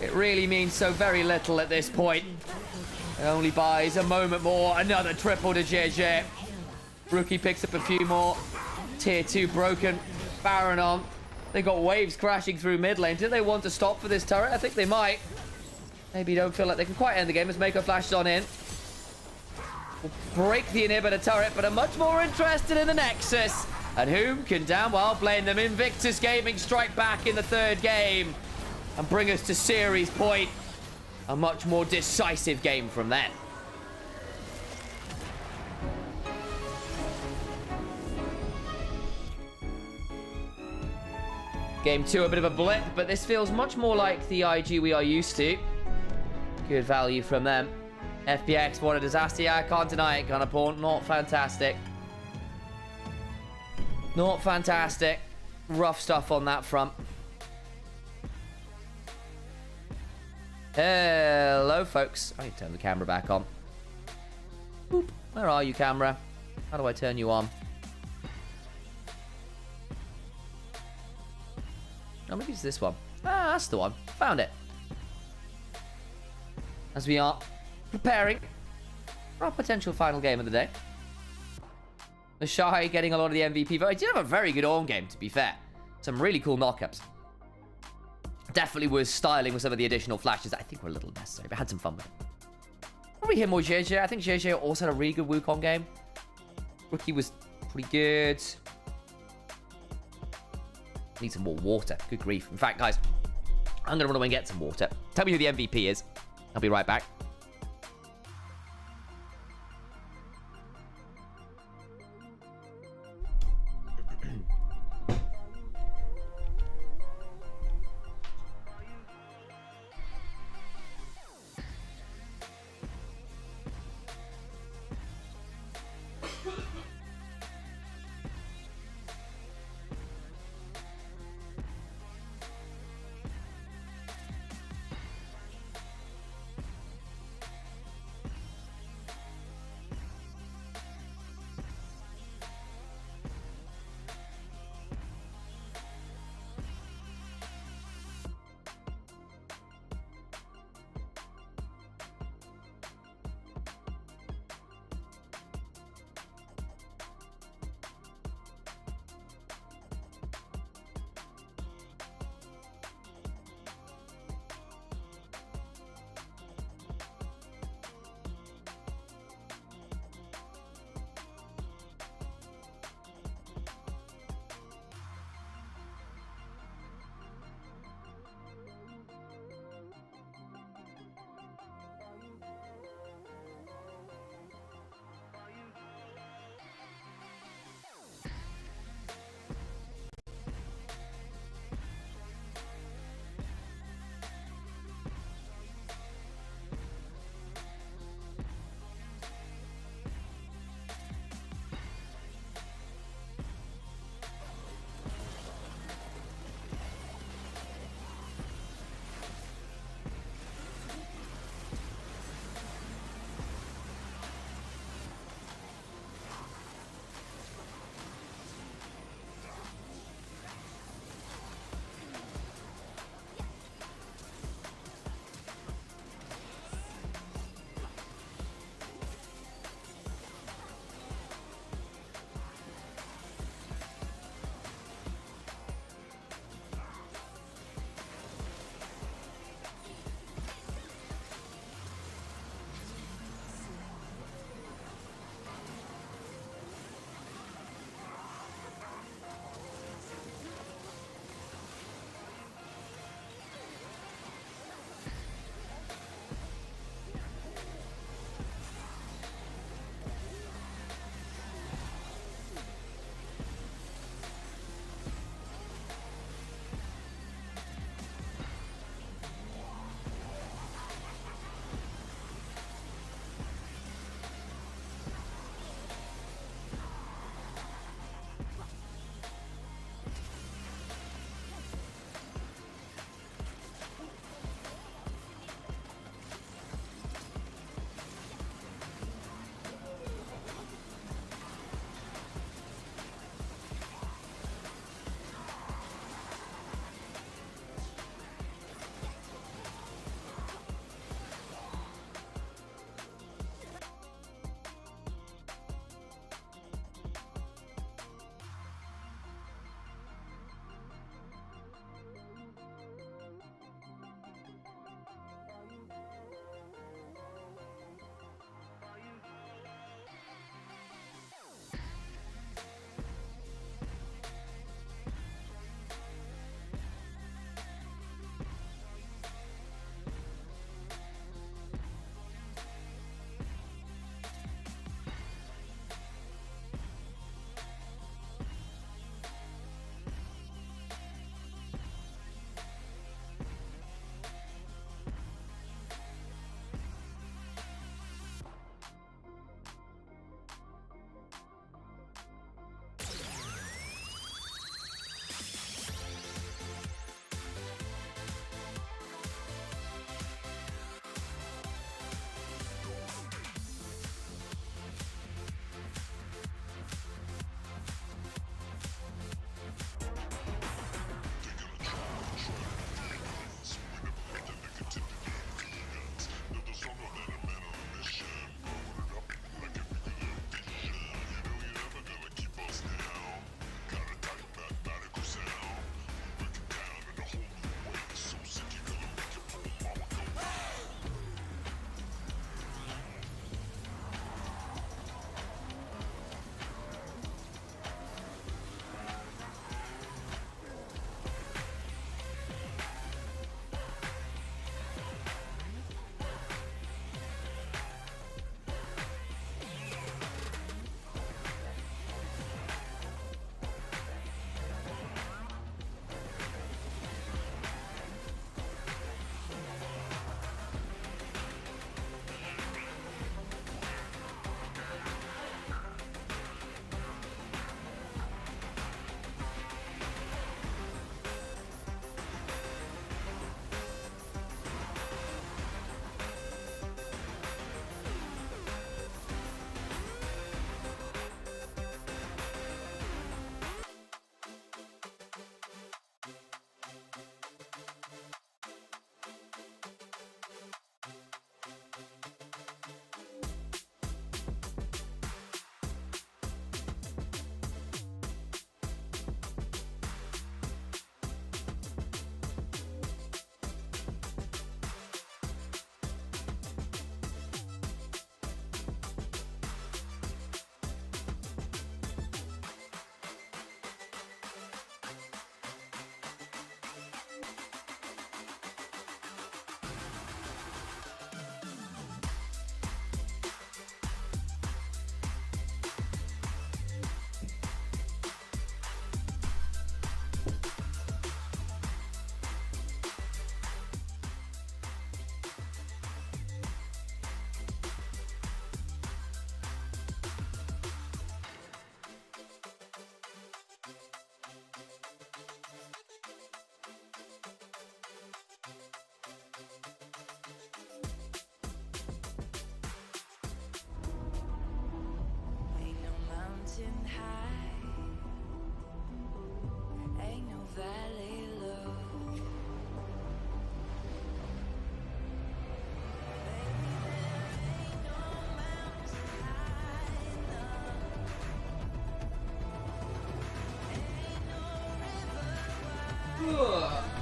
it really means so very little at this point. It only buys a moment more. Another triple to JJ. Rookie picks up a few more. Tier 2 broken. Baron on. They got waves crashing through mid lane. Do they want to stop for this turret? I think they might. Maybe don't feel like they can quite end the game as Mako flashes on in. Will break the inhibitor turret, but are much more interested in the Nexus. And whom can damn well blame them? Invictus Gaming strike back in the 3rd game and bring us to series point. A much more decisive game from them. Game 2, a bit of a blip, but this feels much more like the IG we are used to. Good value from them. FPX, what a disaster. Yeah, I can't deny it, Gunnerpawn. Not fantastic. Not fantastic. Rough stuff on that front. Hello, folks. I need to turn the camera back on. Boop. Where are you, camera? How do I turn you on? Oh, maybe it's this one. Ah, that's the one. Found it. As we are preparing for our potential final game of the day. The Shy getting a lot of the MVP vote. He did have a very good on game, to be fair. Some really cool knockups. Definitely was styling with some of the additional flashes. I think were a little necessary, but had some fun with it. Probably him or JJ. I think JJ also had a really good Wukong game. Rookie was pretty good. Need some more water. Good grief. In fact, guys, I'm going to run away and get some water. Tell me who the MVP is. I'll be right back.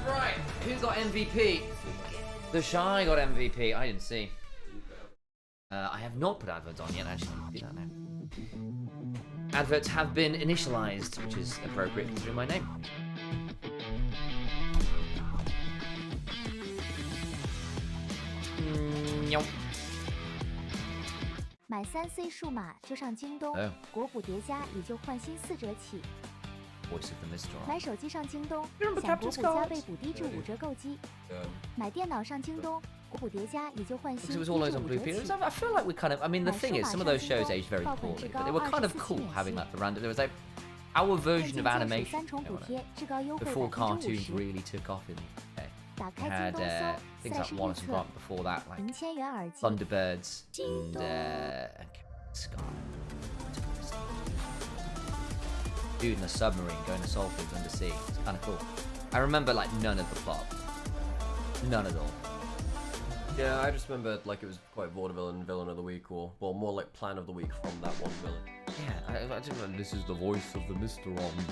Right, who got MVP? The Shy got MVP. I didn't see. I have not put adverts on yet, actually. Do that now. Adverts have been initialized, which is appropriate considering my name. Nyong. 买3C 数码就上京东，国补叠加也就换新4折起。Voice of the Mr. 买手机上京东，享国补加倍补低至5折购机。买电脑上京东，国补叠加也就换新低至5折起。 I feel like we kind of. I mean, the thing is, some of those shows aged very poorly, but they were kind of cool having like the random. There was like our version of animation before cartoons really took off in the UK. We had things like Wallace and Gromit before that, like Thunderbirds and Sky. Dude in a submarine going to solve things undersea. It's kind of cool. I remember like none of the plot. None at all. Yeah, I just remember like it was quite vaudeville and villain of the week, or well, more like plan of the week from that one villain. Yeah, I just remember this is the voice of the Mr. Zoom.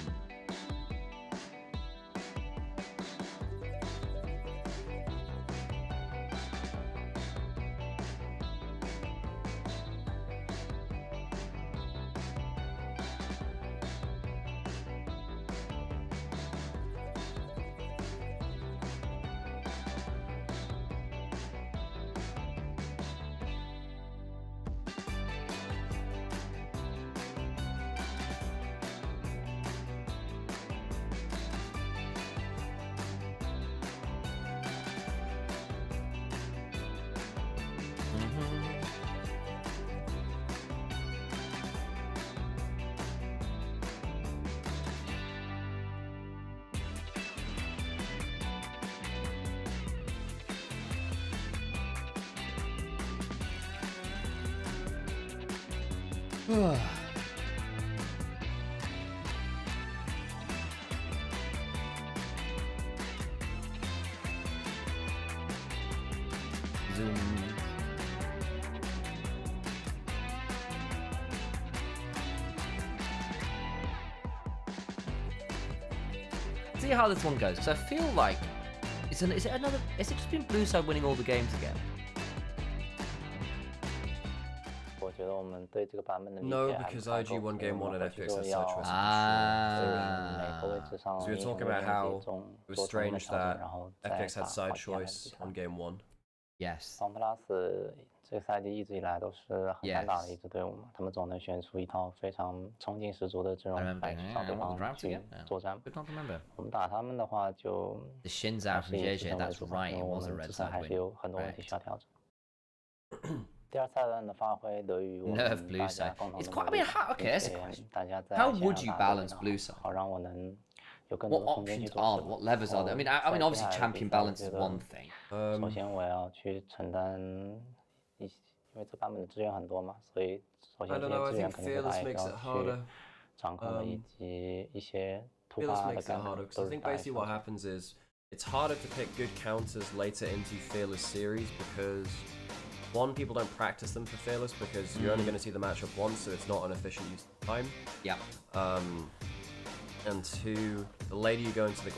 See how this one goes, because I feel like is it just been Blue Side winning all the games again? No, because IG won game 1 and FPX had side choice. So we were talking about how it was strange that FPX had side choice on game 1. Yes. 这个赛季一直以来都是很难打的一支队伍嘛，他们总能选出一套非常冲劲十足的阵容来向对方去作战。我们打他们的话就还是以前为主，因为我们自身还是有很多问题需要调整。第二赛段的发挥得益于我们大家共同的努力，并且大家在前场打得非常好，好让我能有更多的空间去做事。 What levers are there? I mean, obviously champion balance is one thing. 首先我要去承担。 因为这版本的资源很多嘛，所以首先这些资源肯定是大家需要去掌控的，以及一些突发的改变都是大家需要。 Basically, what happens is it's harder to pick good counters later into Fearless series because one, people don't practice them for Fearless because you're only going to see the matchup once, so it's not an efficient use of time. Yeah. And two, the later you go into the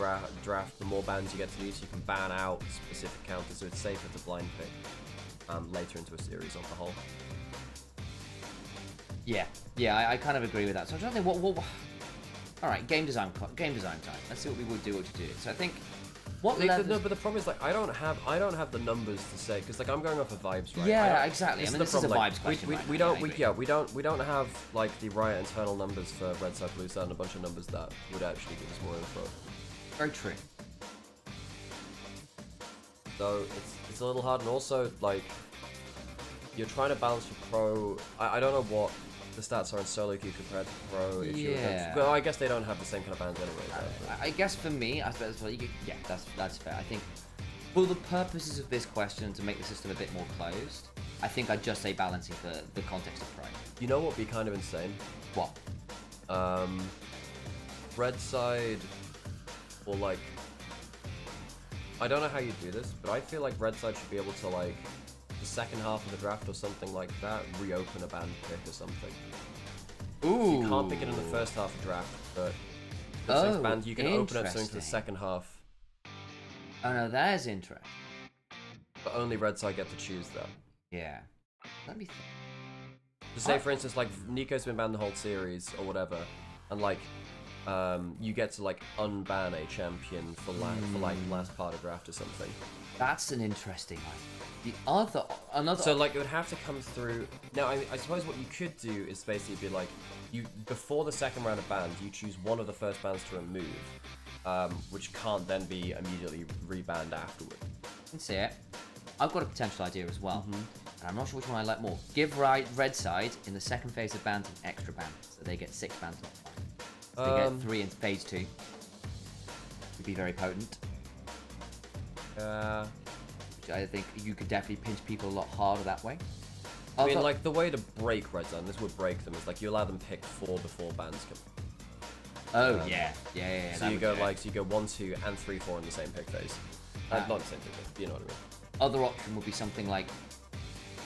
draft, the more bans you get to use. You can ban out specific counters, so it's safer to blind pick. Later into a series on the whole. Yeah, I kind of agree with that. So I'm trying to think what all right, game design time. Let's see what we would do. So I think what no, but the problem is like I don't have the numbers to say because like I'm going off of vibes, right? Yeah, exactly. I mean, this is a vibes question. We don't have like the Riot internal numbers for Red Side, Blue Side, and a bunch of numbers that would actually give us more info. Very true. So it's a little hard, and also like you're trying to balance your pro. I don't know what the stats are in solo queue compared to pro. If well, I guess they don't have the same kind of bans anyway. I guess for me, I suppose yeah, that's fair. I think for the purposes of this question, to make the system a bit more closed, I think I'd just say balancing for the context of pro. You know what would be kind of insane? What? Red Side or like. I don't know how you do this, but I feel like Red Side should be able to, like, the second half of the draft or something like that, reopen a band pick or something. Ooh. You can't pick it in the first half of draft, but the band, you can open up something for the second half Oh no, that is interesting. But only red side get to choose that. Yeah. Let me think. So say, for instance, like, Nico's been banned the whole series, or whatever, and, like, you get to, like, unban a champion for last part of draft or something. That's an interesting one. Another... So, like, it would have to come through... Now, I suppose what you could do is basically be like, before the second round of bans, you choose one of the first bans to remove, which can't then be immediately rebanned afterward. I can see it. I've got a potential idea as well. And I'm not sure which one I like more. Give red side in the second phase of bans an extra ban, so they get 6 bans, not 5. So they get 3 in phase 2. Would be very potent. Which I think you could definitely pinch people a lot harder that way. I mean, like, the way to break red zone, this would break them, is like you allow them pick 4 before bans come. Oh yeah. So you go 1, 2, and 3, 4 in the same pick phase. Not the same pick phase, you know what I mean. Other option would be something like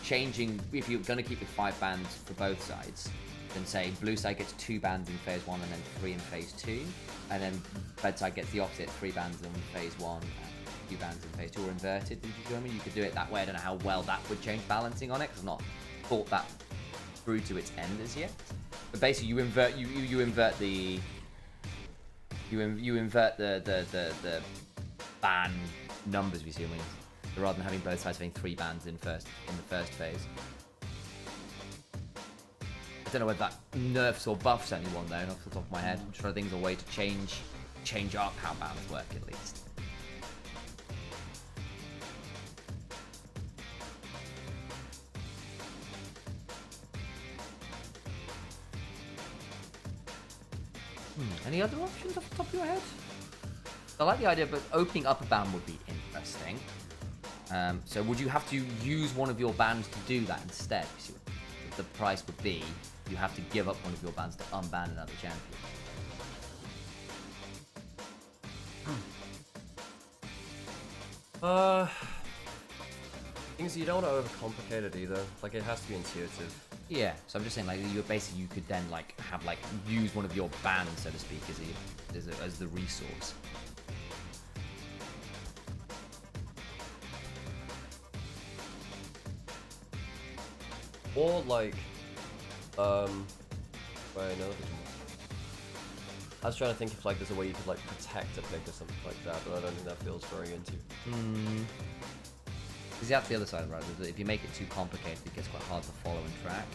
changing, if you're going to keep the 5 bans for both sides, then say blue side gets 2 bans in phase 1 and then 3 in phase 2, and then red side gets the opposite, 3 bans in phase 1 and 2 bans in phase 2, or inverted. You know what I mean? You could do it that way. I don't know how well that would change balancing on it, because I've not thought that through to its end as yet. But basically, you invert the ban numbers, if you see what I mean. Rather than having both sides having 3 bans in the first phase. I don't know whether that nerfs or buffs anyone though, off the top of my head. I'm trying to think of a way to change up how bans work at least. Any other options off the top of your head? I like the idea, but opening up a ban would be interesting. So would you have to use one of your bans to do that instead? The price would be you have to give up one of your bans to unban another champion. Things you don't want to overcomplicate it either. Like, it has to be intuitive. Yeah, so I'm just saying, like, you could then like have like use one of your bans, so to speak, as the resource. Or like, wait, no. I was trying to think if like there's a way you could like protect a pick or something like that, but I don't think that feels very into. Because that's the other side, right? If you make it too complicated, it gets quite hard to follow and track.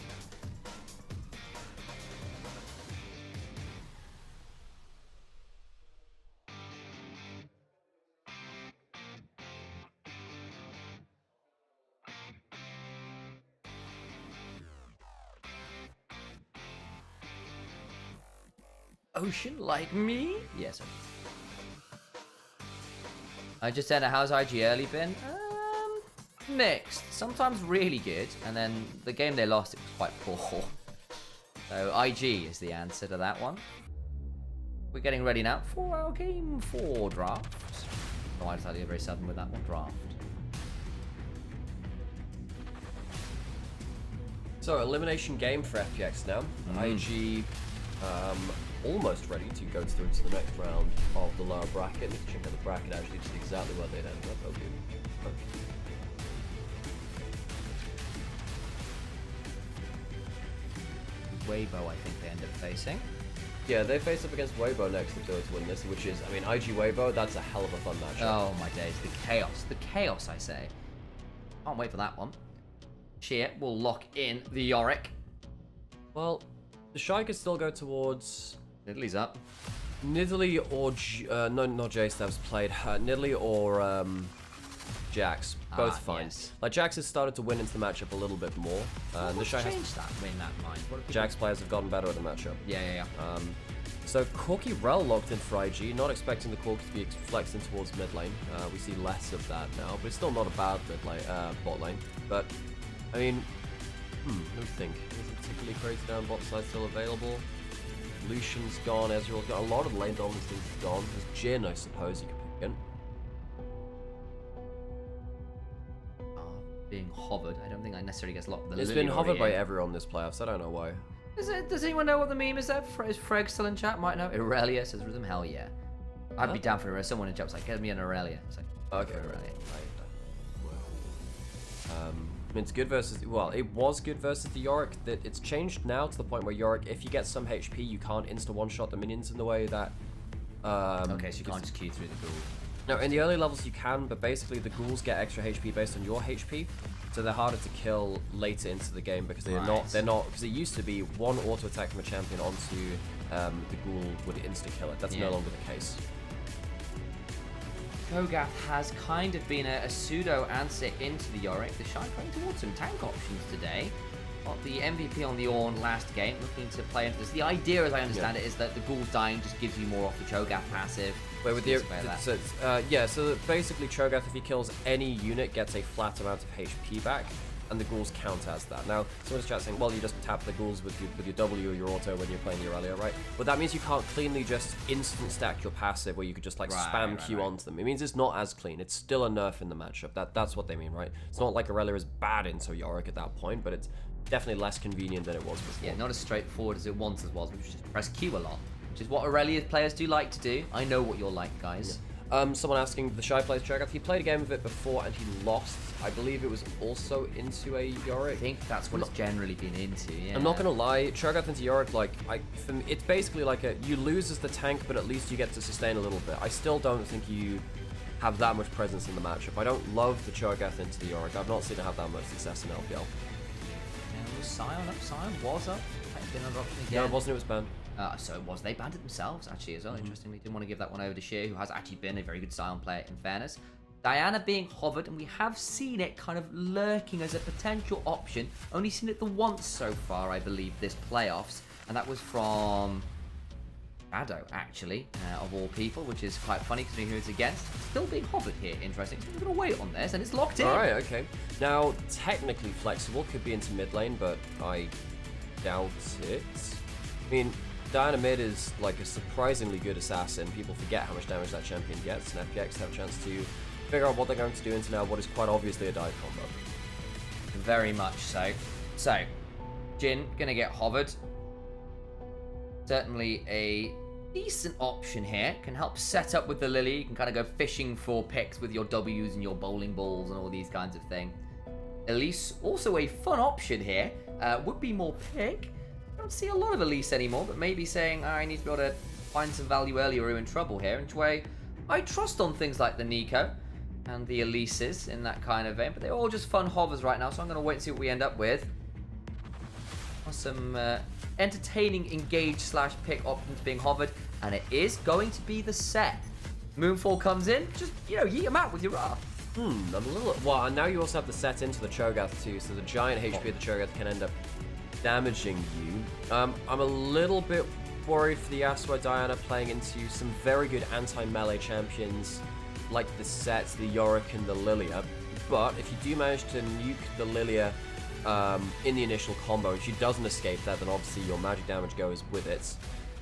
Ocean like me? Yes. I just said, how's IG early been? Mixed. Sometimes really good, and then the game they lost, it was quite poor. So IG is the answer to that one. We're getting ready now for our game 4 draft. Oh, I decided to be very sudden with that one, draft. So, elimination game for FPX now. IG almost ready to go through to the next round of the lower bracket. Let's check out the bracket actually, just exactly where they'd end up. Okay. Weibo, I think they end up facing. Yeah, they face up against Weibo next if they were to win this, which is, I mean, IG Weibo, that's a hell of a fun matchup. Oh my days, the chaos, I say. Can't wait for that one. Cheer will lock in the Yorick. Well, the Shy could still go towards... Nidalee up. Nidalee or... no, not J-Stab's played. Nidalee or Jax. Both fine. Yes. Like, Jax has started to win into the matchup a little bit more. The Shy has changed that in that mind. Jax players have gotten better at the matchup. Yeah. So Corki Rel locked in for IG, not expecting the Corki to be flexing towards mid lane. We see less of that now, but it's still not a bad mid lane, bot lane. But, I mean, let me think. Isn't particularly crazy down bot side still available? Lucian's gone, Ezreal's gone. A lot of the lane dominance things are gone. There's Jhin, I suppose, you could pick in. Being hovered. I don't think I necessarily gets locked. It's been hovered by everyone this playoffs. I don't know why. Does anyone know what the meme is there? Is Freg still in chat? Might know. Irelia says Rhythm. Hell yeah. I'd be down for it. Someone in chat was like, get me an Irelia. It's like, Okay, right. I mean, it's good versus, well, it was good versus the Yorick. That it's changed now to the point where Yorick, if you get some HP, you can't insta one-shot the minions in the way that... okay, so you can't just queue through the ghoul. No, in the early levels you can, but basically the ghouls get extra HP based on your HP, so they're harder to kill later into the game because they're not, because it used to be one auto attack from a champion onto the ghoul would insta-kill it. That's no longer the case. Cho'Gath has kind of been a pseudo answer into the Yorick. The Shy playing towards some tank options today. Got the MVP on the Ornn last game, looking to play into this. The idea, as I understand it, is that the Ghoul dying just gives you more off the Cho'Gath passive. Wait, with so basically Cho'Gath, if he kills any unit, gets a flat amount of HP back, and the ghouls count as that. Now, someone's chat saying, well, you just tap the ghouls with your W or your auto when you're playing your Aurelia, right? But that means you can't cleanly just instant stack your passive where you could just like spam Q onto them. It means it's not as clean. It's still a nerf in the matchup. That's what they mean, right? It's not like Aurelia is bad into Yorick at that point, but it's definitely less convenient than it was before. Yeah, not as straightforward as it once was, which was just press Q a lot, which is what Aurelia players do like to do. I know what you're like, guys. Someone asking, the Shy plays Cho'Gath. He played a game of it before and he lost. I believe it was also into a Yorick. I think that's what it's generally been into, yeah. I'm not gonna lie, Cho'Gath into Yorick, like, for me, it's basically like you lose as the tank, but at least you get to sustain a little bit. I still don't think you have that much presence in the matchup. I don't love the Cho'Gath into the Yorick. I've not seen it have that much success in LPL. And was Sion up? Sion was up. Been another option again. No, it wasn't. It was banned. So it was. They banned it themselves, actually, as well. Interestingly, didn't want to give that one over to Sheer, who has actually been a very good Sion player, in fairness. Diana being hovered, and we have seen it kind of lurking as a potential option. Only seen it the once so far, I believe, this playoffs, and that was from Shadow, actually, of all people, which is quite funny because we know who it's against. Still being hovered here, interesting. So we're going to wait on this, and it's locked in. All right, okay. Now, technically flexible, could be into mid lane, but I doubt it. I mean, Diana mid is like a surprisingly good assassin. People forget how much damage that champion gets, and FPX have a chance to figure out what they're going to do into now what is quite obviously a dive combo. Very much so. So, Jhin gonna get hovered. Certainly a decent option here. Can help set up with the Lily. You can kind of go fishing for picks with your W's and your bowling balls and all these kinds of things. Elise, also a fun option here. Would be more pick. Don't see a lot of Elise anymore, but maybe saying, I need to be able to find some value early or we're in trouble here. In which way I trust on things like the Nico and the Elises in that kind of vein, but they're all just fun hovers right now, so I'm going to wait and see what we end up with. Some entertaining engage / pick options being hovered, and it is going to be the set. Moonfall comes in, just, yeet them out with your Ra. I'm a little... Well, and now you also have the set into the Cho'Gath too, so the giant HP of the Cho'Gath can end up damaging you. I'm a little bit worried for the Yasuo Diana playing into some very good anti-melee champions like the Sets, the Yorick, and the Lilia. But if you do manage to nuke the Lilia in the initial combo, and she doesn't escape that, then obviously your magic damage goes with it,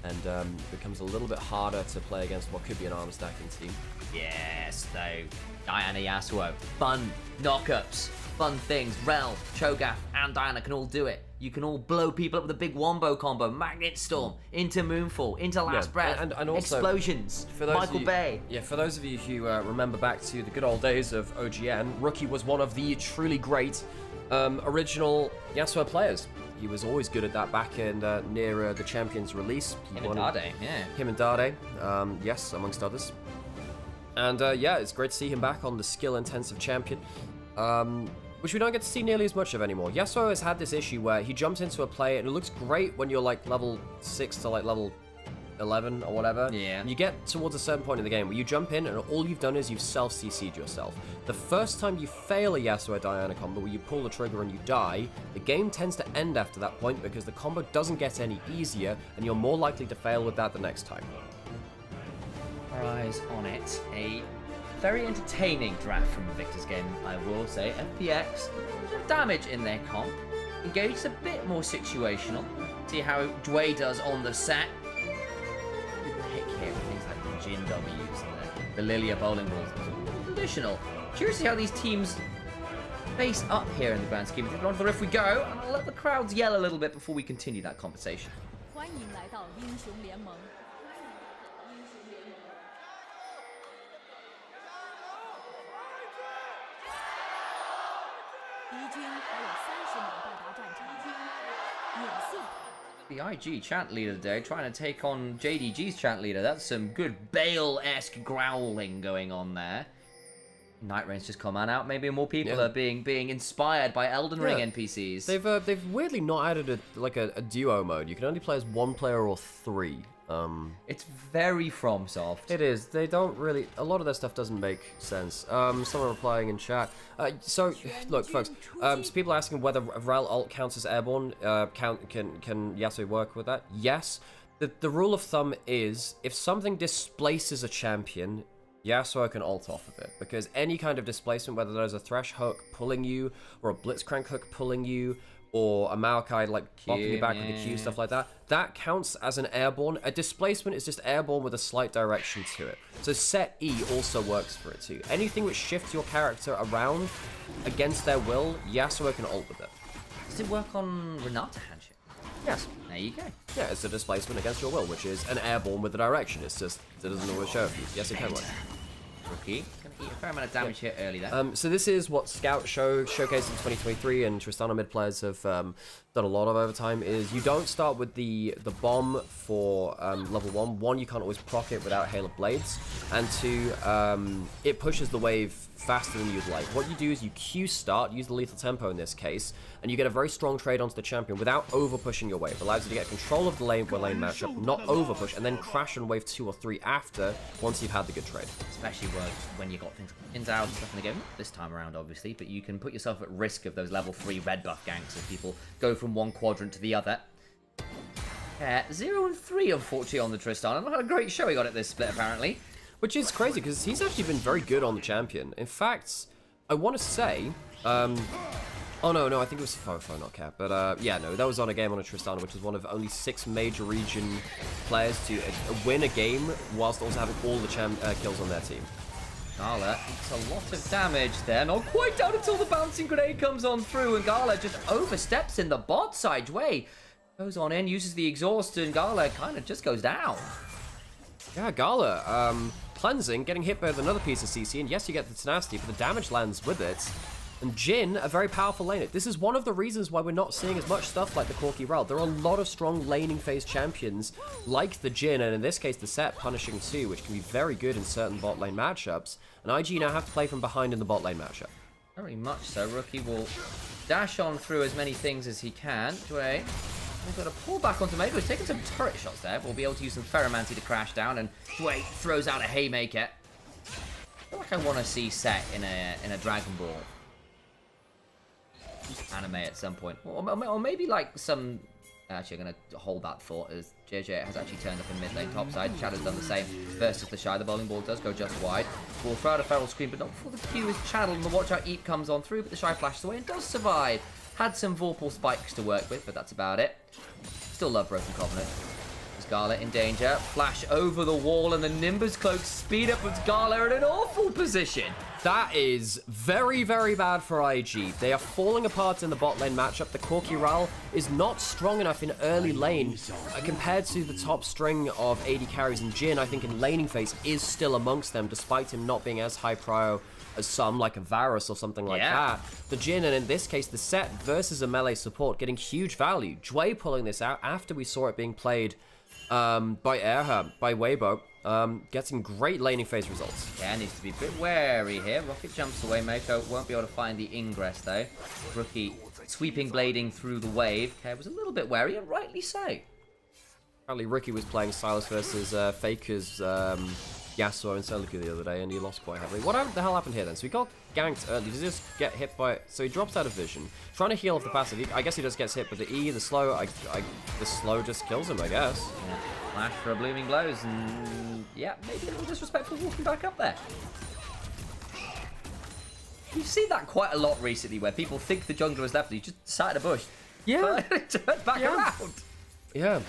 and becomes a little bit harder to play against what could be an armor stacking team. Yes, though. Diana Yasuo. Fun knockups. Fun things. Rel, Cho'Gath, and Diana can all do it. You can all blow people up with a big wombo combo. Magnet Storm, into Moonfall, into Last Breath, and also, explosions, for those Michael Bay. Yeah, for those of you who remember back to the good old days of OGN, Rookie was one of the truly great original Yasuo players. He was always good at that back in near the Champions release. Him and Dade, yeah. Him and Dade, yes, amongst others. And yeah, it's great to see him back on the skill-intensive champion, which we don't get to see nearly as much of anymore. Yasuo has had this issue where he jumps into a play and it looks great when you're like level 6 to like level 11 or whatever. Yeah. And you get towards a certain point in the game where you jump in and all you've done is you've self-CC'd yourself. The first time you fail a Yasuo Diana combo where you pull the trigger and you die, the game tends to end after that point because the combo doesn't get any easier and you're more likely to fail with that the next time. Our eyes on it. A very entertaining draft from the Victor's game, I will say. FPX, damage in their comp. Engage is a bit more situational. See how Dway does on the set. Good pick here with things like the Jhin W's and the Lilia bowling balls. Conditional. Curious to see how these teams face up here in the grand scheme. On to the riff we go, and I'll let the crowds yell a little bit before we continue that conversation. 欢迎来到英雄联盟。The IG chant leader today trying to take on JDG's chant leader. That's some good Bale-esque growling going on there. Night Rain's just come on out. Maybe more people are being inspired by Elden Ring NPCs. They've weirdly not added a duo mode. You can only play as one player or three. It's very FromSoft. It is. They don't really. A lot of their stuff doesn't make sense. Someone replying in chat. So look, folks. So people are asking whether Rel ult counts as airborne. Can Yasuo work with that? Yes. The rule of thumb is if something displaces a champion, Yasuo can ult off of it, because any kind of displacement, whether there's a Thresh hook pulling you, or a Blitzcrank hook pulling you, or a Maokai like bopping you back with a Q, stuff like that, that counts as an airborne. A displacement is just airborne with a slight direction to it. So set E also works for it too. Anything which shifts your character around against their will, Yasuo can ult with it. Does it work on Renata Handshake? Yes. There you go. Yeah, it's a displacement against your will, which is an airborne with a direction. It's just, it doesn't always show you. Yes, it can work. Rookie. Gonna eat a fair amount of damage here early there. So this is what Scout showcased in 2023, and Tristana mid players have done a lot of over time, is you don't start with the bomb for level 1. 1, you can't always proc it without Hail of Blades, and 2, it pushes the wave faster than you'd like. What you do is you Q start, use the lethal tempo in this case, and you get a very strong trade onto the champion without over pushing your wave. It allows you to get control of the lane matchup, not over push, and then crash on wave 2 or 3 after, once you've had the good trade. Especially when you got things like ins out and stuff in the game. Not this time around, obviously, but you can put yourself at risk of those level 3 red buff ganks if people go from one quadrant to the other. 0 and 3, unfortunately, on the Tristana. Not a great show he got at this split, apparently. Which is crazy, because he's actually been very good on the champion. In fact, I want to say... oh, no, I think it was Fofo, not Cap. But, yeah, no, that was on a game on a Tristana, which is one of only 6 major region players to win a game whilst also having all the kills on their team. Gala eats a lot of damage there. Not quite down until the bouncing grenade comes on through, and Gala just oversteps in the bot side. Way goes on in, uses the exhaust, and Gala kind of just goes down. Yeah, Gala, cleansing, getting hit by another piece of CC, and yes, you get the tenacity, but the damage lands with it. And Jhin, a very powerful laner. This is one of the reasons why we're not seeing as much stuff like the Corki Rel. There are a lot of strong laning phase champions, like the Jhin, and in this case, the Set punishing too, which can be very good in certain bot lane matchups. And IG now have to play from behind in the bot lane matchup. Very much so. Rookie will dash on through as many things as he can. Dway, he's got to pull back onto Mega. He's taking some turret shots there. We'll be able to use some Ferromancy to crash down, and Dway throws out a Haymaker. I feel like I want to see Set in a Dragon Ball anime at some point, or maybe like some. Actually, I'm gonna hold that thought as JJ has actually turned up in mid lane topside. Shadow's done the same versus the Shy. The bowling ball does go just wide. We'll throw out a feral screen, but not before the Q is channeled. And the watch out Eep comes on through, but the Shy flashes away and does survive. Had some Vorpal spikes to work with, but that's about it. Still love Broken Covenant. Gala in danger. Flash over the wall, and the Nimbus cloak speed up with Gala in an awful position. That is very, very bad for IG. They are falling apart in the bot lane matchup. The Corki Rel is not strong enough in early lane compared to the top string of AD carries, and Jhin, I think, in laning phase is still amongst them, despite him not being as high prio as some, like a Varus or something like that. The Jhin, and in this case, the Set versus a melee support, getting huge value. Dway pulling this out after we saw it being played by Erha, by Weibo, getting great laning phase results. Yeah, needs to be a bit wary here. Rocket jumps away. Mako won't be able to find the ingress though. Rookie sweeping blading through the wave. Okay, was a little bit wary, and rightly so. Apparently Ricky was playing Silas versus Faker's Yasuo and Celica the other day, and he lost quite heavily. What the hell happened here then? So he got ganked early. Did he just get hit by... So he drops out of vision. Trying to heal off the passive. I guess he just gets hit, but the E, the slow, the slow just kills him, I guess. Yeah. Flash for a blooming blows, and yeah, maybe a little disrespectful walking back up there. You've seen that quite a lot recently, where people think the jungler is left, and he just sat in a bush. Yeah. Turned back around. Yeah.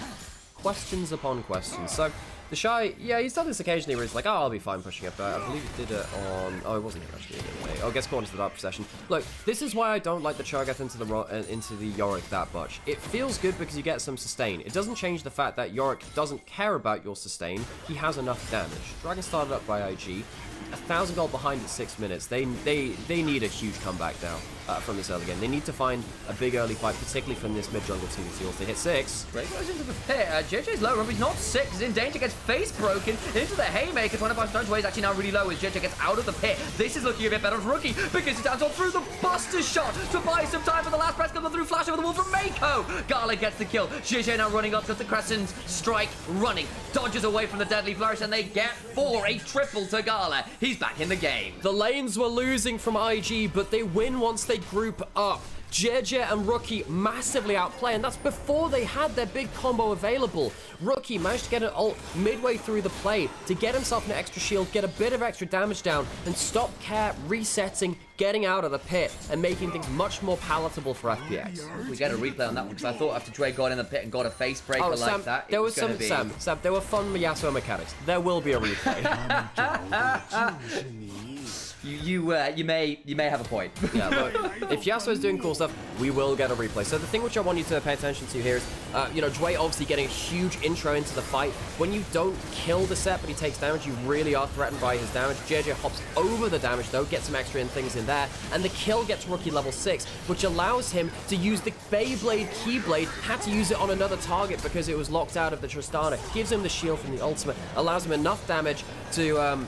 Questions upon questions. So... The Shy, yeah, he's done this occasionally where he's like, oh, I'll be fine pushing up. I believe he did it on... Oh, it wasn't here, actually. Anyway. Oh, gets caught into the Dark Procession. Look, this is why I don't like the Cho'Gath into the Yorick that much. It feels good because you get some sustain. It doesn't change the fact that Yorick doesn't care about your sustain. He has enough damage. Dragon started up by IG. 1,000 gold behind at 6 minutes. They need a huge comeback now from this early game. They need to find a big early fight, particularly from this mid-jungle 2v2. If they hit 6... Drake goes into the pit. JJ's low, he's not 6, he's in danger, gets face broken into the haymaker. 25 stones away is actually now really low as JJ gets out of the pit. This is looking a bit better for Rookie because he's down through the buster shot to buy some time for the last press. Comes through, flash over the wall from Mako. Gala gets the kill. JJ now running up to the Crescent strike, running, dodges away from the deadly flourish, and they get 4, a triple to Gala. He's back in the game. The lanes were losing from IG, but they win once they group up. JJ and Rookie massively outplay, and that's before they had their big combo available. Rookie managed to get an ult midway through the play to get himself an extra shield, get a bit of extra damage down, and stop Care resetting, getting out of the pit, and making things much more palatable for FPX. We get a replay on that one, because I thought after Dre got in the pit and got a face breaker Sam, that, there was some Sam, there were fun Yasuo mechanics. There will be a replay. You may have a point. Yeah, but if Yasuo is doing cool stuff, we will get a replay. So the thing which I want you to pay attention to here is, you know, Dway obviously getting a huge intro into the fight. When you don't kill the set, but he takes damage, you really are threatened by his damage. JJ hops over the damage though, gets some extra things in there, and the kill gets Rookie level 6, which allows him to use the Beyblade Keyblade. Had to use it on another target because it was locked out of the Tristana. Gives him the shield from the ultimate, allows him enough damage to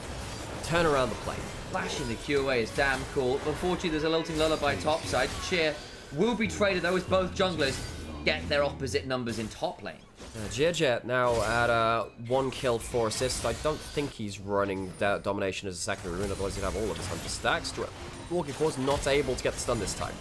turn around the play. Flashing the Q away is damn cool. Unfortunately, there's a lilting lullaby topside. Cheer will be traded though as both junglers get their opposite numbers in top lane. JJ now at 1 kill, 4 assists. I don't think he's running domination as a secondary rune, otherwise he'd have all of his 100 stacks. Walking Claw's not able to get the stun this time.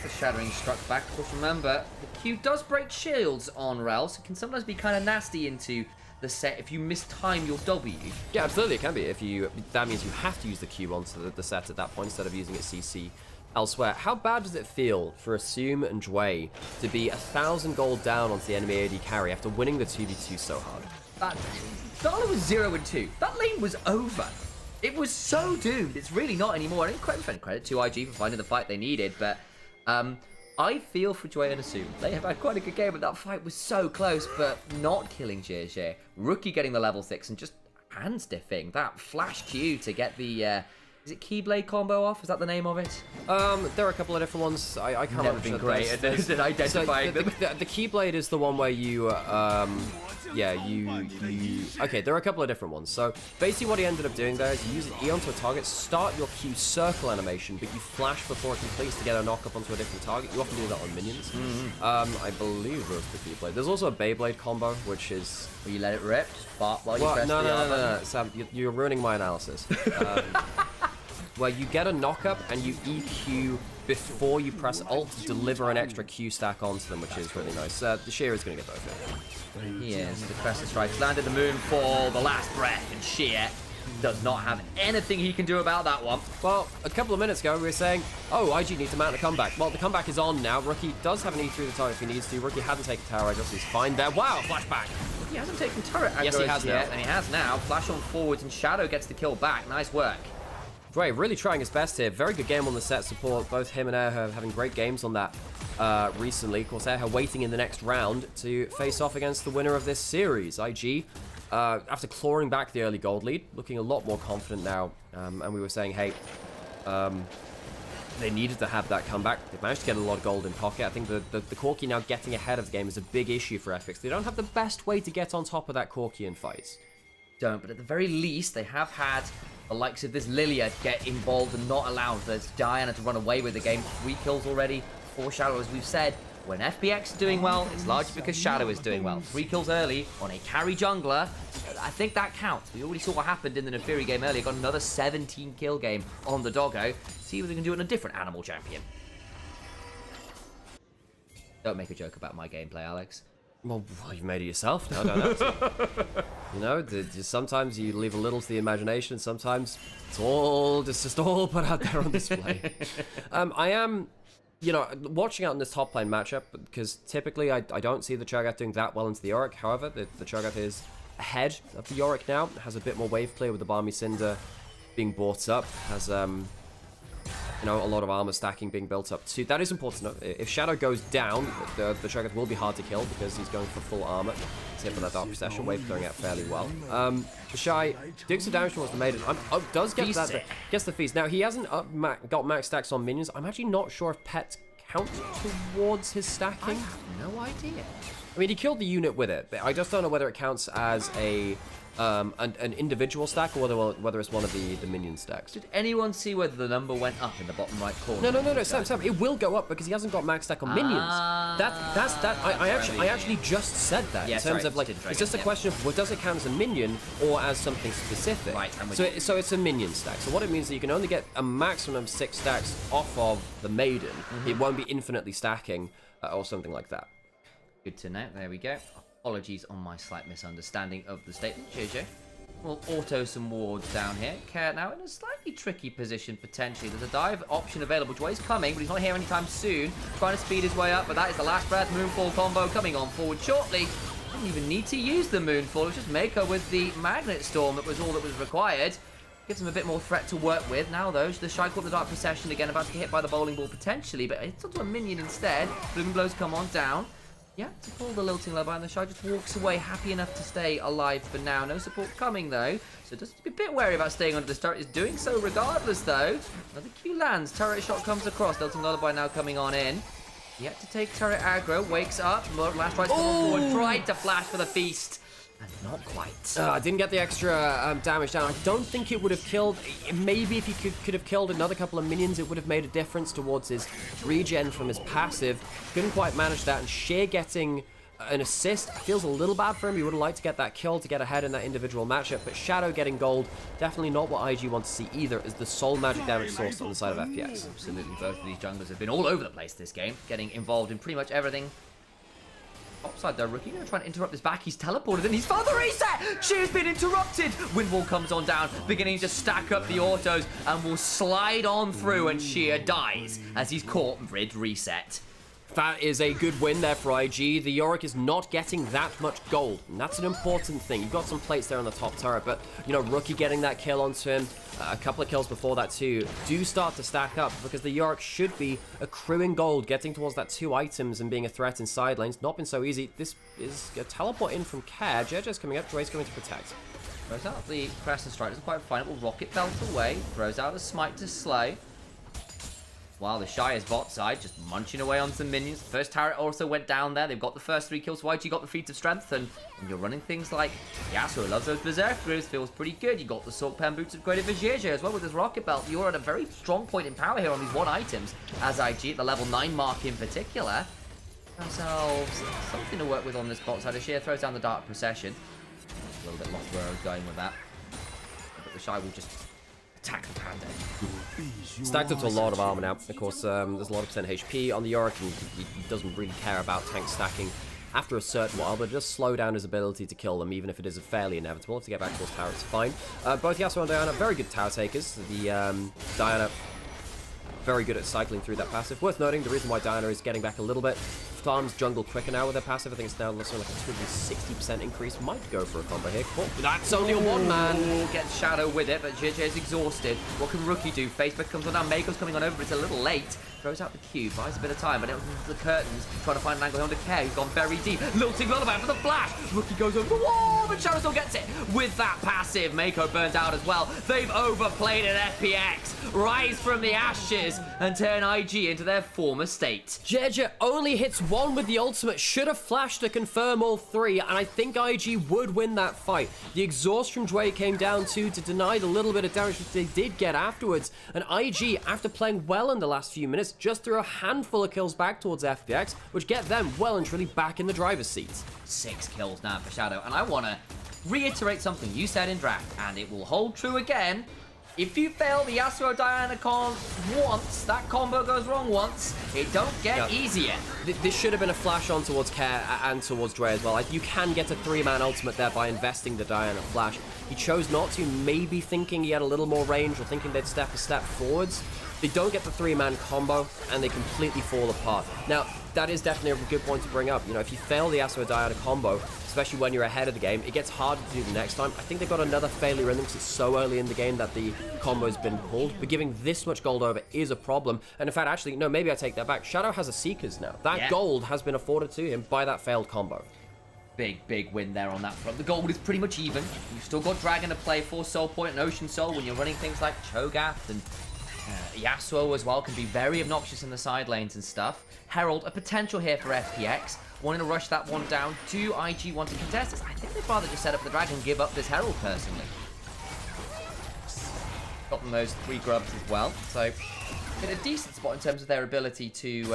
The Shattering struck back. Of course, remember, the Q does break shields on Rel, so it can sometimes be kind of nasty into the set if you mistime your W. Yeah, absolutely, it can be. That means you have to use the Q onto the set at that point instead of using it CC elsewhere. How bad does it feel for Assume and Dway to be 1,000 gold down onto the enemy AD carry after winning the 2v2 so hard? Gala was 0-2. That lane was over. It was so doomed. It's really not anymore. I didn't credit to IG for finding the fight they needed, but I feel for Dway and Assume. They have had quite a good game, but that fight was so close, but not killing JJ. Rookie getting the level 6 and just hand stiffing that flash Q to get the, is it Keyblade combo off? Is that the name of it? There are a couple of different ones. I can't remember. Never been great at identifying them. The Keyblade is the one where you, okay, there are a couple of different ones. So basically what he ended up doing there is you use an E onto a target, start your Q circle animation, but you flash before it completes to get a knock up onto a different target. You often do that on minions. I believe it was the Keyblade. There's also a Beyblade combo, which is... Where you let it rip, just fart while you press the R button. No, Sam, you're ruining my analysis. Where you get a knock-up and you EQ before you press ult to deliver an extra Q stack onto them, which is really nice. The Sheer is going to get that over. Yes, the Crescent Strikes landed the Moonfall, the last breath, and Sheer does not have anything he can do about that one. Well, a couple of minutes ago we were saying, oh, IG needs to mount a comeback. Well, the comeback is on now. Rookie does have an E through the target if he needs to. Rookie hasn't taken tower, I guess he's fine there. Wow, flashback. He hasn't taken turret aggro yes, he has yet, now. and he has now. Flash on forwards, and Shadow gets the kill back. Nice work. Dre really trying his best here. Very good game on the set support. Both him and Airher having great games on that recently. Of course, Airher waiting in the next round to face off against the winner of this series. IG, after clawing back the early gold lead, looking a lot more confident now. And we were saying, hey, they needed to have that comeback. They've managed to get a lot of gold in pocket. I think the Corki now getting ahead of the game is a big issue for FPX. They don't have the best way to get on top of that Corki in fights. Don't, but at the very least, they have had the likes of this Lilia get involved and not allowed there's Diana to run away with the game. 3 kills already, 4 Shadow, as we've said. When FPX is doing well, it's largely because Shadow is doing well. 3 kills early on a carry jungler. I think that counts. We already saw what happened in the Nefiri game earlier. Got another 17 kill game on the Doggo. See what they can do in a different animal champion. Don't make a joke about my gameplay, Alex. Well, you've made it yourself now, don't have to. You know, sometimes you leave a little to the imagination, sometimes it's just all put out there on display. I am, you know, watching out in this top lane matchup, because typically I don't see the Cho'Gath doing that well into the Yorick. However, the Cho'Gath is ahead of the Yorick now, has a bit more wave play with the Balmy Cinder being brought up, has you know, a lot of armor stacking being built up too. That is important to know. If Shadow goes down, the Shogun will be hard to kill because he's going for full armor. He's hit with that Dark Procession wave, throwing out fairly well. The Shy digs the damage towards the Maiden. Does get that, gets the feast. Now, he hasn't got max stacks on minions. I'm actually not sure if pets count towards his stacking. I have no idea. I mean, he killed the unit with it, but I just don't know whether it counts as an individual stack or whether it's one of the minion stacks. Did anyone see whether the number went up in the bottom right corner? No, Sam. It will go up because he hasn't got max stack on minions. I actually just said that in terms of like it's just a question of does it count as a minion or as something specific. Right. So it's a minion stack. So what it means is that you can only get a maximum 6 stacks off of the Maiden. It won't be infinitely stacking or something like that. Good to know. There we go. Apologies on my slight misunderstanding of the statement. JJ. We'll auto some wards down here. Care now in a slightly tricky position, potentially. There's a dive option available. Joy's coming, but he's not here anytime soon. Trying to speed his way up, but that is the last breath Moonfall combo coming on forward shortly. Didn't even need to use the Moonfall. It was just Mako with the Magnet Storm that was all that was required. Gives him a bit more threat to work with. Now, though, the Shy caught the Dark Procession again, about to get hit by the bowling ball potentially, but it's onto a minion instead. Blooming Blows come on down. Yeah, to pull the Lilting Lullaby, and the Shy just walks away, happy enough to stay alive for now. No support coming, though, so just be a bit wary about staying under the turret. Is doing so regardless, though. Another Q lands. Turret shot comes across. Lilting Lullaby now coming on in. Yet to take turret aggro. Wakes up. Last right's come on forward. Tried to flash for the feast. And not quite. I didn't get the extra damage down. I don't think it would have killed. Maybe if he could have killed another couple of minions, it would have made a difference towards his regen from his passive. Couldn't quite manage that. And Shea getting an assist feels a little bad for him. He would have liked to get that kill to get ahead in that individual matchup. But Shadow getting gold, definitely not what IG wants to see either, as the sole magic damage source on the side of FPX. Absolutely, both of these junglers have been all over the place this game, getting involved in pretty much everything. Upside though, Rookie gonna try and interrupt this back. He's teleported and he's found the reset! She's been interrupted! Windwall comes on down, beginning to stack up the autos and will slide on through, and Sheer dies as he's caught Rid reset. That is a good win there for IG. The Yorick is not getting that much gold, and that's an important thing. You've got some plates there on the top turret, but, you know, Rookie getting that kill onto him, a couple of kills before that too, do start to stack up, because the Yorick should be accruing gold, getting towards that 2 items and being a threat in side lanes. Not been so easy. This is a teleport in from Care. JJ's coming up, Joy's going to protect. Throws out the Crescent Strike, doesn't quite find it, will rocket belt away, throws out a smite to slow. While the Shy is bot side, just munching away on some minions. The first turret also went down there. They've got the first 3 kills. YG got the feat of strength, and you're running things like Yasuo loves those berserk throws. Feels pretty good. You got the Sork Pen boots upgraded for JJ as well with his rocket belt. You're at a very strong point in power here on these 1 items, as IG at the level 9 mark in particular. Ourselves something to work with on this bot side. Ashir throws down the Dark Procession. A little bit lost where I was going with that, but the Shy will just attack the panda. Stacked up to a lot of armor now. Of course, there's a lot of percent HP on the Yorick, and he doesn't really care about tank stacking after a certain while, but it does slow down his ability to kill them, even if it is fairly inevitable. If to get back towards tower, it's fine. Both Yasuo and Diana, very good tower takers. The Diana, very good at cycling through that passive. Worth noting, the reason why Diana is getting back a little bit, farms jungle quicker now with her passive. I think it's now less like a 260% increase. Might go for a combo here. Cool. That's only a 1-man. Gets Shadow with it, but JJ is exhausted. What can Rookie do? Facebook comes on down. Mako's coming on over, but it's a little late. Throws out the cube, buys a bit of time, but it was the curtains, trying to find an angle onto Care. He's gone very deep. Lilting Lullaby for the flash. Rookie goes over the wall, but Shadow still gets it with that passive. Mako burnt out as well. They've overplayed an FPX. Rise from the ashes and turn IG into their former state. JJ only hits 1 with the ultimate. Should have flashed to confirm all 3, and I think IG would win that fight. The exhaust from Dway came down too to deny the little bit of damage that they did get afterwards, and IG, after playing well in the last few minutes, just threw a handful of kills back towards FPX, which get them well and truly back in the driver's seat. 6 kills now for Shadow, and I want to reiterate something you said in draft, and it will hold true again. If you fail the Yasuo Diana combo once, that combo goes wrong once, it don't get easier. This should have been a flash on towards Care and towards Dre as well. Like, you can get a 3-man ultimate there by investing the Diana flash. He chose not to, maybe thinking he had a little more range or thinking they'd step a step forwards. They don't get the 3-man combo, and they completely fall apart. Now, that is definitely a good point to bring up. You know, if you fail the Yasuo Diana combo, especially when you're ahead of the game, it gets harder to do the next time. I think they got another failure in them because it's so early in the game that the combo's been pulled, but giving this much gold over is a problem. And in fact, actually, no, maybe I take that back. Shadow has a Seekers now. That gold has been afforded to him by that failed combo. Big win there on that front. The gold is pretty much even. You've still got Dragon to play for, Soul Point and Ocean Soul when you're running things like Cho'Gath and Yasuo as well can be very obnoxious in the side lanes and stuff. Herald, a potential here for FPX. Wanting to rush that one down. Do IG want to contest this? I think they'd rather just set up the Dragon and give up this Herald personally. Got them those 3 grubs as well. So, in a decent spot in terms of their ability to use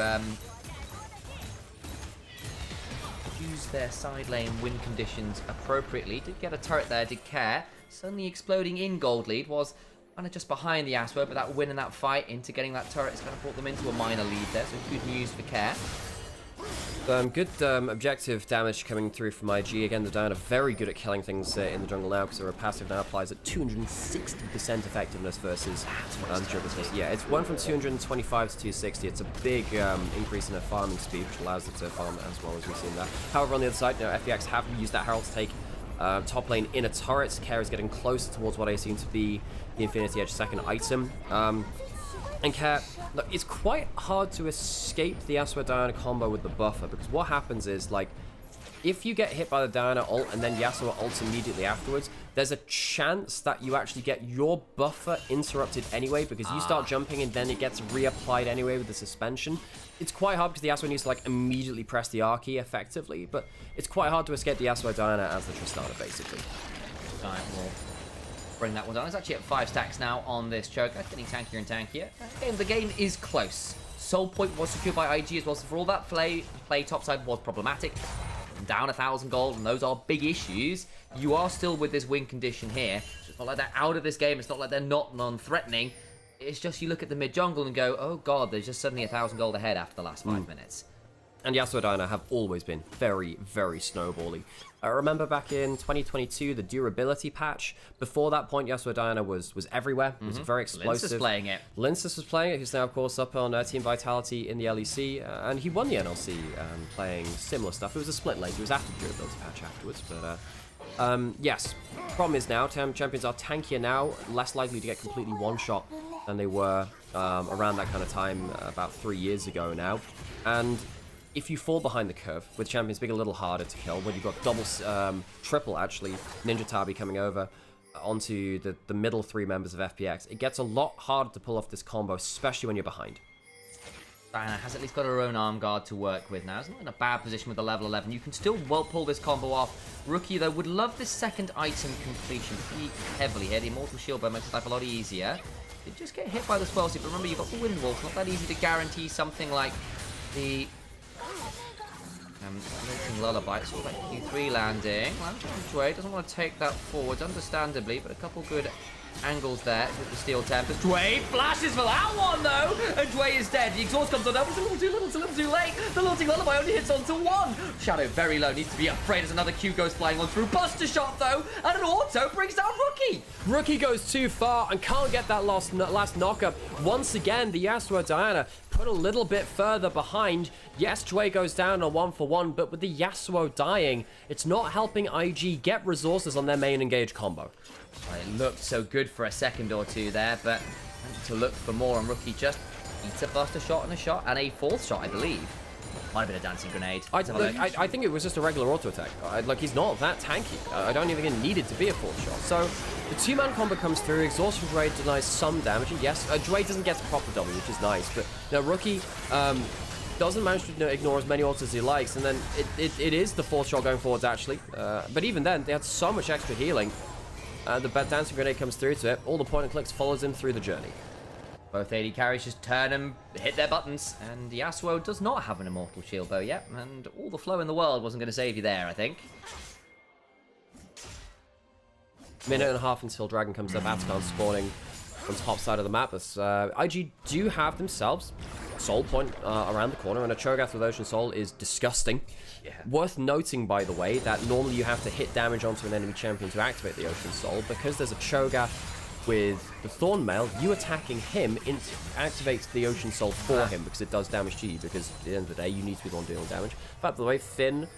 their side lane win conditions appropriately. Did get a turret there, did care. Suddenly exploding in gold lead was kind of just behind the Yasuo, but that win in that fight into getting that turret has kind of brought them into a minor lead there, so good news for care. Good objective damage coming through from IG. Again, the Diana very good at killing things in the jungle now because her passive now applies at 260% effectiveness versus yeah, it's went from 225 to 260. It's a big increase in her farming speed, which allows her to farm as well as we've seen that. However, on the other side, you know, FPX have used that Herald to take top lane in a turret. Care is getting closer towards what I assume to be the Infinity Edge second item. And Care, look, it's quite hard to escape the Yasuo Diana combo with the buffer, because what happens is, like, if you get hit by the Diana ult and then Yasuo ults immediately afterwards, there's a chance that you actually get your buffer interrupted anyway, because you start jumping and then it gets reapplied anyway with the suspension. It's quite hard because the Yasuo needs to, like, immediately press the R key effectively, but it's quite hard to escape the Yasuo Diana as the Tristana, basically. Alright, well, bring that one down. It's actually at 5 stacks now on this Cho'Gath, getting tankier and tankier. Again, the game is close. Soul Point was secured by IG as well, so for all that play topside was problematic. Down 1,000 gold, and those are big issues. You are still with this win condition here. So it's not like they're out of this game. It's not like they're not non-threatening. It's just you look at the mid-jungle and go, oh god, there's just suddenly 1,000 gold ahead after the last 5 minutes. And Yasuo Diana have always been very, very snowbally. I remember back in 2022, the durability patch. Before that point, Yasuo Diana was everywhere. It was very explosive. Linus playing it. Linus was playing it, who's now, of course, up on Team Vitality in the LEC. And he won the NLC playing similar stuff. It was a split lane. It was after the durability patch afterwards. But, yes. Problem is now, champions are tankier now, less likely to get completely one-shot than they were around that kind of time about 3 years ago now. And if you fall behind the curve, with champions being a little harder to kill, when you've got triple actually, Ninja Tabi coming over onto the middle 3 members of FPX, it gets a lot harder to pull off this combo, especially when you're behind. Diana has at least got her own arm guard to work with now. It's not in a bad position with the level 11. You can still well pull this combo off. Rookie, though, would love this second item completion pretty heavily here. The Immortal Shield Bow makes life a lot easier. You just get hit by the spell seed, but remember, you've got the Wind Wall. It's not that easy to guarantee something like the Lullaby. It's all like Q3 landing. Dway doesn't want to take that forward, understandably, but a couple good angles there with the Steel Tempest. Dway flashes for that one, though, and Dway is dead. The exhaust comes on up. It's a little too little, it's a little too late. The Lilting Lullaby only hits onto 1. Shadow very low, needs to be afraid as another Q goes flying on through. Buster shot, though, and an auto brings down Rookie. Rookie goes too far and can't get that last knockup. Once again, the Yasuo Diana put a little bit further behind. Yes, Dway goes down on 1-for-1, but with the Yasuo dying, it's not helping IG get resources on their main engage combo. It looked so good for a second or two there, but to look for more, and Rookie just eats a Buster shot and a shot, and a 4th shot, I believe. Might have been a dancing grenade. I think it was just a regular auto attack. Like, he's not that tanky. I don't even think it needed to be a 4th shot. So, the 2-man combo comes through. Exhaust from Dway denies some damage. And yes, Dway doesn't get the proper W, which is nice. But, you know, Rookie doesn't manage to ignore as many ults as he likes. And then it is the 4th shot going forwards, actually. But even then, they had so much extra healing. The dancing grenade comes through to it. All the point and clicks follows him through the journey. Both AD carries just turn and hit their buttons, and Yasuo does not have an Immortal Shield Bow yet, and all the flow in the world wasn't going to save you there, I think. Minute and a half until Dragon comes up, Atakan spawning on top side of the map. As IG do have themselves Soul Point around the corner, and a Cho'Gath with Ocean Soul is disgusting. Yeah. Worth noting, by the way, that normally you have to hit damage onto an enemy champion to activate the Ocean Soul. Because there's a Cho'Gath with the Thornmail, you attacking him activates the Ocean Soul for him, because it does damage to you, because at the end of the day, you need to be the one dealing damage. But by the way, Finn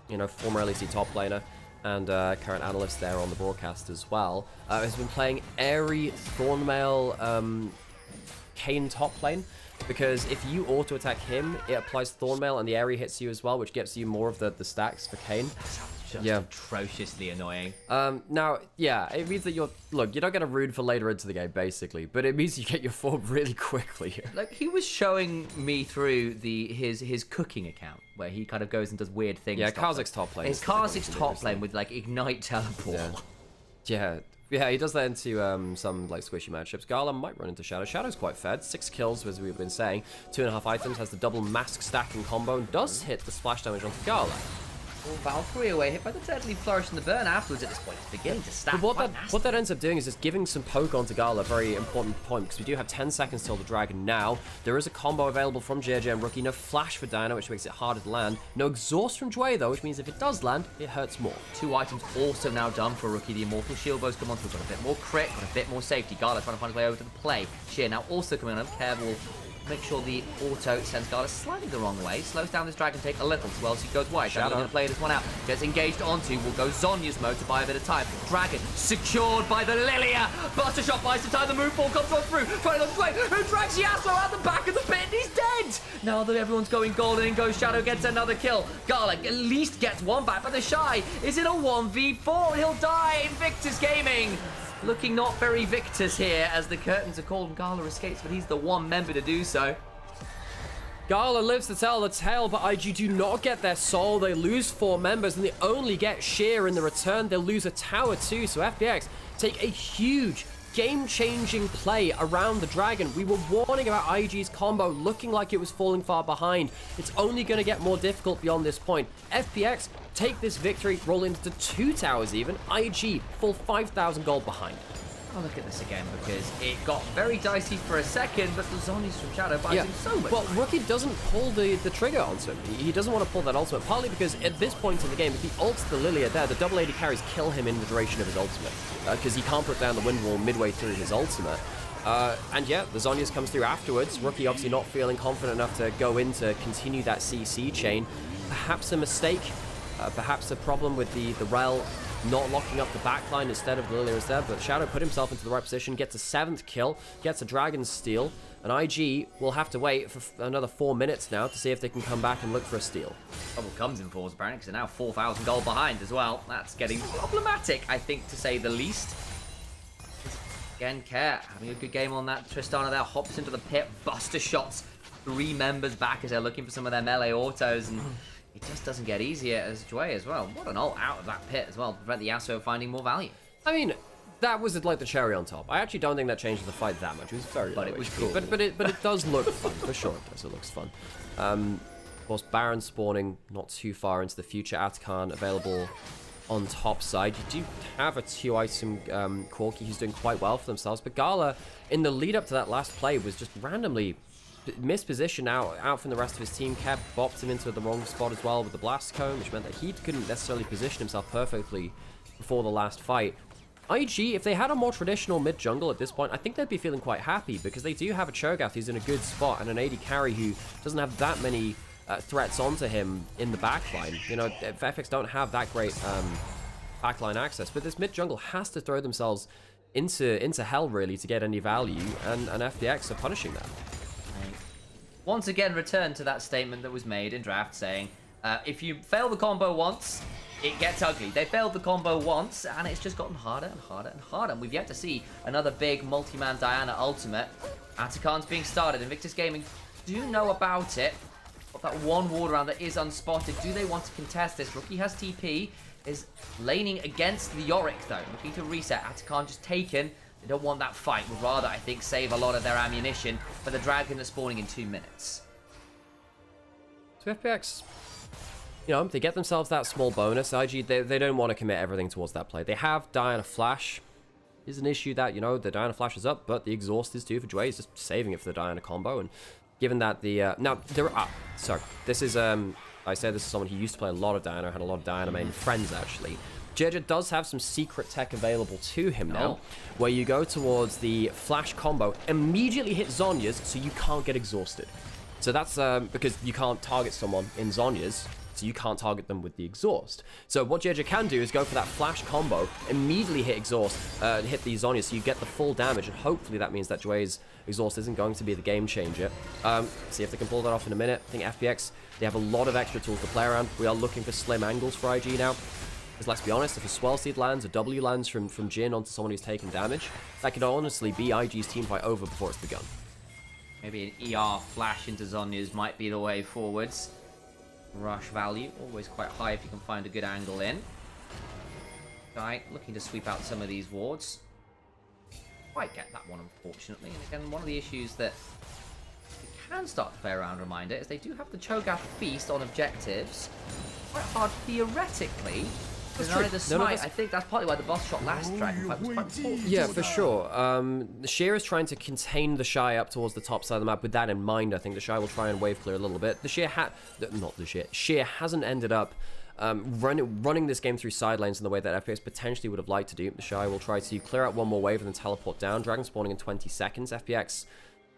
you know, former LEC top laner and current analyst there on the broadcast as well, has been playing Airy Thornmail Kayn top lane, because if you auto attack him, it applies Thornmail and the Airy hits you as well, which gets you more of the stacks for Kayn. Just atrociously annoying. Now, yeah, it means that you're don't get a rune for later into the game, basically, but it means you get your form really quickly. Like, he was showing me through his cooking account, where he kind of goes and does weird things. Yeah, Karzik's top lane. It's Karzik's top lane with, like, Ignite Teleport. Yeah, he does that into some like squishy matchups. Gala might run into Shadow. Shadow's quite fed. 6 kills, as we've been saying. 2.5 items, has the double mask stacking combo, and does hit the splash damage onto Gala. Valkyrie away, hit by the deadly flourish and the burn afterwards at this point. It's beginning to stack. But what that ends up doing is just giving some poke onto Gala, a very important point, because we do have 10 seconds till the dragon now. There is a combo available from JJ and Rookie. No flash for Diana, which makes it harder to land. No exhaust from Dway, though, which means if it does land, it hurts more. 2 items also now done for Rookie. The Immortal Shield bows come on through. Got a bit more crit, got a bit more safety. Gala trying to find his way over to the play. Sheer now also coming on. Careful. Make sure the auto sends Gala slightly the wrong way. Slows down this dragon take a little as well as he goes wide. Shadow going to play this one out. Gets engaged onto. Will go Zonya's mode to buy a bit of time. Dragon secured by the Lilia. Buster shot buys some time. The move ball comes on through. Trying to play. Who drags Yasuo out the back of the pit? And he's dead. Now that everyone's going golden, in goes Shadow. Gets another kill. Gala at least gets one back. But the Shy is in a 1v4. He'll die. Invictus Gaming. Looking not very Victus here as the curtains are called and Gala escapes, but he's the one member to do so. Gala lives to tell the tale, but IG do not get their soul. They lose 4 members, and they only get Sheer in the return. They'll lose a tower too, so FPX take a huge game-changing play around the dragon. We were warning about IG's combo looking like it was falling far behind. It's only going to get more difficult beyond this point. FPX take this victory, roll into 2 towers even. IG fall 5,000 gold behind. I'll look at this again because it got very dicey for a second, but the Zonies from Shadow buys him so much. Well, Rookie doesn't pull the trigger onto him. He doesn't want to pull that ultimate, partly because at this point in the game, if he ults the Lilia there, the double AD carries kill him in the duration of his ultimate, because he can't put down the wind wall midway through his ultimate. And yeah, the Zonias comes through afterwards. Rookie obviously not feeling confident enough to go in to continue that CC chain. Perhaps a mistake, perhaps a problem with the Rel not locking up the backline instead of the Lilia is there, but Shadow put himself into the right position, gets a 7th kill, gets a Dragon Steal, and IG will have to wait for another 4 minutes now to see if they can come back and look for a steal. Trouble comes in fours, apparently, because they're now 4,000 gold behind as well. That's getting problematic, I think, to say the least. Again, Care having a good game on that. Tristana there hops into the pit, Buster shots 3 members back as they're looking for some of their melee autos, and it just doesn't get easier as Dway as well. What an ult out of that pit as well to prevent the Yasuo finding more value. I mean, that was like the cherry on top. I actually don't think that changed the fight that much. It was very But it was cool. But it does look fun, for sure it does. It looks fun. Of course, Baron spawning not too far into the future. Atakan available on top side. You do have a 2-item Corki who's doing quite well for themselves, but Gala, in the lead up to that last play, was just randomly mispositioned out from the rest of his team. Kev bopped him into the wrong spot as well with the blast cone, which meant that he couldn't necessarily position himself perfectly before the last fight. IG, if they had a more traditional mid-jungle at this point, I think they'd be feeling quite happy, because they do have a Cho'Gath who's in a good spot and an AD carry who doesn't have that many threats onto him in the backline. You know, FPX don't have that great backline access, but this mid-jungle has to throw themselves into hell, really, to get any value, and FPX are punishing that. Once again, return to that statement that was made in draft saying, if you fail the combo once, it gets ugly. They failed the combo once, and it's just gotten harder and harder and harder. And we've yet to see another big multi-man Diana ultimate. Atakan's being started. Invictus Gaming do know about it. Got that one ward around that is unspotted. Do they want to contest this? Rookie has TP, is laning against the Yorick, though. Looking to reset. Atakan just taken. They don't want that fight. Would rather, I think, save a lot of their ammunition for the dragon that's spawning in 2 minutes. So FPX, you know, they get themselves that small bonus. IG, they don't want to commit everything towards that play. They have Diana Flash. Is an issue that, you know, the Diana Flash is up, but the exhaust is too for Dway. He's just saving it for the Diana combo. And given that the... now, there are... sorry. This is... I say this is someone who used to play a lot of Diana, had a lot of Diana main friends, actually. JJ does have some secret tech available to him now, where you go towards the flash combo, immediately hit Zonia's, so you can't get exhausted. So that's because you can't target someone in Zonia's, so you can't target them with the exhaust. So what JJ can do is go for that flash combo, immediately hit exhaust, hit the Zhonya, so you get the full damage, and hopefully that means that Jue's exhaust isn't going to be the game changer. See if they can pull that off in a minute. I think FPX, they have a lot of extra tools to play around. We are looking for slim angles for IG now. Because let's be honest, if a Swell Seed lands, a W lands from Jhin onto someone who's taken damage, that could honestly be IG's team fight over before it's begun. Maybe an ER flash into Zhonya's might be the way forwards. Rush value, always quite high if you can find a good angle in. Guy looking to sweep out some of these wards. Quite get that one, unfortunately. And again, one of the issues that you can start to play around, reminder, is they do have the Cho'Gath Feast on objectives. Quite hard theoretically. The smite, I think that's partly why the boss shot last Dragon fight was quite important. Yeah, for sure. The Sheer is trying to contain the Shy up towards the top side of the map. With that in mind, I think the Shy will try and wave clear a little bit. The Sheer Sheer hasn't ended up running this game through side lanes in the way that FPX potentially would have liked to do. The Shy will try to clear out one more wave and then teleport down. Dragon spawning in 20 seconds. FPX,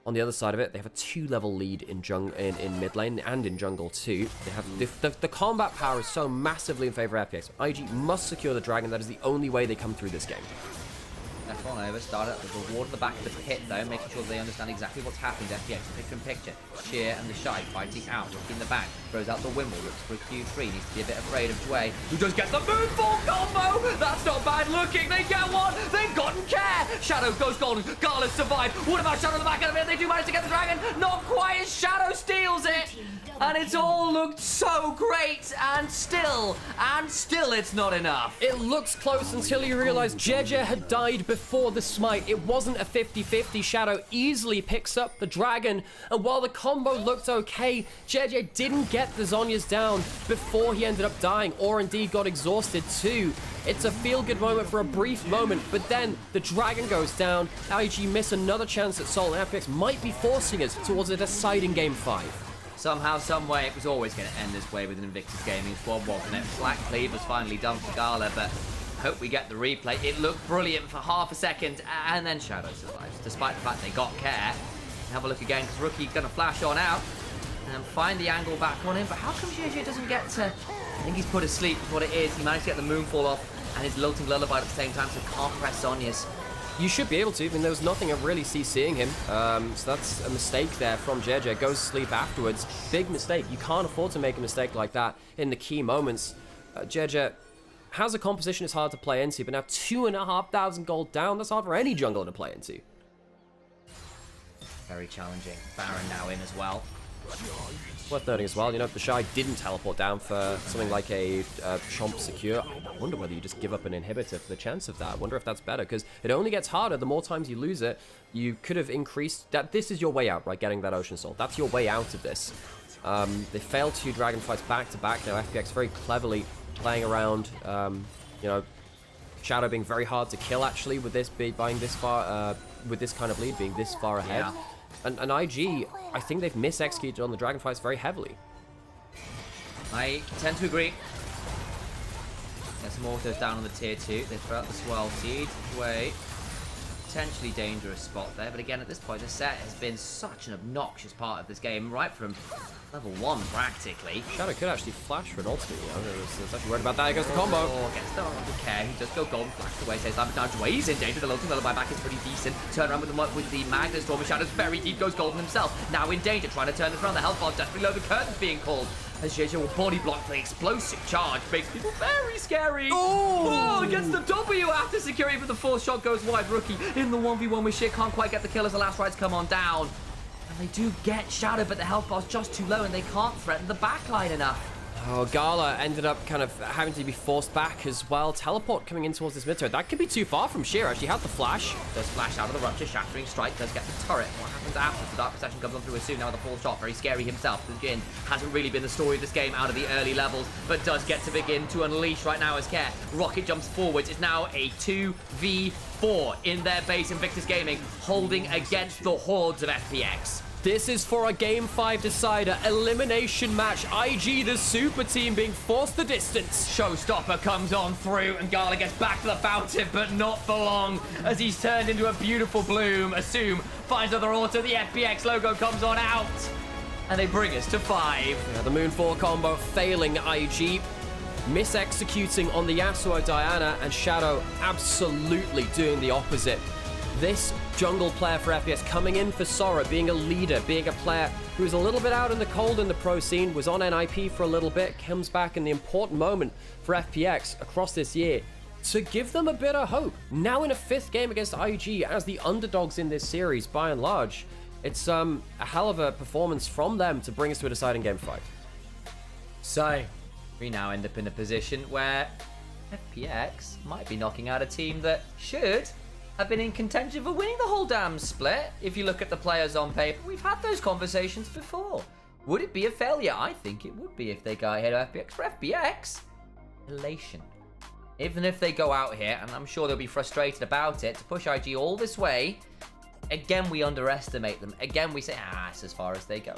on the other side of it, they have a 2-level lead in mid lane and in jungle too. They have the combat power is so massively in favor of FPX. IG must secure the Dragon. That is the only way they come through this game. Left one over, started at the ward at the back of the pit though, making sure they understand exactly what's happening to FPX. Picture in picture. Sheer and the Shy fighting out, looking in the back, throws out the Wimble, looks for a Q3, needs to be a bit afraid of Jue, who does get the moonfall combo! That's not bad looking, they get one! They've gotten care! Shadow goes golden, Gala survived. What about Shadow in the back of the pit? They do manage to get the Dragon, not quite as Shadow steals it! And it's all looked so great, and still it's not enough. It looks close until you realize JJ had died before the smite. It wasn't a 50-50. Shadow easily picks up the Dragon, and while the combo looked okay, JJ didn't get the Zhonya's down before he ended up dying, or indeed got exhausted too. It's a feel-good moment for a brief moment, but then the Dragon goes down. IG miss another chance at Soul, and FPX might be forcing us towards a deciding Game 5. Somehow, someway, it was always going to end this way with an Invictus Gaming squad, wasn't it? Black Cleave was finally done for Gala, but I hope we get the replay. It looked brilliant for half a second, and then Shadow survives, despite the fact they got care. Have a look again, because Rookie's going to flash on out and find the angle back on him, but how come JJ doesn't get to... I think he's put asleep is what it is. He managed to get the Moonfall off, and his Lilting Lullaby at the same time, so can't press Zhonya's. You should be able to. I mean, there was nothing I really see seeing him. So that's a mistake there from JJ. Goes to sleep afterwards. Big mistake. You can't afford to make a mistake like that in the key moments. JJ has a composition it's hard to play into, but now 2,500 gold down. That's hard for any jungler to play into. Very challenging. Baron now in as well. Worth noting as well, you know, if the Shy didn't teleport down for something like a Chomp Secure, I wonder whether you just give up an inhibitor for the chance of that. I wonder if that's better, because it only gets harder the more times you lose it. You could have increased that. This is your way out, right? Getting that Ocean Soul. That's your way out of this. They failed 2 Dragon fights back to back. Now FPX very cleverly playing around, you know, Shadow being very hard to kill actually with this being this far, with this kind of lead being this far ahead. Yeah. And IG, I think they've mis-executed on the Dragon fights very heavily. I tend to agree. Get some autos down on the tier 2. They throw out the Swell Seed. Way. Potentially dangerous spot there, but again at this point the set has been such an obnoxious part of this game, right from level 1 practically. Shadow could actually flash for an ultimate, you know, I was actually worried about that. Here goes the combo. Oh, gets the care. He does go golden, flashed away, says that, but now Jue's in danger. The Lilting Lullaby back is pretty decent. Turn around with the Magna Storm, Shadow's very deep, goes golden himself. Now in danger, trying to turn this around. The health bar desperately low, the curtain's being called. As JJ will body block the explosive charge, makes people very scary. Oh, gets the W after securing, but the 4th shot goes wide. Rookie in the 1v1 with shit, can't quite get the kill as the last rides come on down. And they do get Shadow, but the health bar's just too low and they can't threaten the backline enough. Oh, Gala ended up kind of having to be forced back as well. Teleport coming in towards this mid turret. That could be too far from Sheer, actually. Had the flash. Does flash out of the Rupture, Shattering Strike, does get the turret. What happens after? The Dark Procession comes on through as soon. Now the 4th shot, very scary himself. The Jhin hasn't really been the story of this game out of the early levels, but does get to begin to unleash right now as Care. Rocket jumps forwards. It's now a 2v4 in their base. Invictus Gaming holding against the hordes of FPX. This is for a Game 5 decider. Elimination match. IG, the super team, being forced the distance. Showstopper comes on through, and Gala gets back to the fountain, but not for long, as he's turned into a beautiful bloom. Assume finds another auto. The FPX logo comes on out. And they bring us to 5. Yeah, the Moonfall combo failing IG, mis-executing on the Yasuo Diana, and Shadow absolutely doing the opposite. This jungle player for FPX coming in for Sora, being a leader, being a player who was a little bit out in the cold in the pro scene, was on NIP for a little bit, comes back in the important moment for FPX across this year to give them a bit of hope. Now in a 5th game against IG as the underdogs in this series, by and large, it's a hell of a performance from them to bring us to a deciding game 5. So, we now end up in a position where FPX might be knocking out a team that should have been in contention for winning the whole damn split. If you look at the players on paper, we've had those conversations before. Would it be a failure? I think it would be if they go ahead of FPX. For FPX, elation. Even if they go out here, and I'm sure they'll be frustrated about it, to push IG all this way, again, we underestimate them. Again, we say, it's as far as they go.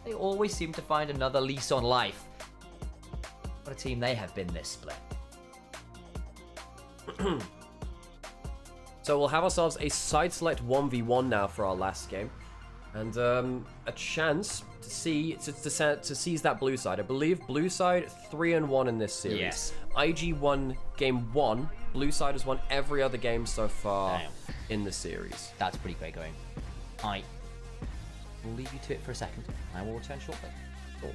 They always seem to find another lease on life. What a team they have been this split. So we'll have ourselves a side select 1v1 now for our last game. And a chance to seize that blue side. I believe blue side 3-1 in this series. Yes. IG won game 1. Blue side has won every other game so far in the series. That's pretty great going. I will leave you to it for a second. I will return shortly. Cool.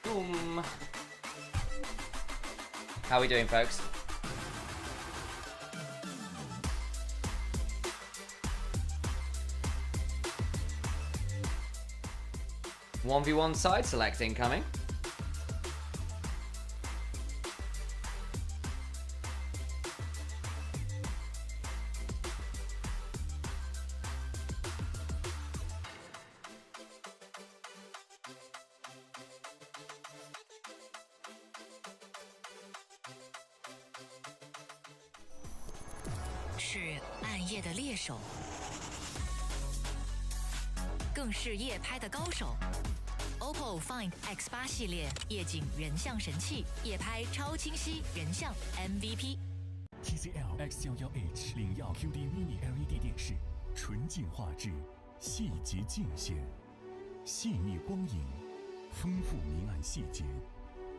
Boom. How are we doing, folks? (1v1) side select incoming.是暗夜的猎手，更是夜拍的高手。OPPO Find X8 系列夜景人像神器，夜拍超清晰人像 MVP。TCL X11H 领耀 QD Mini LED 电视，纯净画质，细节尽显，细腻光影，丰富明暗细节，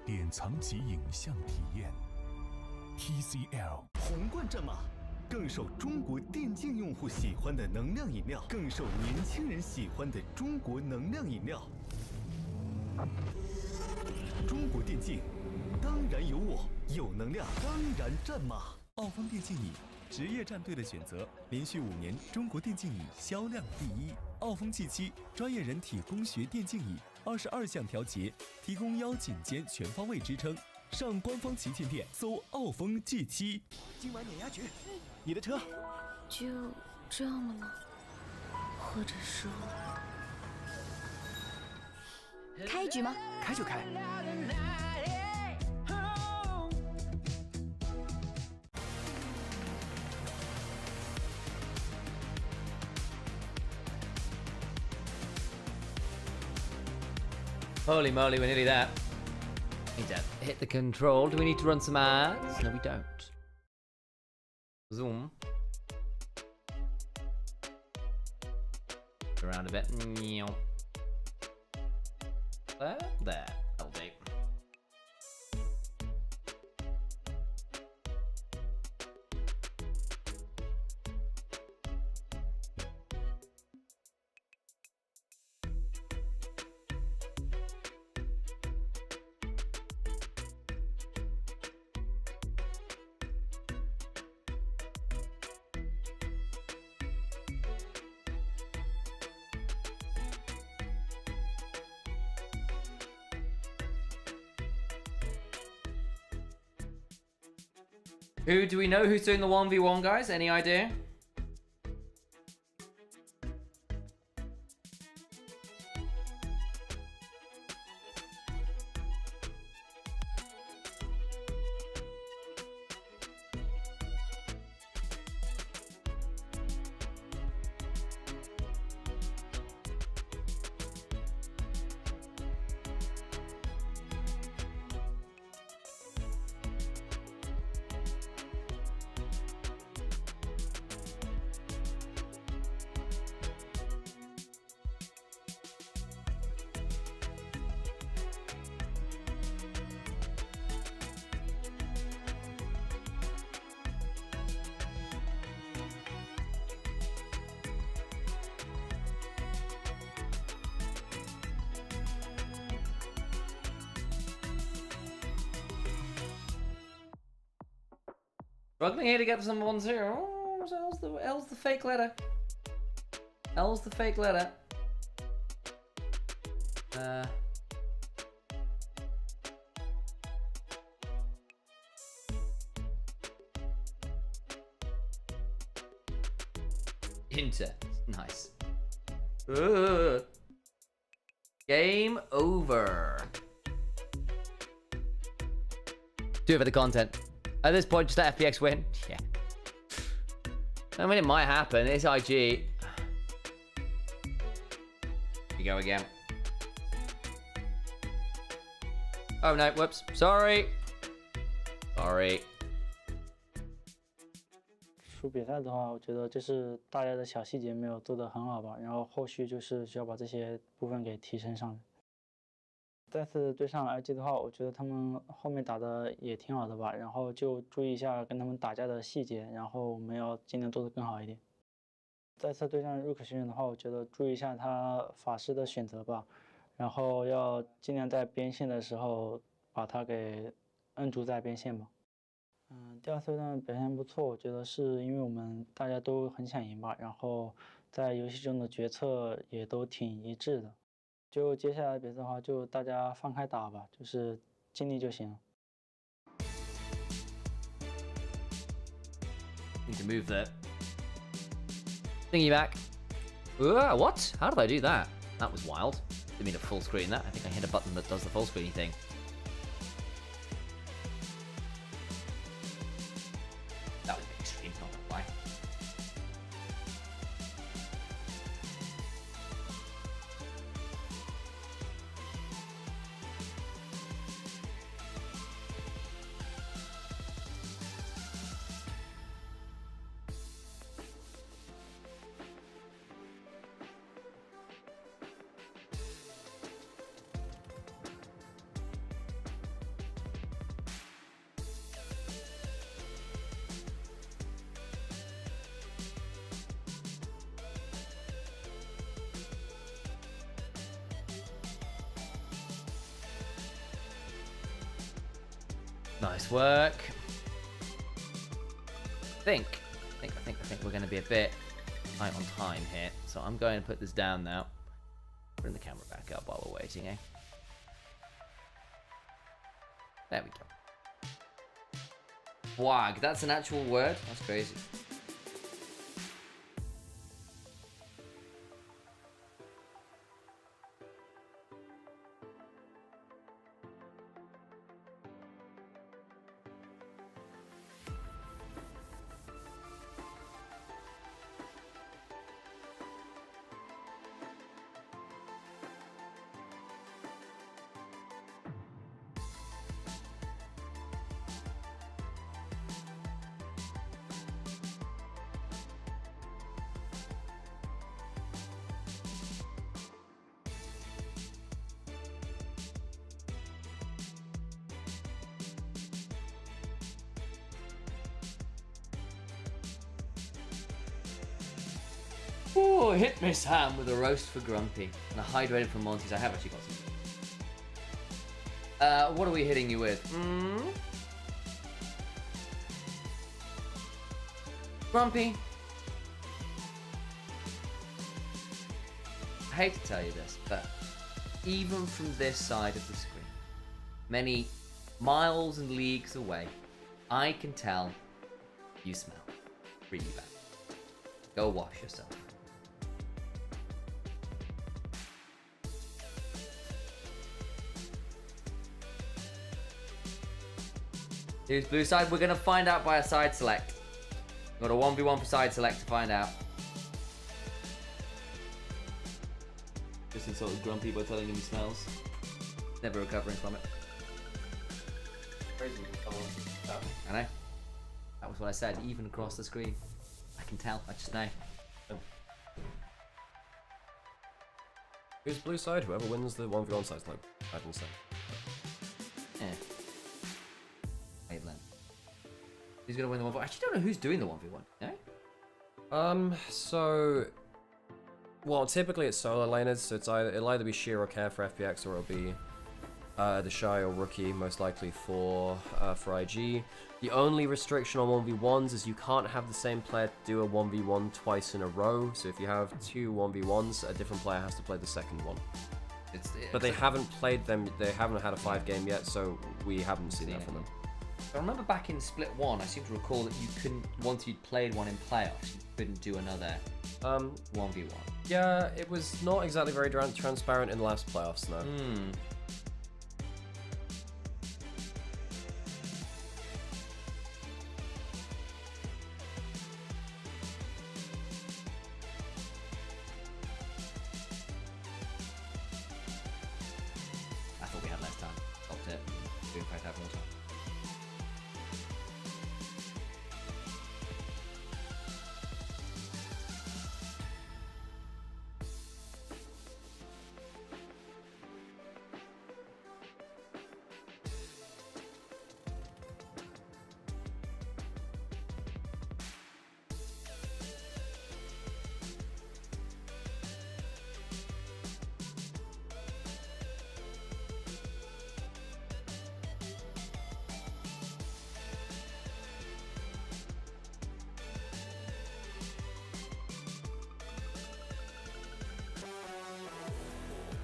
典藏级影像体验。TCL 皇冠战马。更受中国电竞用户喜欢的能量饮料，更受年轻人喜欢的中国能量饮料。中国电竞，当然有我，有能量，当然战马。奥风电竞椅，职业战队的选择，连续5年中国电竞椅销量第1。奥风 G7 专业人体工学电竞椅，22项调节，提供腰颈肩全方位支撑。上官方旗舰店搜奥风 G7。今晚碾压局，你的车就这样了吗？或者说，开一局吗？开就开。Holy moly, we're nearly there. Need to hit the control. Do we need to run some ads? No, we don't. Zoom. Around a bit. There. That'll do. Who do we know who's doing the 1v1, guys? Any idea? Struggling here to get some ones here. Oh, L's the fake letter. L's the fake letter. Inter. Nice. Game over. Do it for the content. At this point, just let FPX win. Yeah. I mean, it might happen. It's IG. Here we go again. Oh no, whoops. Sorry. Sorry. 输比赛的话，我觉得就是大家的小细节没有做得很好吧，然后后续就是需要把这些部分给提升上来。再次对上 IG 的话，我觉得他们后面打的也挺好的吧，然后就注意一下跟他们打架的细节，然后我们要尽量做得更好一点。再次对上Rook 学员的话，我觉得注意一下他法师的选择吧，然后要尽量在边线的时候把他给摁住在边线吧。第二赛段表现不错，我觉得是因为我们大家都很想赢吧，然后在游戏中的决策也都挺一致的。就接下来比赛的话，就大家放开打吧，就是尽力就行了。Need to move the thingy back. What? How did I do that? That was wild. Didn't mean to full screen that. I think I hit a button that does the full screeny thing. That was extreme, not gonna lie. Nice work. I think we're going to be a bit tight on time here, so I'm going to put this down now. Bring the camera back up while we're waiting, eh? There we go. Wag, that's an actual word? That's crazy. Oh, hit me Sam with a roast for Grumpy and a hydrated from Monty's. I have actually got some. What are we hitting you with? Grumpy. I hate to tell you this, but even from this side of the screen, many miles and leagues away, I can tell you smell really bad. Go wash yourself. Who's blue side? We're going to find out by a side select. Got a 1v1 for side select to find out. Just insulted Grumpy by telling him he smells. Never recovering from it. Crazy. I know. That was what I said, even across the screen. I can tell, I just know. Who's blue side? Whoever wins the 1v1 side, like I can say. Yeah. Waveland. Who's gonna win the 1v1? I actually don't know who's doing the 1v1, no? So well, typically it's solo laners, so it'll either be Sheer or Care for FPX, or it'll be the Shy or Rookie, most likely for IG. The only restriction on 1v1s is you can't have the same player do a 1v1 twice in a row. So if you have two 1v1s, a different player has to play the second one. But they haven't played them, they haven't had a 5-game yet, so we haven't seen that from them. I remember back in Split 1, I seem to recall that you couldn't, once you'd played one in playoffs, you couldn't do another 1v1. Yeah, it was not exactly very transparent in the last playoffs, no. I thought we had less time. Stopped it. We in fact have more time.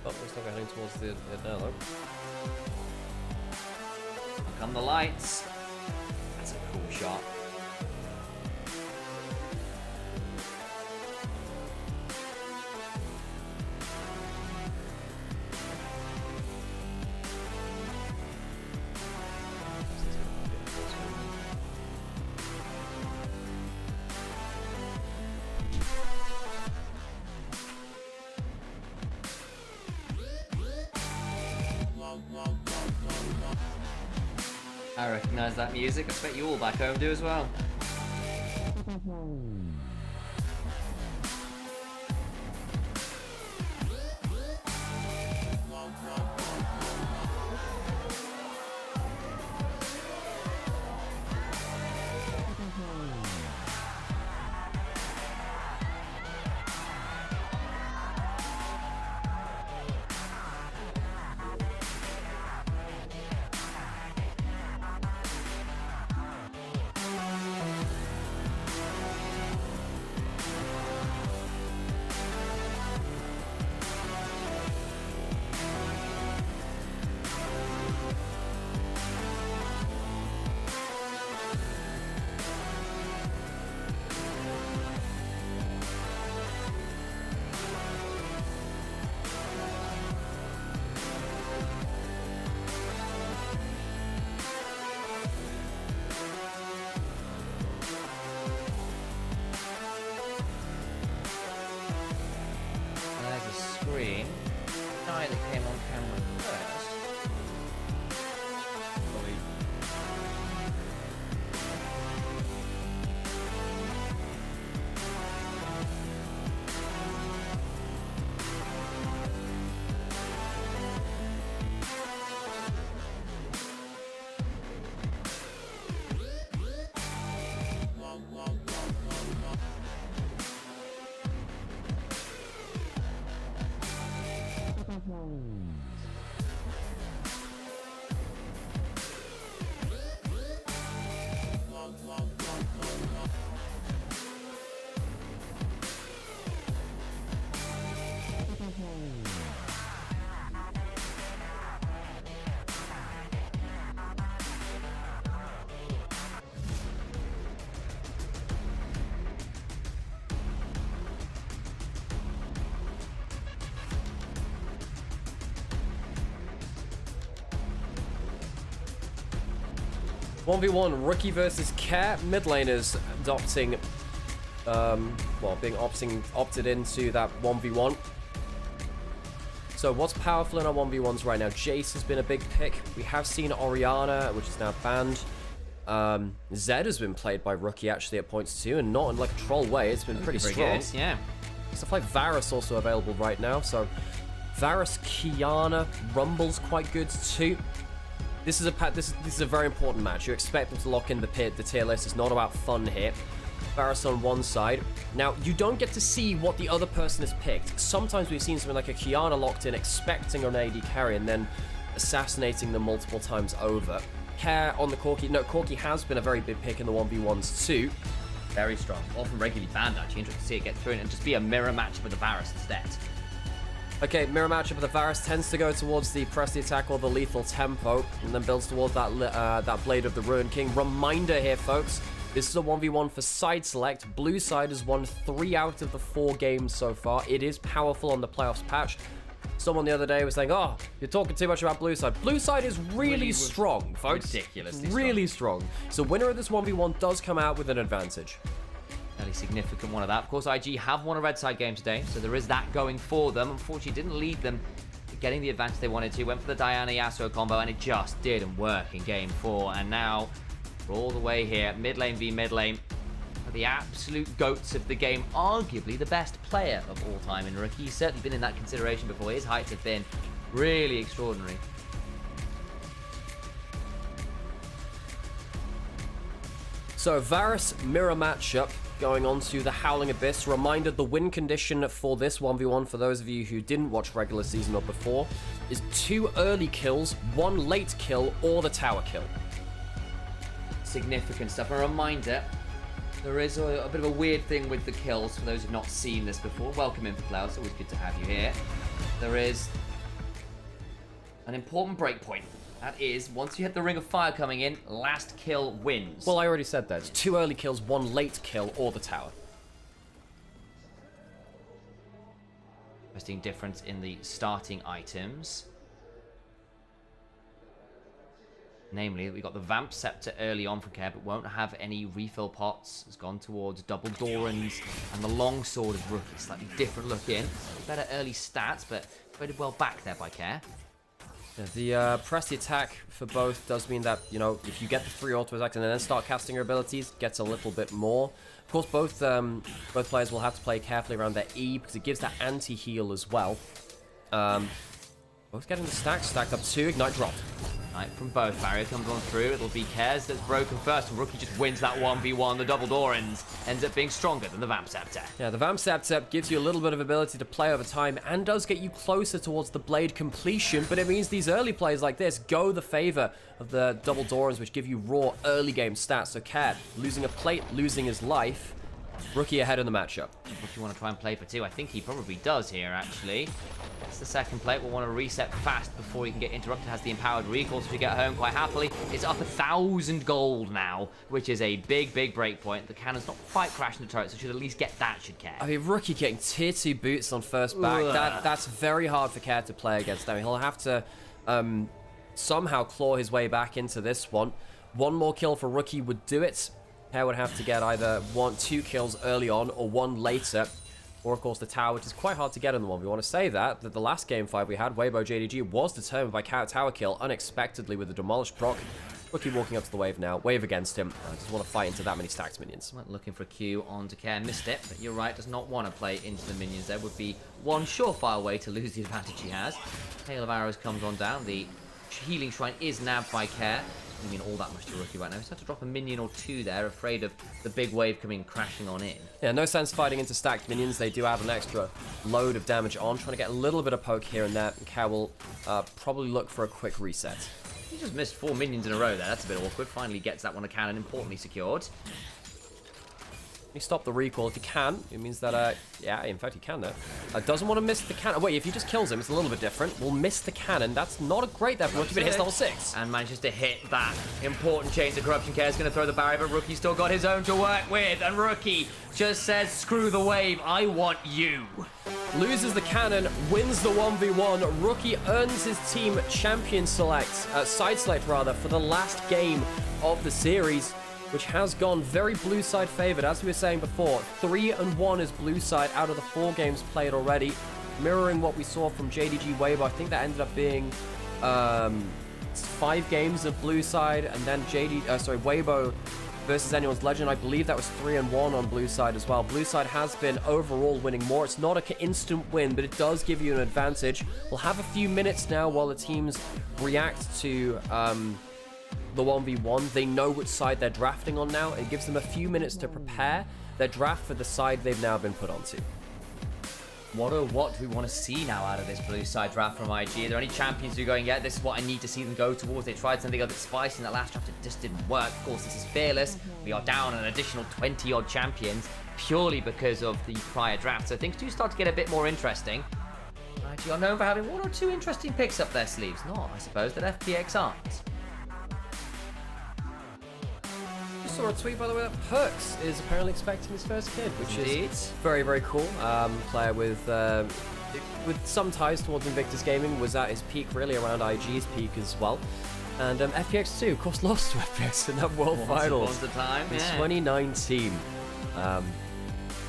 Oh, looks like we're heading towards the end now, though. Here come the lights. That's a cool shot. I recognise that music. I expect you all back home do as well. Screen. Guy that came on camera first. One v one Rookie versus Care. Mid laners adopting, being opted into that 1v1. So what's powerful in our 1v1s right now? Jace has been a big pick. We have seen Orianna, which is now banned. Zed has been played by Rookie actually at points too, and not in like a troll way. It's been pretty strong. Good, yeah. Stuff like Varus also available right now. So Varus, Kiana, Rumble's quite good too. This is a very important match. You expect them to lock in the tier list. It's not about fun here. Varus on one side. Now, you don't get to see what the other person has picked. Sometimes we've seen something like a Kiana locked in, expecting an AD carry, and then assassinating them multiple times over. Care on the Corki. No, Corki has been a very big pick in the 1v1s too. Very strong. Often regularly banned, actually. Interesting to see it get through and just be a mirror match with the Varus instead. Okay, mirror matchup with the Varus tends to go towards the press the attack or the lethal tempo, and then builds towards that Blade of the Ruined King. Reminder here, folks, this is a 1v1 for side select. Blue side has won 3 out of the 4 games so far. It is powerful on the playoffs patch. Someone the other day was saying, oh, you're talking too much about blue side. Blue side is really strong, folks. Ridiculously really strong. So winner of this 1v1 does come out with an advantage. Fairly significant one of that. Of course, IG have won a red side game today, so there is that going for them. Unfortunately, didn't lead them to getting the advantage they wanted to. Went for the Diana Yasuo combo, and it just didn't work in game 4. And now, we're all the way here. Mid lane v mid lane. The absolute goats of the game. Arguably the best player of all time in Rookie. He's certainly been in that consideration before. His heights have been really extraordinary. So, Varus mirror matchup. Going on to the Howling Abyss. Reminder, the win condition for this 1v1, for those of you who didn't watch regular season or before, is 2 early kills, 1 late kill, or the tower kill. Significant stuff. A reminder, there is a bit of a weird thing with the kills for those who've not seen this before. Welcome in for Klaus, always good to have you here. There is an important breakpoint. That is, once you hit the ring of fire coming in, last kill wins. Well, I already said that. It's 2 early kills, 1 late kill, or the tower. Interesting difference in the starting items. Namely, we got the Vamp Scepter early on from Care, but won't have any refill pots. It's gone towards double Dorans, and the Longsword of Rookie, slightly different looking. Better early stats, but very well back there by Care. Yeah, the press the attack for both does mean that, you know, if you get the 3 auto attacks and then start casting your abilities, gets a little bit more. Of course, both players will have to play carefully around their E because it gives that anti-heal as well. Both getting the stacks, stacked up 2, Ignite dropped. Right, from both. Barrier comes on through. It'll be Cares that's broken first. And Rookie just wins that 1v1. The double Dorans ends up being stronger than the Vamp Scepter. Yeah, the Vamp Scepter gives you a little bit of ability to play over time and does get you closer towards the blade completion, but it means these early plays like this go the favor of the double Dorans, which give you raw early game stats. So Cat losing a plate, losing his life. Rookie ahead in the matchup. Rookie want to try and play for 2. I think he probably does here, actually. That's the second plate. We'll want to reset fast before he can get interrupted. Has the empowered recall, so we get home quite happily. It's up 1,000 gold now, which is a big, big break point. The cannon's not quite crashing the turret, so should at least get that, should Care. I mean, Rookie getting tier 2 boots on first back. That's very hard for Care to play against. I mean, he'll have to somehow claw his way back into this one. One more kill for Rookie would do it. Care would have to get either 2 kills early on or 1 later. Or, of course, the tower, which is quite hard to get in the one. We want to say that the last game 5 we had, Weibo JDG, was determined by tower kill unexpectedly with the Demolish proc. Rookie walking up to the wave now. Wave against him. I just want to fight into that many stacked minions. Looking for a Q onto Care. Missed it, but you're right. Does not want to play into the minions. There would be one surefire way to lose the advantage he has. Hail of Arrows comes on down. The Healing Shrine is nabbed by Care. I mean, all that much to Rookie right now. He's had to drop a minion or 2 there, afraid of the big wave coming crashing on in. Yeah, no sense fighting into stacked minions. They do have an extra load of damage on. Trying to get a little bit of poke here and there. And Care will probably look for a quick reset. He just missed 4 minions in a row there. That's a bit awkward. Finally gets that one a cannon importantly secured. You stop the recall if you can. It means that, yeah, in fact, he can, though. Doesn't want to miss the cannon. Wait, if he just kills him, it's a little bit different. We'll miss the cannon. That's not a great there for Rookie, but it hits level 6. And manages to hit that important Chains of Corruption. Care's going to throw the barrier, but Rookie's still got his own to work with. And Rookie just says, screw the wave, I want you. Loses the cannon, wins the 1v1. Rookie earns his team champion side select rather, for the last game of the series, which has gone very blue side favored. As we were saying before, 3-1 is blue side out of the 4 games played already, mirroring what we saw from JDG Weibo. I think that ended up being 5 games of blue side, and then Weibo versus Anyone's Legend. I believe that was 3-1 on blue side as well. Blue side has been overall winning more. It's not an instant win, but it does give you an advantage. We'll have a few minutes now while the teams react to the 1v1. They know which side they're drafting on now. It gives them a few minutes to prepare their draft for the side they've now been put onto. What do we want to see now out of this blue side draft from IG? Are there any champions who are going, yeah, this is what I need to see them go towards? They tried something a bit spicy in that last draft. It just didn't work. Of course, this is Fearless. We are down an additional 20-odd champions purely because of the prior draft. So things do start to get a bit more interesting. IG are known for having 1 or 2 interesting picks up their sleeves. Not, I suppose, that FPX aren't. Saw a tweet, by the way, that Perks is apparently expecting his first kid, which is very, very cool. Player with some ties towards Invictus Gaming, was at his peak, really around IG's peak as well. And FPX too, of course, lost to FPX in that World Finals in 2019.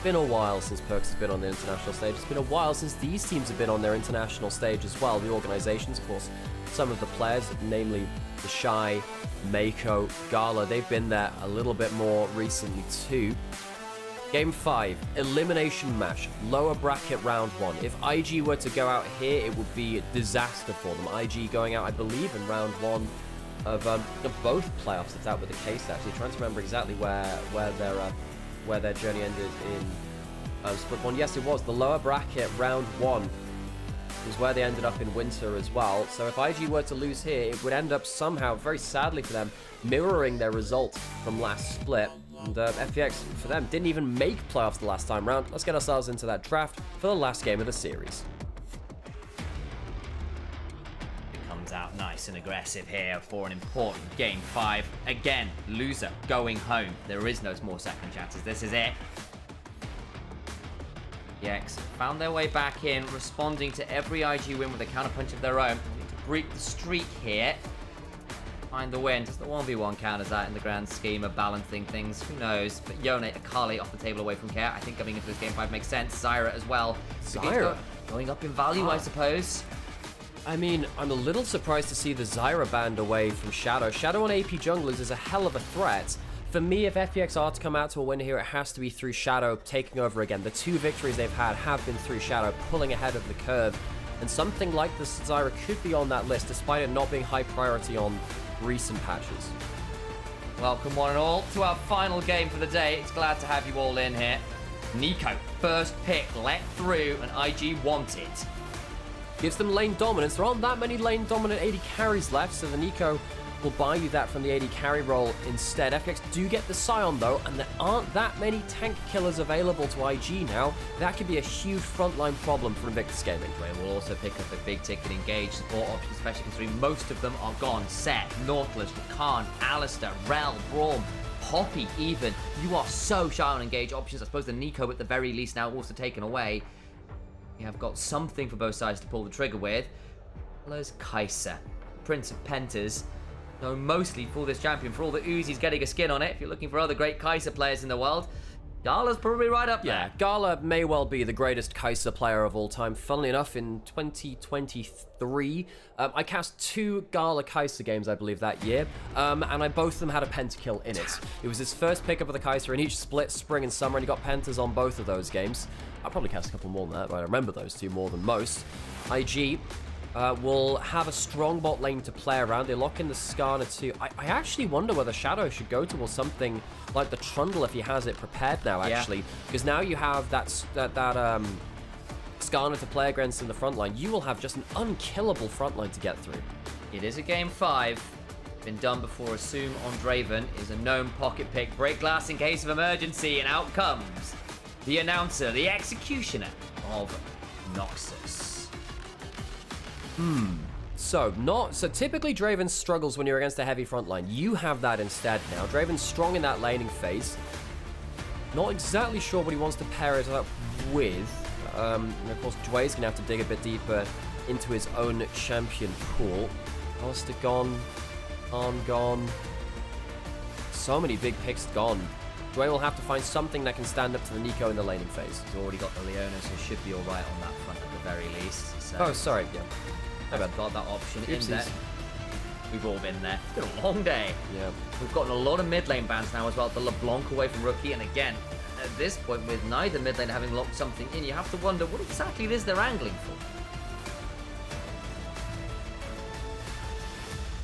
Been a while since Perks has been on the international stage. It's been a while since these teams have been on their international stage as well. The organizations, of course, some of the players, namely the Shy, Mako, Gala, they've been there a little bit more recently too. Game 5, elimination match, lower bracket round 1. If IG were to go out here, it would be a disaster for them. IG going out, I believe, in round 1 of both playoffs, if that were the case, actually. Trying to remember exactly where their journey ended in split 1. Yes, it was the lower bracket round 1 was where they ended up in winter as well. So if IG were to lose here, it would end up somehow, very sadly for them, mirroring their result from last split. And FPX, for them, didn't even make playoffs the last time round. Let's get ourselves into that draft for the last game of the series. comes out nice and aggressive here for an important game 5. Again, loser going home. There is no more second chances. This is it. FPX found their way back in, responding to every IG win with a counterpunch of their own. Need to break the streak here. Find the win. Just the 1v1 counters that in the grand scheme of balancing things. Who knows? But Yone, Akali off the table away from Care. I think coming into this game 5 makes sense. Zyra as well. Zyra? Going up in value, I suppose. I mean, I'm a little surprised to see the Zyra banned away from Shadow. Shadow on AP junglers is a hell of a threat. For me, if FPX are to come out to a win here, it has to be through Shadow taking over again. The 2 victories they've had have been through Shadow, pulling ahead of the curve. And something like this Zyra could be on that list, despite it not being high priority on recent patches. Welcome one and all to our final game for the day. It's glad to have you all in here. Nico, first pick, let through, and IG want it. Gives them lane dominance. There aren't that many lane dominant AD carries left, so the Nico will buy you that from the AD carry role instead. FPX do get the Scion though, and there aren't that many tank killers available to IG now. That could be a huge frontline problem for Invictus Gaming. They will also pick up a big ticket engage support options, especially considering most of them are gone. Set, Nautilus, Rakan, Alistair, Rel, Braum, Poppy even. You are so shy on engage options. I suppose the Nico at the very least now also taken away. You have got something for both sides to pull the trigger with. There's Kai'Sa, Prince of Pentas. Known mostly for this champion, for all the Uzi's getting a skin on it. If you're looking for other great Kai'Sa players in the world, Gala's probably right up there. Yeah, Gala may well be the greatest Kai'Sa player of all time. Funnily enough, in 2023, I cast 2 Gala Kai'Sa games, I believe, that year, and both of them had a pentakill in it. It was his first pickup of the Kai'Sa in each split, spring and summer, and he got pentas on both of those games. I probably cast a couple more than that, but I remember those 2 more than most. IG will have a strong bot lane to play around. They lock in the Skarner too. I actually wonder whether Shadow should go towards something like the Trundle if he has it prepared now, actually. Because now you have that Skarner to play against in the front line. You will have just an unkillable front line to get through. It is a game 5. Been done before. Assume on Draven is a known pocket pick. Break glass in case of emergency, and out comes the announcer, the executioner of Noxus. So typically Draven struggles when you're against a heavy front line. You have that instead now. Draven's strong in that laning phase. Not exactly sure what he wants to pair it up with. And of course, Dway's gonna have to dig a bit deeper into his own champion pool. Alistair gone, Arn gone. So many big picks gone. Dway will have to find something that can stand up to the Nico in the laning phase. He's already got the Leona, so should be alright on that front at the very least. So oh, sorry, yeah. I've got that option Oopsies. in there. We've all been there. It's been a long day. Yeah. We've gotten a lot of mid lane bans now as well. The LeBlanc away from Rookie, and again, at this point, with neither mid lane having locked something in, you have to wonder what exactly it is they're angling for.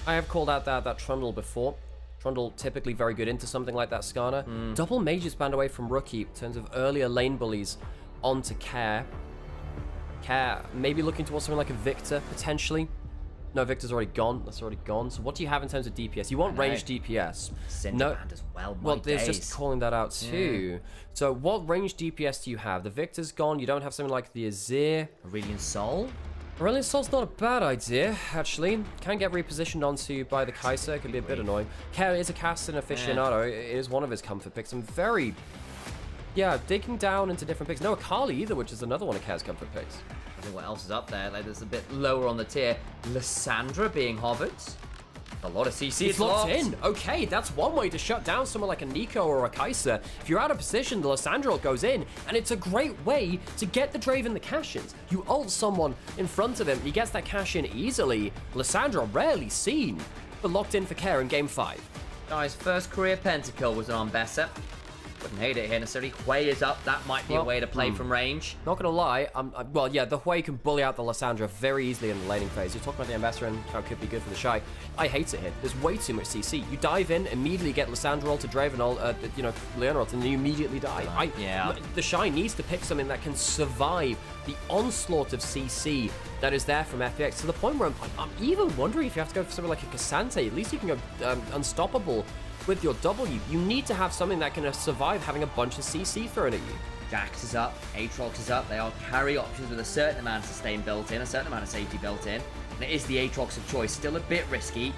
I have called out that Trundle before. Trundle typically very good into something like that Skarner. Double mages banned away from Rookie in terms of earlier lane bullies onto Care. Care maybe looking towards something like a Victor, potentially. No, Victor's already gone. That's already gone. So what do you have in terms of DPS? You want ranged DPS. No, as well, there's just calling that out too. Yeah. So what ranged DPS do you have? The Victor's gone. You don't have something like the Azir. Aurelion Sol? Aurelion Sol's not a bad idea, actually. Can get repositioned onto by the Kai'Sa. It can be a bit annoying. Care is a casting aficionado. It is one of his comfort picks. I'm very... yeah, digging down into different picks. No Akali either, which is another one of Care's comfort picks. I think what else is up there? Like, there's a bit lower on the tier. Lissandra being hovered. A lot of CC. It's locked in. Okay, that's one way to shut down someone like a Nico or a Kai'Sa. If you're out of position, the Lissandra goes in, and it's a great way to get the Draven the cash-ins. You ult someone in front of him, he gets that cash-in easily. Lissandra rarely seen, but locked in for Care in game 5. Guys, first career pentakill was on Bessa. Wouldn't hate it here necessarily. Hui is up. That might be a way to play from range. Not gonna lie, well, yeah, the Hui can bully out the Lissandra very easily in the laning phase. You're talking about the Ambassador and how it could be good for the Shy. I hate it here. There's way too much CC. You dive in, immediately get Lissandra ult to Draven ult, Leona ult, and then you immediately die. The Shy needs to pick something that can survive the onslaught of CC that is there from FPX, to the point where I'm even wondering if you have to go for something like a Cassante. At least you can go unstoppable with your W. You need to have something that can survive having a bunch of CC thrown at you. Jax is up, Aatrox is up. They are carry options with a certain amount of sustain built in, a certain amount of safety built in. And it is the Aatrox of choice. Still a bit risky,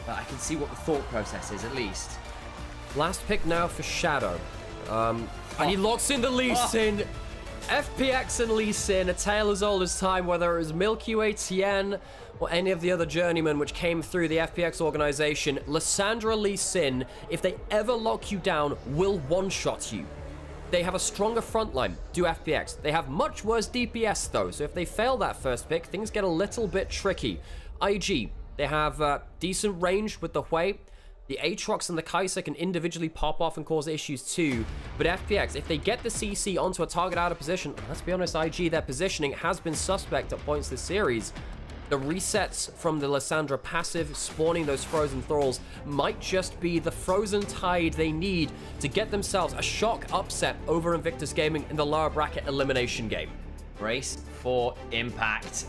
but I can see what the thought process is, at least. Last pick now for Shadow. And he locks in the Lee Sin. FPX and Lee Sin, a tale as old as time, whether it was Milky Way, Tien, or any of the other journeymen which came through the FPX organization. Lissandra Lee Sin, if they ever lock you down, will one-shot you. They have a stronger frontline, do FPX. They have much worse DPS though, so if they fail that first pick, things get a little bit tricky. IG, they have decent range with the Hui. The Aatrox and the Kai'Sa can individually pop off and cause issues too. But FPX, if they get the CC onto a target out of position, let's be honest, IG, their positioning has been suspect at points this series. The resets from the Lissandra passive, spawning those frozen thralls, might just be the frozen tide they need to get themselves a shock upset over Invictus Gaming in the lower bracket elimination game. Brace for impact.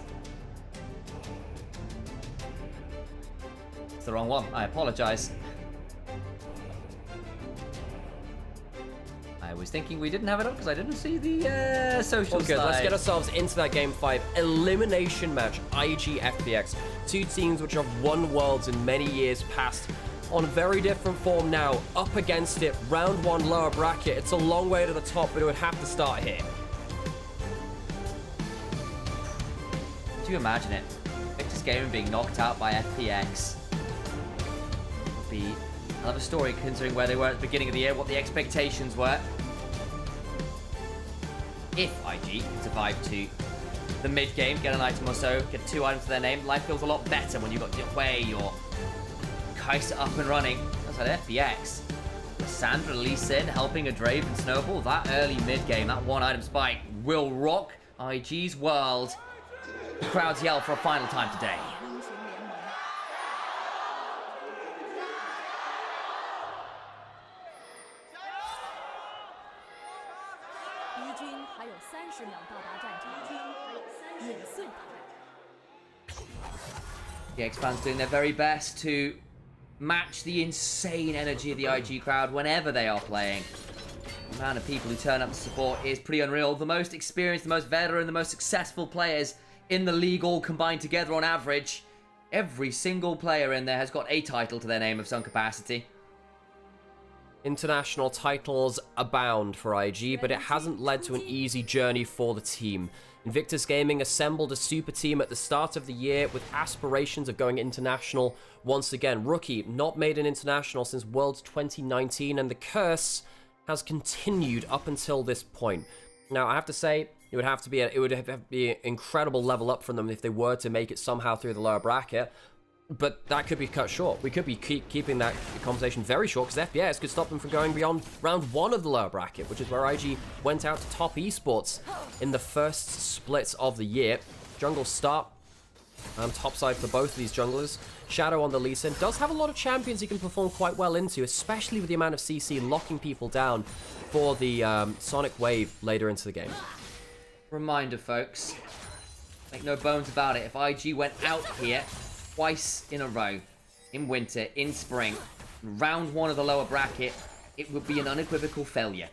It's the wrong one. I apologize. I was thinking we didn't have it up because I didn't see the social Okay, slide. let's get ourselves into that Game 5 elimination match. IG, FPX, two teams which have won Worlds in many years past, on very different form now, up against it, round 1 lower bracket. It's a long way to the top, but it would have to start here. Do you imagine it? Invictus Gaming being knocked out by FPX. Would be another story considering where they were at the beginning of the year, what the expectations were. If IG can survive to the mid game, get an item or so, get 2 items to their name, life feels a lot better when you've got your Hui, your Kai'Sa up and running. That's like FPX. Lissandra Lee Sin helping a Draven Snowball. That early mid game, that 1 item spike will rock IG's world. The crowds yell for a final time today. The X fans doing their very best to match the insane energy of the IG crowd whenever they are playing. The amount of people who turn up to support is pretty unreal. The most experienced, the most veteran, the most successful players in the league all combined together on average. Every single player in there has got a title to their name of some capacity. International titles abound for IG, but it hasn't led to an easy journey for the team. Invictus Gaming assembled a super team at the start of the year with aspirations of going international once again. Rookie, not made an international since Worlds 2019, and the curse has continued up until this point. Now, I have to say, it would have to be an incredible level up from them if they were to make it somehow through the lower bracket. But that could be cut short. We could be keeping that conversation very short because FPX could stop them from going beyond round 1 of the lower bracket, which is where IG went out to top esports in the first splits of the year. Jungle start top side for both of these junglers. Shadow on the Lee Sin does have a lot of champions he can perform quite well into, especially with the amount of CC locking people down for the Sonic Wave later into the game. Reminder, folks, make no bones about it, if IG went out here twice in a row, in winter, in spring, round 1 of the lower bracket, it would be an unequivocal failure.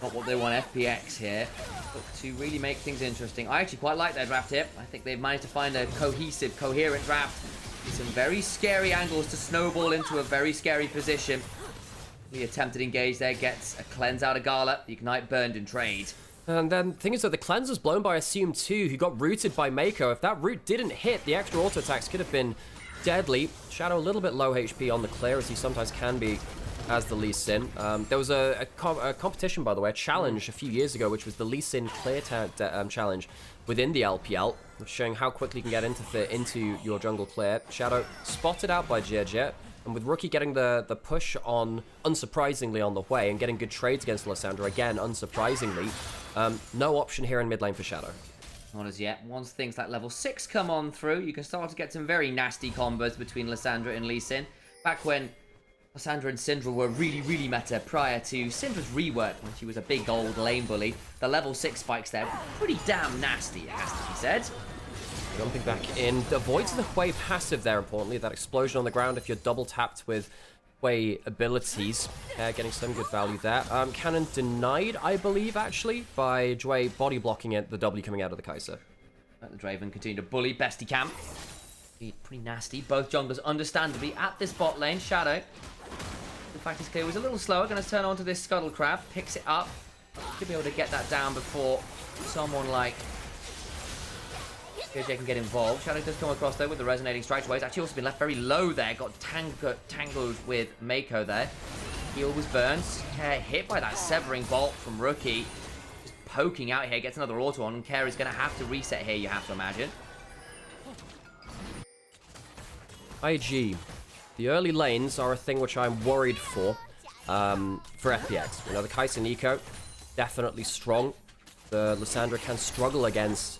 Not what they want. FPX here look to really make things interesting. I actually quite like their draft here. I think they've managed to find a cohesive, coherent draft with some very scary angles to snowball into a very scary position. The attempted engage there gets a cleanse out of Gala, the ignite burned in trade. And then the thing is that the cleanse was blown by Assume too, who got rooted by Mako. If that root didn't hit, the extra auto attacks could have been deadly. Shadow a little bit low HP on the clear, as he sometimes can be as the Lee Sin. There was a competition, by the way, a challenge a few years ago, which was the Lee Sin clear challenge within the LPL, showing how quickly you can get into your jungle clear. Shadow spotted out by Jet. And with Rookie getting the push on, unsurprisingly, on the way, and getting good trades against Lissandra, again, unsurprisingly, no option here in mid lane for Shadow. Not as yet. Once things like level 6 come on through, you can start to get some very nasty combos between Lissandra and Lee Sin. Back when Lissandra and Syndra were really, really meta prior to Syndra's rework when she was a big old lane bully, the level 6 spikes there were pretty damn nasty, it has to be said. Jumping back in, avoids the Hui passive there, importantly. That explosion on the ground if you're double tapped with Hui abilities. Getting some good value there. Cannon denied, I believe, actually, by Jue body blocking it, the W coming out of the Kai'Sa. Let the Draven continue to bully best he can. Pretty nasty. Both junglers understandably at this bot lane. Shadow, the fact is clear, was a little slower. Going to turn onto this Scuttle Crab. Picks it up. Should be able to get that down before someone like JJ can get involved. Shadow does come across though with the resonating strikes. He's actually also been left very low there. Got tangled with Mako there. Heal was burned. Hit by that severing bolt from Rookie. Just poking out here. Gets another auto on. And Care is going to have to reset here, you have to imagine. IG. The early lanes are a thing which I'm worried for FPX. You know, the Kai'Sa Neeko, definitely strong. The Lissandra can struggle against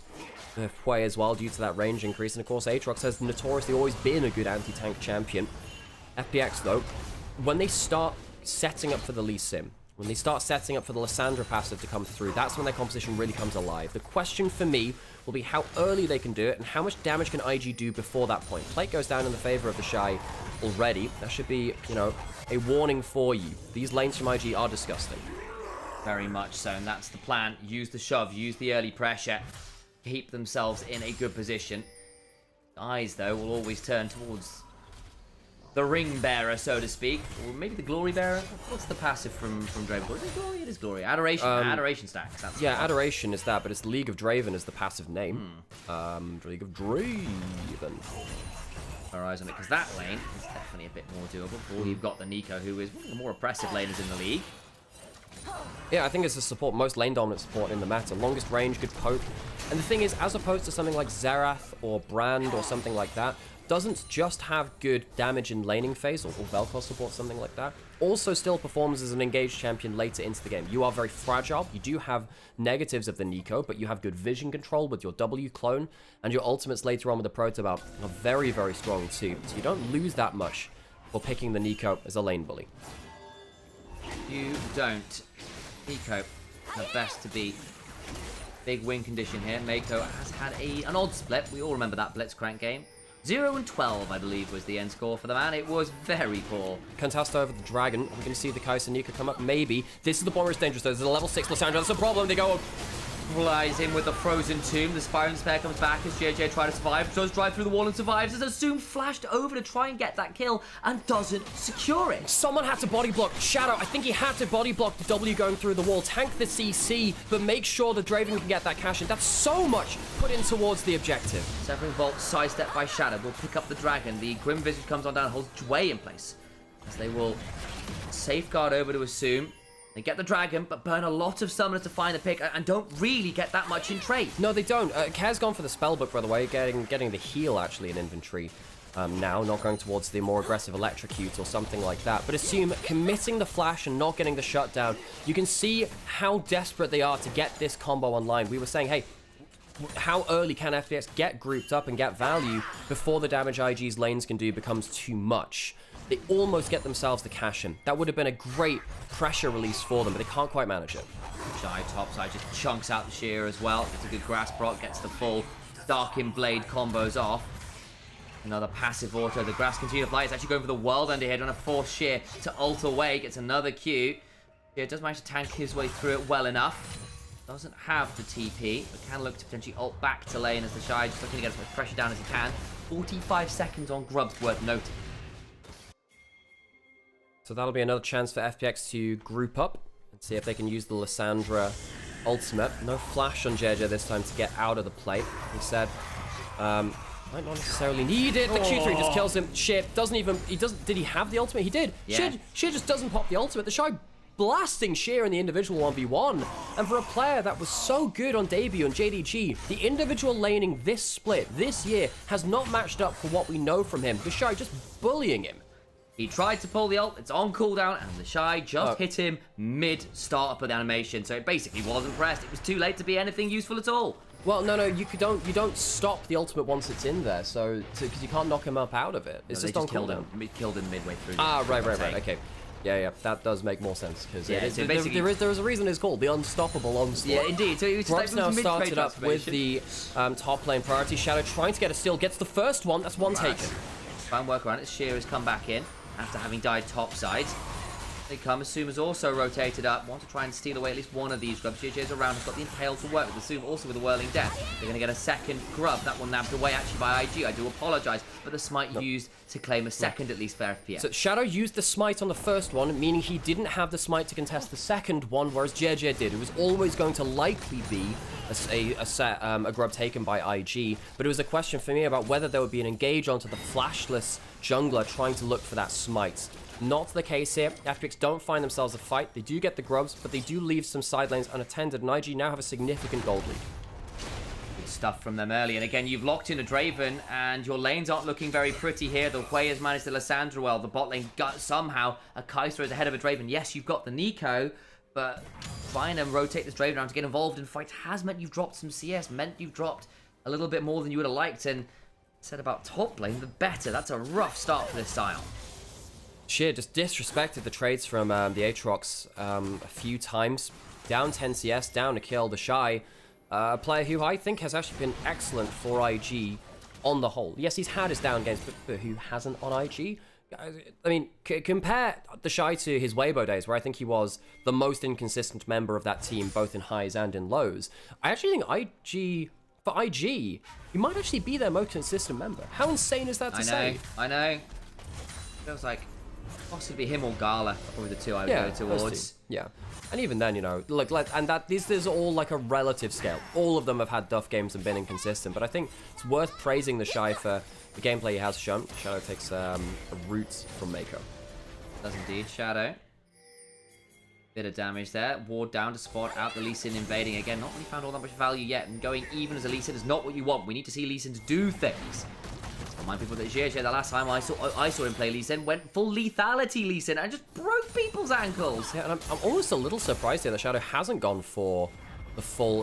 the Hwei as well due to that range increase. And of course, Aatrox has notoriously always been a good anti-tank champion. FPX, though, when they start setting up for the Lee Sin, when they start setting up for the Lissandra passive to come through, that's when their composition really comes alive. The question for me will be how early they can do it and how much damage can IG do before that point. Plate goes down in the favor of the Shy already. That should be, you know, a warning for you. These lanes from IG are disgusting. Very much so, and that's the plan. Use the shove, use the early pressure, keep themselves in a good position. Eyes, though, will always turn towards the ring bearer, so to speak, or maybe the glory bearer. What's the passive from Draven? Is it glory? It is glory. Adoration. Adoration stacks. That's yeah, Adoration is that, but it's League of Draven is the passive name. League of Draven. Our eyes on it, because that lane is definitely a bit more doable. Or you've got the Neeko, who is one of the more oppressive laners in the league. Yeah, I think it's the support, most lane dominant support in the meta. Longest range, good poke. And the thing is, as opposed to something like Xerath or Brand or something like that, doesn't just have good damage in laning phase, or Vel'Koz support, something like that, also still performs as an engaged champion later into the game. You are very fragile. You do have negatives of the Neeko, but you have good vision control with your W clone, and your ultimates later on with the Protobelt are very, very strong too. So you don't lose that much for picking the Neeko as a lane bully. You don't. Neeko, the best to be. Big win condition here. Mako has had an odd split. We all remember that Blitzcrank game. 0-12, I believe, was the end score for the man. It was very poor. Contest over the Dragon. We're going to see the Kai'Sa Neeko come up. Maybe. This is the bomber is dangerous, though. There's a level 6 Lissandra. That's a problem. They go... Flies in with the Frozen Tomb. The Spiraling Spear comes back as JJ tries to survive. Does drive through the wall and survives as Assume flashed over to try and get that kill and doesn't secure it. Someone had to body block Shadow. I think he had to body block the W going through the wall. Tank the CC, but make sure the Draven can get that cash in. That's so much put in towards the objective. Severing Bolt sidestep by Shadow will pick up the Dragon. The Grim Visage comes on down and holds Hwei in place as they will safeguard over to Assume. They get the Dragon, but burn a lot of summoners to find the pick and don't really get that much in trade. No, they don't. Kair's gone for the Spellbook, by the way, getting the heal, actually, in inventory now, not going towards the more aggressive Electrocute or something like that. But Assume committing the flash and not getting the shutdown, you can see how desperate they are to get this combo online. We were saying, hey, how early can FPX get grouped up and get value before the damage IG's lanes can do becomes too much? They almost get themselves the cash in. That would have been a great pressure release for them, but they can't quite manage it. Shy topside just chunks out the shear as well. Gets a good grasp proc, gets the full Darkin Blade combos off. Another passive auto. The grass continues to fly. It's actually going for the World Under here. Trying to force Sheer to ult away. Gets another Q. Sheer does manage to tank his way through it well enough. Doesn't have the TP, but can look to potentially ult back to lane as the Shy just looking to get as much pressure down as he can. 45 seconds on Grub's worth noting. So that'll be another chance for FPX to group up and see if they can use the Lissandra ultimate. No flash on JJ this time to get out of the plate. He said, might not necessarily need it. The Q3 just kills him. Shit, doesn't even, did he have the ultimate? He did. Yeah. Sheer just doesn't pop the ultimate. The Shy blasting Sheer in the individual 1v1. And for a player that was so good on debut on JDG, the individual laning this split, this year, has not matched up for what we know from him. The Shy just bullying him. He tried to pull the ult, it's on cooldown, and the Shy just hit him mid-startup of the animation, so it basically wasn't pressed. It was too late to be anything useful at all. Well, no, you don't stop the ultimate once it's in there, so because you can't knock him up out of it. It's just on cooldown. Killed him midway through. Ah, right, okay. Yeah, that does make more sense because there is a reason it's called the Unstoppable Onslaught. Yeah, indeed. So it was Grub's now started up with the top lane priority. Shadow trying to get a steal, gets the first one. That's one taken. Try and work around it. Sheer has come back in after having died topside. They come. Asuma's also rotated up. Want to try and steal away at least one of these grubs. JJ's around. Has got the Impale to work with. Asuma also with a Whirling Death. They're going to get a second grub. That one nabbed away actually by IG. I do apologise. But the smite used to claim a second at least for FPX. So Shadow used the smite on the first one, meaning he didn't have the smite to contest the second one, whereas JJ did. It was always going to likely be a grub taken by IG. But it was a question for me about whether there would be an engage onto the flashless jungler trying to look for that smite. Not the case here. FPX don't find themselves a fight. They do get the grubs, but they do leave some side lanes unattended, and IG now have a significant gold lead. Good stuff from them early. And again, you've locked in a Draven, and your lanes aren't looking very pretty here. The way has managed the Lissandra well. The bot lane got somehow. A Kai'Sa is ahead of a Draven. Yes, you've got the Nico, but trying to rotate this Draven around to get involved in fight has meant you've dropped some CS, meant you've dropped a little bit more than you would have liked. And said about top lane, the better. That's a rough start for this style. Sheer just disrespected the trades from the Aatrox a few times. Down 10 CS, down to kill the Shy. A player who I think has actually been excellent for IG on the whole. Yes, he's had his down games, but who hasn't on IG? I mean, compare the Shy to his Weibo days, where I think he was the most inconsistent member of that team, both in highs and in lows. I actually think for IG, he might actually be their most consistent member. How insane is that to say? I know. Feels like possibly him or Gala, probably the two I would go towards. Yeah, and even then, you know, and that this is all like a relative scale. All of them have had duff games and been inconsistent, but I think it's worth praising the Shy for the gameplay he has shown. Shadow takes a root from Mako. Does indeed, Shadow. Bit of damage there. Ward down to spot out the Lee Sin invading again. Not really found all that much value yet, and going even as a Lee Sin is not what you want. We need to see Lee Sin to do things. Remind people that JJ, the last time I saw him play Lee Sin, went full lethality Lee Sin and just broke people's ankles. Yeah, and I'm almost a little surprised here that Shadow hasn't gone for the full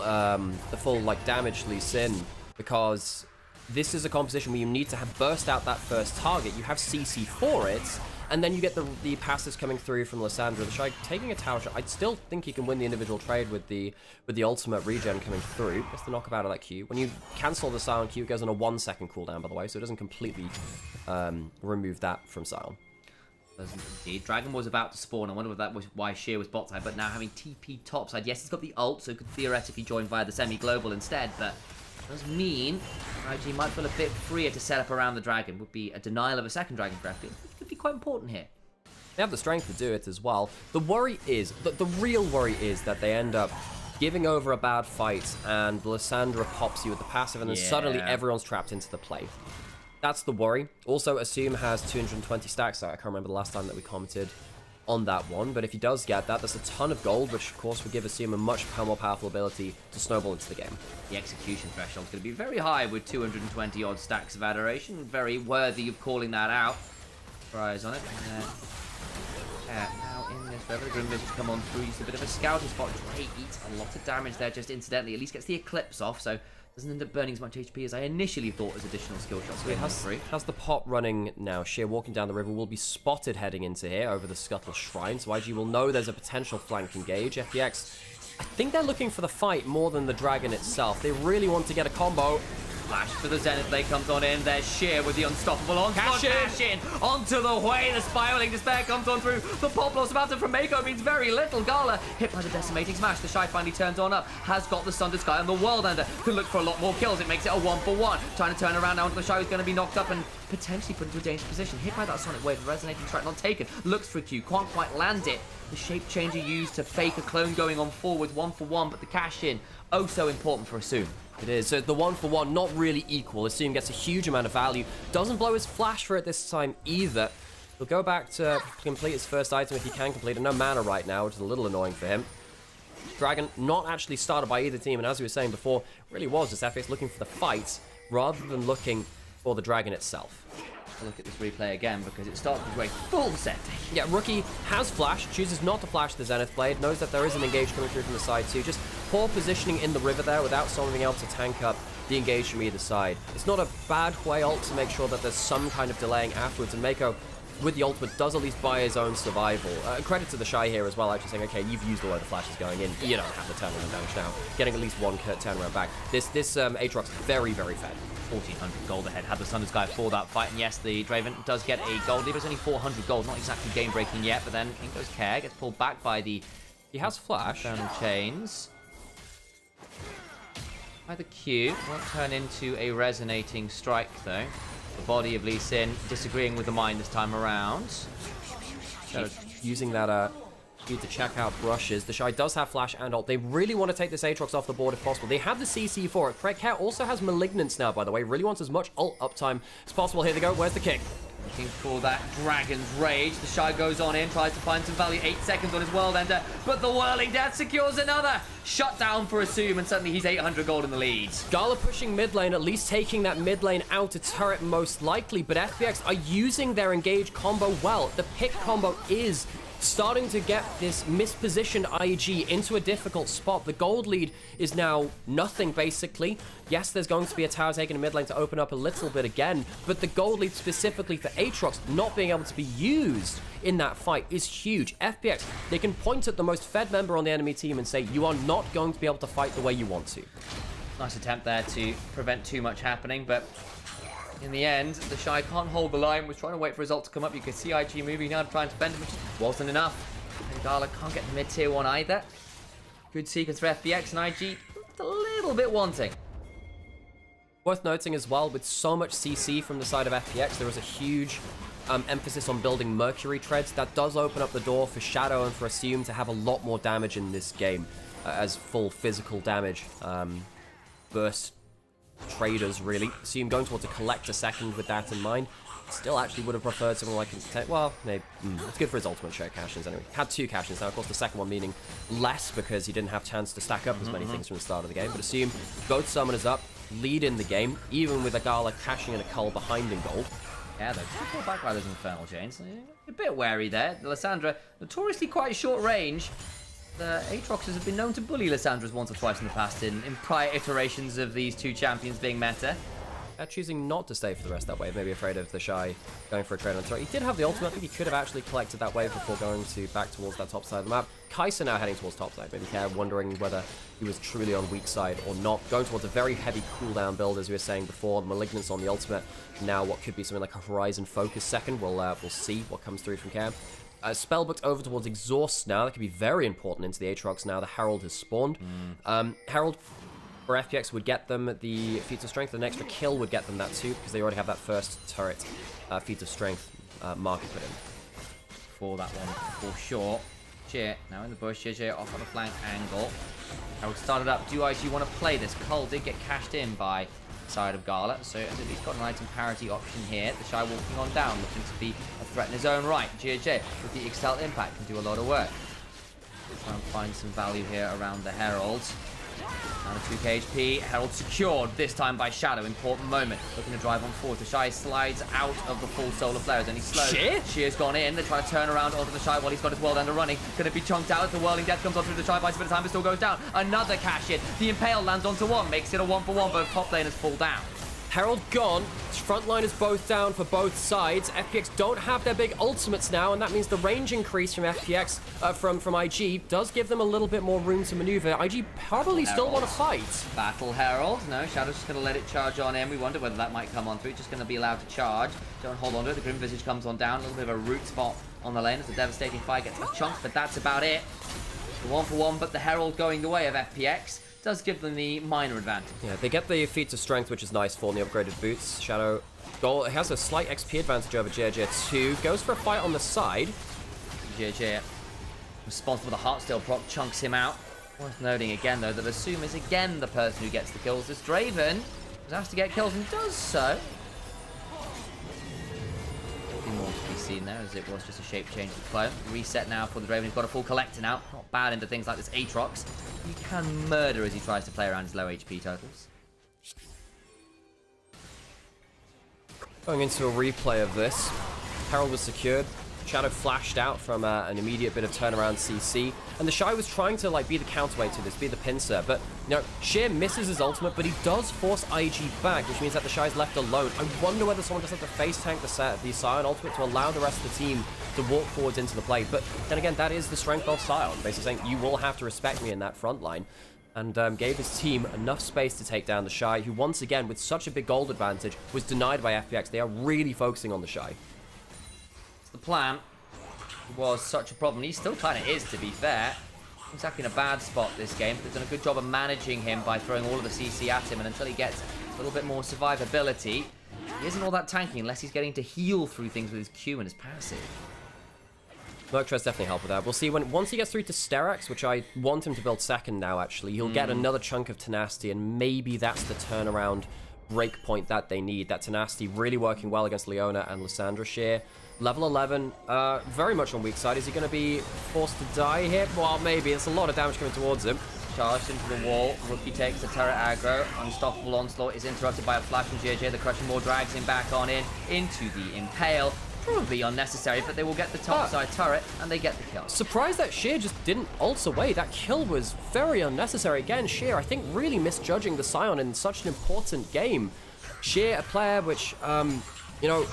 like damage Lee Sin, because this is a composition where you need to have burst out that first target. You have CC for it, and then you get the passives coming through from Lissandra. The Shy taking a tower shot. I still think he can win the individual trade with the ultimate regen coming through. Gets the knockup out of that Q. When you cancel the silent Q, it goes on a 1-second cooldown, by the way, so it doesn't completely remove that from Sion. Doesn't indeed. Dragon was about to spawn. I wonder if that was why Sheer was bot side, but now having TP topside. Yes, he's got the ult, so could theoretically join via the semi-global instead, but does mean IG might feel a bit freer to set up around the Dragon. Would be a denial of a second Dragon for FPX. Could be quite important here. They have the strength to do it as well. The worry is, the real worry is that they end up giving over a bad fight and Lissandra pops you with the passive, and then suddenly everyone's trapped into the play. That's the worry. Also, Assume has 220 stacks. I can't remember the last time that we commented on that one, but if he does get that, that's a ton of gold, which of course would give Assume a much more powerful ability to snowball into the game. The execution threshold is going to be very high with 220 odd stacks of adoration. Very worthy of calling that out. Eyes on it. Now in this Revel, the Grim Wizards come on through, use a bit of a scouting spot. Dre eats a lot of damage there just incidentally. At least gets the Eclipse off, so doesn't end up burning as much HP as I initially thought as additional skill shots. So it has the pot running now. Sheer walking down the river will be spotted heading into here over the Scuttle Shrine, so IG will know there's a potential flank engage. FPX, I think they're looking for the fight more than the Dragon itself. They really want to get a combo. Flash for the Zenith Blade comes on in. There's Sheer with the unstoppable onslaught. Cash in onto the way. The Spiraling Despair comes on through. The pop loss about it from Mako means very little. Gala hit by the Decimating Smash. The Shy finally turns on up. Has got the Sundered Sky on the World Ender. Could look for a lot more kills. It makes it a 1-for-1. Trying to turn around now onto the Shy, who's going to be knocked up and potentially put into a dangerous position. Hit by that Sonic Wave. Resonating Strike not taken. Looks for a Q. Can't quite land it. The Shape Changer used to fake a clone going on forward 1-for-1, but the cash in, oh so important for Assume. It is. So the 1-for-1, not really equal. Assume gets a huge amount of value. Doesn't blow his flash for it this time either. He'll go back to complete his first item if he can complete it. No mana right now, which is a little annoying for him. Dragon not actually started by either team, and as we were saying before, really was just FPX looking for the fight rather than looking for the Dragon itself. Look at this replay again because it starts with a full set. Yeah, Rookie has flash, chooses not to flash the Zenith Blade, knows that there is an engage coming through from the side too. Just poor positioning in the river there without someone being able to tank up the engage from either side. It's not a bad Hwei ult to make sure that there's some kind of delaying afterwards, and Mako with the ultimate does at least buy his own survival. Credit to the Shy here as well, actually saying, okay, you've used all of the flashes going in, you don't have the turnaround damage now. Getting at least one turnaround back. This Aatrox very, very fed. 1,400 gold ahead. Had the Sunder's guy for that fight, and yes, the Draven does get a gold lead, but it's only 400 gold. Not exactly game-breaking yet, but then in goes Care, gets pulled back by the... He has flash. Infernal Chains. By the Q, won't turn into a resonating strike, though. The body of Lee Sin disagreeing with the mind this time around. Using that speed to check out brushes. The Shy does have flash and ult. They really want to take this Aatrox off the board if possible. They have the CC for it. Fred Care also has Malignance now, by the way. Really wants as much ult uptime as possible. Here they go. Where's the kick? Looking for that Dragon's Rage. The Shy goes on in, tries to find some value. 8 seconds on his World Ender, but the Whirling Death secures another. Shut down for Assume, and suddenly he's 800 gold in the lead. Gala pushing mid lane, at least taking that mid lane out. A turret most likely, but FPX are using their engage combo well. The pick combo is starting to get this mispositioned IG into a difficult spot. The gold lead is now nothing, basically. Yes, there's going to be a tower taken in mid lane to open up a little bit again, but the gold lead specifically for Aatrox not being able to be used in that fight is huge. FPX, they can point at the most fed member on the enemy team and say, you are not going to be able to fight the way you want to. Nice attempt there to prevent too much happening, but in the end, the Shy can't hold the line. Was trying to wait for result to come up. You can see IG moving now, trying to defend him, which wasn't enough. And Gala can't get the mid-tier one either. Good sequence for FPX, and IG a little bit wanting. Worth noting as well, with so much CC from the side of FPX, there is a huge emphasis on building Mercury treads. That does open up the door for Shadow and for Assume to have a lot more damage in this game as full physical damage. Burst traders, really. Assume going towards a collect a second with that in mind. Still actually would have preferred something like well, maybe it's good for his ultimate share cash-ins anyway. Had 2 cash-ins now, of course the second one meaning less because he didn't have chance to stack up as many things from the start of the game. But Assume both summoners up, lead in the game, even with a Gala cashing in a cull behind in gold. Yeah, though, just pull back by those Infernal Chains. A bit wary there. Lissandra, notoriously quite short range. The Aatroxes have been known to bully Lissandras once or twice in the past in prior iterations of these two champions being meta. Choosing not to stay for the rest of that wave, maybe afraid of the Shy going for a trade on turret. He did have the ultimate. I think he could have actually collected that wave before going to back towards that top side of the map. Kai'Sa now heading towards top side, maybe Care wondering whether he was truly on weak side or not. Going towards a very heavy cooldown build, as we were saying before. Malignance on the ultimate. Now what could be something like a Horizon Focus second. We'll see what comes through from Care. Spellbooked over towards Exhaust now. That could be very important into the Aatrox now. The Herald has spawned. Herald for FPX would get them the Feats of Strength. An extra kill would get them that too, because they already have that first turret Feats of Strength marker put in. For that one, for sure. Cheer, now in the bush. JJ off on a flank angle. Herald started up. Do IG want to play this? Cull did get cashed in by side of Gala, so he's got an item parity option here. The Shy walking on down, looking to be a threat in his own right. GJ with the Excel impact can do a lot of work. Try and find some value here around the Herald. Down to 2k HP. Herald secured this time by Shadow. Important moment. Looking to drive on forward. The Shy slides out of the full solar flares and he's slow. Shear's gone in. They're trying to turn around onto the Shy while he's got his World Ender running. Going to be chunked out. The Whirling Death comes on through the Shy, buys a bit of time, but still goes down. Another cash in. The Impale lands onto one. Makes it a 1-for-1. Both top laners fall down. Herald gone. Front line is both down for both sides. FPX don't have their big ultimates now, and that means the range increase from FPX, from IG, does give them a little bit more room to maneuver. IG probably still want to fight. Battle Herald. No, Shadow's just going to let it charge on in. We wonder whether that might come on through. Just going to be allowed to charge. Don't hold on to it. The Grim Visage comes on down. A little bit of a root spot on the lane as the devastating fire gets a chunk, but that's about it. The 1-for-1, but the Herald going the way of FPX. Does give them the minor advantage. Yeah, they get the Feats of Strength, which is nice for the upgraded boots. Shadow has a slight XP advantage over JJ 2. Goes for a fight on the side. JJ responsible for the Heartsteel proc, chunks him out. Worth noting again, though, that Assume is again the person who gets the kills. This Draven was asked to get kills and does so. Nothing more to be seen there, as it was just a shape change of the clone. Reset now for the Draven. He's got a full collector now. Not bad into things like this Aatrox. He can murder as he tries to play around his low HP totals. Going into a replay of this. Herald was secured. Shadow flashed out from an immediate bit of turnaround CC. And the Shy was trying to be the counterweight to this, be the pincer. But, Sheer misses his ultimate, but he does force IG back, which means that the Shy's left alone. I wonder whether someone just has to face tank the Scion ultimate to allow the rest of the team to walk forwards into the play. But then again, that is the strength of Scion. Basically saying, you will have to respect me in that front line. and gave his team enough space to take down the Shy, who once again, with such a big gold advantage, was denied by FPX. They are really focusing on the Shy. It's the plan. It was such a problem. He still kind of is, to be fair. He's exactly in a bad spot this game, but they've done a good job of managing him by throwing all of the CC at him, and until he gets a little bit more survivability, he isn't all that tanky unless he's getting to heal through things with his Q and his passive. Merctress definitely help with that. We'll see once he gets through to Sterak's, which I want him to build second now, actually, he'll get another chunk of tenacity, and maybe that's the turnaround breakpoint that they need. That tenacity really working well against Leona and Lissandra Sheer. Level 11, very much on weak side. Is he going to be forced to die here? Well, maybe. It's a lot of damage coming towards him. Charged into the wall. Rookie takes the turret aggro. Unstoppable onslaught is interrupted by a flash from GJ. The Crushing Maw drags him back on into the Impale. Probably unnecessary, but they will get the top side turret, and they get the kill. Surprised that Sheer just didn't ult away. That kill was very unnecessary. Again, Sheer, I think, really misjudging the Scion in such an important game. Sheer, a player which, you know,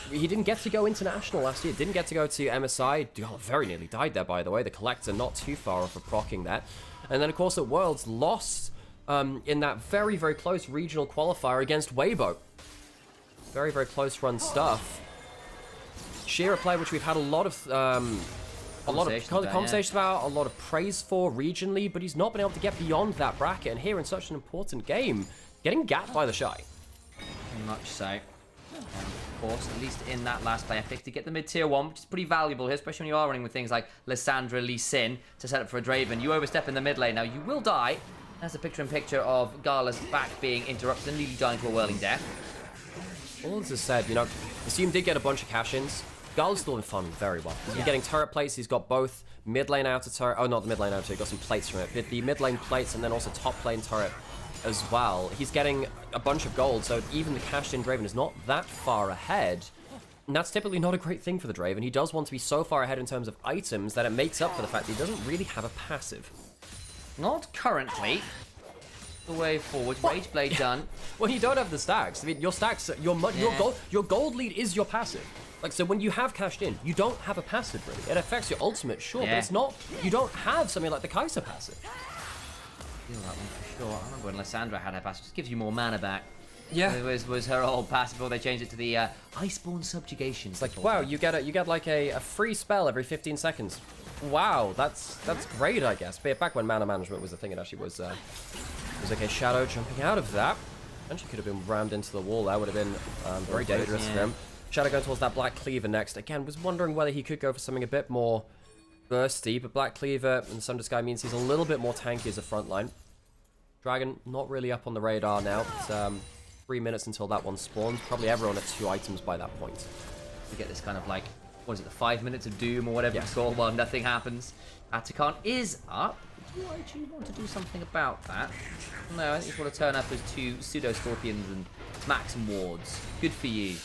he didn't get to go international last year. Didn't get to go to MSI. Very nearly died there, by the way. The Collector not too far off of proccing that. And then, of course, at Worlds, lost in that very, very close regional qualifier against Weibo. Very, very close run stuff. Sheer, a player which we've had a lot of conversations about, a lot of praise for regionally, but he's not been able to get beyond that bracket. And here in such an important game, getting gapped by the Shy. Very much so. And of course, at least in that last player pick to get the mid-tier 1, which is pretty valuable here, especially when you are running with things like Lissandra, Lee Sin to set up for a Draven. You overstep in the mid lane. Now, you will die. That's a picture-in-picture of Gala's back being interrupted and nearly dying to a whirling death. All this is said, you know, the team did get a bunch of cash-ins. Gala's still been farming very well. He's been getting turret plates. He's got both mid lane outer turret. Oh, not the mid lane outer. He got some plates from it. But the mid lane plates and then also top lane turret as well. He's getting a bunch of gold, so even the cashed-in Draven is not that far ahead. And that's typically not a great thing for the Draven. He does want to be so far ahead in terms of items that it makes up for the fact that he doesn't really have a passive. Not currently. The way forward. Rage Blade done. Well, you don't have the stacks. I mean, your stacks, your gold lead is your passive. Like, so when you have cashed in, you don't have a passive really. It affects your ultimate, sure, but it's not. You don't have something like the Kai'Sa passive. I feel that one for sure. I remember when Lissandra had her passive. It just gives you more mana back. Yeah. It was her old passive before they changed it to the Iceborne Subjugation. It's like, wow, you get like a free spell every 15 seconds. Wow, that's great, I guess. But back when mana management was a thing, it actually was okay. Shadow jumping out of that. And she could have been rammed into the wall. That would have been very dangerous for him. Shadow going towards that Black Cleaver next. Again, was wondering whether he could go for something a bit more bursty, but Black Cleaver in Sun Sky means he's a little bit more tanky as a frontline. Dragon not really up on the radar now. It's 3 minutes until that one spawns. Probably everyone at 2 items by that point. You get this kind of like, what is it, the 5 minutes of doom or whatever it's called while nothing happens. Atakan is up. Do you actually want to do something about that? No, I think you just want to turn up as 2 pseudo-scorpions and smack some wards. Good for you.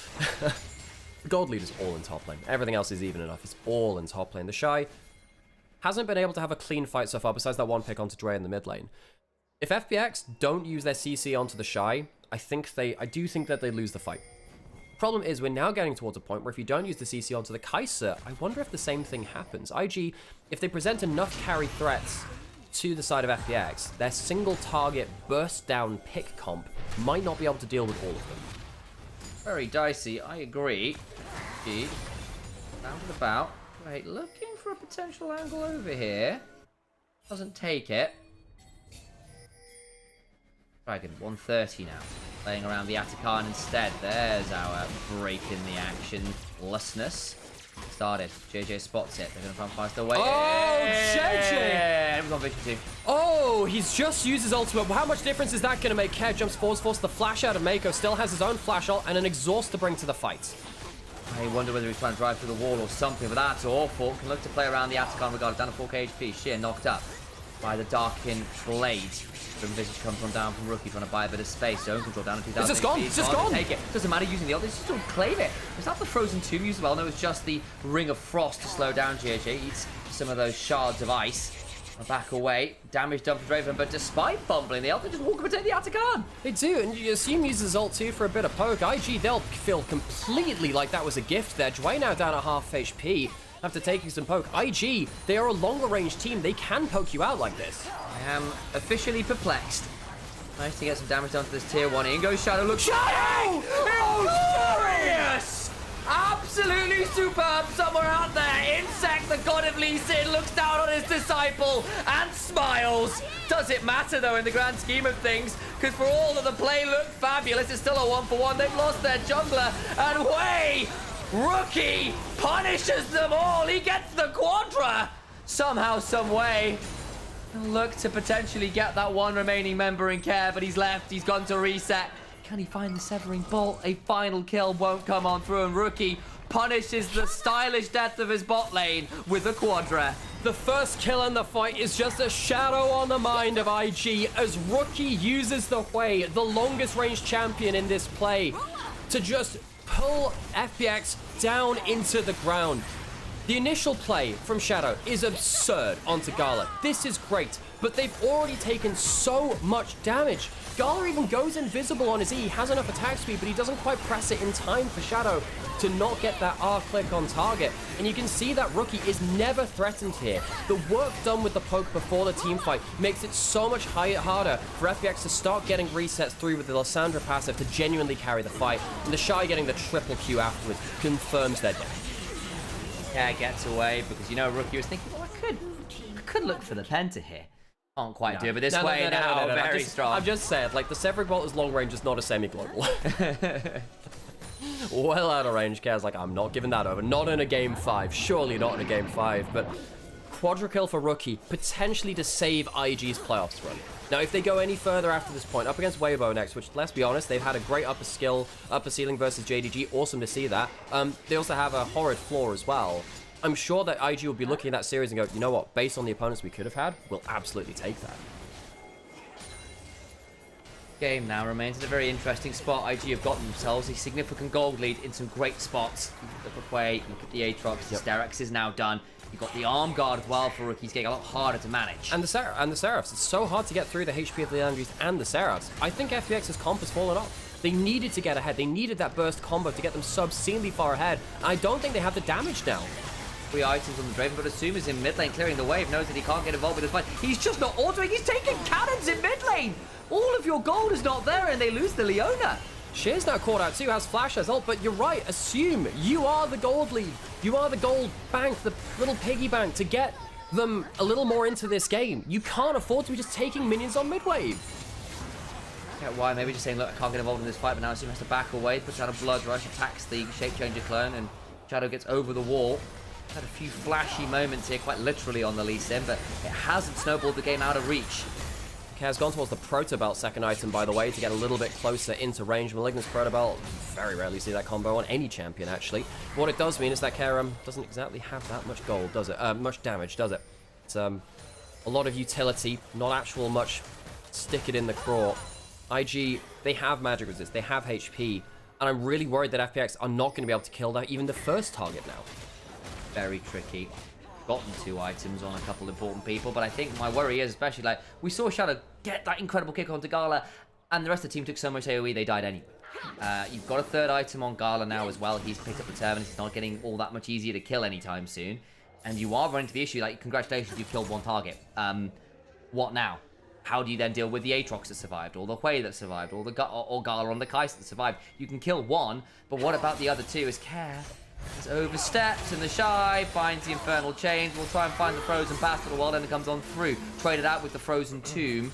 The gold lead is all in top lane. Everything else is even enough. It's all in top lane. The Shy hasn't been able to have a clean fight so far, besides that one pick onto Dre in the mid lane. If FPX don't use their CC onto the Shy, I do think that they lose the fight. Problem is, we're now getting towards a point where if you don't use the CC onto the Kai'Sa, I wonder if the same thing happens. IG, if they present enough carry threats to the side of FPX, their single target burst down pick comp might not be able to deal with all of them. Very dicey, I agree. G, round and about. Wait, looking for a potential angle over here. Doesn't take it. Dragon, 130 now. Playing around the Atakan instead. There's our break in the action-lessness. Started. JJ spots it. They're going to front fast away. Oh, JJ! It was on Vision too. Oh, he's just used his ultimate. How much difference is that going to make? Care jumps forwards, force the flash out of Mako. Still has his own flash ult and an exhaust to bring to the fight. I wonder whether he's trying to drive through the wall or something, but that's awful. Can look to play around the Atakan regardless. Down to 4k HP. Sheer knocked up by the Darkin Blade. From Visage comes on down from Rookie, trying to buy a bit of space. Zone control down to 2000. It's just gone. It's just gone. Take it. Doesn't matter using the ult. They just don't claim it. Was that the Frozen Tomb used well? No, it's just the Ring of Frost to slow down GHA. Eats some of those shards of ice. Back away. Damage done for Draven, but despite fumbling the ult, they just walk up and take the Atakan. They do, and you assume uses ult too for a bit of poke. IG, they'll feel completely like that was a gift there. Dwayne now down at half HP. after taking some poke. IG, they are a longer range team. They can poke you out like this. I am officially perplexed. Nice to get some damage down to this tier 1. In goes Shadow. Look, Shadow! Glorious! Absolutely superb somewhere out there. Insect, the god of Lee Sin, looks down on his disciple and smiles. Does it matter, though, in the grand scheme of things? Because for all that the play looked fabulous, it's still a 1-for-1. They've lost their jungler. And Wei, Rookie, punishes them all. He gets the Quadra. Somehow, some way. Look to potentially get that one remaining member in care, but he's left. He's gone to reset. Can he find the Severing Bolt? A final kill won't come on through, and Rookie punishes the stylish death of his bot lane with a Quadra. The first kill in the fight is just a shadow on the mind of IG as Rookie uses the Wei, the longest range champion in this play, to just pull FPX down into the ground. The initial play from Shadow is absurd onto Gala. This is great, but they've already taken so much damage. Gala even goes invisible on his E. He has enough attack speed, but he doesn't quite press it in time for Shadow to not get that R click on target. And you can see that Rookie is never threatened here. The work done with the poke before the team fight makes it so much harder for FPX to start getting resets through with the Lysandra passive to genuinely carry the fight. And the Shy getting the triple Q afterwards confirms their death. Yeah, gets away because, you know, Rookie was thinking, well, I could look for the Penta here. Can't quite do it, but this way now, very strong. I'm just saying, like, the Severing Bolt is long range, is not a semi-global. Well out of range, Kaz, like, I'm not giving that over. Not in a game 5. Surely not in a game 5, but Quadra kill for Rookie, potentially to save IG's playoffs run. Now, if they go any further after this point, up against Weibo next, which, let's be honest, they've had a great upper ceiling versus JDG. Awesome to see that. They also have a horrid floor as well. I'm sure that IG will be looking at that series and go, you know what, based on the opponents we could have had, we'll absolutely take that. Game now remains in a very interesting spot. IG have gotten themselves a significant gold lead in some great spots. Look at Quay, look at the Aatrox, the Sterex is now done. You've got the arm guard as well for Rookies, getting a lot harder to manage. And the Seraphs. It's so hard to get through the HP of the Andrews and the Seraphs. I think FPX's comp has fallen off. They needed to get ahead. They needed that burst combo to get them obscenely far ahead. I don't think they have the damage now. 3 items on the Draven, but Assume is in mid lane clearing the wave, knows that he can't get involved with this fight. He's just not autoing, he's taking cannons in mid lane! All of your gold is not there and they lose the Leona. Shear's now caught out too, has Flash as ult, but you're right, Assume, you are the gold lead. You are the gold bank, the little piggy bank to get them a little more into this game. You can't afford to be just taking minions on mid wave. Get why, maybe just saying, look, I can't get involved in this fight, but now Assume has to back away, puts out a Blood Rush, attacks the Shape Changer clone, and Shadow gets over the wall. Had a few flashy moments here, quite literally on the Lee Sin, but it hasn't snowballed the game out of reach. Okay, has gone towards the Proto Belt second item, by the way, to get a little bit closer into range. Malignant's Proto Belt, very rarely see that combo on any champion, actually. What it does mean is that Karam doesn't exactly have that much gold, does it? Much damage, does it? It's a lot of utility, not actual much stick it in the craw. IG, they have magic resist, they have HP, and I'm really worried that FPX are not going to be able to kill that, even the first target now. Very tricky. Gotten 2 items on a couple important people, but I think my worry is, especially, like, we saw Shadow get that incredible kick onto Gala, and the rest of the team took so much AoE, they died anyway. You've got a 3rd item on Gala now as well. He's picked up the Terminus. He's not getting all that much easier to kill anytime soon. And you are running to the issue, like, congratulations, you've killed 1 target. What now? How do you then deal with the Aatrox that survived, or the Wei that survived, or Gala on the Kai'Sa that survived? You can kill 1, but what about the other 2? Is Care has overstepped, and the Shy finds the Infernal Chains. We'll try and find the Frozen Pass, but the Wild Ender comes on through. Traded out with the Frozen Tomb.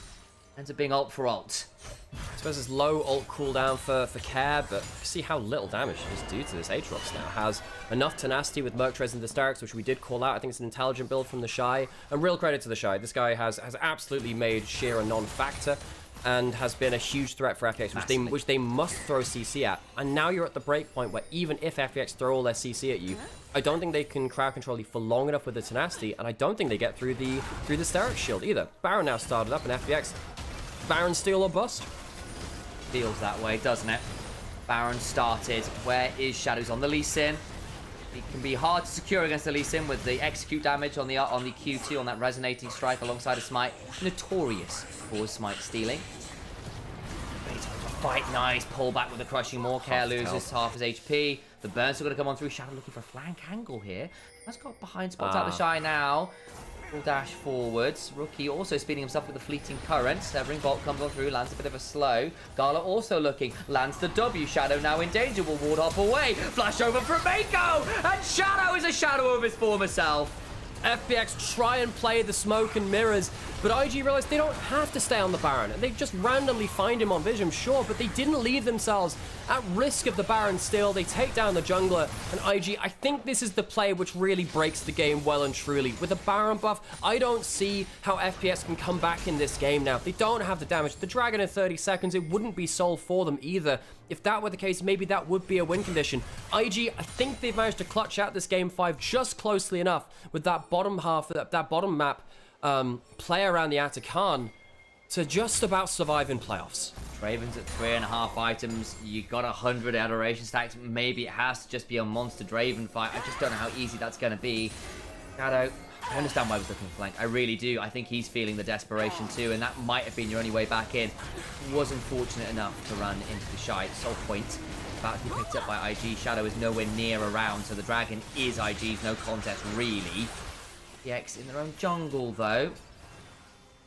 Ends up being ult for ult. I suppose it's low ult cooldown for Care, but see how little damage it is due to this Aatrox now. Has enough tenacity with Merctrez and the Starks, which we did call out. I think it's an intelligent build from the Shy. And real credit to the Shy. This guy has absolutely made Sheer a non-factor and has been a huge threat for FPX, which they must throw CC at. And now you're at the break point where even if FPX throw all their CC at you, I don't think they can crowd control you for long enough with the tenacity, and I don't think they get through the Stark shield either. Baron now started up, and FPX, Baron steal or bust. Feels that way, doesn't it? Baron started. Where is Shadows on the Lee Sin? It can be hard to secure against the Lee Sin with the execute damage on the Q2 on that resonating strike alongside a Smite. Notorious for Smite stealing. fight. Nice pull back with the crushing maw. Care loses half his HP. The burn's still going to come on through. Shadow looking for a flank angle here. That's got behind, spots out the Shy now. Will dash forwards. Rookie also speeding himself with the fleeting current. Severing Bolt comes on through, lands a bit of a slow. Gala also looking, lands the W. Shadow now in danger, will ward off away. Flash over from Mako, and Shadow is a shadow of his former self. FPX try and play the smoke and mirrors, but IG realize they don't have to stay on the Baron. They just randomly find him on Vision, sure, but they didn't leave themselves at risk of the Baron still. They take down the jungler, and IG, I think this is the play which really breaks the game well and truly. With a Baron buff, I don't see how FPX can come back in this game now. They don't have the damage. The Dragon in 30 seconds, it wouldn't be sold for them either. If that were the case, maybe that would be a win condition. IG, I think they've managed to clutch out this game 5 just closely enough with that bottom half, that bottom map play around the Atakan to just about survive in playoffs. Draven's at 3.5 items. You got 100 adoration stacks. Maybe it has to just be a monster Draven fight. I just don't know how easy that's going to be. Shadow, I understand why he was looking for flank. I really do. I think he's feeling the desperation too, and that might have been your only way back in. Wasn't fortunate enough to run into the Shy. Soul point about to be picked up by IG. Shadow is nowhere near around, so the Dragon is IG's. No contest, really. FPX in their own jungle, though.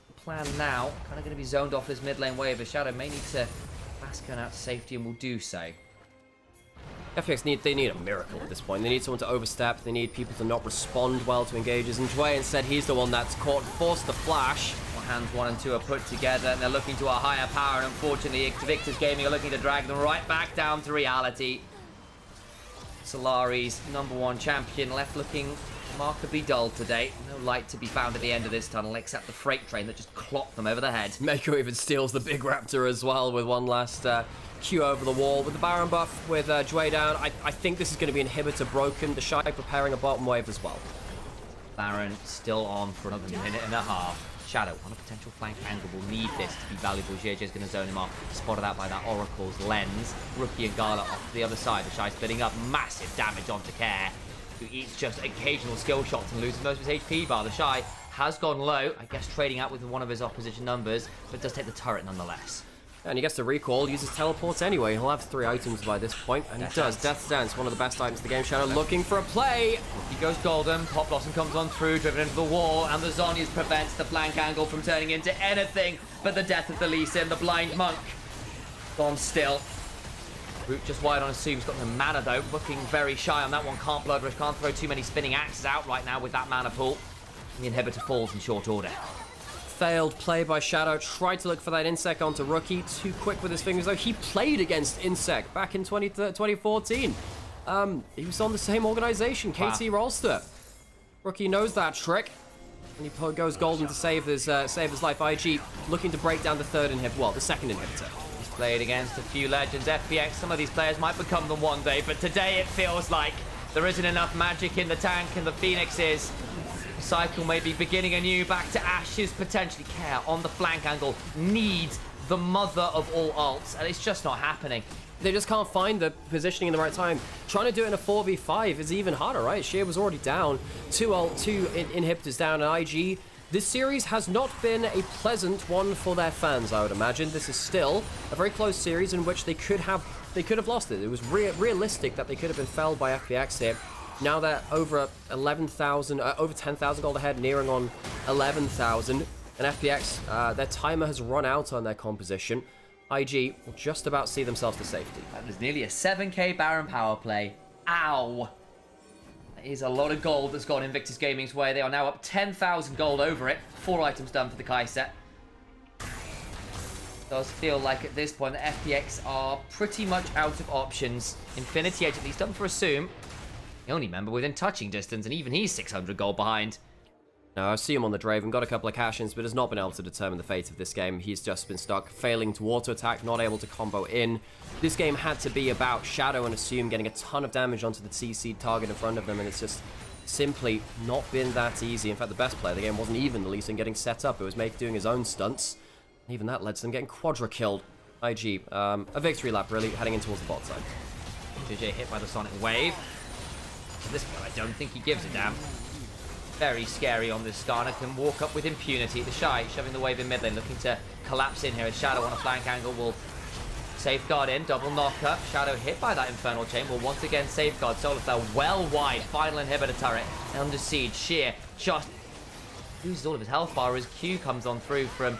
The plan now, kind of going to be zoned off this mid lane wave. A Shadow may need to fast gun out to safety and will do so. FPX they need a miracle at this point. They need someone to overstep. They need people to not respond well to engages. And Dwayne instead, he's the one that's caught and forced the flash. Hands 1 and 2 are put together, and they're looking to a higher power. And unfortunately, Victor's Gaming are looking to drag them right back down to reality. Solari's #1 champion left looking remarkably dull today. No light to be found at the end of this tunnel except the freight train that just clocked them over the head. Mako even steals the big raptor as well with one last Q over the wall. With the Baron buff, with Dway down, I think this is going to be inhibitor broken. The Shy preparing a bottom wave as well. Baron still on for another minute and a half. Shadow on a potential flank angle will need this to be valuable. JJ's going to zone him off. Spotted out by that Oracle's lens. Rookie and Gala off to the other side. The Shy splitting up. Massive damage onto Care, who eats just occasional skill shots and loses most of his HP bar. The Shy has gone low. I guess trading out with one of his opposition numbers, but does take the turret nonetheless. And he gets the recall, uses teleports anyway. He'll have 3 items by this point, and he does. Death's Dance, one of the best items in the game. Shadow looking for a play. He goes golden. Pop Blossom comes on through, driven into the wall, and the Zhonya's prevents the flank angle from turning into anything but the death of the Lee Sin. The blind monk gone still. Root just wide on Assume. He's got no mana though. Looking very shy on that one. Can't blood rush. Can't throw too many spinning axes out right now with that mana pool. The inhibitor falls in short order. Failed play by Shadow. Tried to look for that Insect onto Rookie. Too quick with his fingers though. He played against Insect back in 2014. He was on the same organization, KT Rolster. Rookie knows that trick. And he goes golden to save his life. IG looking to break down the second inhibitor. He's played against a few legends. FPX, some of these players might become them one day, but today it feels like there isn't enough magic in the tank, and the Phoenixes cycle may be beginning anew. Back to ashes, potentially. Care on the flank angle needs the mother of all ults, and it's just not happening. They just can't find the positioning in the right time. Trying to do it in a 4v5 is even harder, right? Sheer was already down. 2 inhibitors down, and IG. This series has not been a pleasant one for their fans, I would imagine. This is still a very close series in which they could have lost it. It was realistic that they could have been felled by FPX here. Now they're over 11,000, over 10,000 gold ahead, nearing on 11,000. And FPX, their timer has run out on their composition. IG will just about see themselves to safety. That was nearly a 7k Baron power play. Ow! That is a lot of gold that's gone Invictus Gaming's way. They are now up 10,000 gold over it. 4 items done for the Kai'Sa. Does feel like at this point the FPX are pretty much out of options. Infinity Edge at least done for Assume. The only member within touching distance, and even he's 600 gold behind. No, I see him on the Draven, got a couple of cash-ins, but has not been able to determine the fate of this game. He's just been stuck, failing to auto-attack, not able to combo in. This game had to be about Shadow and Assume getting a ton of damage onto the CC target in front of them, and it's just simply not been that easy. In fact, the best player of the game wasn't even the Lee Sin getting set up. It was Make doing his own stunts. Even that led to them getting quadra-killed. IG, a victory lap, really, heading in towards the bot side. JJ hit by the Sonic Wave. At this point, I don't think he gives a damn. Very scary on this Skarner, can walk up with impunity. The Shy shoving the wave in mid lane, looking to collapse in here. A Shadow on a flank angle will Safeguard in, double knock-up. Shadow hit by that Infernal Chain. Will once again Safeguard. Solarflare well wide. Final inhibitor turret. Under siege. Sheer just loses all of his health bar as Q comes on through from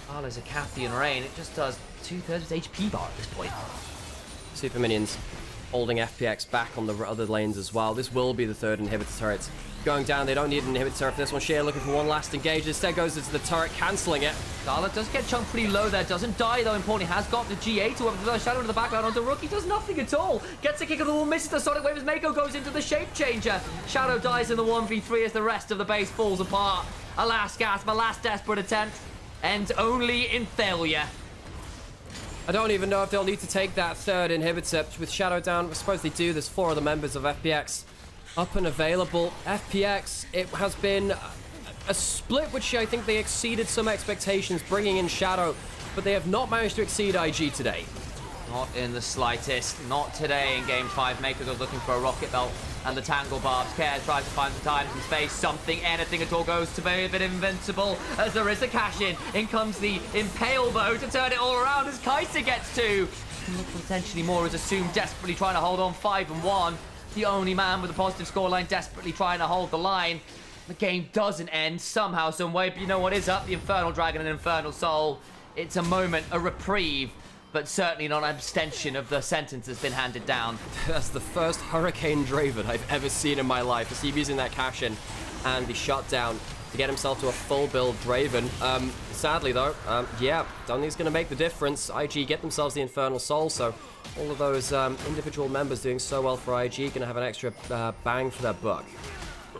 Carlos Acathian Rain. It just does 2/3 of his HP bar at this point. Super minions holding FPX back on the other lanes as well. This will be the third inhibitor turret going down. They don't need an inhibitor turret for this one. Sheer looking for one last engage. Instead goes into the turret, cancelling it. Gala does get chunked pretty low there. Doesn't die though, importantly. Has got the G8 to open the Shadow into the background onto Rookie. Does nothing at all. Gets a kick of the wall, misses the Sonic Wave as Mako goes into the Shape Changer. Shadow dies in the 1v3 as the rest of the base falls apart. A last gasp, a last desperate attempt. Ends only in failure. I don't even know if they'll need to take that third inhibitor with Shadow down. I suppose they do. There's 4 other members of FPX up and available. FPX, it has been a split which I think they exceeded some expectations, bringing in Shadow, but they have not managed to exceed IG today. Not in the slightest. Not today in Game 5. Mako goes looking for a rocket belt and the Tangle Barbs. Care tries to find some time, some space, something, anything at all goes to be a bit invincible as there is a cash-in. In comes the Impale bow to turn it all around as Kaiser gets to. Potentially more is assumed, desperately trying to hold on 5-1. The only man with a positive scoreline desperately trying to hold the line. The game doesn't end somehow, some way, but you know what is up? The Infernal Dragon and Infernal Soul. It's a moment, a reprieve, but certainly not an abstention of the sentence that's been handed down. That's the first Hurricane Draven I've ever seen in my life. To see him using that cash-in and the shutdown to get himself to a full build Draven. Sadly though, yeah, don't think it's going to make the difference. IG get themselves the Infernal Soul, so all of those individual members doing so well for IG going to have an extra bang for their buck.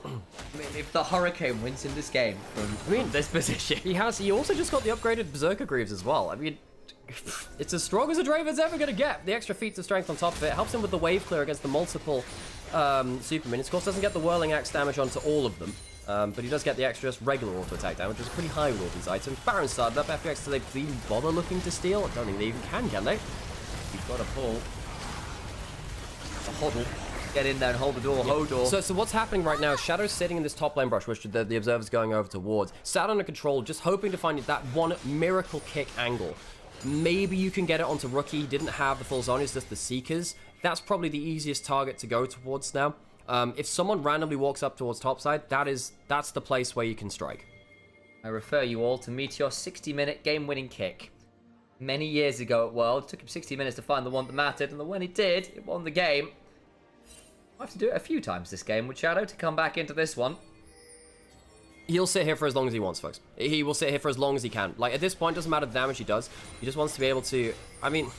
I mean, if the Hurricane wins in this game from this position. He also just got the upgraded Berserker Greaves as well. I mean, it's as strong as a Draven's ever going to get. The extra feats of strength on top of it helps him with the wave clear against the multiple super minions. Of course, doesn't get the Whirling Axe damage onto all of them, but he does get the extra regular auto attack damage, which is pretty high with all these items. Baron started up. FPX, do they even bother looking to steal? I don't think they even can they? You've got a pull. A hodl. Get in there and hold the door, hold door. So what's happening right now is Shadow's sitting in this top lane brush, which the observer's going over towards. Sat under control, just hoping to find that one miracle kick angle. Maybe you can get it onto Rookie. He didn't have the full zone, it's just the Seekers. That's probably the easiest target to go towards now. If someone randomly walks up towards topside, that's the place where you can strike. I refer you all to Meteor's 60-minute game-winning kick. Many years ago at World, it took him 60 minutes to find the one that mattered, and when he did, it won the game. I have to do it a few times this game with Shadow to come back into this one. He'll sit here for as long as he wants, folks. He will sit here for as long as he can. Like, at this point, doesn't matter the damage he does. He just wants to be able to... I mean,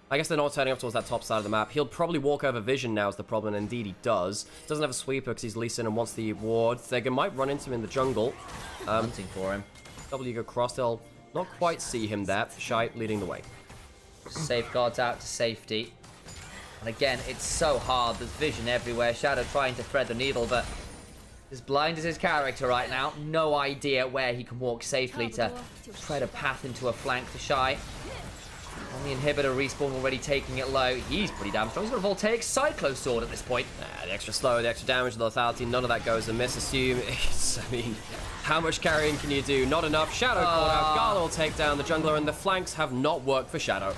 I guess they're not turning up towards that top side of the map. He'll probably walk over Vision now is the problem, and indeed he does. Doesn't have a sweeper because he's Lee Sin and wants the ward. They might run into him in the jungle. Hunting for him. W go cross. They'll not quite see him there. Shy leading the way. Safeguards out to safety. And again, it's so hard. There's Vision everywhere. Shadow trying to thread the needle, but as blind as his character right now, no idea where he can walk safely to tread a path into a flank for Shy. On the inhibitor respawn already taking it low. He's pretty damn strong. He's got a Voltaic Cyclo Sword at this point. The extra slow, the extra damage, the lethality, none of that goes amiss. Assume, I mean, how much carrying can you do? Not enough. Shadow caught out. Gala will take down the jungler, and the flanks have not worked for Shadow.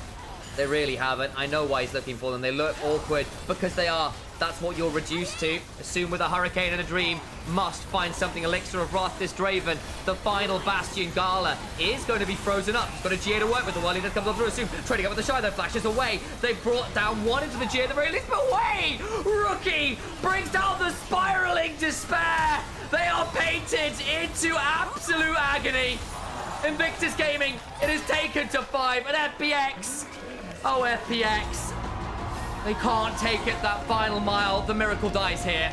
They really haven't. I know why he's looking for them. They look awkward because they are. That's what you're reduced to. Assume with a Hurricane and a Dream, must find something. Elixir of Wrath, this Draven. The final Bastion Gala is going to be frozen up. He's got a GA to work with. The while he just comes on through. Assume trading up with the Shy, though, flashes away. They've brought down one into the GA at the very least, but away! Rookie brings down the spiraling despair. They are painted into absolute agony. Invictus Gaming, it is taken to 5, and FPX. Oh, FPX. They can't take it that final mile. The miracle dies here.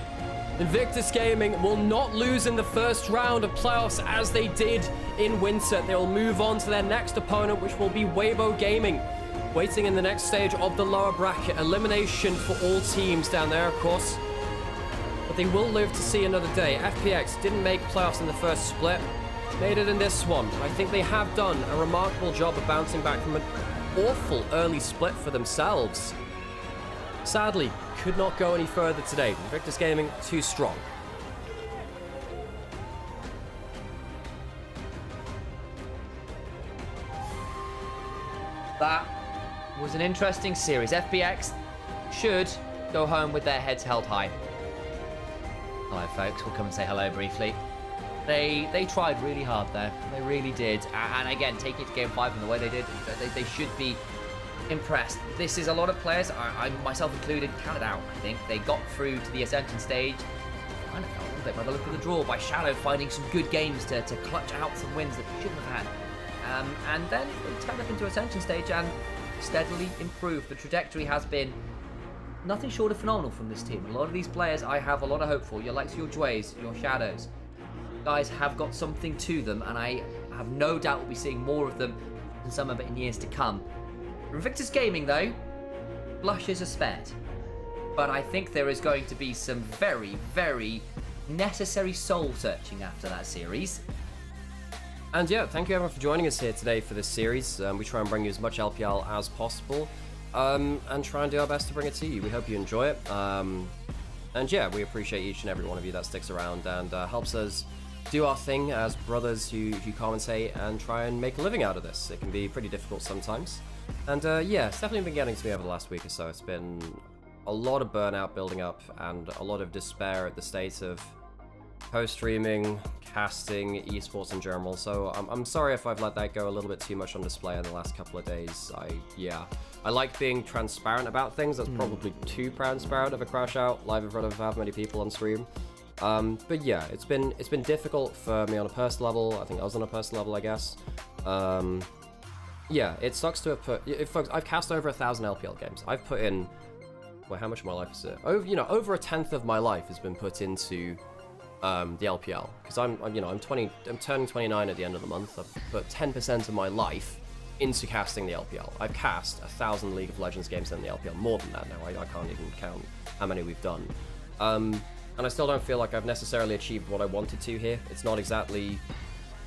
Invictus Gaming will not lose in the first round of playoffs as they did in winter. They will move on to their next opponent, which will be Weibo Gaming, waiting in the next stage of the lower bracket. Elimination for all teams down there, of course. But they will live to see another day. FPX didn't make playoffs in the first split. Made it in this one. I think they have done a remarkable job of bouncing back from an awful early split for themselves. Sadly, could not go any further today. Invictus Gaming, too strong. That was an interesting series. FPX should go home with their heads held high. Hello, folks. We'll come and say hello briefly. They tried really hard there. They really did. And again, taking it to Game 5 in the way they did, they should be impressed. This is a lot of players, I myself included, counted out, I think. They got through to the Ascension stage. Kind of felt a little bit by the look of the draw, by Shadow finding some good games to clutch out some wins that they shouldn't have had. And then they turned up into Ascension stage and steadily improved. The trajectory has been nothing short of phenomenal from this team. A lot of these players I have a lot of hope for. Your likes of your Dways, your Shadows. Guys have got something to them, and I have no doubt we'll be seeing more of them in some of it in years to come. From Victor's Gaming, though, blushes are spared. But I think there is going to be some very, very necessary soul-searching after that series. And yeah, thank you everyone for joining us here today for this series. We try and bring you as much LPL as possible, and try and do our best to bring it to you. We hope you enjoy it. And yeah, we appreciate each and every one of you that sticks around and helps us do our thing as brothers who commentate and try and make a living out of this. It can be pretty difficult sometimes. And yeah, it's definitely been getting to me over the last week or so. It's been a lot of burnout building up and a lot of despair at the state of co-streaming, casting, esports in general. So I'm sorry if I've let that go a little bit too much on display in the last couple of days. I like being transparent about things. That's probably too transparent of a crash out live in front of how many people on stream. But yeah, it's been difficult for me on a personal level. I think I was on a personal level, I guess. Yeah, it sucks to have put. Folks, I've cast over 1,000 LPL games. I've put in. Well, how much of my life is it? Over a tenth of my life has been put into the LPL because I'm turning 29 at the end of the month. I've put 10% of my life into casting the LPL. I've cast 1,000 League of Legends games in the LPL, more than that now. I can't even count how many we've done. And I still don't feel like I've necessarily achieved what I wanted to here. It's not exactly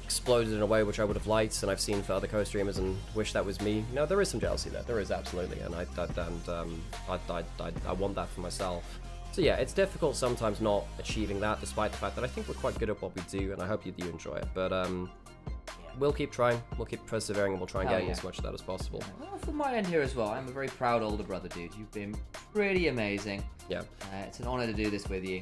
exploded in a way which I would have liked, and I've seen for other co-streamers and wish that was me. No, there is some jealousy there. There is absolutely, and I want that for myself. So yeah, it's difficult sometimes not achieving that, despite the fact that I think we're quite good at what we do, and I hope you enjoy it. But we'll keep trying, we'll keep persevering, and we'll try and get as much of that as possible. Well, from my end here as well, I'm a very proud older brother, dude. You've been pretty amazing. Yeah. It's an honor to do this with you.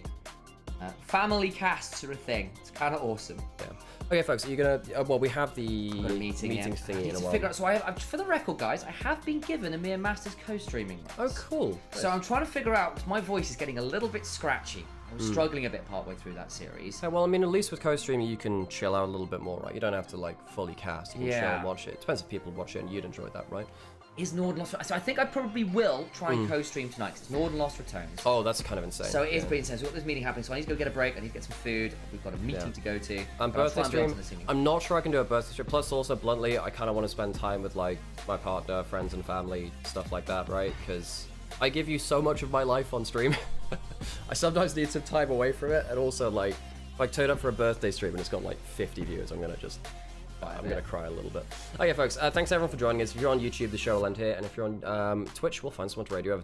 Family casts are a thing. It's kind of awesome. Yeah. Okay, folks, are you gonna? Well, we have the meeting thingy in a while. Figure out, so I've, for the record, guys, I have been given a Mere Masters co-streaming rights. Oh, cool. So I'm trying to figure out, because my voice is getting a little bit scratchy. I was struggling a bit partway through that series. Yeah, well, I mean, at least with co-streaming, you can chill out a little bit more, right? You don't have to like fully cast. You can chill and watch it. It depends if people watch it, and you'd enjoy that, right? Is Nord Lost? So I think I probably will try and co-stream tonight, because it's Nord Lost returns. Oh, that's kind of insane. So it is pretty insane. So we've got this meeting happening, so I need to go get a break, I need to get some food, we've got a meeting to go to. Birthday stream, I'm not sure I can do a birthday stream. Plus, also, bluntly, I kind of want to spend time with, like, my partner, friends and family, stuff like that, right? Because I give you so much of my life on stream. I sometimes need some time away from it, and also, like, if I turn up for a birthday stream and it's got, like, 50 views, I'm going to cry a little bit. Okay, folks, thanks everyone for joining us. If you're on YouTube, the show will end here, and if you're on Twitch, we'll find someone to radio over.